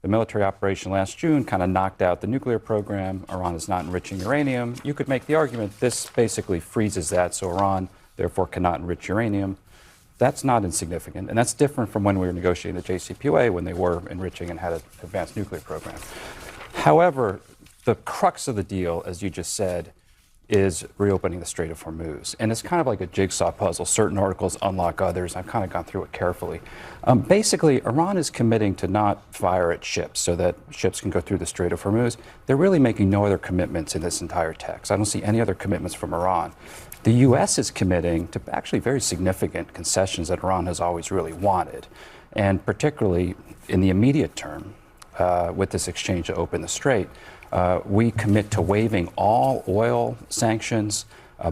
the military operation last June kind of knocked out the nuclear program, Iran is not enriching uranium, you could make the argument this basically freezes that, so Iran therefore cannot enrich uranium. That's not insignificant, and that's different from when we were negotiating the JCPOA, when they were enriching and had an advanced nuclear program. However, the crux of the deal, as you just said, is reopening the Strait of Hormuz. And it's kind of like a jigsaw puzzle. Certain articles unlock others. I've kind of gone through it carefully. Basically, Iran is committing to not fire at ships so that ships can go through the Strait of Hormuz. They're really making no other commitments in this entire text. I don't see any other commitments from Iran. The U.S. is committing to actually very significant concessions that Iran has always really wanted, and particularly in the immediate term, with this exchange to open the strait, we commit to waiving all oil sanctions,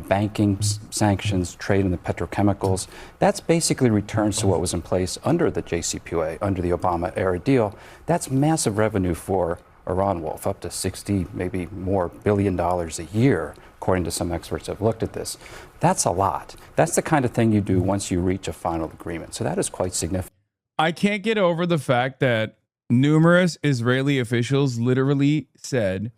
banking sanctions, trade in the petrochemicals. That's basically returns to what was in place under the JCPOA, under the Obama-era deal. That's massive revenue for Iran, Wolf, up to 60, maybe more $billion a year, according to some experts who have looked at this. That's a lot. That's the kind of thing you do once you reach a final agreement. So that is quite significant. I can't get over the fact that numerous Israeli officials literally said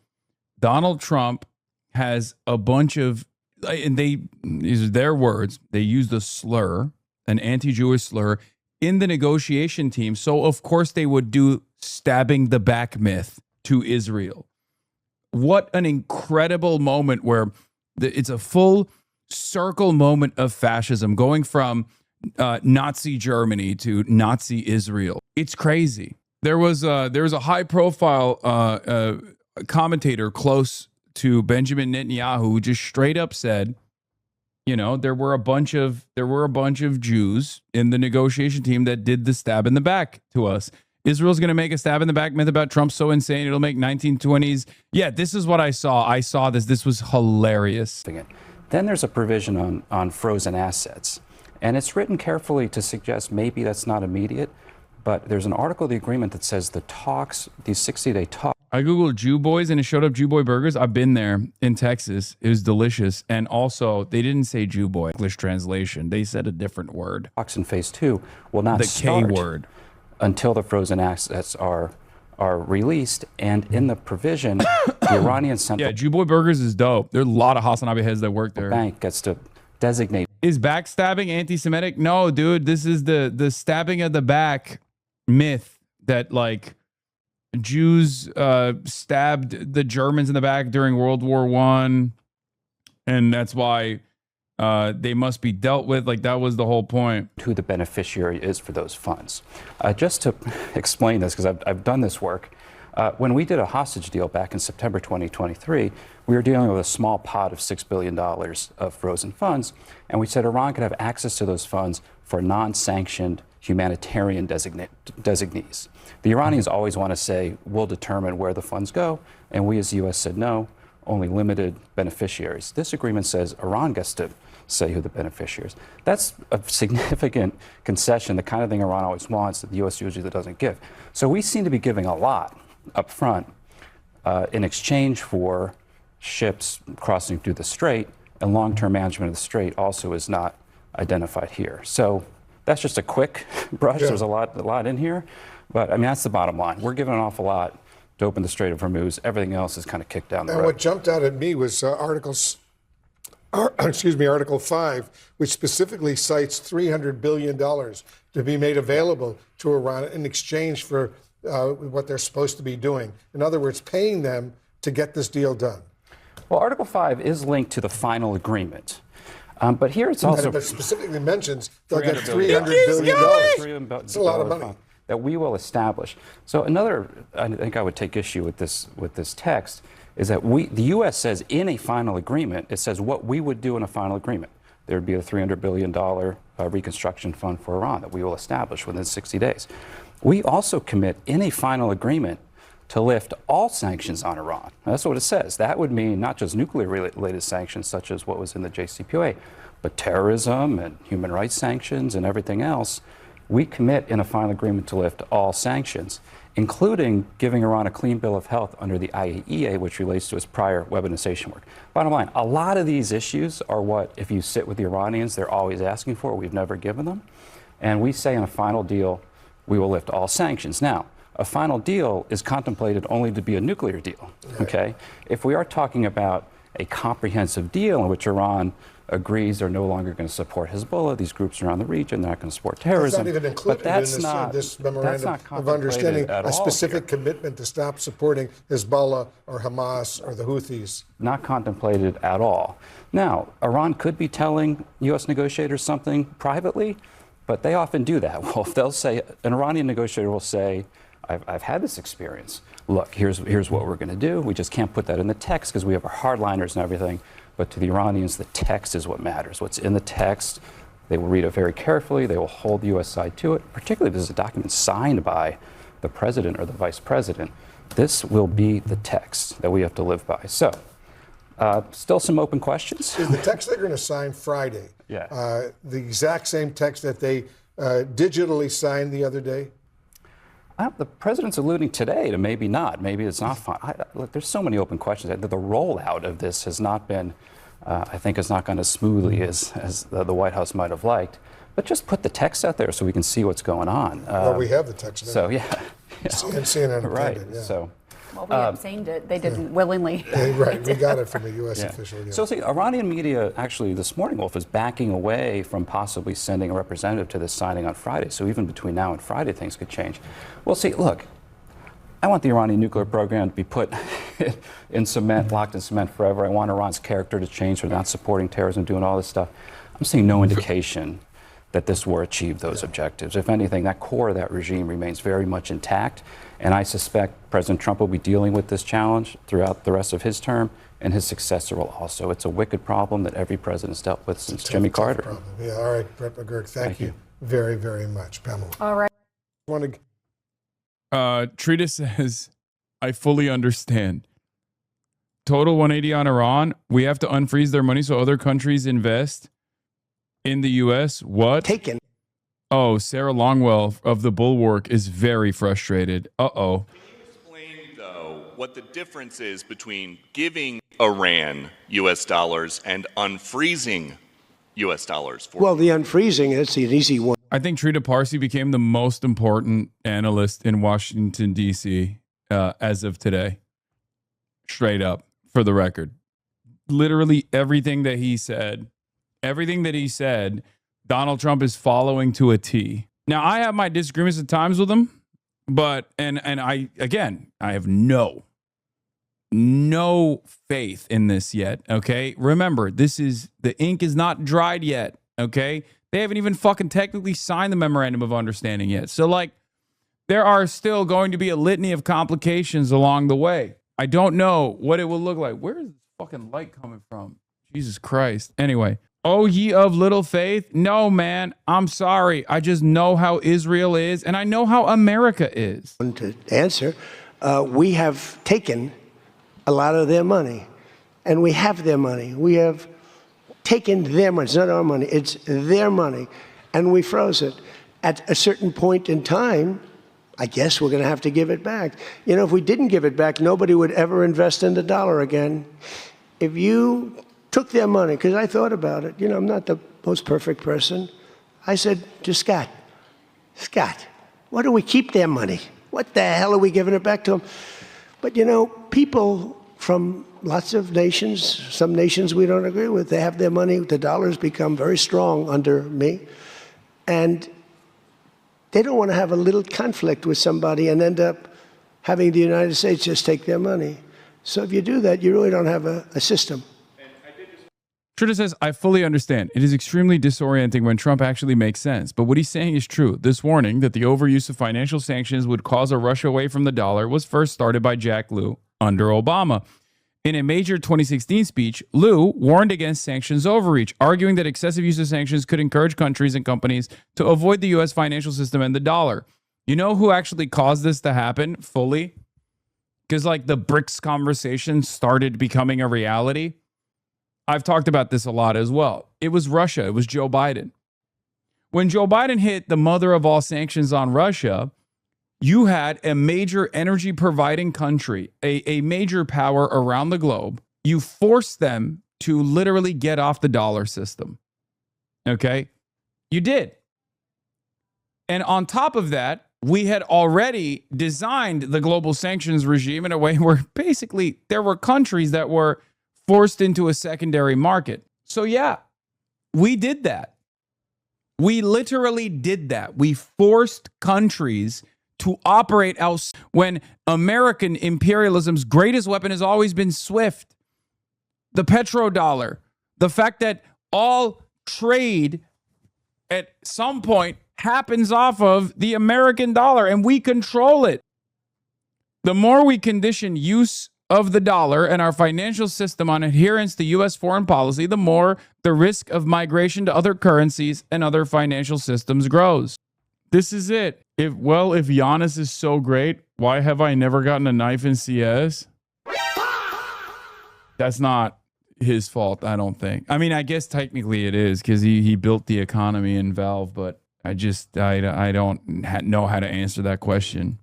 Donald Trump has a bunch of, and these are their words, they used a slur, an anti-Jewish slur, in the negotiation team. So, of course, they would do stabbing the back myth to Israel. What an incredible moment where it's a full circle moment of fascism going from Nazi Germany to Nazi Israel. It's crazy. There was a high-profile commentator close to Benjamin Netanyahu who just straight up said, you know, there were a bunch of Jews in the negotiation team that did the stab in the back to us. Israel's going to make a stab in the back myth about Trump so insane it'll make 1920s. Yeah, this is what I saw. I saw this. This was hilarious. Then there's a provision on frozen assets, and it's written carefully to suggest maybe that's not immediate. But there's an article of the agreement that says the talks, these 60-day talks. I Googled Jew Boys and it showed up Jew Boy Burgers. I've been there in Texas. It was delicious. And also, they didn't say Jew Boy, English translation. They said a different word. Talks in phase 2 will not start K word until the frozen assets are released. And in the provision, the Iranian Central Jew Boy Burgers is dope. There are a lot of HasanAbi heads that work there. Bank gets to designate. Is backstabbing anti-Semitic? No, dude. This is the stabbing of the back myth that like Jews stabbed the Germans in the back during World War I, and that's why they must be dealt with. Like that was the whole point. Who the beneficiary is for those funds. Just to explain this, because I've done this work, when we did a hostage deal back in September 2023, we were dealing with a small pot of $6 billion of frozen funds, and we said Iran could have access to those funds for non-sanctioned humanitarian designees. The Iranians always want to say, we'll determine where the funds go, and we as the U.S. said no, only limited beneficiaries. This agreement says Iran gets to say who the beneficiaries. That's a significant concession, the kind of thing Iran always wants that the U.S. usually doesn't give. So we seem to be giving a lot up front in exchange for ships crossing through the strait, and long-term management of the strait also is not identified here. So that's just a quick brush. Yeah. There's a lot in here, but I mean that's the bottom line. We're giving an awful lot to open the Strait of Hormuz. Everything else is kind of kicked down the And road. what jumped out at me was Article 5, which specifically cites $300 billion to be made available to Iran in exchange for what they're supposed to be doing. In other words, paying them to get this deal done. Well, Article 5 is linked to the final agreement. But here it's also... But it specifically mentions they'll get $300 $300 billion. It's a lot of money. That we will establish. So another, I think I would take issue with this text, is that the U.S. says in a final agreement, it says what we would do in a final agreement. There would be a $300 billion reconstruction fund for Iran that we will establish within 60 days. We also commit in a final agreement to lift all sanctions on Iran. That's what it says. That would mean not just nuclear-related sanctions, such as what was in the JCPOA, but terrorism and human rights sanctions and everything else. We commit in a final agreement to lift all sanctions, including giving Iran a clean bill of health under the IAEA, which relates to its prior weaponization work. Bottom line, a lot of these issues are what, if you sit with the Iranians, they're always asking for. We've never given them. And we say in a final deal, we will lift all sanctions. Now, a final deal is contemplated only to be a nuclear deal, okay? If we are talking about a comprehensive deal in which Iran agrees they're no longer going to support Hezbollah, these groups around the region, they're not going to support terrorism. That's not even included in this memorandum of understanding, a specific commitment to stop supporting Hezbollah or Hamas or the Houthis. Not contemplated at all. Now, Iran could be telling U.S. negotiators something privately, but they often do that. Well, if they'll say, an Iranian negotiator will say, I've had this experience. Look, here's what we're going to do. We just can't put that in the text because we have our hardliners and everything. But to the Iranians, the text is what matters. What's in the text, they will read it very carefully. They will hold the U.S. side to it, particularly if this is a document signed by the president or the vice president. This will be the text that we have to live by. So, still some open questions. Is the text they're going to sign Friday the exact same text that they digitally signed the other day? The president's alluding today to maybe not. Maybe it's not fine. Look, there's so many open questions. The rollout of this has not been, I think, has not gone as smoothly as the White House might have liked. But just put the text out there so we can see what's going on. Well, we have the text now. So, yeah. CNN right. It, yeah. So. Well, we obtained it. They didn't willingly. Right. We got it from a U.S. official. Yeah. So, see, Iranian media actually this morning, Wolf, is backing away from possibly sending a representative to this signing on Friday. So even between now and Friday, things could change. Well, see, look, I want the Iranian nuclear program to be put in cement, locked in cement forever. I want Iran's character to change for not supporting terrorism, doing all this stuff. I'm seeing no indication that this war achieved those objectives. If anything, that core of that regime remains very much intact. And I suspect President Trump will be dealing with this challenge throughout the rest of his term, and his successor will also. It's a wicked problem that every president's dealt with since Jimmy Carter. Problem. Yeah, all right, Brett McGurk, thank you very, very much. Pamela. All right. Trita says, I fully understand. Total 180 on Iran. We have to unfreeze their money so other countries invest in the U.S. What? Taken. Oh, Sarah Longwell of the Bulwark is very frustrated. Uh-oh. Explain, though, what the difference is between giving Iran U.S. dollars and unfreezing U.S. dollars for Well, the unfreezing is an easy one. I think Trita Parsi became the most important analyst in Washington, D.C. As of today. Straight up, for the record. Literally everything that he said, Donald Trump is following to a T. Now, I have my disagreements at times with him, but, and I have no faith in this yet, okay? Remember, the ink is not dried yet, okay? They haven't even fucking technically signed the memorandum of understanding yet. So, like, there are still going to be a litany of complications along the way. I don't know what it will look like. Where is this fucking light coming from? Jesus Christ. Anyway. Oh, ye of little faith? No, man, I'm sorry. I just know how Israel is, and I know how America is. To answer, we have taken a lot of their money, and we have their money. We have taken their money. It's not our money. It's their money, and we froze it. At a certain point in time, I guess we're going to have to give it back. You know, if we didn't give it back, nobody would ever invest in the dollar again. if you took their money, because I thought about it, I'm not the most perfect person. I said to Scott, why do we keep their money? What the hell are we giving it back to them? But people from lots of nations, some nations we don't agree with, they have their money. The dollar's become very strong under me. And they don't want to have a little conflict with somebody and end up having the United States just take their money. So if you do that, you really don't have a system. Schroeder says, I fully understand. It is extremely disorienting when Trump actually makes sense. But what he's saying is true. This warning that the overuse of financial sanctions would cause a rush away from the dollar was first started by Jack Lew under Obama. In a major 2016 speech, Lew warned against sanctions overreach, arguing that excessive use of sanctions could encourage countries and companies to avoid the U.S. financial system and the dollar. You know who actually caused this to happen fully? Because the BRICS conversation started becoming a reality. I've talked about this a lot as well. It was Russia. It was Joe Biden. When Joe Biden hit the mother of all sanctions on Russia, you had a major energy providing country, a major power around the globe. You forced them to literally get off the dollar system. Okay? You did. And on top of that, we had already designed the global sanctions regime in a way where basically there were countries that were forced into a secondary market. So yeah, we did that. We literally did that. We forced countries to operate out when American imperialism's greatest weapon has always been SWIFT, the petrodollar, the fact that all trade at some point happens off of the American dollar and we control it. The more we condition use of the dollar and our financial system on adherence to U.S. foreign policy, the more the risk of migration to other currencies and other financial systems grows. This is it. If Giannis is so great, why have I never gotten a knife in CS? That's not his fault, I don't think. I mean, I guess technically it is because he built the economy in Valve, but I don't know how to answer that question.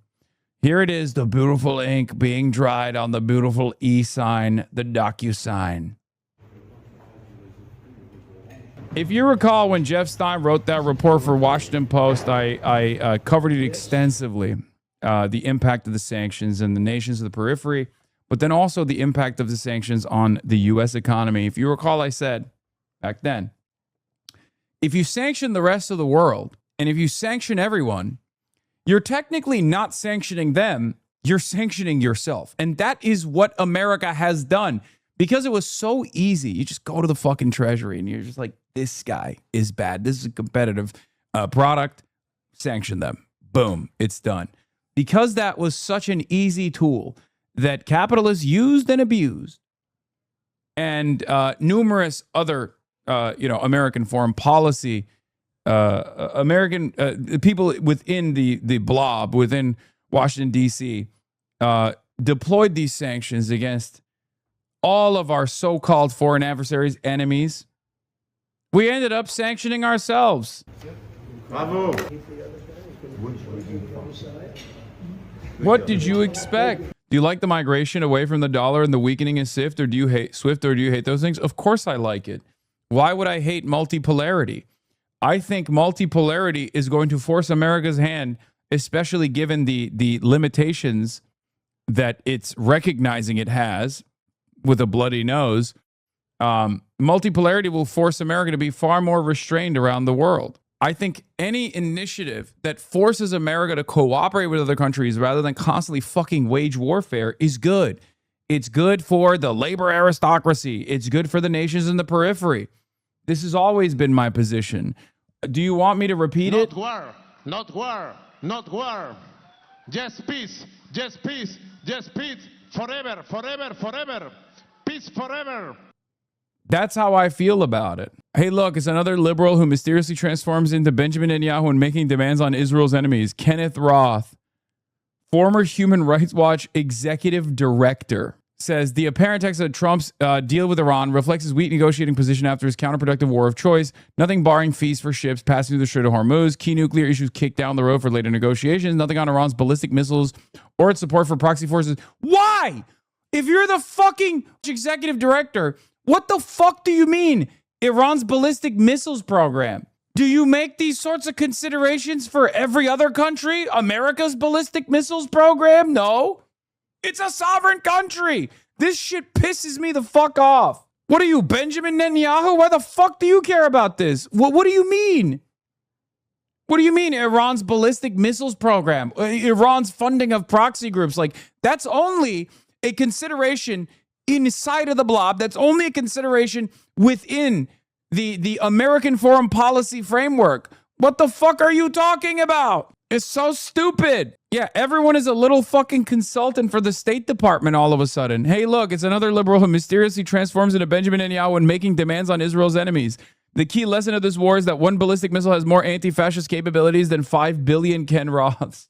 Here it is, the beautiful ink being dried on the beautiful e-sign, the DocuSign. If you recall, when Jeff Stein wrote that report for Washington Post, I covered it extensively, the impact of the sanctions in the nations of the periphery, but then also the impact of the sanctions on the U.S. economy. If you recall, I said back then, if you sanction the rest of the world, and if you sanction everyone, you're technically not sanctioning them, you're sanctioning yourself. And that is what America has done. Because it was so easy, you just go to the fucking treasury and you're just like, this guy is bad. This is a competitive product. Sanction them. Boom, it's done. Because that was such an easy tool that capitalists used and abused, and numerous other, American foreign policy, American people within the blob, within Washington, D.C., deployed these sanctions against all of our so-called foreign adversaries, enemies. We ended up sanctioning ourselves. Bravo. What did you expect? Do you like the migration away from the dollar and the weakening of SWIFT, or do you hate SWIFT, or do you hate those things? Of course I like it. Why would I hate multipolarity? I think multipolarity is going to force America's hand, especially given the limitations that it's recognizing it has with a bloody nose. Multipolarity will force America to be far more restrained around the world. I think any initiative that forces America to cooperate with other countries rather than constantly fucking wage warfare is good. It's good for the labor aristocracy. It's good for the nations in the periphery. This has always been my position. Do you want me to repeat it? Not war, not war, not war. Just peace, just peace, just peace. Forever, forever, forever. Peace forever. That's how I feel about it. Hey, look, it's another liberal who mysteriously transforms into Benjamin Netanyahu and making demands on Israel's enemies. Kenneth Roth, former Human Rights Watch executive director, says the apparent text of Trump's deal with Iran reflects his weak negotiating position after his counterproductive war of choice. Nothing barring fees for ships passing through the Strait of Hormuz. Key nuclear issues kicked down the road for later negotiations. Nothing on Iran's ballistic missiles or its support for proxy forces. Why? If you're the fucking executive director, what the fuck do you mean Iran's ballistic missiles program? Do you make these sorts of considerations for every other country? America's ballistic missiles program? No. It's a sovereign country. This shit pisses me the fuck off. What are you, Benjamin Netanyahu? Why the fuck do you care about this? What do you mean? What do you mean Iran's ballistic missiles program? Iran's funding of proxy groups? Like, that's only a consideration inside of the blob. That's only a consideration within the American foreign policy framework. What the fuck are you talking about? It's so stupid. Yeah, everyone is a little fucking consultant for the State Department all of a sudden. Hey, look, it's another liberal who mysteriously transforms into Benjamin Netanyahu when making demands on Israel's enemies. The key lesson of this war is that one ballistic missile has more anti-fascist capabilities than 5 billion Ken Roths.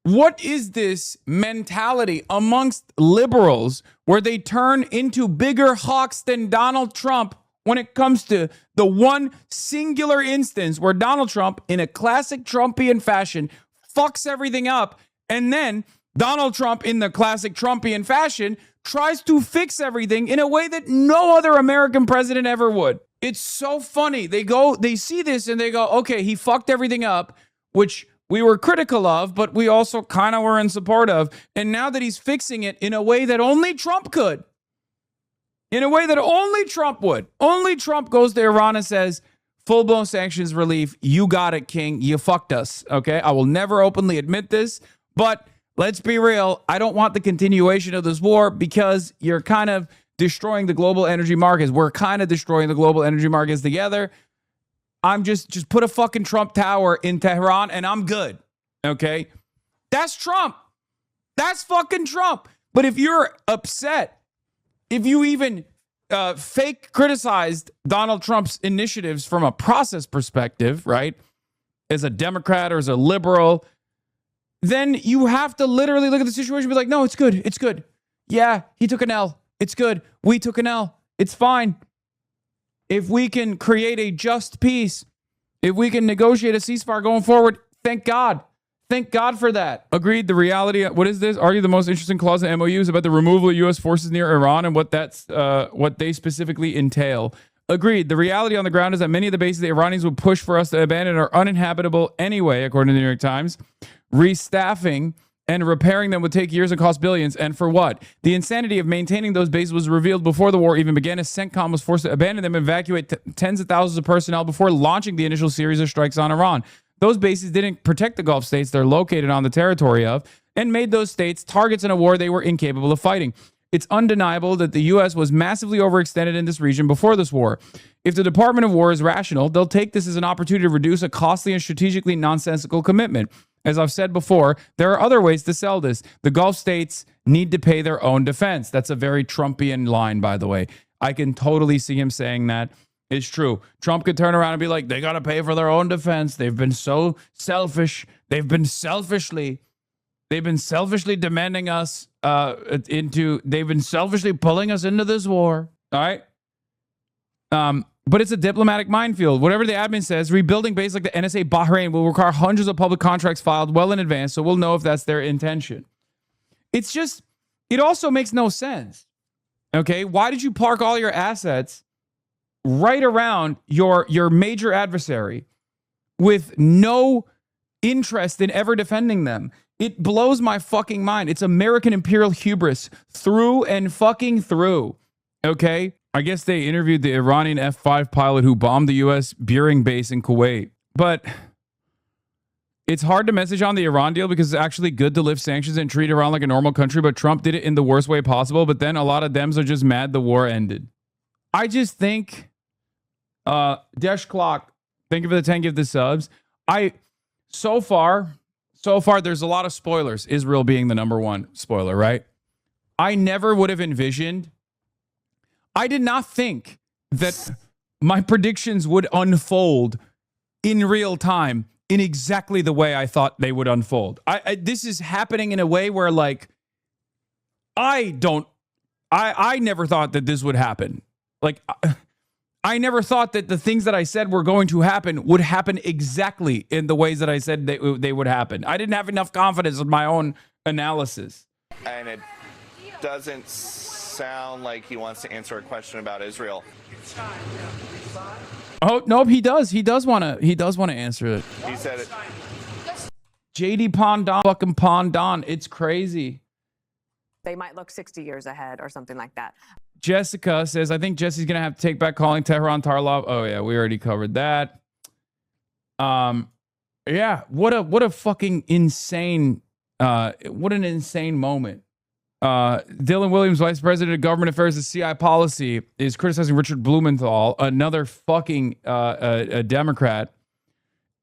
What is this mentality amongst liberals where they turn into bigger hawks than Donald Trump when it comes to the one singular instance where Donald Trump, in a classic Trumpian fashion, fucks everything up, and then Donald Trump, in the classic Trumpian fashion, tries to fix everything in a way that no other American president ever would. It's so funny. They see this and they go, okay, he fucked everything up, which we were critical of, but we also kind of were in support of. And now that he's fixing it in a way that only Trump could, in a way that only Trump would. Only Trump goes to Iran and says, full-blown sanctions relief. You got it, King. You fucked us. Okay? I will never openly admit this, but let's be real. I don't want the continuation of this war because you're kind of destroying the global energy markets. We're kind of destroying the global energy markets together. I'm just put a fucking Trump tower in Tehran and I'm good. Okay? That's Trump. That's fucking Trump. But if you're upset, if you even fake criticized Donald Trump's initiatives from a process perspective, right, as a Democrat or as a liberal, then you have to literally look at the situation and be like, no, it's good. It's good. Yeah, he took an L. It's good. We took an L. It's fine. If we can create a just peace, if we can negotiate a ceasefire going forward, thank God. Thank God for that. Agreed. The reality, what is this? Argue the most interesting clause in MOU is about the removal of U.S. forces near Iran and what they specifically entail. Agreed. The reality on the ground is that many of the bases the Iranians would push for us to abandon are uninhabitable anyway, according to the New York Times. Restaffing and repairing them would take years and cost billions. And for what? The insanity of maintaining those bases was revealed before the war even began, as CENTCOM was forced to abandon them and evacuate tens of thousands of personnel before launching the initial series of strikes on Iran. Those bases didn't protect the Gulf states they're located on the territory of and made those states targets in a war they were incapable of fighting. It's undeniable that the U.S. was massively overextended in this region before this war. If the Department of War is rational, they'll take this as an opportunity to reduce a costly and strategically nonsensical commitment. As I've said before, there are other ways to sell this. The Gulf states need to pay their own defense. That's a very Trumpian line, by the way. I can totally see him saying that. It's true. Trump could turn around and be like, they got to pay for their own defense. They've been so selfish. They've been selfishly demanding us they've been selfishly pulling us into this war. All right. But it's a diplomatic minefield. Whatever the admin says, rebuilding base like the NSA Bahrain will require hundreds of public contracts filed well in advance, so we'll know if that's their intention. It's just, it also makes no sense. Okay, why did you park all your assets right around your major adversary with no interest in ever defending them? It blows my fucking mind. It's American imperial hubris through and fucking through. Okay? I guess they interviewed the Iranian F-5 pilot who bombed the U.S. Beering base in Kuwait. But it's hard to message on the Iran deal because it's actually good to lift sanctions and treat Iran like a normal country, but Trump did it in the worst way possible. But then a lot of Dems are just mad the war ended. I just think, Desh Clock, thank you for the 10 give the subs. So far, there's a lot of spoilers. Israel being the number one spoiler, right? I never would have envisioned, I did not think that my predictions would unfold in real time in exactly the way I thought they would unfold. This is happening in a way where, like, I never thought that this would happen. Like, I never thought that the things that I said were going to happen would happen exactly in the ways that I said they would happen. I didn't have enough confidence in my own analysis. And doesn't sound like he wants to answer a question about Israel. Oh, nope, he does. He does want to answer it. He said it. JD Pondon, fucking Pondon. It's crazy. They might look 60 years ahead or something like that. Jessica says, I think Jesse's going to have to take back calling Tehran Tarlov. Oh, yeah, we already covered that. Yeah, what a fucking insane, what an insane moment. Dylan Williams, Vice President of Government Affairs at CI Policy, is criticizing Richard Blumenthal, another fucking a Democrat.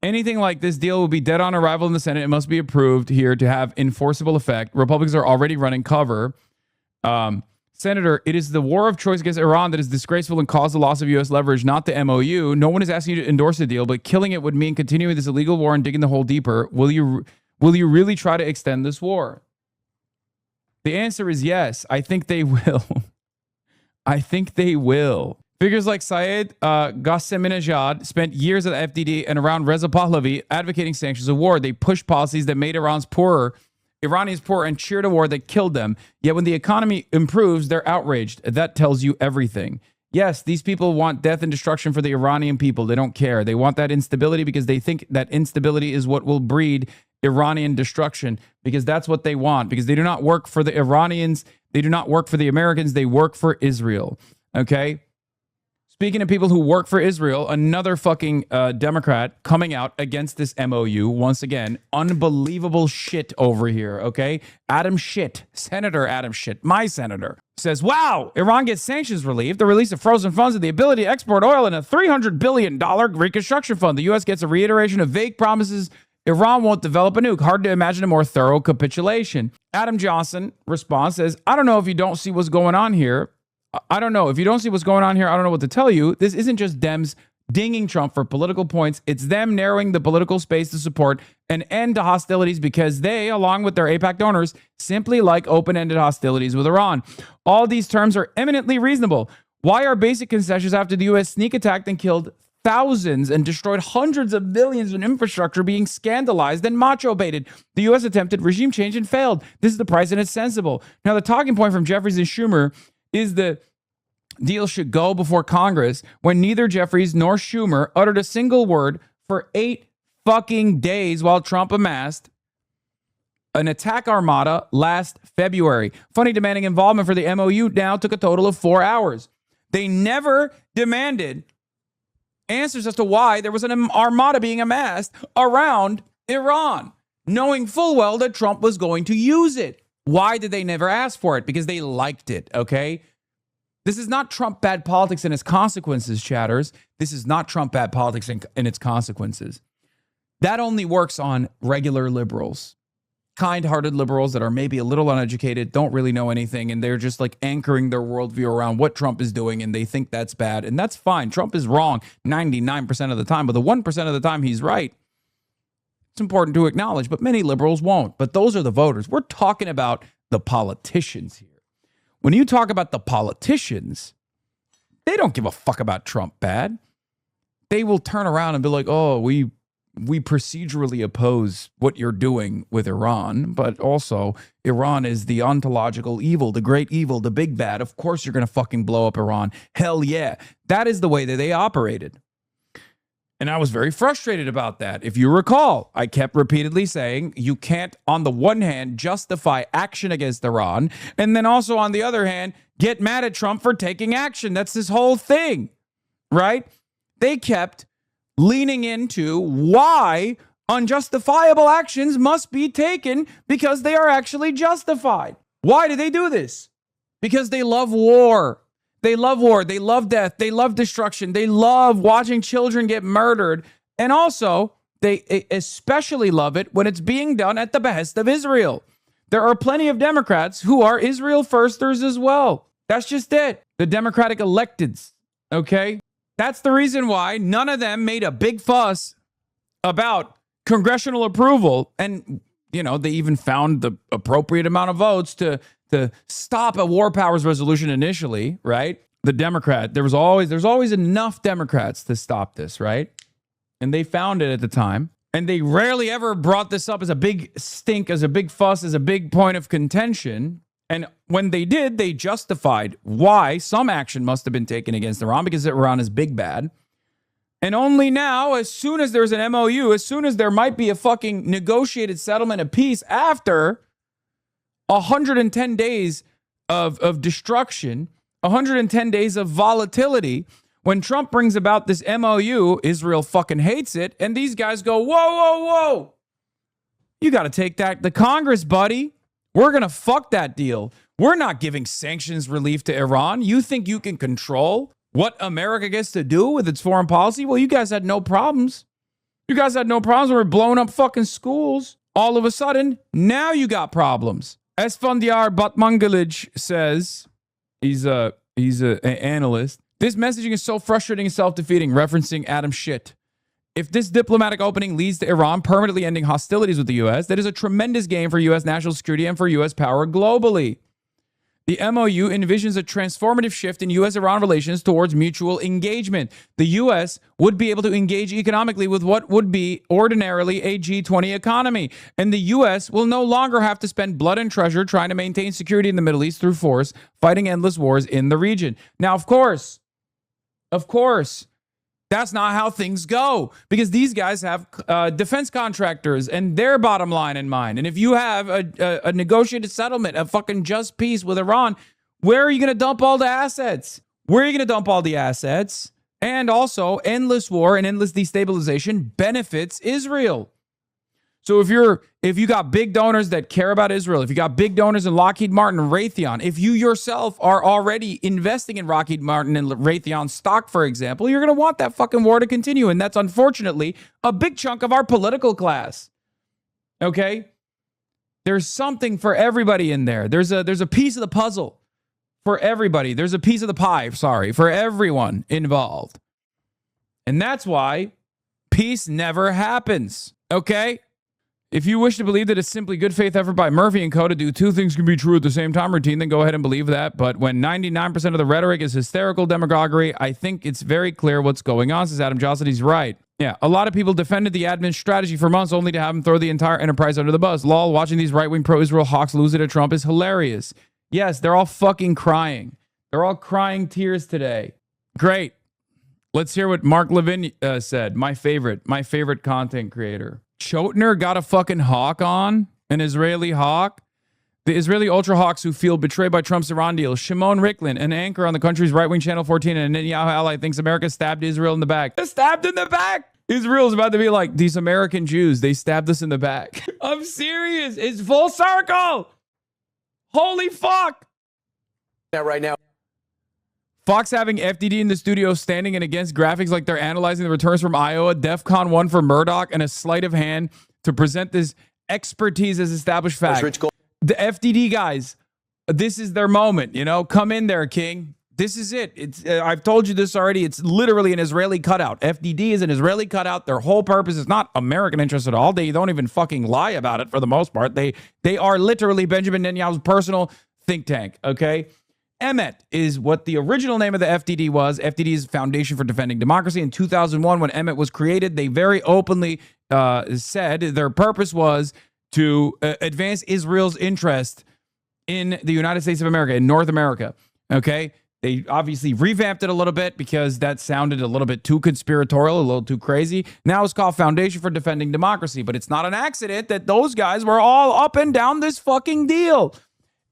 Anything like this deal will be dead on arrival in the Senate. It must be approved here to have enforceable effect. Republicans are already running cover. Senator, it is the war of choice against Iran that is disgraceful and caused the loss of U.S. leverage, not the MOU. No one is asking you to endorse the deal, but killing it would mean continuing this illegal war and digging the hole deeper. Will you really try to extend this war? The answer is yes. I think they will. I think they will. Figures like Syed Ghasseminejad spent years at the FDD and around Reza Pahlavi advocating sanctions of war. They pushed policies that made Iranians poor and cheered a war that killed them. Yet when the economy improves, they're outraged. That tells you everything. Yes, these people want death and destruction for the Iranian people. They don't care. They want that instability because they think that instability is what will breed Iranian destruction, because that's what they want, because they do not work for the Iranians. They do not work for the Americans. They work for Israel. Okay? Speaking of people who work for Israel, another fucking Democrat coming out against this MOU. Once again, unbelievable shit over here, okay? Adam Schitt, Senator Adam Schitt, my senator, says, wow, Iran gets sanctions relief, the release of frozen funds, and the ability to export oil, and a $300 billion reconstruction fund. The U.S. gets a reiteration of vague promises Iran won't develop a nuke. Hard to imagine a more thorough capitulation. Adam Johnson responds, says, I don't know if you don't see what's going on here. I don't know. If you don't see what's going on here, I don't know what to tell you. This isn't just Dems dinging Trump for political points. It's them narrowing the political space to support an end to hostilities because they, along with their AIPAC donors, simply like open-ended hostilities with Iran. All these terms are eminently reasonable. Why are basic concessions after the U.S. sneak attacked and killed thousands and destroyed hundreds of billions in infrastructure being scandalized and macho-baited? The U.S. attempted regime change and failed. This is the price and it's sensible. Now, the talking point from Jeffries and Schumer is the deal should go before Congress, when neither Jeffries nor Schumer uttered a single word for 8 fucking days while Trump amassed an attack armada last February. Funny, demanding involvement for the MOU now took a total of 4 hours. They never demanded answers as to why there was an armada being amassed around Iran, knowing full well that Trump was going to use it. Why did they never ask for it? Because they liked it, okay? This is not Trump bad politics and its consequences, chatters. This is not Trump bad politics and its consequences. That only works on regular liberals, kind-hearted liberals that are maybe a little uneducated, don't really know anything, and they're just like anchoring their worldview around what Trump is doing, and they think that's bad, and that's fine. Trump is wrong 99% of the time, but the 1% of the time he's right. It's important to acknowledge, but many liberals won't. But those are the voters. We're talking about the politicians here. When you talk about the politicians, they don't give a fuck about Trump bad. They will turn around and be like, oh, we procedurally oppose what you're doing with Iran, but also Iran is the ontological evil, the great evil, the big bad. Of course you're going to fucking blow up Iran. Hell yeah. That is the way that they operated. And I was very frustrated about that. If you recall, I kept repeatedly saying you can't, on the one hand, justify action against Iran, and then also on the other hand, get mad at Trump for taking action. That's this whole thing, right? They kept leaning into why unjustifiable actions must be taken because they are actually justified. Why do they do this? Because they love war. They love war. They love death. They love destruction. They love watching children get murdered. And also, they especially love it when it's being done at the behest of Israel. There are plenty of Democrats who are Israel firsters as well. That's just it. The Democratic electeds, okay? That's the reason why none of them made a big fuss about congressional approval. And, you know, they even found the appropriate amount of votes to stop a war powers resolution initially, right? The Democrat, there's always enough Democrats to stop this, right? And they found it at the time. And they rarely ever brought this up as a big stink, as a big fuss, as a big point of contention. And when they did, they justified why some action must have been taken against Iran because Iran is big bad. And only now, as soon as there's an MOU, as soon as there might be a fucking negotiated settlement of peace after 110 days of destruction, 110 days of volatility, when Trump brings about this MOU, Israel fucking hates it. And these guys go, whoa, whoa, whoa. You got to take that to Congress, buddy. We're going to fuck that deal. We're not giving sanctions relief to Iran. You think you can control what America gets to do with its foreign policy? Well, you guys had no problems. You guys had no problems. We were blowing up fucking schools. All of a sudden, now you got problems. Esfandyar Batmangalij says, he's an analyst, this messaging is so frustrating and self-defeating, referencing Adam Schiff. If this diplomatic opening leads to Iran permanently ending hostilities with the U.S., that is a tremendous gain for U.S. national security and for U.S. power globally. The MOU envisions a transformative shift in U.S.-Iran relations towards mutual engagement. The U.S. would be able to engage economically with what would be ordinarily a G20 economy. And the U.S. will no longer have to spend blood and treasure trying to maintain security in the Middle East through force, fighting endless wars in the region. Now, of course, that's not how things go, because these guys have defense contractors and their bottom line in mind. And if you have a negotiated settlement, a fucking just peace with Iran, where are you going to dump all the assets? Where are you going to dump all the assets? And also, endless war and endless destabilization benefits Israel. So if you got big donors that care about Israel, if you got big donors in Lockheed Martin and Raytheon, if you yourself are already investing in Lockheed Martin and Raytheon stock, for example, you're going to want that fucking war to continue. And that's unfortunately a big chunk of our political class. Okay? There's something for everybody in there. There's a piece of the puzzle for everybody. There's a piece of the pie, for everyone involved. And that's why peace never happens. Okay? If you wish to believe that it's simply good faith effort by Murphy and co. to do two things can be true at the same time routine, then go ahead and believe that. But when 99% of the rhetoric is hysterical demagoguery, I think it's very clear what's going on, says Adam Johnson. He's right. Yeah, a lot of people defended the admin's strategy for months only to have him throw the entire enterprise under the bus. Lol, watching these right-wing pro-Israel hawks lose it to Trump is hilarious. Yes, they're all fucking crying. They're all crying tears today. Great. Let's hear what Mark Levin said. My favorite content creator. Chotner got a fucking hawk on, an Israeli hawk. The Israeli ultra hawks who feel betrayed by Trump's Iran deal. Shimon Ricklin, an anchor on the country's right-wing Channel 14 and a Netanyahu ally, thinks America stabbed Israel in the back. They're stabbed in the back. Israel's about to be like, these American Jews, they stabbed us in the back. I'm serious. It's full circle. Holy fuck. Right now. Fox having FDD in the studio standing and against graphics like they're analyzing the returns from Iowa, DEFCON 1 for Murdoch, and a sleight of hand to present this expertise as established fact. The FDD guys, this is their moment, Come in there, King. This is it. I've told you this already. It's literally an Israeli cutout. FDD is an Israeli cutout. Their whole purpose is not American interest at all. They don't even fucking lie about it for the most part. They are literally Benjamin Netanyahu's personal think tank, okay? Emet is what the original name of the FDD was. FDD is Foundation for Defending Democracy. In 2001, when Emet was created, they very openly said their purpose was to advance Israel's interest in the United States of America, in North America. Okay? They obviously revamped it a little bit because that sounded a little bit too conspiratorial, a little too crazy. Now it's called Foundation for Defending Democracy, but it's not an accident that those guys were all up and down this fucking deal.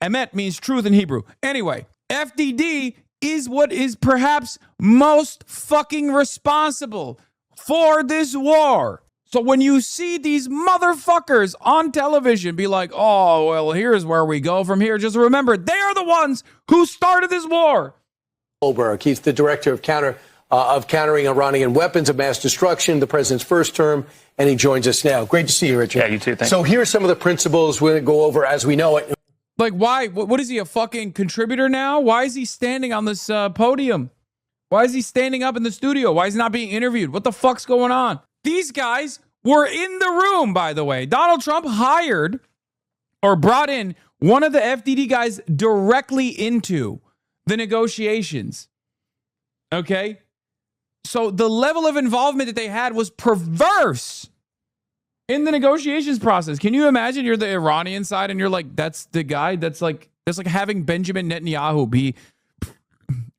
Emet means truth in Hebrew. Anyway, FDD is what is perhaps most fucking responsible for this war. So when you see these motherfuckers on television be like, oh, well, here's where we go from here, just remember, they are the ones who started this war. Goldberg, he's the director of countering Iranian weapons of mass destruction, the president's first term, and he joins us now. Great to see you, Richard. Yeah, you too. Thanks. So here are some of the principles we're going to go over as we know it. Like, why? What is he, a fucking contributor now? Why is he standing on this podium? Why is he standing up in the studio? Why is he not being interviewed? What the fuck's going on? These guys were in the room, by the way. Donald Trump hired or brought in one of the FDD guys directly into the negotiations. Okay? So the level of involvement that they had was perverse in the negotiations process. Can you imagine you're the Iranian side and you're like, that's the guy that's like That's like having Benjamin Netanyahu be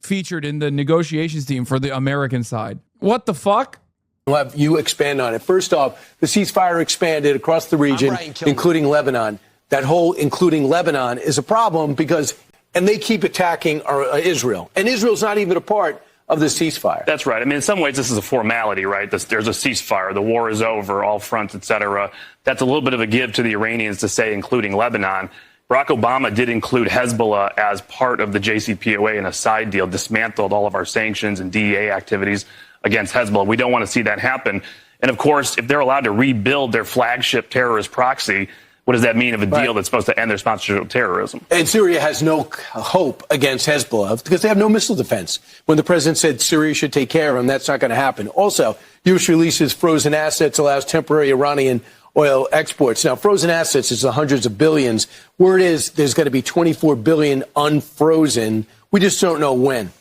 featured in the negotiations team for the American side. What the fuck? We'll have you expand on it. First off, the ceasefire expanded across the region, including Lebanon. That whole including Lebanon is a problem because, and they keep attacking Israel. And Israel's not even a part of the ceasefire. That's right. I mean, in some ways, this is a formality, right? There's a ceasefire. The war is over, all fronts, et cetera. That's a little bit of a give to the Iranians to say, including Lebanon. Barack Obama did include Hezbollah as part of the JCPOA in a side deal, dismantled all of our sanctions and DEA activities against Hezbollah. We don't want to see that happen. And of course, if they're allowed to rebuild their flagship terrorist proxy, what does that mean of a deal that's supposed to end their sponsorship of terrorism? And Syria has no hope against Hezbollah because they have no missile defense. When the president said Syria should take care of them, that's not going to happen. Also, U.S. releases frozen assets, allows temporary Iranian oil exports. Now, frozen assets is the hundreds of billions. Word is there's going to be 24 billion unfrozen. We just don't know when.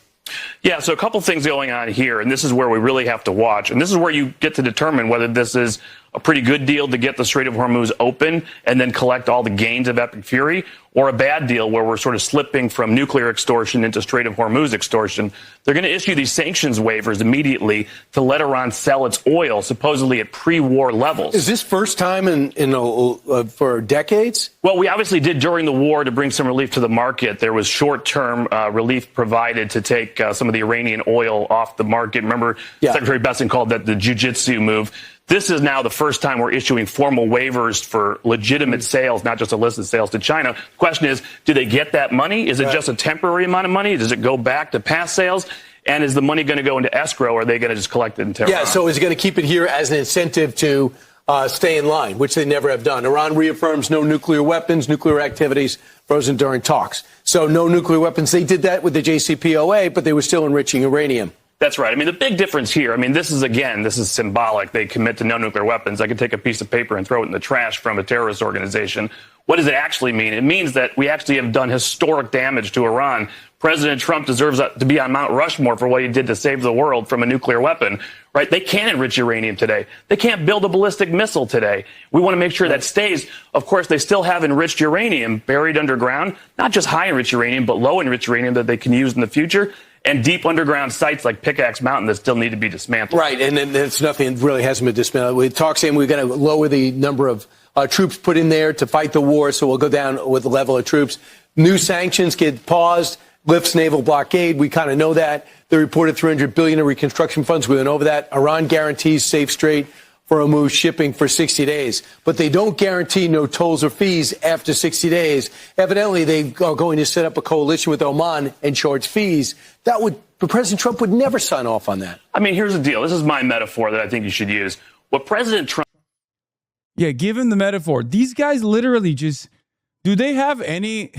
Yeah, so a couple things going on here, and this is where we really have to watch. And this is where you get to determine whether this is a pretty good deal to get the Strait of Hormuz open and then collect all the gains of Epic Fury, or a bad deal where we're sort of slipping from nuclear extortion into Strait of Hormuz extortion. They're going to issue these sanctions waivers immediately to let Iran sell its oil, supposedly at pre-war levels. Is this first time for decades? Well, we obviously did during the war to bring some relief to the market. There was short-term relief provided to take some of the Iranian oil off the market. Remember, Secretary Besson called that the jiu-jitsu move. This is now the first time we're issuing formal waivers for legitimate sales, not just illicit sales to China. The question is, do they get that money? Is it just a temporary amount of money? Does it go back to past sales? And is the money going to go into escrow, or are they going to just collect it in Tehran? Yeah, so is it going to keep it here as an incentive to stay in line, which they never have done? Iran reaffirms no nuclear weapons, nuclear activities frozen during talks. So no nuclear weapons. They did that with the JCPOA, but they were still enriching uranium. That's right. I mean, the big difference here, I mean, this is symbolic. They commit to no nuclear weapons. I could take a piece of paper and throw it in the trash from a terrorist organization. What does it actually mean? It means that we actually have done historic damage to Iran. President Trump deserves to be on Mount Rushmore for what he did to save the world from a nuclear weapon, right? They can't enrich uranium today. They can't build a ballistic missile today. We want to make sure that stays. Of course, they still have enriched uranium buried underground, not just high enriched uranium, but low enriched uranium that they can use in the future, and deep underground sites like Pickaxe Mountain that still need to be dismantled. Right, and then there's nothing really hasn't been dismantled. We talk saying we're going to lower the number of troops put in there to fight the war, so we'll go down with the level of troops. New sanctions get paused, lifts naval blockade. We kind of know that. They reported $300 billion in reconstruction funds. We went over that. Iran guarantees safe strait for Hormuz shipping for 60 days. But they don't guarantee no tolls or fees after 60 days. Evidently, they are going to set up a coalition with Oman and charge fees. President Trump would never sign off on that. I mean, here's the deal. This is my metaphor that I think you should use. What President Trump... Yeah, give him the metaphor. These guys literally just... Do they have any...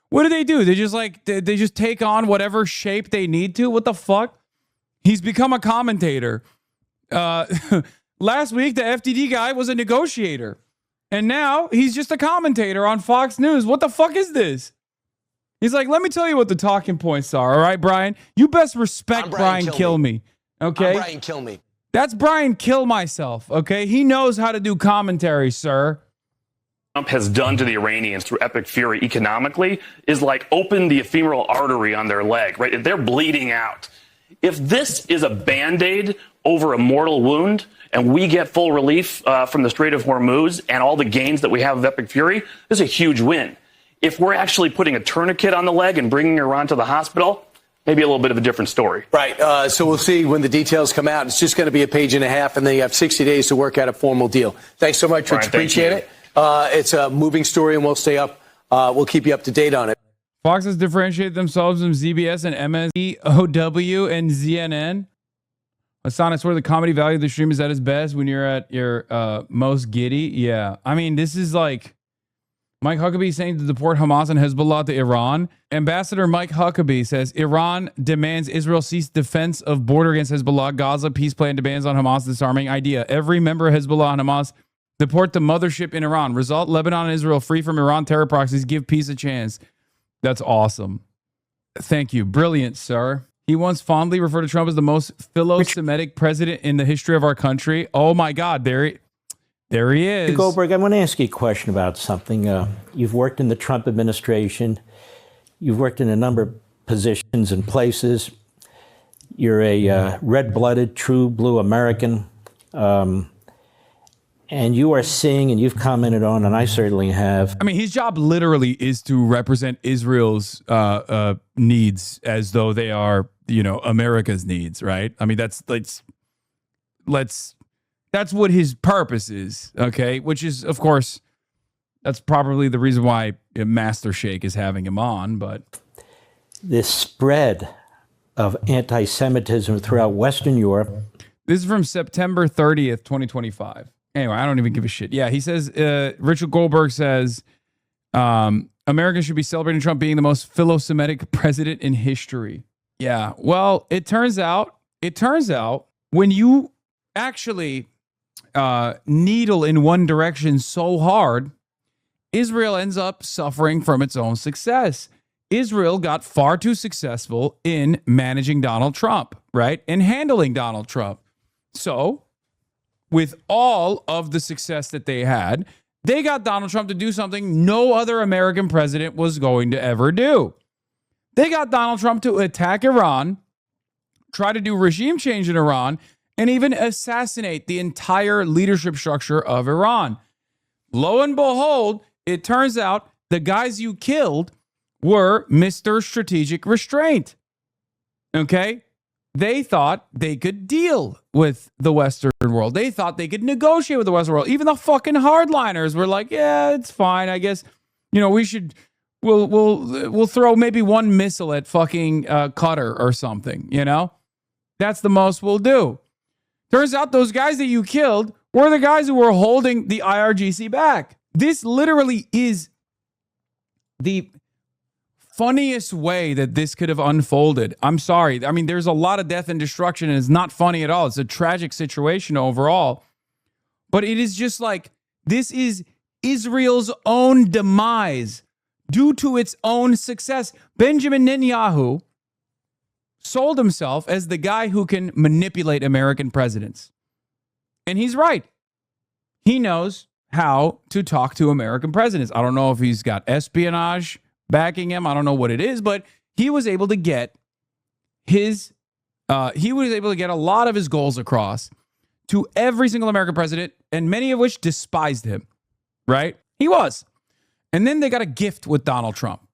What do? They just they just take on whatever shape they need to? What the fuck? He's become a commentator. Last week, the FDD guy was a negotiator. And now he's just a commentator on Fox News. What the fuck is this? He's like, let me tell you what the talking points are. All right, Brian? You best respect Brian Kilmeade. Okay? I'm Brian Kilmeade. That's Brian Kill Myself. Okay? He knows how to do commentary, sir. Trump has done to the Iranians through Epic Fury economically is like open the ephemeral artery on their leg, right? They're bleeding out. If this is a Band-Aid over a mortal wound and we get full relief from the Strait of Hormuz and all the gains that we have of Epic Fury, this is a huge win. If we're actually putting a tourniquet on the leg and bringing Iran to the hospital, maybe a little bit of a different story. Right. So we'll see when the details come out. It's just going to be a page and a half, and then you have 60 days to work out a formal deal. Thanks so much, Rich. Appreciate it. It's a moving story, and we'll stay up. We'll keep you up to date on it. Fox has differentiated themselves from ZBS and MSOW and CNN. Hasan, I swear the comedy value of the stream is at its best when you're at your most giddy. Yeah. I mean, this is like Mike Huckabee saying to deport Hamas and Hezbollah to Iran. Ambassador Mike Huckabee says Iran demands Israel cease defense of border against Hezbollah. Gaza peace plan demands on Hamas disarming idea. Every member of Hezbollah and Hamas deport the mothership in Iran. Result, Lebanon and Israel free from Iran terror proxies. Give peace a chance. That's awesome. Thank you. Brilliant, sir. He once fondly referred to Trump as the most philo-Semitic president in the history of our country. Oh my God, there There he is. Mr. Goldberg, I want to ask you a question about something. You've worked in the Trump administration. You've worked in a number of positions and places. You're a red-blooded, true blue American. And you are seeing, and you've commented on, and I certainly have. I mean, his job literally is to represent Israel's needs as though they are, America's needs, right? I mean, that's what his purpose is, okay? Which is, of course, that's probably the reason why Master Shake is having him on, but... This spread of anti-Semitism throughout Western Europe. This is from September 30th, 2025. Anyway, I don't even give a shit. Yeah, he says, Richard Goldberg says, America should be celebrating Trump being the most philo-Semitic president in history. Yeah, well, it turns out, when you actually needle in one direction so hard, Israel ends up suffering from its own success. Israel got far too successful in managing Donald Trump, right? And handling Donald Trump. So, with all of the success that they had, they got Donald Trump to do something no other American president was going to ever do. They got Donald Trump to attack Iran, try to do regime change in Iran, and even assassinate the entire leadership structure of Iran. Lo and behold, it turns out the guys you killed were Mr. Strategic Restraint. Okay? They thought they could deal with the Western world. They thought they could negotiate with the Western world. Even the fucking hardliners were like, yeah, it's fine. I guess, we'll throw maybe one missile at fucking Qatar or something, That's the most we'll do. Turns out those guys that you killed were the guys who were holding the IRGC back. This literally is the funniest way that this could have unfolded. I'm sorry. I mean, there's a lot of death and destruction, and it's not funny at all. It's a tragic situation overall. But it is just like, this is Israel's own demise due to its own success. Benjamin Netanyahu sold himself as the guy who can manipulate American presidents. And he's right. He knows how to talk to American presidents. I don't know if he's got espionage backing him. I don't know what it is, but he was able to get a lot of his goals across to every single American president, and many of which despised him, right? He was. And then they got a gift with Donald Trump.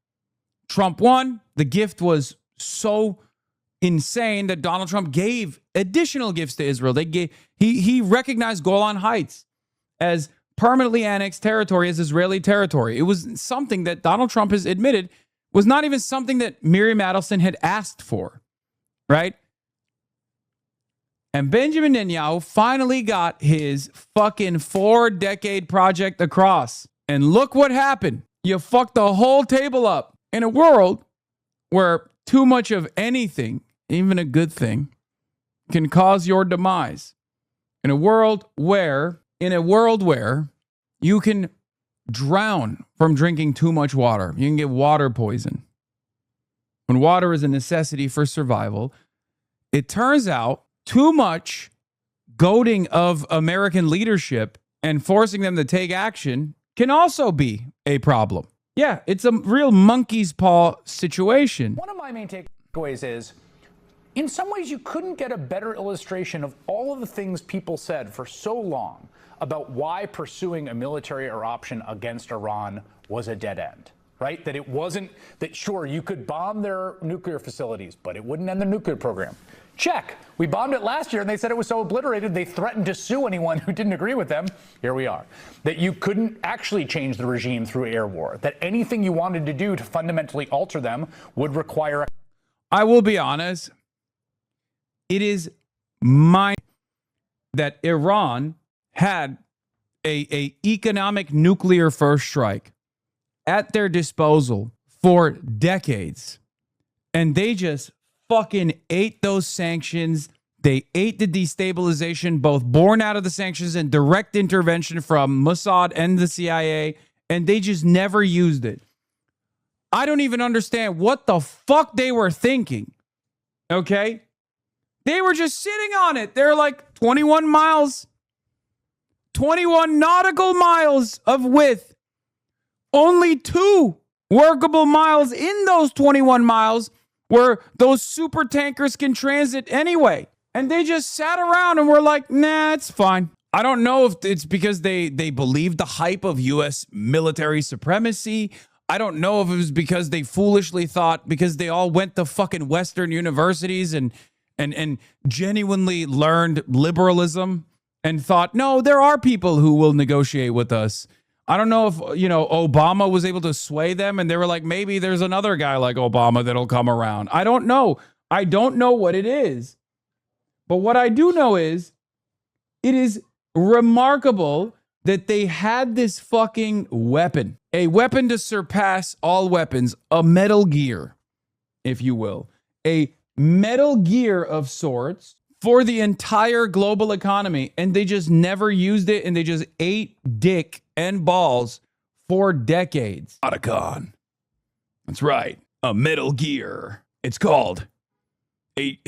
Trump won. The gift was so insane that Donald Trump gave additional gifts to Israel. He recognized Golan Heights as permanently annexed territory, as Israeli territory. It was something that Donald Trump has admitted was not even something that Miriam Adelson had asked for, right? And Benjamin Netanyahu finally got his fucking 4-decade project across. And look what happened. You fucked the whole table up in a world where too much of anything, even a good thing, can cause your demise. In a world where you can drown from drinking too much water. You can get water poison. When water is a necessity for survival, it turns out too much goading of American leadership and forcing them to take action can also be a problem. Yeah, it's a real monkey's paw situation. One of my main takeaways is, in some ways, you couldn't get a better illustration of all of the things people said for so long about why pursuing a military option against Iran was a dead end, right? That it wasn't, that sure, you could bomb their nuclear facilities, but it wouldn't end the nuclear program. Check. We bombed it last year and they said it was so obliterated they threatened to sue anyone who didn't agree with them. Here we are. That you couldn't actually change the regime through air war. That anything you wanted to do to fundamentally alter them would require... I will be honest. It is mind that Iran had a economic nuclear first strike at their disposal for decades. And they just fucking ate those sanctions. They ate the destabilization, both born out of the sanctions and direct intervention from Mossad and the CIA, and they just never used it. I don't even understand what the fuck they were thinking. Okay? They were just sitting on it. They're like 21 miles 21 nautical miles of width. Only 2 workable miles in those 21 miles where those super tankers can transit anyway. And they just sat around and were like, nah, it's fine. I don't know if it's because they believed the hype of U.S. military supremacy. I don't know if it was because they foolishly thought, because they all went to fucking Western universities and genuinely learned liberalism and thought, no, there are people who will negotiate with us. I don't know if, Obama was able to sway them and they were like, maybe there's another guy like Obama that'll come around. I don't know. I don't know what it is. But what I do know is it is remarkable that they had this fucking weapon, a weapon to surpass all weapons, a Metal Gear, if you will, a Metal Gear of sorts for the entire global economy. And they just never used it. And they just ate dick and balls for decades. Otacon. That's right. A Metal Gear. It's called a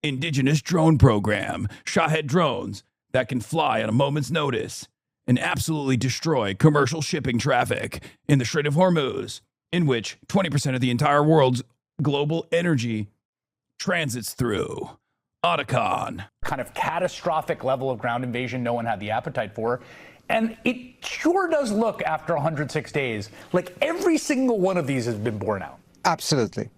indigenous drone program. Shahed drones that can fly at a moment's notice and absolutely destroy commercial shipping traffic in the Strait of Hormuz, in which 20% of the entire world's global energy transits through. Otacon. Kind of catastrophic level of ground invasion no one had the appetite for. And it sure does look, after 106 days, like every single one of these has been borne out. Absolutely.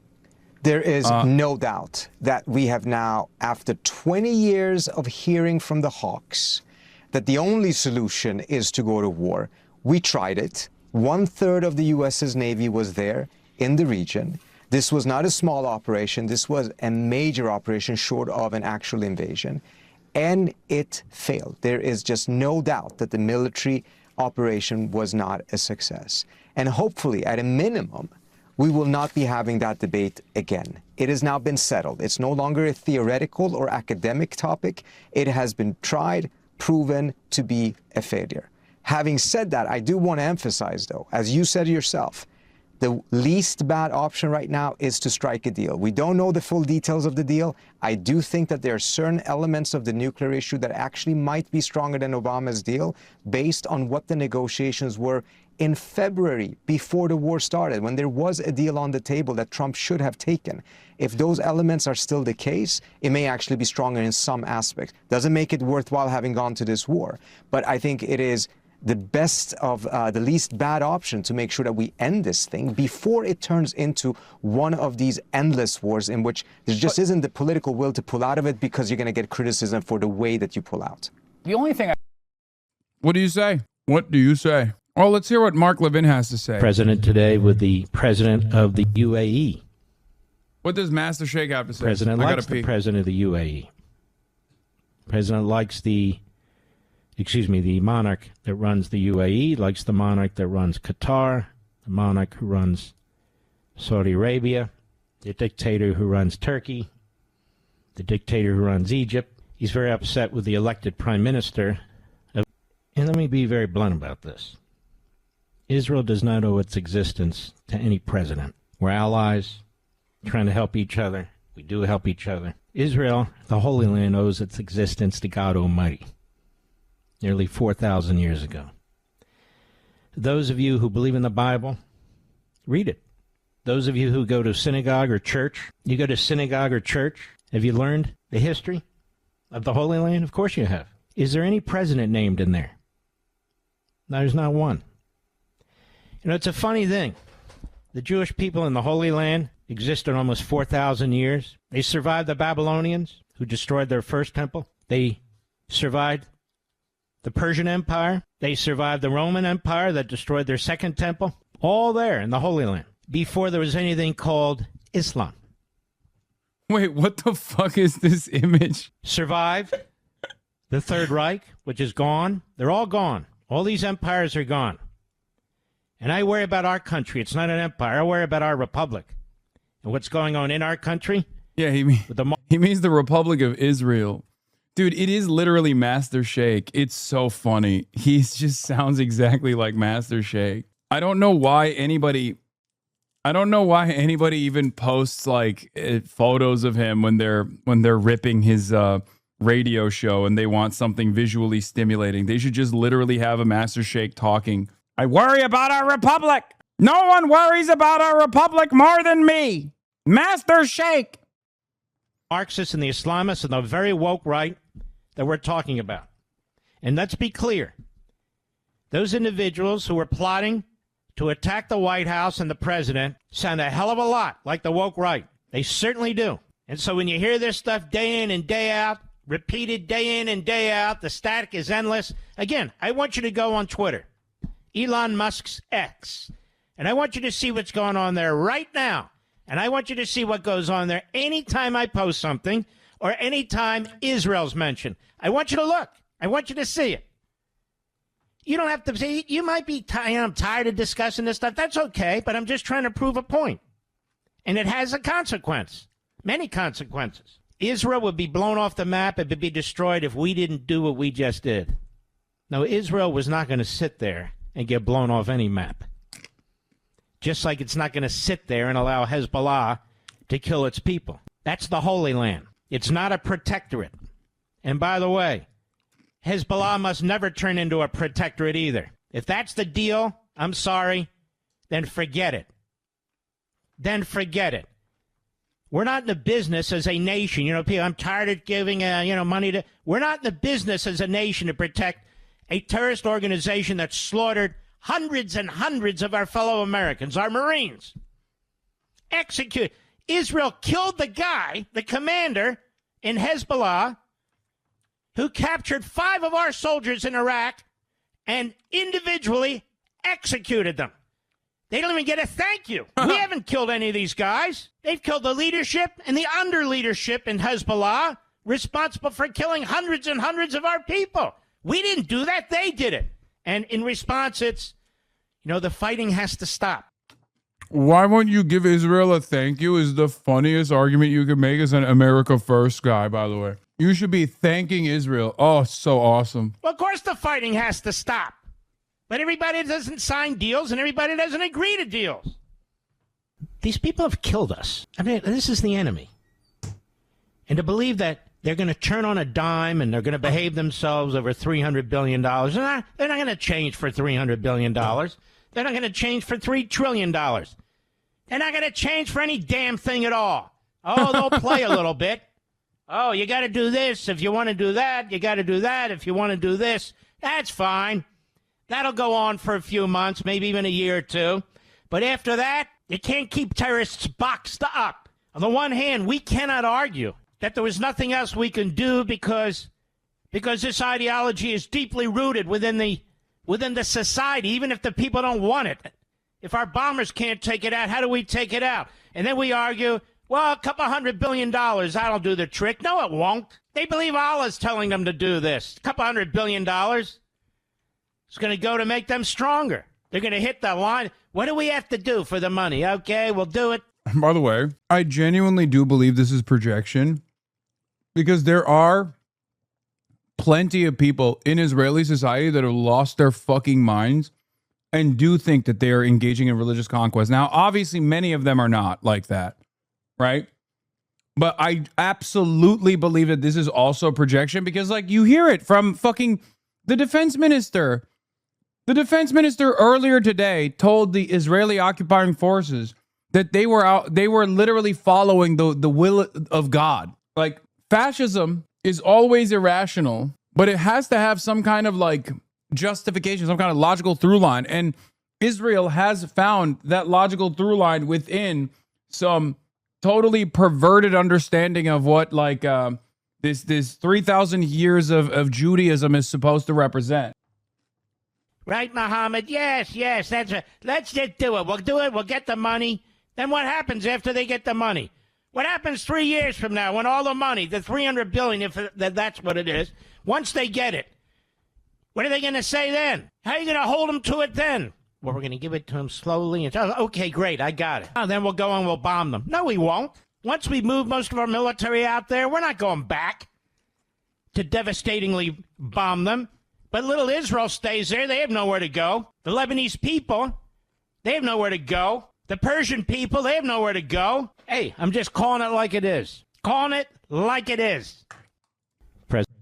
There is no doubt that we have now, after 20 years of hearing from the hawks, that the only solution is to go to war. We tried it. 1/3 of the US's Navy was there in the region. This was not a small operation. This was a major operation short of an actual invasion. And it failed. There is just no doubt that the military operation was not a success. And hopefully, at a minimum, we will not be having that debate again. It has now been settled. It's no longer a theoretical or academic topic. It has been tried, proven to be a failure. Having said that, I do want to emphasize, though, as you said yourself, the least bad option right now is to strike a deal. We don't know the full details of the deal. I do think that there are certain elements of the nuclear issue that actually might be stronger than Obama's deal based on what the negotiations were in February before the war started, when there was a deal on the table that Trump should have taken. If those elements are still the case, it may actually be stronger in some aspects. Doesn't make it worthwhile having gone to this war. But I think it is the best of the least bad option to make sure that we end this thing before it turns into one of these endless wars in which there just isn't the political will to pull out of it because you're going to get criticism for the way that you pull out. The only thing What do you say? What do you say? Well, let's hear what Mark Levin has to say. President today with the president of the UAE. What does Master Sheikh have to say? President I likes gotta pee. the president of the UAE. President likes the monarch that runs the UAE, likes the monarch that runs Qatar, the monarch who runs Saudi Arabia, the dictator who runs Turkey, the dictator who runs Egypt. He's very upset with the elected prime minister. And let me be very blunt about this. Israel does not owe its existence to any president. We're allies, trying to help each other. We do help each other. Israel, the Holy Land, owes its existence to God Almighty, nearly 4,000 years ago. Those of you who believe in the Bible, read it. Those of you who go to synagogue or church, you go to synagogue or church, have you learned the history of the Holy Land? Of course you have. Is there any president named in there? No, there's not one. You know, it's a funny thing. The Jewish people in the Holy Land existed almost 4,000 years. They survived the Babylonians, who destroyed their first temple. They survived the Persian Empire. They survived the Roman Empire that destroyed their second temple. All there in the Holy Land, before there was anything called Islam. Wait, what the fuck is this image? Survived the Third Reich, which is gone. They're all gone. All these empires are gone. And I worry about our country. It's not an empire. I worry about our republic. And what's going on in our country? Yeah, he means the Republic of Israel. Dude, it is literally Master Sheikh. It's so funny. He just sounds exactly like Master Sheikh. I don't know why anybody even posts like photos of him when they're ripping his radio show and they want something visually stimulating. They should just literally have a Master Sheikh talking. I worry about our republic. No one worries about our republic more than me. Master Sheikh. Marxists and the Islamists and the very woke right that we're talking about. And let's be clear. Those individuals who are plotting to attack the White House and the president sound a hell of a lot like the woke right. They certainly do. And so when you hear this stuff day in and day out, repeated day in and day out, the static is endless. Again, I want you to go on Twitter, Elon Musk's X, and I want you to see what's going on there right now. And I want you to see what goes on there anytime I post something or anytime Israel's mentioned. I want you to look. I want you to see it. You don't have to see. You might be I'm tired of discussing this stuff. That's okay, but I'm just trying to prove a point. And it has a consequence, many consequences. Israel would be blown off the map. It would be destroyed if we didn't do what we just did. No, Israel was not going to sit there and get blown off any map. Just like it's not going to sit there and allow Hezbollah to kill its people. That's the Holy Land. It's not a protectorate. And by the way, Hezbollah must never turn into a protectorate either. If that's the deal, I'm sorry, then forget it. Then forget it. We're not in the business as a nation. You know, people, I'm tired of giving, money to. We're not in the business as a nation to protect a terrorist organization that slaughtered hundreds and hundreds of our fellow Americans, our Marines. Execute. Israel killed the guy, the commander in Hezbollah, who captured 5 of our soldiers in Iraq and individually executed them. They don't even get a thank you. We haven't killed any of these guys. They've killed the leadership and the under leadership in Hezbollah, responsible for killing hundreds and hundreds of our people. We didn't do that. They did it. And in response, it's, the fighting has to stop. Why won't you give Israel a thank you is the funniest argument you could make as an America First guy, by the way. You should be thanking Israel. Oh, so awesome. Well, of course the fighting has to stop. But everybody doesn't sign deals and everybody doesn't agree to deals. These people have killed us. I mean, this is the enemy. And to believe that they're going to turn on a dime and they're going to behave themselves over $300 billion, they're not going to change for $300 billion. They're not going to change for $3 trillion. They're not going to change for any damn thing at all. Oh, they'll play a little bit. Oh, you got to do this if you want to do that. You got to do that if you want to do this. That's fine. That'll go on for a few months, maybe even a year or two. But after that, you can't keep terrorists boxed up. On the one hand, we cannot argue that there was nothing else we can do because this ideology is deeply rooted within the society, even if the people don't want it. If our bombers can't take it out, how do we take it out? And then we argue, well, $200 billion, that'll do the trick. No, it won't. They believe Allah's telling them to do this. $200 billion. It's going to go to make them stronger. They're going to hit the line. What do we have to do for the money? Okay, we'll do it. By the way, I genuinely do believe this is projection because there are plenty of people in Israeli society that have lost their fucking minds and do think that they are engaging in religious conquest. Now, obviously, many of them are not like that, right? But I absolutely believe that this is also projection because, like, you hear it from fucking the defense minister. The defense minister earlier today told the Israeli occupying forces that they were literally following the will of God. Like, fascism is always irrational, but it has to have some kind of like justification, some kind of logical through line. And Israel has found that logical through line within some totally perverted understanding of what like this 3,000 years of Judaism is supposed to represent. Right, Muhammad? Yes, that's right. Let's just do it. We'll do it. We'll get the money. Then what happens after they get the money? What happens 3 years from now when all the money, the $300 billion, if that's what it is, once they get it, what are they going to say then? How are you going to hold them to it then? Well, we're going to give it to them slowly. And okay, great, I got it. Oh, then we'll go and we'll bomb them. No, we won't. Once we move most of our military out there, we're not going back to devastatingly bomb them. But little Israel stays there. They have nowhere to go. The Lebanese people, they have nowhere to go. The Persian people, they have nowhere to go. Hey, I'm just calling it like it is. Calling it like it is. President.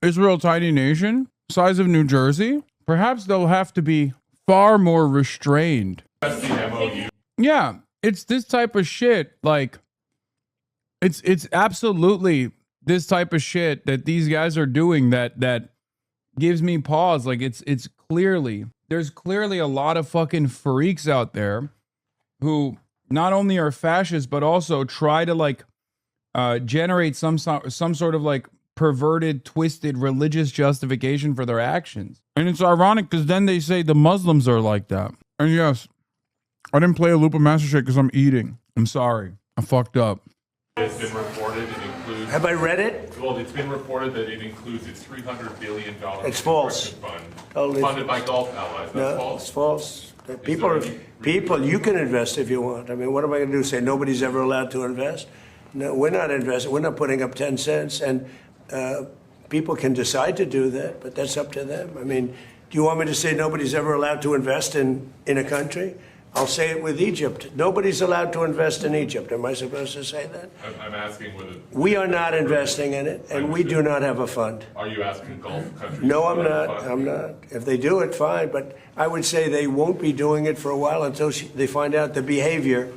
Israel, tiny nation, size of New Jersey. Perhaps they'll have to be far more restrained. That's the MOU. Yeah, it's this type of shit. Like, it's absolutely this type of shit that these guys are doing that gives me pause. Like, it's clearly, there's clearly a lot of fucking freaks out there who not only are fascists but also try to like generate some sort of like perverted, twisted religious justification for their actions. And it's ironic because then they say the Muslims are like that. And yes, I didn't play a loop of Master Shake because I'm eating. I'm sorry. I fucked up. It's been reported it includes. Have I read it? Well, it's been reported that it includes its $300 billion It's false. fund Totally funded by Gulf allies. That's No, false. it's false. People, you can invest if you want. I mean, what am I going to do? Say nobody's ever allowed to invest? No, we're not investing. We're not putting up 10 cents. And people can decide to do that, but that's up to them. I mean, do you want me to say nobody's ever allowed to invest in a country? I'll say it with Egypt. Nobody's allowed to invest in Egypt. Am I supposed to say that? I'm asking whether. We are not investing in it, and we do not have a fund. Are you asking Gulf countries? No, to I'm fund the not. fund? I'm not. If they do it, fine. But I would say they won't be doing it for a while until they find out the behavior.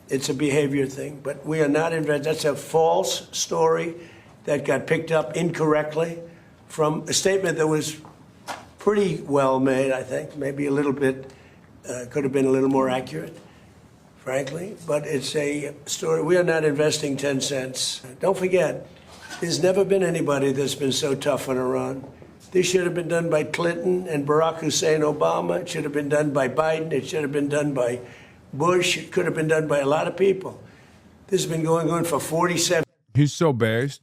It's a behavior thing. But we are not investing. That's a false story that got picked up incorrectly from a statement that was pretty well made, I think. Maybe a little bit, could have been a little more accurate, frankly. But it's a story. We are not investing 10 cents. Don't forget, there's never been anybody that's been so tough on Iran. This should have been done by Clinton and Barack Hussein Obama. It should have been done by Biden. It should have been done by Bush. It could have been done by a lot of people. This has been going on for 47. He's so based.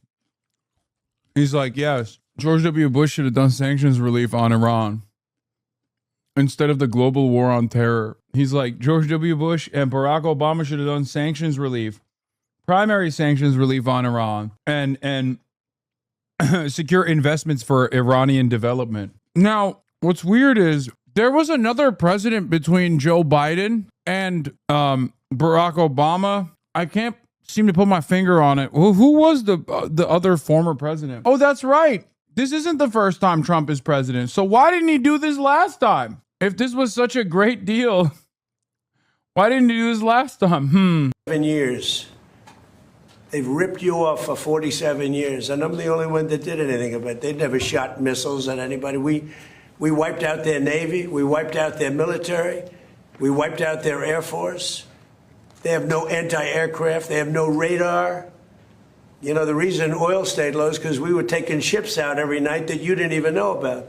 He's like, yes, George W. Bush should have done sanctions relief on Iran instead of the global war on terror. He's like, George W. Bush and Barack Obama should have done sanctions relief, primary sanctions relief on Iran, and secure investments for Iranian development. Now, what's weird is there was another president between Joe Biden and Barack Obama. I can't seem to put my finger on it. Who was the other former president? Oh, that's right. This isn't the first time Trump is president. So why didn't he do this last time? If this was such a great deal, why didn't he do this last time? 7 years. They've ripped you off for 47 years, and I'm the only one that did anything about it. They never shot missiles at anybody. We wiped out their Navy. We wiped out their military. We wiped out their Air Force. They have no anti-aircraft. They have no radar. You know, the reason oil stayed low is because we were taking ships out every night that you didn't even know about.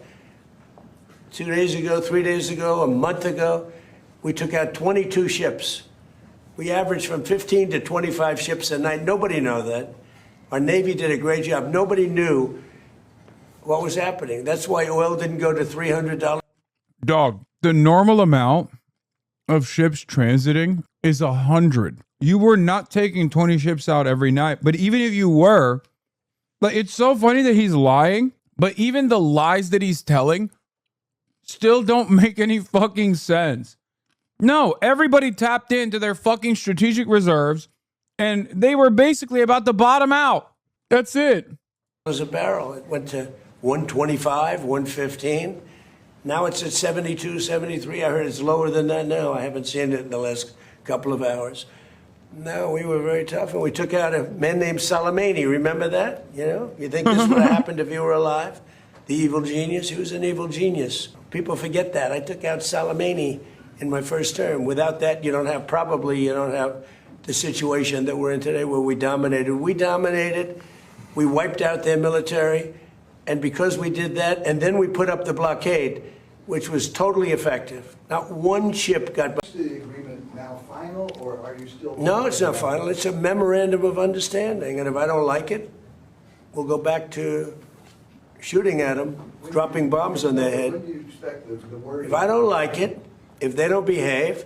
2 days ago, 3 days ago, a month ago, we took out 22 ships. We averaged from 15 to 25 ships a night. Nobody knew that. Our Navy did a great job. Nobody knew what was happening. That's why oil didn't go to $300. Dog, the normal amount of ships transiting is 100. You were not taking 20 ships out every night. But even if you were, like, it's so funny that he's lying, but even the lies that he's telling still don't make any fucking sense. No, everybody tapped into their fucking strategic reserves and they were basically about to bottom out. That's it. A barrel. It went to 125, 115. Now it's at 72, 73. I heard it's lower than that now. I haven't seen it in the last couple of hours. No, we were very tough, and we took out a man named Soleimani. Remember that? You know, you think this would have happened if you were alive? The evil genius. He was an evil genius. People forget that. I took out Soleimani in my first term. Without that, you don't have the situation that we're in today where we dominated. We wiped out their military. And because we did that, and then we put up the blockade, which was totally effective. Not one ship got... Is the agreement now final, or are you still... No, it's not final. It's a memorandum of understanding. And if I don't like it, we'll go back to shooting at them, dropping bombs on their head. When do you expect the word... If I don't like it, if they don't behave,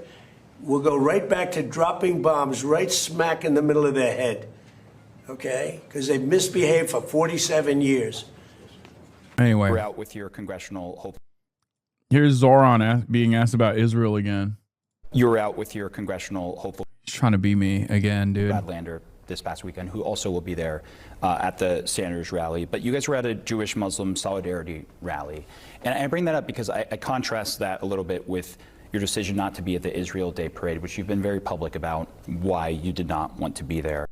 we'll go right back to dropping bombs right smack in the middle of their head. Okay? Because they've misbehaved for 47 years. Anyway, we're out with your congressional hope. Here's Zoran being asked about Israel again. You're out with your congressional hopeful. He's trying to be me again, dude. Badlander this past weekend, who also will be there at the Sanders rally. But you guys were at a Jewish-Muslim solidarity rally. And I bring that up because I contrast that a little bit with your decision not to be at the Israel Day Parade, which you've been very public about why you did not want to be there.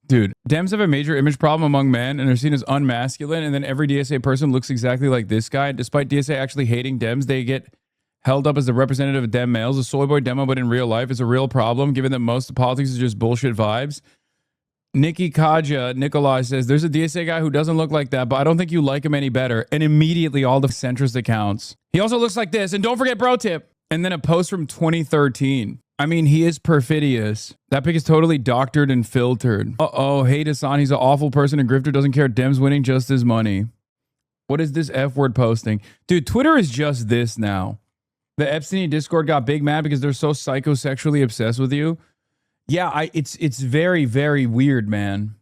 Dude, Dems have a major image problem among men and are seen as unmasculine, and then every DSA person looks exactly like this guy. Despite DSA actually hating Dems, they get held up as the representative of Dem males. A soy boy demo, but in real life, is a real problem, given that most of politics is just bullshit vibes. Nikki Kaja Nikolai says, there's a DSA guy who doesn't look like that, but I don't think you like him any better. And immediately all the centrist accounts. He also looks like this. And don't forget bro tip. And then a post from 2013. I mean, he is perfidious. That pic is totally doctored and filtered. Uh-oh, hey Hasan, he's an awful person and grifter, doesn't care. Dems winning just his money. What is this F-word posting? Dude, Twitter is just this now. The Epstein Discord got big mad because they're so psychosexually obsessed with you. Yeah, it's very, very weird, man.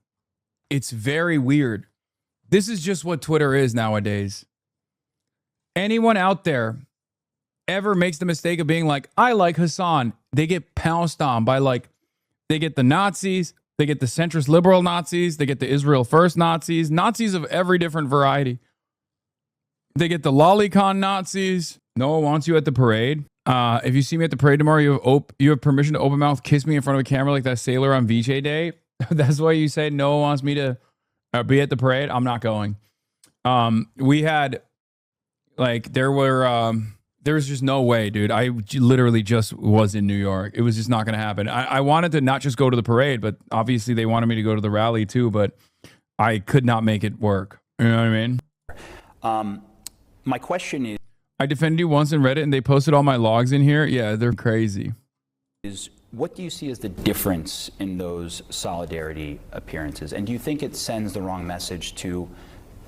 It's very weird. This is just what Twitter is nowadays. Anyone out there ever makes the mistake of being like, I like Hasan, they get pounced on by they get the Nazis, they get the centrist liberal Nazis, they get the Israel First Nazis, Nazis of every different variety. They get the lolicon Nazis. No one wants you at the parade. If you see me at the parade tomorrow, you have permission to open mouth kiss me in front of a camera like that sailor on VJ Day. That's why you say no one wants me to be at the parade. I'm not going. We had there was just no way, dude. I literally just was in New York. It was just not going to happen. I wanted to not just go to the parade, but obviously they wanted me to go to the rally too, but I could not make it work. You know what I mean? My question is, I defended you once in Reddit and they posted all my logs in here. Yeah, they're crazy. What do you see as the difference in those solidarity appearances? And do you think it sends the wrong message to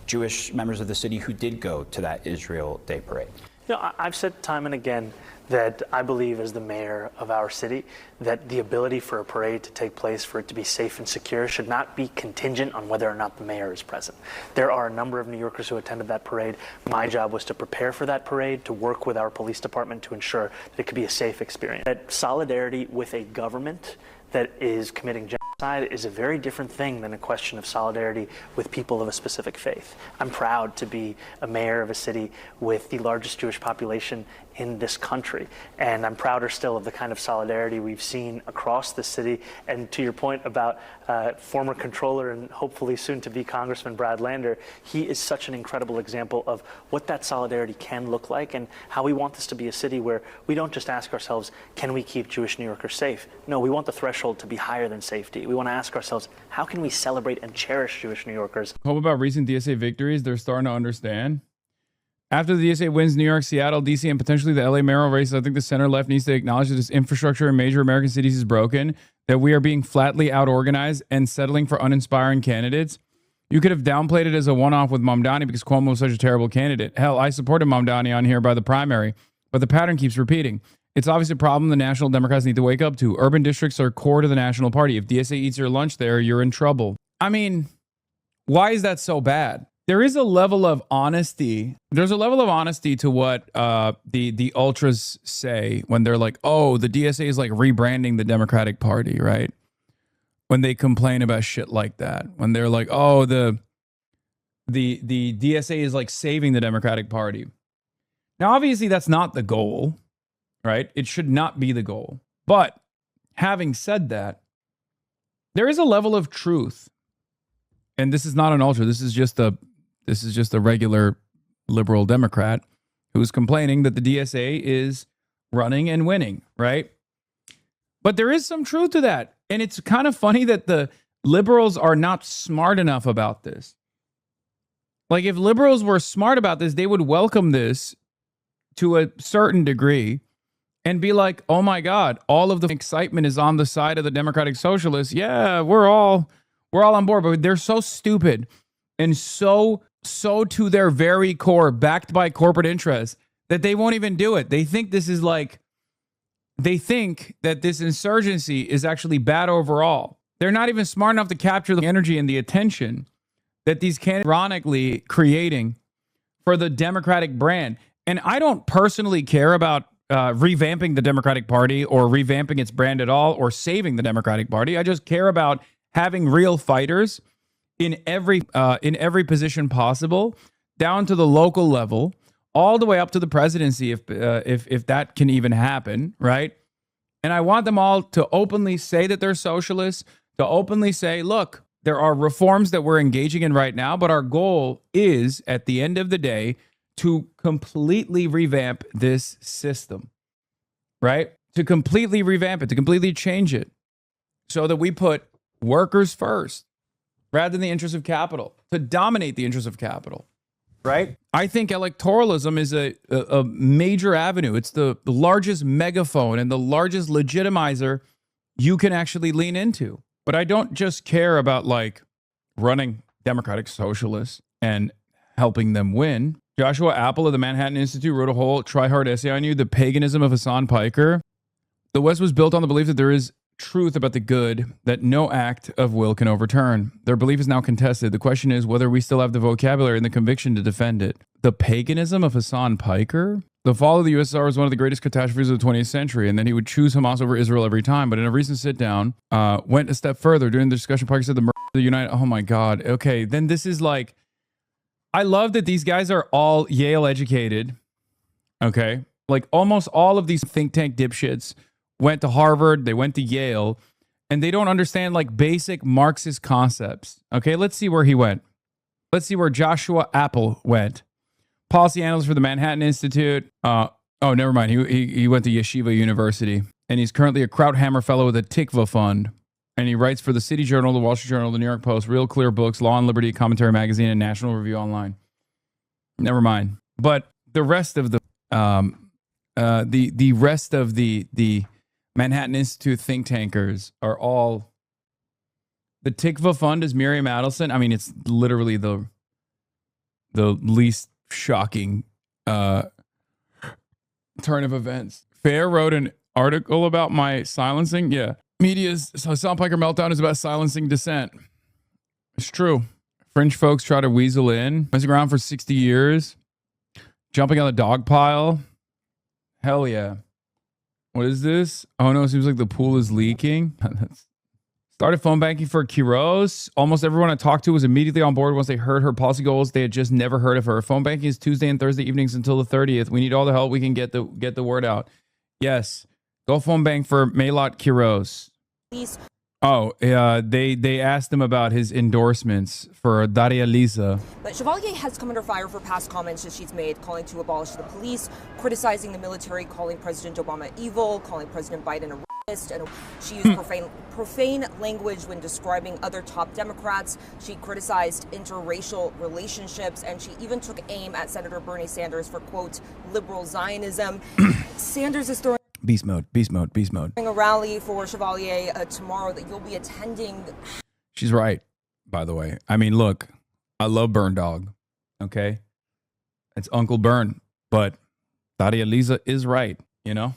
Jewish members of the city who did go to that Israel Day Parade? You know, I've said time and again that I believe as the mayor of our city that the ability for a parade to take place, for it to be safe and secure, should not be contingent on whether or not the mayor is present. There are a number of New Yorkers who attended that parade. My job was to prepare for that parade, to work with our police department to ensure that it could be a safe experience. That solidarity with a government that is committing genocide is a very different thing than a question of solidarity with people of a specific faith. I'm proud to be a mayor of a city with the largest Jewish population in this country, and I'm prouder still of the kind of solidarity we've seen across the city. And to your point about former controller and hopefully soon to be Congressman Brad Lander, he is such an incredible example of what that solidarity can look like and how we want this to be a city where we don't just ask ourselves, can we keep Jewish New Yorkers safe? No, we want the threshold to be higher than safety. We want to ask ourselves, how can we celebrate and cherish Jewish New Yorkers? Hope about recent DSA victories, they're starting to understand. After the DSA wins New York, Seattle, DC, and potentially the LA mayoral races, I think the center left needs to acknowledge that this infrastructure in major American cities is broken, that we are being flatly out-organized and settling for uninspiring candidates. You could have downplayed it as a one-off with Mamdani because Cuomo was such a terrible candidate. Hell, I supported Mamdani on here by the primary, but the pattern keeps repeating. It's obviously a problem the National Democrats need to wake up to. Urban districts are core to the National Party. If DSA eats your lunch there, you're in trouble. I mean, why is that so bad? There is a level of honesty. There's a level of honesty to what the ultras say when they're like, oh, the DSA is like rebranding the Democratic Party, right? When they complain about shit like that. When they're like, oh, the DSA is like saving the Democratic Party. Now, obviously, that's not the goal, right? It should not be the goal. But having said that, there is a level of truth. And this is not an ultra. This is just a regular liberal Democrat who's complaining that the DSA is running and winning, right? But there is some truth to that. And it's kind of funny that the liberals are not smart enough about this. Like, if liberals were smart about this, they would welcome this to a certain degree and be like, oh my God, all of the excitement is on the side of the Democratic Socialists. Yeah, we're all on board. But they're so stupid and so to their very core, backed by corporate interests, that they won't even do it. They think this is like, they think that this insurgency is actually bad overall. They're not even smart enough to capture the energy and the attention that these candidates are ironically creating for the Democratic brand. And I don't personally care about revamping the Democratic Party or revamping its brand at all or saving the Democratic Party. I just care about having real fighters in every position possible, down to the local level, all the way up to the presidency, if that can even happen, right? And I want them all to openly say that they're socialists, to openly say, look, there are reforms that we're engaging in right now, but our goal is, at the end of the day, to completely revamp this system, right? To completely revamp it, to completely change it, so that we put workers first rather than the interests of capital, to dominate the interests of capital, right? I think electoralism is a major avenue. It's the largest megaphone and the largest legitimizer you can actually lean into. But I don't just care about like running Democratic Socialists and helping them win. Joshua Apple of the Manhattan Institute wrote a whole try-hard essay on you, The Paganism of Hasan Piker. The West was built on the belief that there is truth about the good that no act of will can overturn. Their belief is now contested. The question is whether we still have the vocabulary and the conviction to defend it. The Paganism of Hasan Piker? The fall of the USSR was one of the greatest catastrophes of the 20th century, and then he would choose Hamas over Israel every time. But in a recent sit-down, went a step further. During the discussion, Piker said the murder of the United... Oh my God. Okay, then this is like... I love that these guys are all Yale educated. Okay? Like almost all of these think tank dipshits went to Harvard, they went to Yale, and they don't understand like basic Marxist concepts. Okay, let's see where he went. Let's see where Joshua Apple went. Policy analyst for the Manhattan Institute. Oh, never mind. He went to Yeshiva University, and he's currently a Krauthammer Fellow with the Tikva Fund. And he writes for the City Journal, the Wall Street Journal, the New York Post, Real Clear Books, Law and Liberty, Commentary Magazine, and National Review Online. Never mind. But the rest of the rest of the Manhattan Institute think tankers are all... The Tikva Fund is Miriam Adelson. I mean, it's literally the least shocking turn of events. Fair wrote an article about my silencing. Yeah. Media's Hasan Piker meltdown is about silencing dissent. It's true. Fringe folks try to weasel in. Messing around for 60 years. Jumping on the dog pile. Hell yeah. What is this? Oh no, it seems like the pool is leaking. Started phone banking for Quiroz. Almost everyone I talked to was immediately on board once they heard her policy goals. They had just never heard of her. Phone banking is Tuesday and Thursday evenings until the 30th. We need all the help we can get the word out. Yes. Go phone bank for Maylot Quiroz. Oh, they asked him about his endorsements for Daria Lisa. But Chevalier has come under fire for past comments that she's made, calling to abolish the police, criticizing the military, calling President Obama evil, calling President Biden a racist, and she used profane language when describing other top Democrats. She criticized interracial relationships, and she even took aim at Senator Bernie Sanders for, quote, liberal Zionism. Sanders is throwing Beast mode. a rally for Chevalier tomorrow that you'll be attending. She's right, by the way. I mean, look, I love Burn Dog. Okay? It's Uncle Burn. But Daria Lisa is right, you know?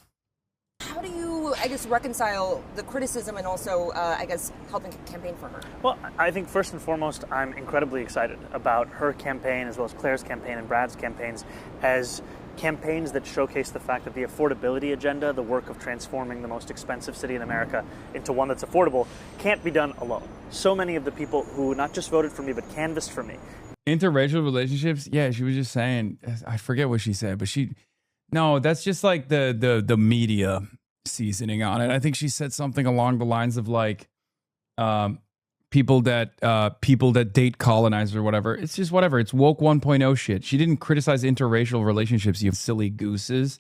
How do you, I guess, reconcile the criticism and also, I guess, helping campaign for her? Well, I think first and foremost, I'm incredibly excited about her campaign as well as Claire's campaign and Brad's campaigns as campaigns that showcase the fact that the affordability agenda, the work of transforming the most expensive city in America into one that's affordable, can't be done alone. So many of the people who not just voted for me, but canvassed for me. Interracial relationships? Yeah, she was just saying, I forget what she said, but no, that's just like the media seasoning on it. I think she said something along the lines of like, people that date colonizers or whatever. It's just whatever. It's woke 1.0 shit. She didn't criticize interracial relationships, you silly gooses.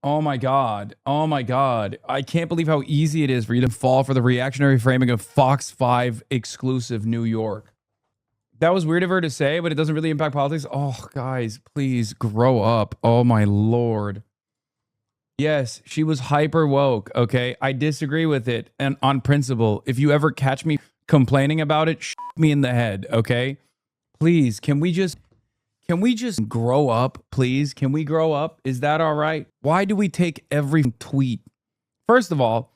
Oh my God. I can't believe how easy it is for you to fall for the reactionary framing of Fox 5 exclusive New York. That was weird of her to say, but it doesn't really impact politics. Oh, guys, please grow up. Oh my Lord. Yes, she was hyper woke, okay? I disagree with it and on principle. If you ever catch me complaining about it, me in the head, okay? Please, can we just grow up, please? Can we grow up? Is that all right? Why do we take every tweet? First of all,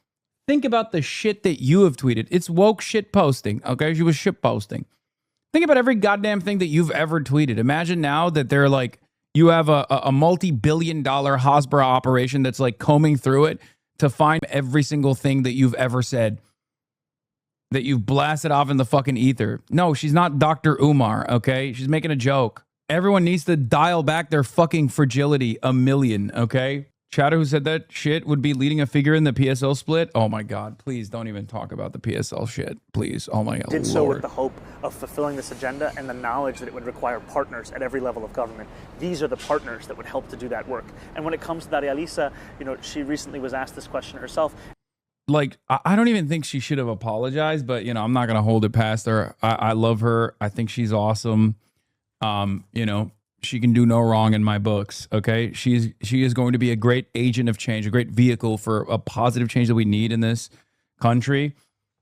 think about the shit that you have tweeted. It's woke shit posting, okay? She was shit posting. Think about every goddamn thing that you've ever tweeted. Imagine now that they're like, you have a multi-billion-dollar Hasbro operation that's like combing through it to find every single thing that you've ever said. that you've blasted off in the fucking ether. No, she's not Dr. Umar, okay? She's making a joke. Everyone needs to dial back their fucking fragility a million, okay? Chatter, who said that shit would be leading a figure in the PSL split. Oh my God, please don't even talk about the PSL shit. Please, oh my God, Did so Lord. with the hope of fulfilling this agenda and the knowledge that it would require partners at every level of government. These are the partners that would help to do that work. And when it comes to Daria Lisa, you know, she recently was asked this question herself. Like, I don't even think she should have apologized, but, you know, I'm not going to hold it past her. I love her. I think she's awesome. You know, she can do no wrong in my books, okay? She is going to be a great agent of change, a great vehicle for a positive change that we need in this country.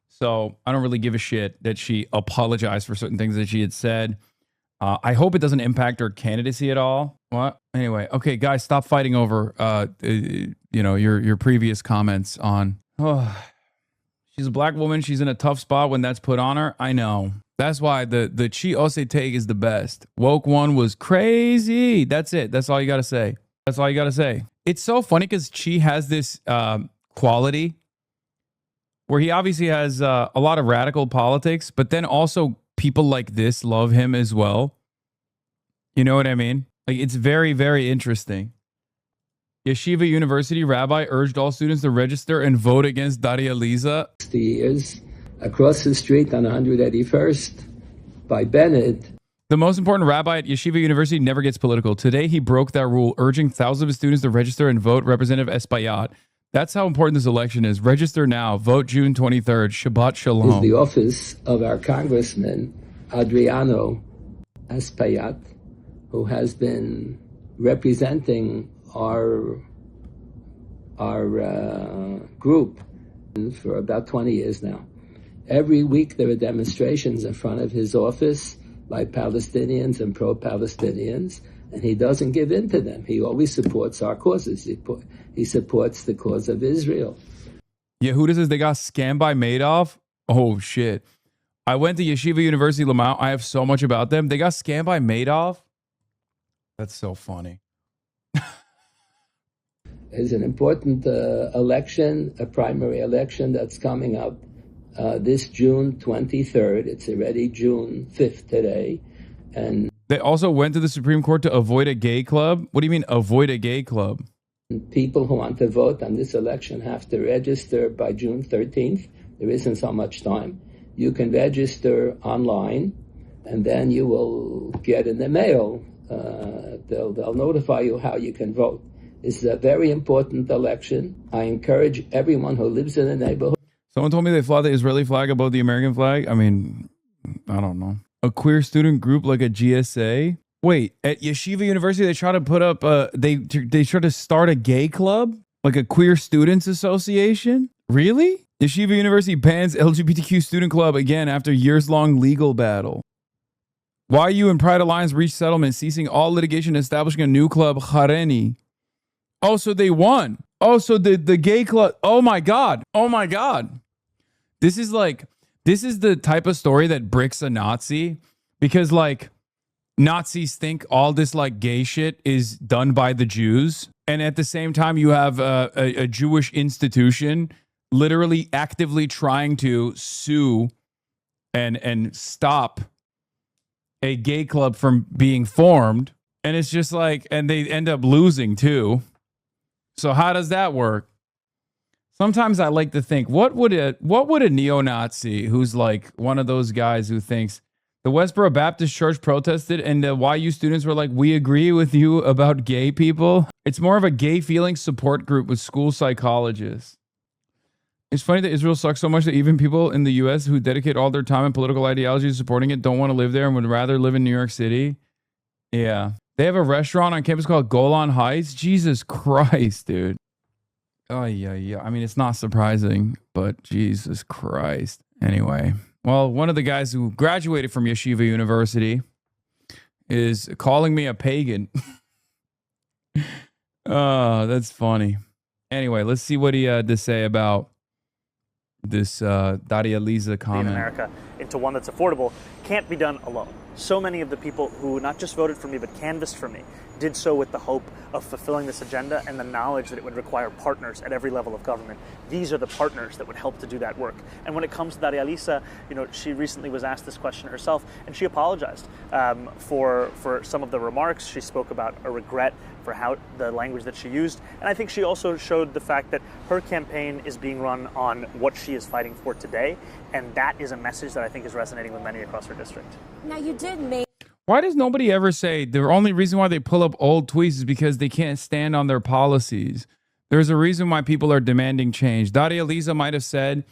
So I don't really give a shit that she apologized for certain things that she had said. I hope it doesn't impact her candidacy at all. What? Anyway, okay, guys, stop fighting over, you know, your previous comments on... Oh, she's a black woman. She's in a tough spot when that's put on her. I know. That's why the Chi Ose take is the best. Woke one was crazy. That's it. That's all you got to say. That's all you got to say. It's so funny because Chi has this quality where he obviously has a lot of radical politics, but then also people like this love him as well. You know what I mean? Like, it's very, very interesting. Yeshiva University rabbi urged all students to register and vote against Daria Lisa. Years across the street on 181st by Bennett. The most important rabbi at Yeshiva University never gets political. Today, he broke that rule, urging thousands of his students to register and vote Representative Espaillat. That's how important this election is. Register now. Vote June 23rd. Shabbat Shalom. Is the office of our Congressman, Adriano Espaillat, who has been representing our group for about 20 years now. Every week there are demonstrations in front of his office by Palestinians and pro-Palestinians, and he doesn't give in to them. He always supports our causes. He supports the cause of Israel. Yehuda says they got scammed by Madoff. Oh, shit. I went to Yeshiva University Lamont. I have so much about them. They got scammed by Madoff. That's so funny. There's an important election, a primary election that's coming up this June 23rd. It's already June 5th today. And they also went to the Supreme Court to avoid a gay club. What do you mean avoid a gay club? People who want to vote on this election have to register by June 13th. There isn't so much time. You can register online, and then you will get in the mail. They'll notify you how you can vote. This is a very important election. I encourage everyone who lives in the neighborhood. Someone told me they fly the Israeli flag above the American flag. I mean, I don't know. A queer student group like a GSA? Wait, at Yeshiva University, they try to put up, they try to start a gay club? Like a queer students association? Really? Yeshiva University bans LGBTQ student club again after years-long legal battle. YU and Pride Alliance reached settlement, ceasing all litigation, establishing a new club, Hareni. Oh, so they won. Oh, so the gay club. Oh my God. Oh my God. This is the type of story that bricks a Nazi, because like Nazis think all this like gay shit is done by the Jews. And at the same time, you have a Jewish institution literally actively trying to sue and stop a gay club from being formed. And it's just like, and they end up losing too. So how does that work? Sometimes I like to think, what would a neo-Nazi who's like one of those guys who thinks the Westboro Baptist Church protested and the YU students were like, we agree with you about gay people. It's more of a gay feeling support group with school psychologists. It's funny that Israel sucks so much that even people in the U.S. who dedicate all their time and political ideology to supporting it don't want to live there and would rather live in New York City. Yeah. They have a restaurant on campus called Golan Heights. Jesus Christ, dude. Oh, yeah. I mean, it's not surprising, but Jesus Christ. Anyway, well, one of the guys who graduated from Yeshiva University is calling me a pagan. Oh, that's funny. Anyway, let's see what he had to say about this Daria Lisa comment. In America into one that's affordable can't be done alone. so many of the people who not just voted for me but canvassed for me did so with the hope of fulfilling this agenda and the knowledge that it would require partners at every level of government. These are the partners that would help to do that work. And when it comes to Daria Lisa, she recently was asked this question herself, and she apologized for some of the remarks. She spoke about a regret for how the language that she used. And I think she also showed the fact that her campaign is being run on what she is fighting for today. And that is a message that I think is resonating with many across her district. Now, you did make. Why does nobody ever say the only reason why they pull up old tweets is because they can't stand on their policies? There's a reason why people are demanding change. Daria Lisa might have said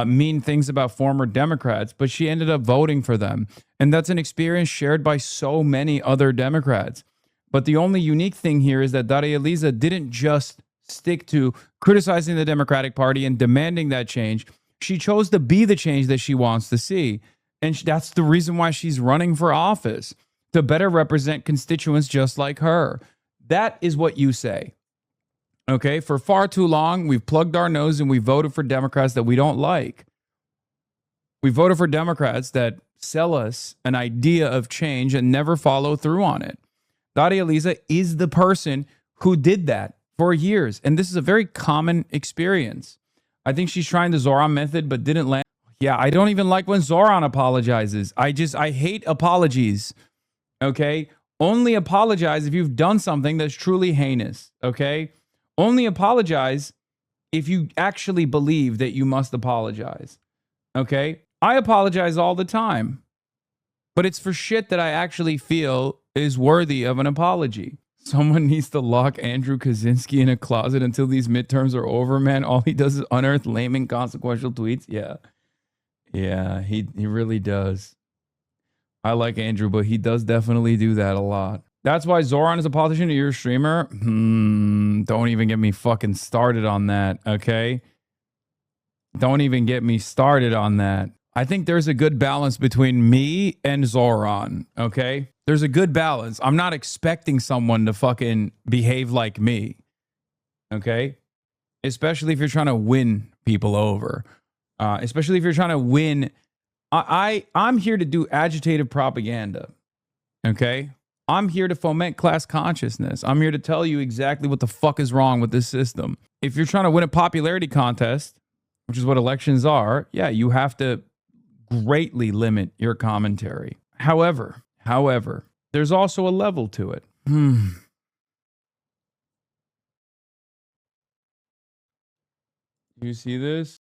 mean things about former Democrats, but she ended up voting for them. And that's an experience shared by so many other Democrats. But the only unique thing here is that Daria Lisa didn't just stick to criticizing the Democratic Party and demanding that change. She chose to be the change that she wants to see. And that's the reason why she's running for office, to better represent constituents just like her. That is what you say. Okay? For far too long, we've plugged our nose and we voted for Democrats that we don't like. We voted for Democrats that sell us an idea of change and never follow through on it. Daria Lisa is the person who did that for years. And this is a very common experience. I think she's trying the Zoran method, but didn't land. Yeah, I don't even like when Zoran apologizes. I hate apologies. Okay? Only apologize if you've done something that's truly heinous. Okay? Only apologize if you actually believe that you must apologize. Okay? I apologize all the time. But it's for shit that I actually feel is worthy of an apology. Someone needs to lock Andrew Kaczynski in a closet until these midterms are over, man. All he does is unearth lame and consequential tweets. Yeah. Yeah, he really does. I like Andrew, but he does definitely do that a lot. That's why Zoran is a politician. You're a streamer. Don't even get me fucking started on that, okay? Don't even get me started on that. I think there's a good balance between me and Zoran, okay? There's a good balance. I'm not expecting someone to fucking behave like me, okay? Especially if you're trying to win people over. Especially if you're trying to win. I'm here to do agitative propaganda. Okay? I'm here to foment class consciousness. I'm here to tell you exactly what the fuck is wrong with this system. If you're trying to win a popularity contest, which is what elections are, yeah, you have to greatly limit your commentary. However, there's also a level to it. You see this?